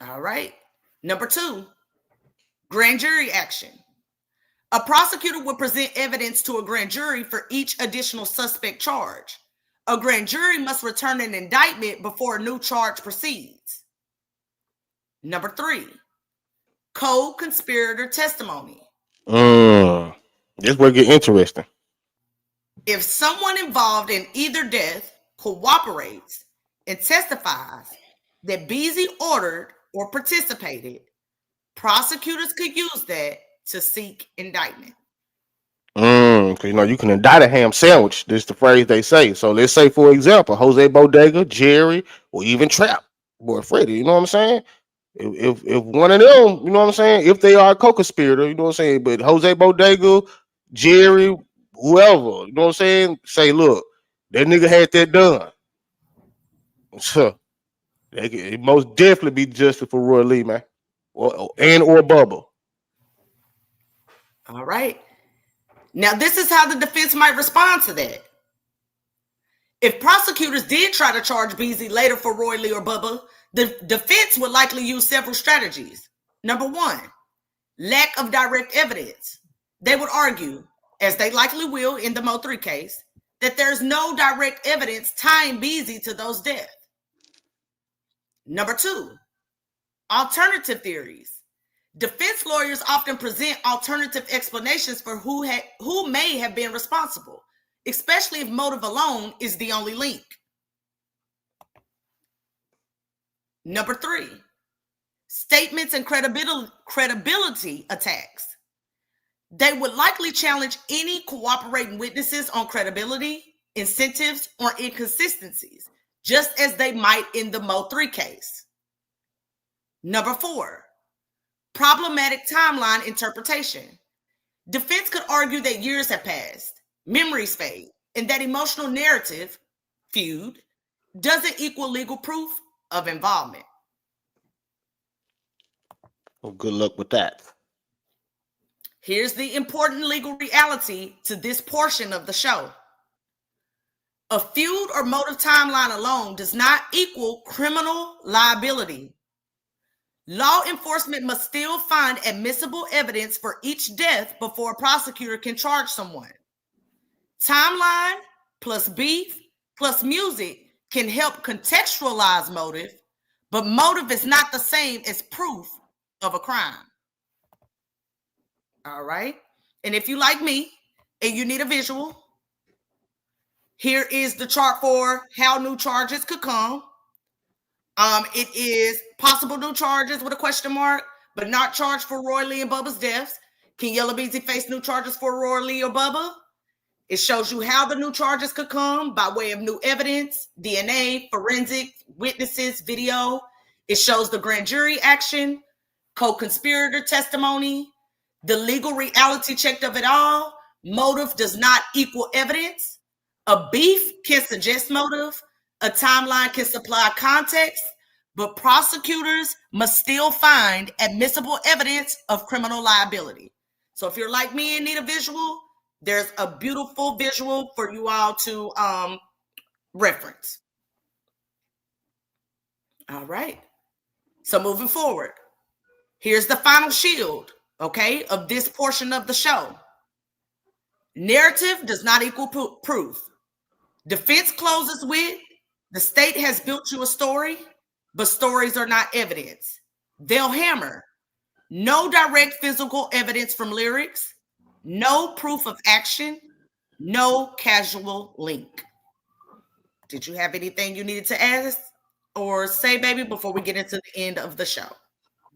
All right. Number two, grand jury action. A prosecutor would present evidence to a grand jury for each additional suspect charge. A grand jury must return an indictment before a new charge proceeds. Number three, co-conspirator testimony. This will get interesting. If someone involved in either death cooperates and testifies that Beezy ordered or participated, prosecutors could use that to seek indictment. Cause you know you can indict a ham sandwich. This is the phrase they say. So let's say, for example, Jose Bodega, Jerry, or even Trap Boy Freddy. You know what I'm saying? If one of them, you know what I'm saying, if they are a co-conspirator, you know what I'm saying. But Jose Bodega, Jerry, whoever, you know what I'm saying, say, look, that nigga had that done. So it most definitely be justice for Roylee, man, or Bubba. All right. Now, this is how the defense might respond to that. If prosecutors did try to charge Beezy later for Roylee or Bubba, the defense would likely use several strategies. Number one, lack of direct evidence. They would argue, as they likely will in the MO3 case, that there's no direct evidence tying Beezy to those deaths. Number two, alternative theories. Defense lawyers often present alternative explanations for who may have been responsible, especially if motive alone is the only link. Number three, statements and credibility attacks. They would likely challenge any cooperating witnesses on credibility, incentives, or inconsistencies, just as they might in the MO3 case. Number four, problematic timeline interpretation. Defense could argue that years have passed, memories fade, and that emotional narrative, feud, doesn't equal legal proof of involvement. Well, good luck with that. Here's the important legal reality to this portion of the show. A feud or motive timeline alone does not equal criminal liability. Law enforcement must still find admissible evidence for each death before a prosecutor can charge someone. Timeline plus beef plus music can help contextualize motive, but motive is not the same as proof of a crime. All right. And if you like me and you need a visual, here is the chart for how new charges could come. It is possible new charges with a question mark, but not charged for Roylee and Bubba's deaths. Can Yellow Beezy face new charges for Roylee or Bubba? It shows you how the new charges could come by way of new evidence, DNA, forensic, witnesses, video. It shows the grand jury action, co-conspirator testimony, the legal reality check of it all. Motive does not equal evidence. A beef can suggest motive. A timeline can supply context, but prosecutors must still find admissible evidence of criminal liability. So if you're like me and need a visual, There's a beautiful visual for you all to reference. All right. So moving forward, here's the final shield, okay, of this portion of the show. Narrative does not equal proof. Defense closes with, the state has built you a story, but stories are not evidence. They'll hammer. No direct physical evidence from lyrics, no proof of action, no casual link. Did you have anything you needed to ask or say, baby, before we get into the end of the show?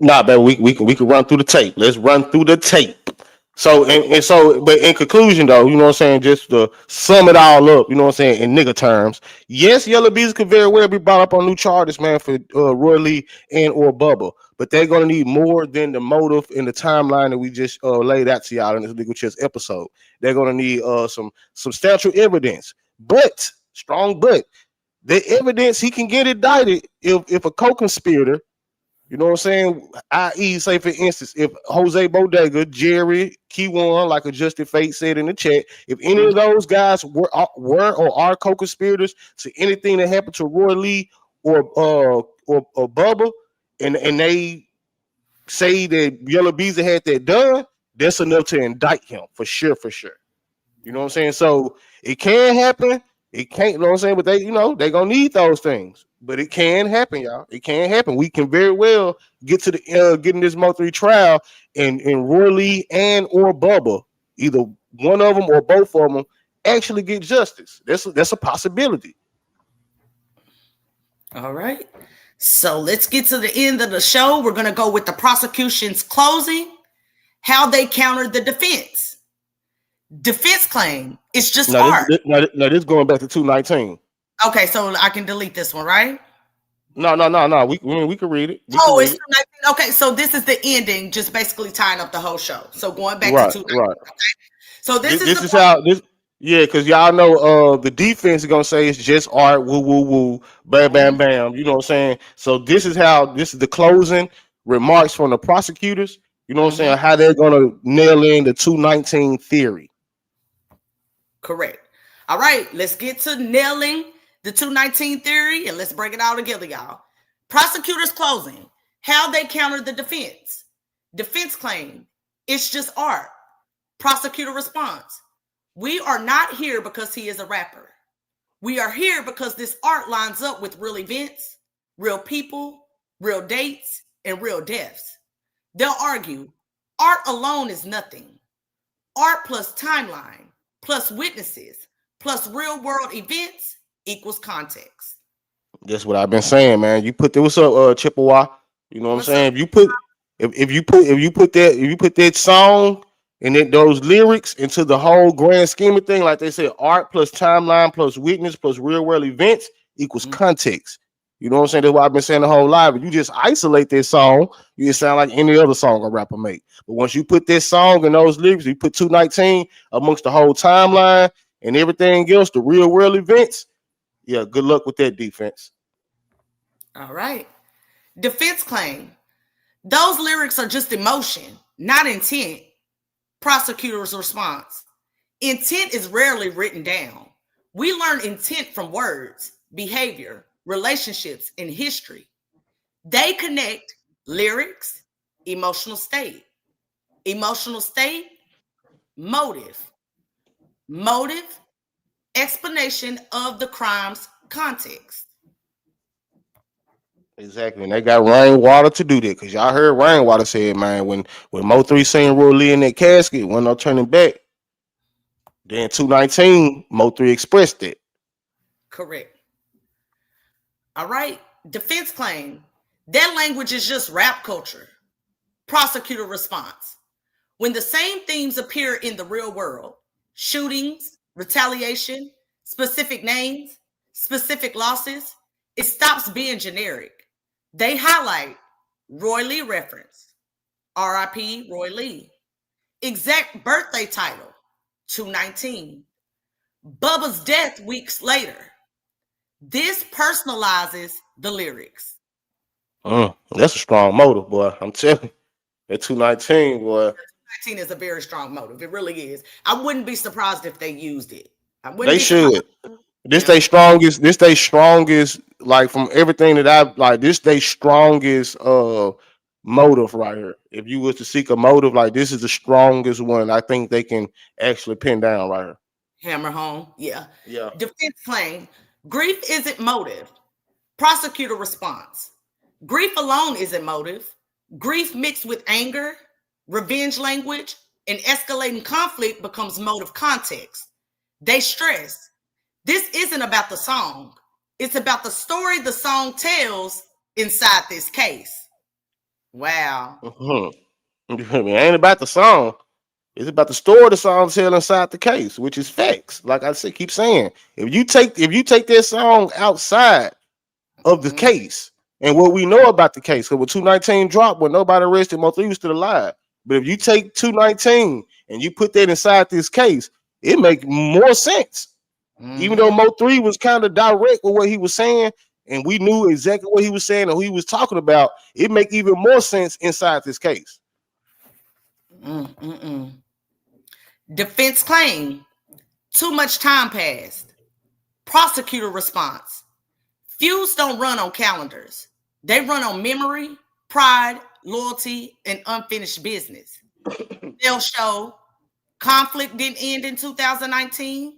Nah, baby, we can run through the tape. Let's run through the tape. So and so, but in conclusion, though, you know what I'm saying, just to sum it all up, you know what I'm saying, in nigga terms, yes, Yellow Bees could very well be brought up on new charges, man, for Roylee and or Bubba, but they're gonna need more than the motive and the timeline that we just laid out to y'all in this Legal Chess episode. They're gonna need some substantial evidence, but strong but the evidence he can get indicted if a co-conspirator. You know what I'm saying? I.e., say for instance, if Jose Bodega, Jerry, Keywan, like Adjusted Fate said in the chat, if any of those guys were or are co-conspirators to anything that happened to Roylee or Bubba, and they say that Yellow Beezy had that done, that's enough to indict him for sure, for sure. You know what I'm saying? So it can happen. It can't, you know what I'm saying? But they, they're gonna need those things. But it can happen, y'all. It can happen. We can very well get to the getting this MO3 trial and Roylee and or Bubba, either one of them or both of them, actually get justice. That's a possibility. All right. So let's get to the end of the show. We're gonna go with the prosecution's closing, how they countered the defense. Defense claim it's just art. This going back to 219. Okay, so I can delete this one, right? No. We can read it. It's 219. Okay, so this is the ending, just basically tying up the whole show. So going back to 219. Right. Okay? So this is how this. Yeah, because y'all know the defense is gonna say it's just art, woo woo woo, bam bam bam. You know what I'm saying? So this is the closing remarks from the prosecutors. You know what I'm saying? How they're gonna nail in the 219 theory. Correct. All right, let's get to nailing the 219 theory and let's break it all together, y'all. Prosecutors closing, how they countered the defense. Defense claim, it's just art. Prosecutor response, we are not here because he is a rapper. We are here because this art lines up with real events, real people, real dates, and real deaths. They'll argue, art alone is nothing. Art plus timeline, plus witnesses, plus real world events equals context. That's what I've been saying, man. You put what's up, Chippewa? You know what I'm saying? If you put that song and then those lyrics into the whole grand scheme of thing, like they said, art plus timeline plus witness plus real world events equals context. You know what I'm saying? That's what I've been saying the whole live. If you just isolate this song, you just sound like any other song a rapper make. But once you put this song and those lyrics, you put 219 amongst the whole timeline and everything else, the real world events. Yeah, good luck with that defense. All right. Defense claim. Those lyrics are just emotion, not intent. Prosecutor's response. Intent is rarely written down. We learn intent from words, behavior, relationships, and history. They connect lyrics, emotional state, motive, explanation of the crime's context. Exactly, and they got Rainwater to do that because y'all heard Rainwater say, man, when MO3 seen Roylee in that casket, wasn't no turning back. Then 219, MO3 expressed it. Correct. All right. Defense claim. That language is just rap culture. Prosecutor response. When the same themes appear in the real world, shootings, retaliation, specific names, specific losses, it stops being generic. They highlight Roylee reference, R.I.P. Roylee. Exact birthday title, 219. Bubba's death weeks later. This personalizes the lyrics. That's a strong motive, boy. I'm telling you. That 219, boy. 219 is a very strong motive. It really is. I wouldn't be surprised if they used it. I wouldn't They be surprised. should. This they strongest. This they strongest. Like from everything that I've like, this they strongest motive right here. If you was to seek a motive, like this is the strongest one. I think they can actually pin down right here. Hammer home. Yeah. Yeah. Defense claim grief isn't motive. Prosecutor response grief alone isn't motive. Grief mixed with anger, revenge language, and escalating conflict becomes motive context. They stress this isn't about the song, it's about the story the song tells inside this case. Wow. It ain't about the song. It's about the story the song tell inside the case, which is facts. Like I said, keep saying, if you take that song outside of the case and what we know about the case, because when 219 dropped, when nobody arrested, Mo3 was still alive. But if you take 219 and you put that inside this case, it makes more sense. Even though Mo3 was kind of direct with what he was saying, and we knew exactly what he was saying and who he was talking about, it make even more sense inside this case. Defense claim too much time passed. Prosecutor response feuds don't run on calendars. They run on memory, pride, loyalty, and unfinished business. They'll show conflict didn't end in 2019.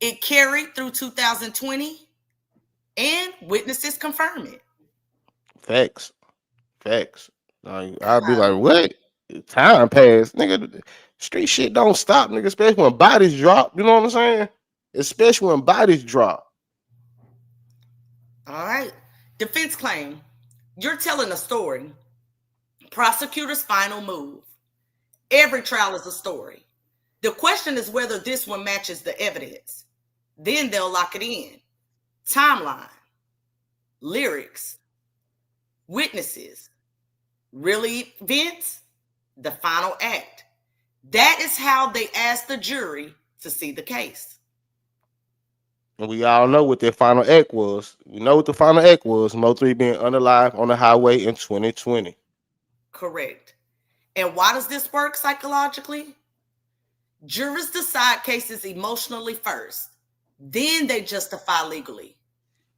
It carried through 2020, and witnesses confirm it. Facts. Like, I'd be like, what? Time passed, nigga. Street shit don't stop, nigga. Especially when bodies drop. You know what I'm saying? Especially when bodies drop. All right. Defense claim you're telling a story. Prosecutor's final move. Every trial is a story. The question is whether this one matches the evidence. Then they'll lock it in. Timeline, lyrics, witnesses, real events, the final act. That is how they ask the jury to see the case. And we all know what their final act was. We know what the final act was. Mo3 being unalive on the highway in 2020. Correct. And why does this work psychologically? Jurors decide cases emotionally first. Then they justify legally.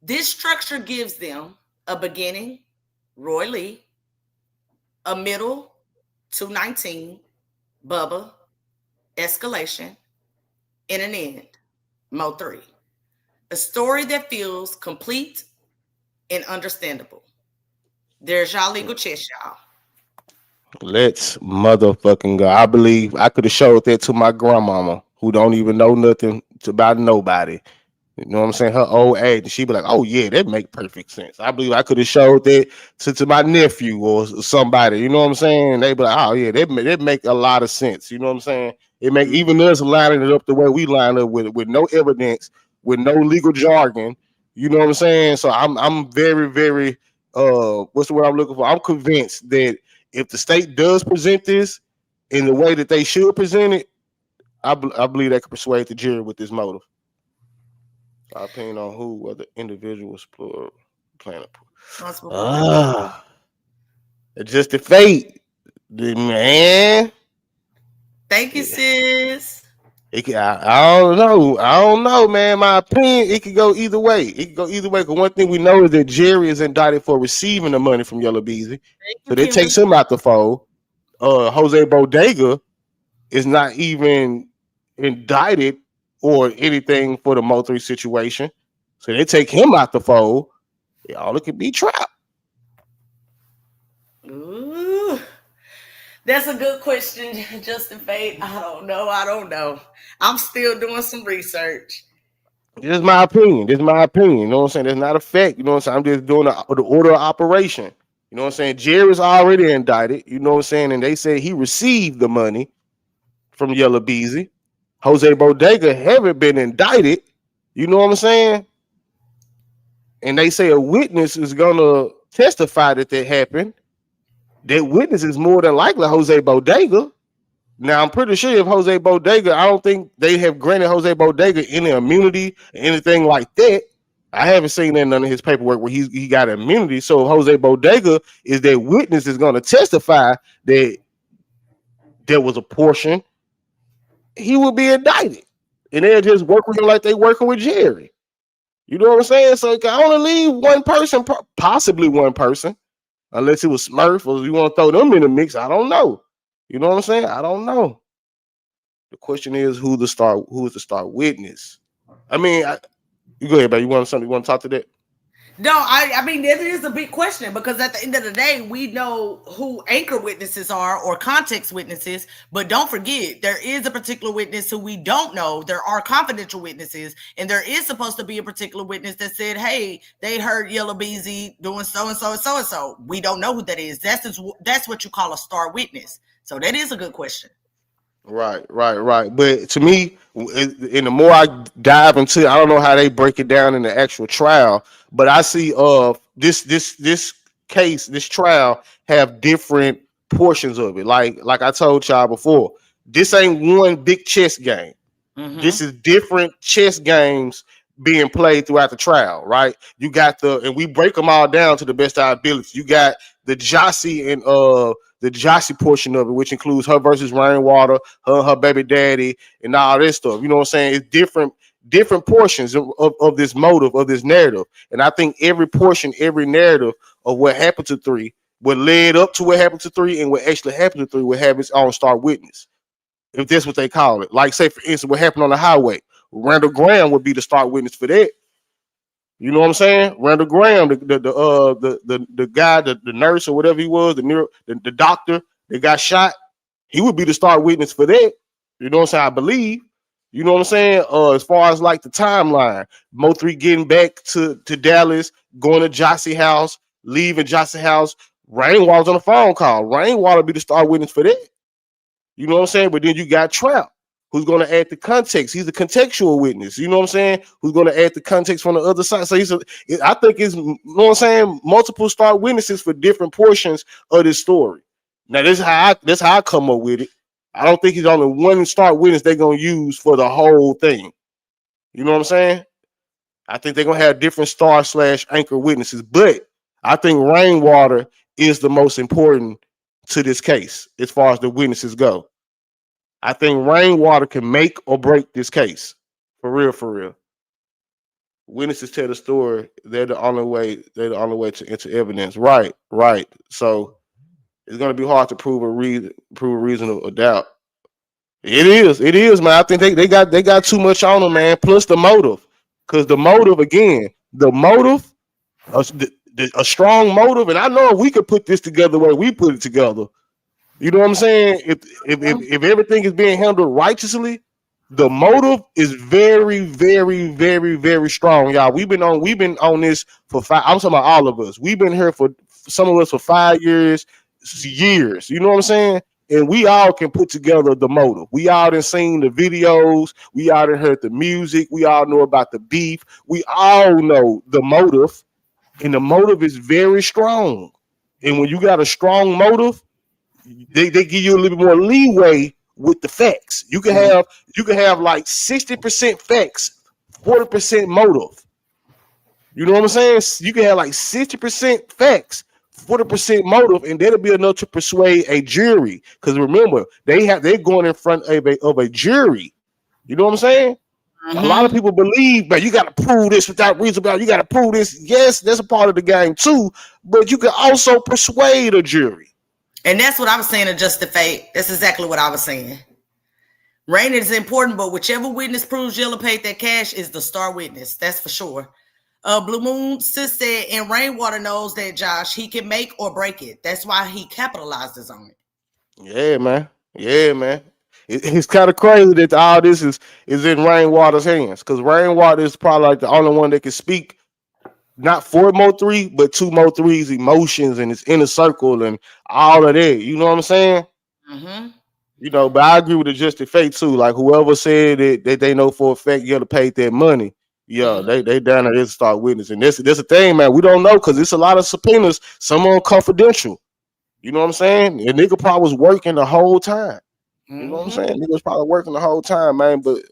This structure gives them a beginning, Roylee, a middle, 219, Bubba, escalation, and an end, Mo3. A story that feels complete and understandable. There's y'all legal chest, y'all. Let's motherfucking go. I believe I could have showed that to my grandmama who don't even know nothing about nobody. You know what I'm saying? Her old age. And she'd be like, oh yeah, that make perfect sense. I believe I could have showed that to my nephew or somebody. You know what I'm saying? They'd be like, oh yeah, that make a lot of sense. You know what I'm saying? It make even us lining it up the way we line up with no evidence, with no legal jargon. You know what I'm saying? So I'm very, very what's the word I'm looking for? I'm convinced that if the state does present this in the way that they should present it, I believe they could persuade the jury with this motive. Our opinion on who were the individuals playing it's just the fate, man. Thank you, sis. I don't know, man. My opinion, it could go either way. It could go either way. Because one thing we know is that Jerry is indicted for receiving the money from Yellow Beezy, so that takes him out the fold. Jose Bodega is not even indicted or anything for the Mo3 situation, so they take him out the fold. All it could be trap. Ooh, that's a good question, Justin Fate. I don't know. I'm still doing some research. This is my opinion. You know what I'm saying? That's not a fact. You know what I'm saying? I'm just doing the order of operation. You know what I'm saying? Jerry's already indicted. You know what I'm saying? And they say he received the money from Yellow Beezy. Jose Bodega haven't been indicted. You know what I'm saying? And they say a witness is gonna testify that happened. That witness is more than likely Jose Bodega. Now I'm pretty sure if Jose Bodega, I don't think they have granted Jose Bodega any immunity or anything like that. I haven't seen that in none of his paperwork where he got immunity. So if Jose Bodega is that witness is going to testify that there was a portion, he would be indicted. And they'll just work with him like they working with Jerry. You know what I'm saying? So it can only leave one person, possibly one person, unless it was Smurf or you want to throw them in the mix. I don't know. You know what I'm saying? I don't know. The question is who is the star witness? I mean, you go ahead, babe. You want to talk to that? No, I mean, that is a big question because at the end of the day, we know who anchor witnesses are or context witnesses, but don't forget, there is a particular witness who we don't know. There are confidential witnesses, and there is supposed to be a particular witness that said, hey, they heard Yella Beezy doing so-and-so and so-and-so. We don't know who that is. That's what you call a star witness. So that is a good question. Right. But to me, and the more I dive into it, I don't know how they break it down in the actual trial, but I see this case, this trial have different portions of it. Like I told y'all before, this ain't one big chess game. Mm-hmm. This is different chess games being played throughout the trial, right? You got and we break them all down to the best of our ability. You got the Jossie and the Jossie portion of it, which includes her versus Rainwater, her baby daddy, and all this stuff. You know what I'm saying? It's different portions of this motive, of this narrative. And I think every portion, every narrative of what happened to 3, what led up to what happened to 3, and what actually happened to 3 would have its own star witness. If that's what they call it. Like, say, for instance, what happened on the highway. Randall Graham would be the star witness for that. You know what I'm saying? Randall Graham, the guy, the nurse or whatever he was, the doctor that got shot, he would be the star witness for that. You know what I'm saying? I believe. You know what I'm saying? As far as like the timeline, MO3 getting back to Dallas, going to Jossie house, leaving Jossie house, Rainwater's on a phone call. Rainwater be the star witness for that. You know what I'm saying? But then you got Trout, who's going to add the context. He's a contextual witness. You know what I'm saying? Who's going to add the context from the other side. So I think it's, you know what I'm saying, multiple star witnesses for different portions of this story. Now, that's how I come up with it. I don't think he's only one star witness they're going to use for the whole thing. You know what I'm saying? I think they're going to have different star/anchor witnesses. But I think Rainwater is the most important to this case as far as the witnesses go. I think Rainwater can make or break this case. For real. Witnesses tell the story. They're the only way to enter evidence. Right. So it's gonna be hard to prove a reason of doubt. It is, man. I think they got too much on them, man. Plus the motive. Because the motive, again, a strong motive, and I know we could put this together the way we put it together. You know what I'm saying? If everything is being handled righteously, the motive is very, very, very, very strong, y'all. We've been on this for 5. I'm talking about all of us. We've been here for some of us for 5 years. You know what I'm saying? And we all can put together the motive. We all done seen the videos. We all done heard the music. We all know about the beef. We all know the motive, and the motive is very strong. And when you got a strong motive, they give you a little bit more leeway with the facts. You can have like 60% facts, 40% motive. You know what I'm saying? You can have like 60% facts, 40% motive, and that'll be enough to persuade a jury. Because remember, they're going in front of a jury. You know what I'm saying? Mm-hmm. A lot of people believe, but you got to prove this without reason. You got to prove this. Yes, that's a part of the game too, but you can also persuade a jury. And that's what I was saying to Just Fate. That's exactly what I was saying. Rain is important, but whichever witness proves Yella paid that cash is the star witness. That's for sure. Blue Moon Sis said, and Rainwater knows that, Josh, he can make or break it. That's why he capitalizes on it. Yeah, man. It's kind of crazy that all this is in Rainwater's hands, because Rainwater is probably like the only one that can speak not for MO3, but to MO3's emotions and his inner circle and all of that. You know what I'm saying? Mm-hmm. You know, but I agree with the Justice Fate too. Like whoever said that they know for a fact you got to pay that money. Yeah, they down there to start witnessing. This a thing, man. We don't know because it's a lot of subpoenas. Some are confidential. You know what I'm saying? And nigga probably was working the whole time. You know what I'm saying? Nigga was probably working the whole time, man. But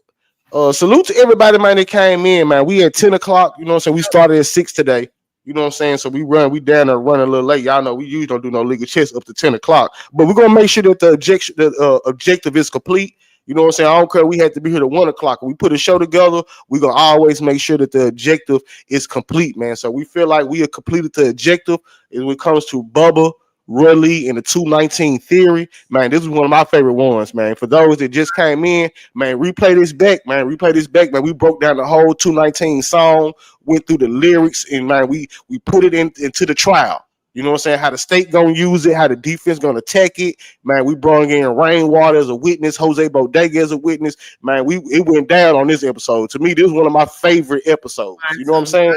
salute to everybody, man, that came in, man. We at 10 o'clock. You know what I'm saying? We started at 6 today. You know what I'm saying? So we down there running a little late. Y'all know we usually don't do no legal chess up to 10 o'clock. But we're gonna make sure that the objective is complete. You know what I'm saying? I don't care. We had to be here at 1 o'clock. When we put a show together, we're gonna always make sure that the objective is complete, man. So we feel like we have completed the objective when it comes to Bubba, Roylee, and the 219 theory. Man, this is one of my favorite ones, man. For those that just came in, man, replay this back, man. Replay this back, man. We broke down the whole 219 song, went through the lyrics, and man, we put it into the trial. You know what I'm saying? How the state gonna use it, how the defense gonna attack it. Man, we brought in Rainwater as a witness, Jose Bodega as a witness. Man, it went down on this episode. To me, this is one of my favorite episodes. You know what I'm saying?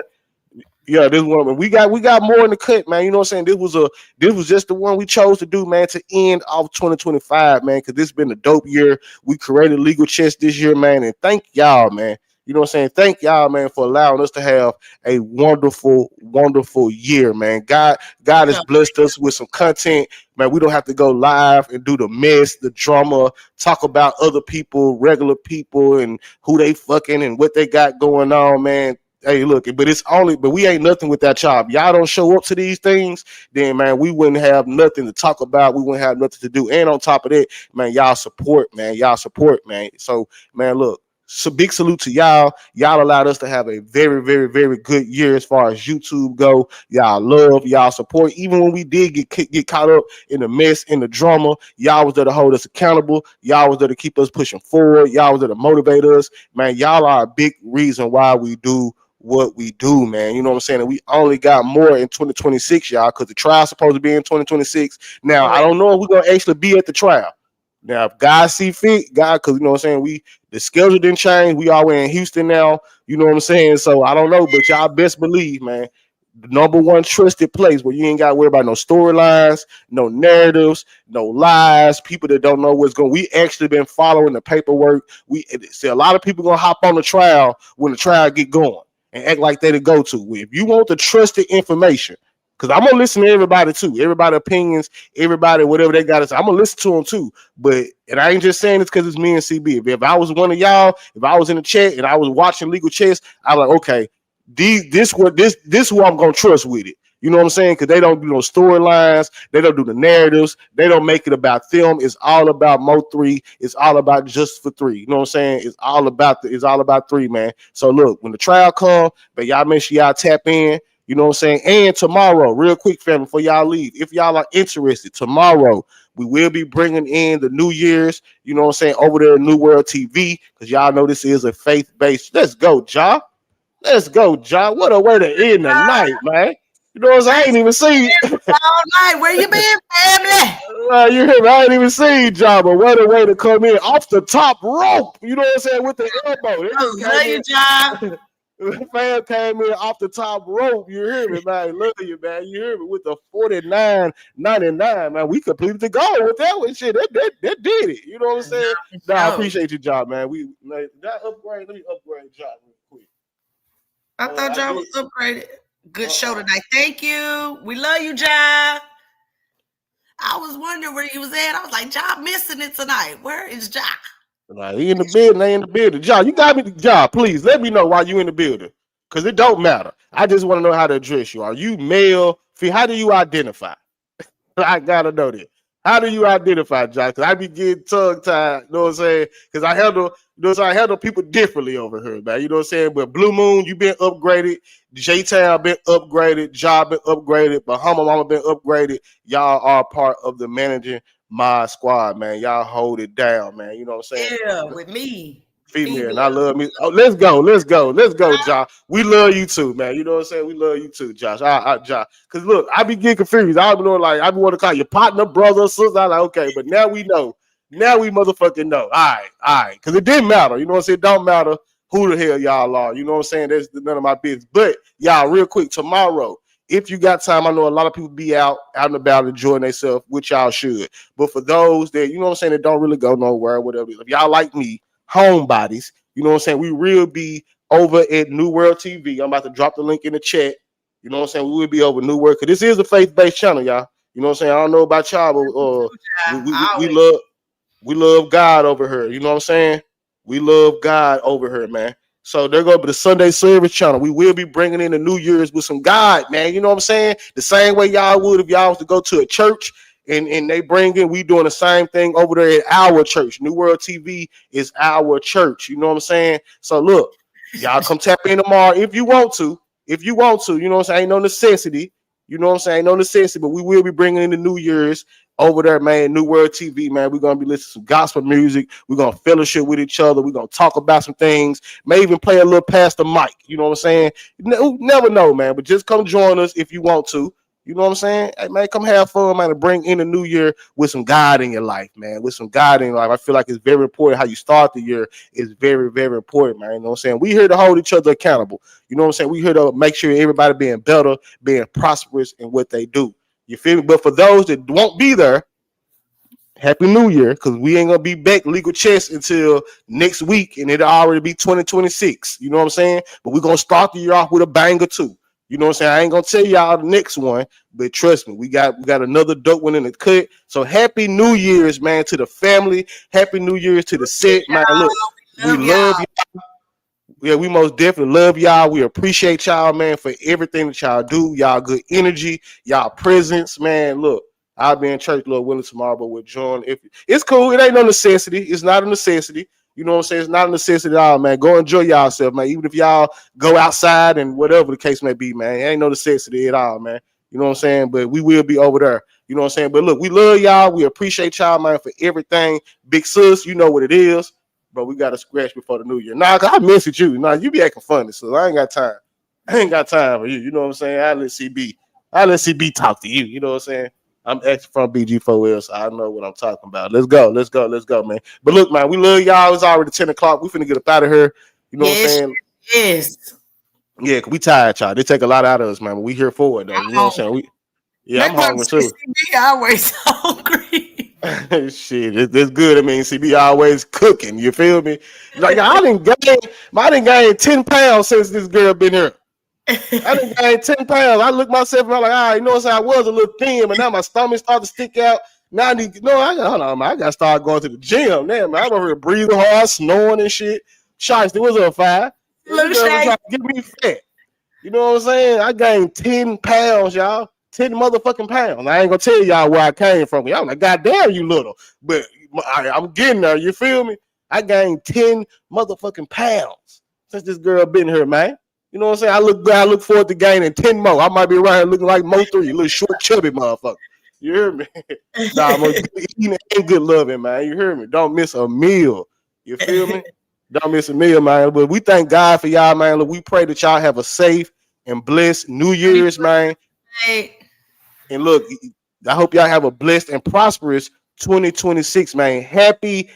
Yeah, this one. We got more in the cut, man. You know what I'm saying? This was just the one we chose to do, man, to end off 2025, man, because this has been a dope year. We created Legal Chess this year, man, and thank y'all, man. You know what I'm saying? Thank y'all, man, for allowing us to have a wonderful, wonderful year, man. God has blessed us with some content, man. We don't have to go live and do the mess, the drama, talk about other people, regular people, and who they fucking and what they got going on, man. Hey, look, but we ain't nothing without y'all. If y'all don't show up to these things, then man, we wouldn't have nothing to talk about. We wouldn't have nothing to do. And on top of that, man, y'all support, man. So, man, look. So big salute to y'all. Y'all allowed us to have a very, very, very good year as far as YouTube go. Y'all love, y'all support. Even when we did get caught up in the mess, in the drama, y'all was there to hold us accountable. Y'all was there to keep us pushing forward. Y'all was there to motivate us. Man, y'all are a big reason why we do what we do, man. You know what I'm saying? And we only got more in 2026, y'all, because the trial's supposed to be in 2026. Now, I don't know if we're gonna actually be at the trial. Now, if God see fit, because you know what I'm saying, the schedule didn't change. We all in Houston now. You know what I'm saying? So I don't know, but y'all best believe, man, the number one trusted place where you ain't got to worry about no storylines, no narratives, no lies, people that don't know what's going. We actually been following the paperwork. We see a lot of people gonna hop on the trial when the trial get going and act like they to go to. If you want the trusted information, because I'm gonna listen to everybody too, everybody opinions, everybody whatever they got to say. I'm gonna listen to them too. And I ain't just saying this because it's me and CB. If I was one of y'all, if I was in the chat and I was watching Legal Chess, I was like, okay, this who I'm gonna trust with it. You know what I'm saying? Because they don't do no storylines, they don't do the narratives, they don't make it about them. It's all about MO3. It's all about just for three. You know what I'm saying? It's all about three, man. So look, when the trial come, but y'all make sure y'all tap in. You know what I'm saying? And tomorrow, real quick, family, before y'all leave, if y'all are interested, tomorrow we will be bringing in the New Year's, you know what I'm saying, over there at New World TV, because y'all know this is a faith-based. Let's go, Ja. Let's go, Ja. What a way to end the night, man. You know what I'm saying? I ain't even seen all night. Where you been, family? You hear me? I ain't even seen Ja, but what a way to come in off the top rope. You know what I'm saying? With the elbow. Love you, Ja. The fan came in off the top rope. You hear me, man? Love you, man. You hear me? With the 49.99, man. We completed the goal with that one. Shit, that did it. You know what I'm saying? No, I appreciate your job, man. That upgrade. Let me upgrade Ja real quick. I thought Ja was upgraded. Good show tonight. Thank you. We love you, Ja. I was wondering where he was at. I was like, Ja missing it tonight. Where is Ja? Nah, he in the building. They in the building. Ja, you got me. Ja, please let me know why you in the building, because it don't matter. I just want to know how to address you. Are you male? How do you identify? I gotta know that. How do you identify, Ja? Because I be getting tongue tied. You know what I'm saying? Because I handle people differently over here, man. You know what I'm saying? But Blue Moon, you been upgraded. J-Town been upgraded. Ja been upgraded. Bahama Mama been upgraded. Y'all are part of the managing my squad, man. Y'all hold it down, man. You know what I'm saying? Yeah, with me. Female, and I love me. Oh, let's go, Josh. We love you too, man. You know what I'm saying? We love you too, Josh. Josh. Because look, I be getting confused. I be doing like I be want to call you partner, brother, sister. I'm like, okay, but now we know. Now we motherfucking know. All right. Because it didn't matter. You know what I'm saying? It don't matter who the hell y'all are. You know what I'm saying? That's none of my business. But y'all, real quick, tomorrow, if you got time, I know a lot of people be out and about enjoying themselves, which y'all should. But for those that, you know what I'm saying, that don't really go nowhere, whatever. If y'all like me, homebodies, you know what I'm saying, we will be over at New World TV. I'm about to drop the link in the chat. You know what I'm saying? We will be over New World, because this is a faith-based channel, y'all. You know what I'm saying? I don't know about y'all, but we love God over here. You know what I'm saying? We love God over here, man. So they're going to be the Sunday service channel. We will be bringing in the New Year's with some God, man. You know what I'm saying? The same way y'all would if y'all was to go to a church and they bring in, we doing the same thing over there at our church. New World TV is our church. You know what I'm saying? So look, y'all come tap in tomorrow if you want to. If you want to, you know what I'm saying? Ain't no necessity. You know what I'm saying? Ain't no necessity, but we will be bringing in the New Year's over there, man. New World TV, man. We're going to be listening to some gospel music. We're going to fellowship with each other. We're going to talk about some things. May even play a little Pastor Mike. You know what I'm saying? You never know, man. But just come join us if you want to. You know what I'm saying? Hey, man, come have fun, man, and bring in the new year with some God in your life, man. With some God in your life. I feel like it's very important how you start the year is very, very important, man. You know what I'm saying? We here to hold each other accountable. You know what I'm saying? We here to make sure everybody being better, being prosperous in what they do. You feel me? But for those that won't be there, Happy New Year, because we ain't gonna be back legal chess until next week, and it'll already be 2026. You know what I'm saying? But we're gonna start the year off with a banger too. You know what I'm saying? I ain't gonna tell y'all the next one, but trust me, we got another dope one in the cut. So happy New Year's, man, to the family. Happy New Year's to the set, man. Look, we love y'all. Yeah, we most definitely love y'all. We appreciate y'all, man, for everything that y'all do. Y'all good energy, y'all presence, man. Look, I'll be in church, Lord willing, tomorrow, but with John. If it's cool, it ain't no necessity. It's not a necessity. You know what I'm saying? It's not a necessity at all, man. Go enjoy yourself, man. Even if y'all go outside and whatever the case may be, man. It ain't no necessity at all, man. You know what I'm saying? But we will be over there. You know what I'm saying? But look, we love y'all. We appreciate y'all, man, for everything. Big sis, you know what it is. But we got to scratch before the new year. Nah, cause I miss it you. Nah, you be acting funny, so I ain't got time. I ain't got time for you. You know what I'm saying? I let CB talk to you. You know what I'm saying? I'm extra from BG4L, so I know what I'm talking about. Let's go, man. But look, man, we love y'all. It's already 10 o'clock. We finna get up out of here. You know what I'm saying? Yes. Yeah, cause we tired, y'all. They take a lot out of us, man. But we here for it, though. You know what I'm saying? I'm hungry too. CB always hungry. Shit, it's good. I mean, CB always cooking. You feel me? Like I didn't gain 10 pounds since this girl been here. I didn't gain 10 pounds. I look myself and I'm like, you know what I'm saying? I was a little thin, but now my stomach started to stick out. Now I need, hold on, man. I gotta start going to the gym. Man, I'm over here breathing hard, snoring and shit. Shiesty, what's up, five? This girl been trying to get me fat. You know what I'm saying? I gained 10 pounds, y'all. 10 motherfucking pounds. I ain't gonna tell y'all where I came from. Y'all like, goddamn, you little. But I'm getting there. You feel me? I gained 10 motherfucking pounds since this girl been here, man. You know what I'm saying? I look forward to gaining 10 more. I might be around here looking like MO3, a little short, chubby motherfucker. You hear me? Nah, I'm good eating and good loving, man. You hear me? Don't miss a meal. You feel me? Don't miss a meal, man. But we thank God for y'all, man. Look, we pray that y'all have a safe and blessed New Year's, man. And look, I hope y'all have a blessed and prosperous 2026, man. Happy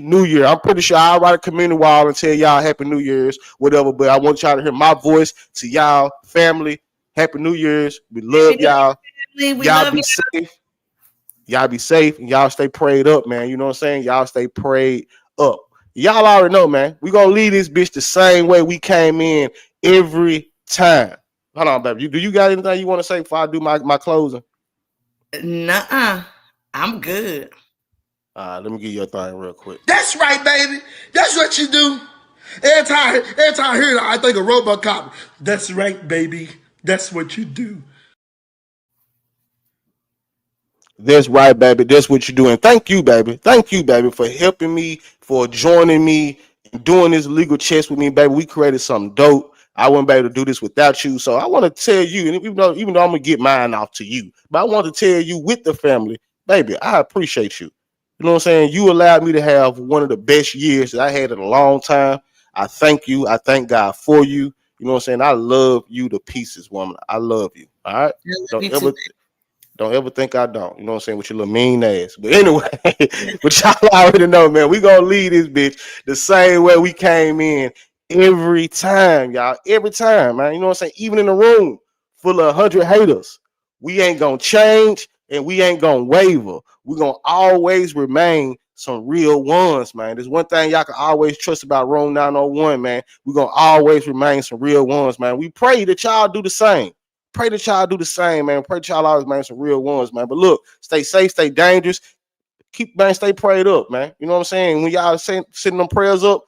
New Year. I'm pretty sure I'll write a community wall and tell y'all Happy New Year's, whatever. But I want y'all to hear my voice to y'all, family. Happy New Year's. We love y'all. Y'all be safe. Y'all be safe and y'all stay prayed up, man. You know what I'm saying? Y'all stay prayed up. Y'all already know, man. We gonna leave this bitch the same way we came in every time. Hold on, baby. Do you got anything you want to say before I do my closing? Nuh-uh. I'm good. Let me get your thing real quick. That's right, baby. That's what you do. Every time I hear it, I think of RoboCop. That's right, baby. That's what you do. That's right, baby. That's what you're doing. Thank you, baby. Thank you, baby, for helping me, for joining me, and doing this legal chess with me, baby. We created something dope. I wouldn't be able to do this without you. So I want to tell you, and even though I'm gonna get mine off to you, but I want to tell you with the family, baby, I appreciate you. You know what I'm saying? You allowed me to have one of the best years that I had in a long time. I thank you. I thank God for you. You know what I'm saying? I love you to pieces, woman. I love you. All right. Don't ever think I don't. You know what I'm saying? With your little mean ass. But anyway, but y'all already know, man. We gonna leave this bitch the same way we came in every time, y'all. Every time, man. You know what I'm saying? Even in a room full of 100 haters, we ain't gonna change and we ain't gonna waver. We gonna always remain some real ones, man. There's one thing y'all can always trust about Room 901, man. We gonna always remain some real ones, man. We pray that y'all do the same. Pray that y'all do the same, man. Pray that y'all always, man, some real ones, man. But look, stay safe, stay dangerous. Stay prayed up, man. You know what I'm saying? When y'all sending them prayers up,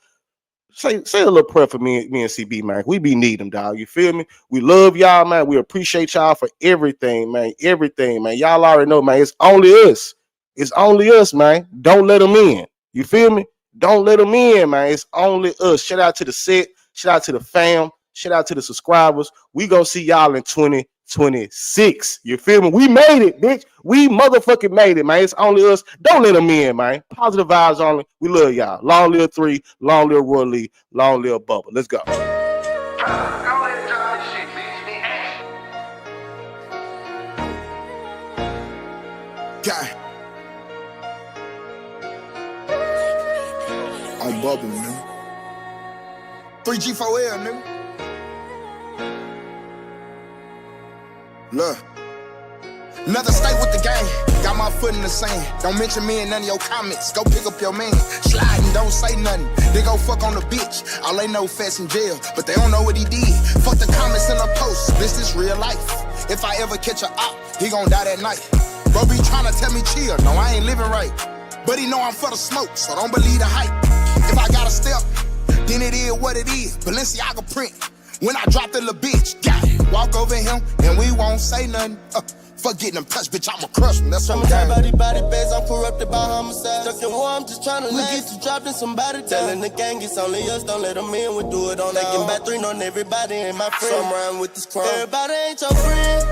say a little prayer for me and CB, man. We be need them, dog. You feel me? We love y'all, man. We appreciate y'all for everything, man. Everything, man. Y'all already know, man. It's only us. It's only us, man. Don't let them in. You feel me? Don't let them in, man. It's only us. Shout out to the set. Shout out to the fam. Shout out to the subscribers. We gonna see y'all in 2026. You feel me? We made it, bitch. We motherfucking made it, man. It's only us. Don't let them in, man. Positive vibes only. We love y'all. Long live 3. Long live Roylee. Long live Bubba. Let's go. Okay. On Bubba, man. 3G4L, nigga. Look. Another state with the game. Got my foot in the sand. Don't mention me in none of your comments. Go pick up your man. Slide and don't say nothing. They go fuck on the bitch. All they know Fats in jail, but they don't know what he did. Fuck the comments in the post. This is real life. If I ever catch a op, he gon' die that night. Bro be tryna tell me chill. No, I ain't living right. But he know I'm for the smoke, so don't believe the hype. If I got a step, then it is what it is. Balenciaga print. When I drop the little bitch, got it. Walk over him, and we won't say nothing. Fuck getting them touched, bitch, I'ma crush him. That's what I'm body bags, I'm corrupted by homicide. Stuck in war, I'm just trying to get you dropped in somebody. Telling the gang it's only us, don't let them in. We do it on taking back 3 on everybody ain't my friend. So I'm riding with this crime. Everybody ain't your friend.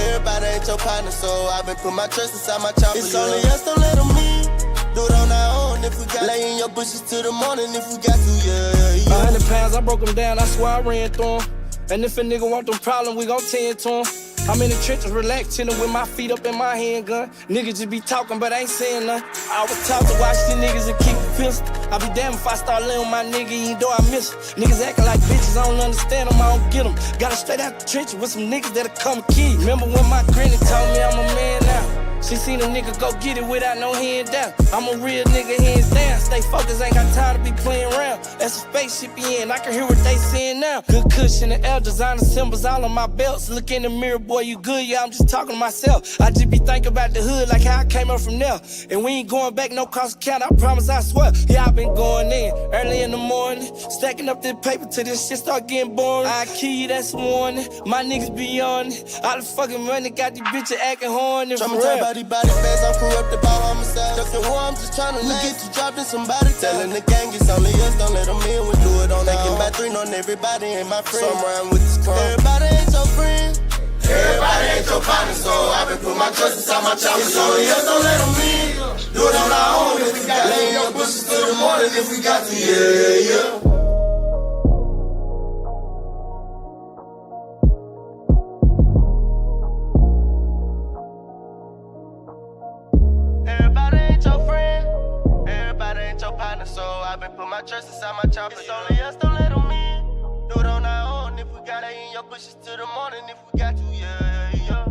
Everybody ain't your partner, so I've been put my trust inside my chopper. It's only us, don't let them in. Do it on our own if we got. Lay in your bushes till the morning if we got to, yeah. 100 pounds, I broke them down, I swear I ran through them. And if a nigga want them problems, we gon' tend to him. I'm in the trenches, relaxed, chillin' with my feet up in my handgun. Niggas just be talking, but I ain't saying nothing. I was taught to watch these niggas and keep a pistol. I be damn if I start laying with my nigga, even though I miss him. Niggas acting like bitches, I don't understand them, I don't get them. Got it straight out the trenches with some niggas that'll come kill you. Remember when my granny told me I'm a man now? She seen a nigga go get it without no hand down. I'm a real nigga, hands down. Stay focused, ain't got time to be playing around. That's a spaceship in, I can hear what they saying now. Good cushion, the L designer symbols all on my belts. Look in the mirror, boy, you good? Yeah, I'm just talking to myself. I just be thinking about the hood, like how I came up from there. And we ain't going back, no cost account, I promise, I swear. Yeah, I been going in early in the morning, stacking up this paper till this shit start getting boring. I kill you, that's warning. My niggas be on it. All the fucking money got these bitches acting horny. Body bags, I'm corrupted by homicide. Stuck in war, I'm just trying to get you dropped in somebody. Telling the gang it's only us, don't let them in. We do it on taking back 3 on everybody ain't my friend. So I'm riding with this crime. Everybody ain't your friend. Everybody ain't your partner, so I've been put my trust inside my chopper. It's only us, don't let them in. Do it on our own if we got. Lay in your bushes till the morning if we got to, yeah. So I've been put my trust inside my chopper. It's only us, don't let them in. Do it on our own if we got. Lay in your bushes till the morning if we got to, yeah.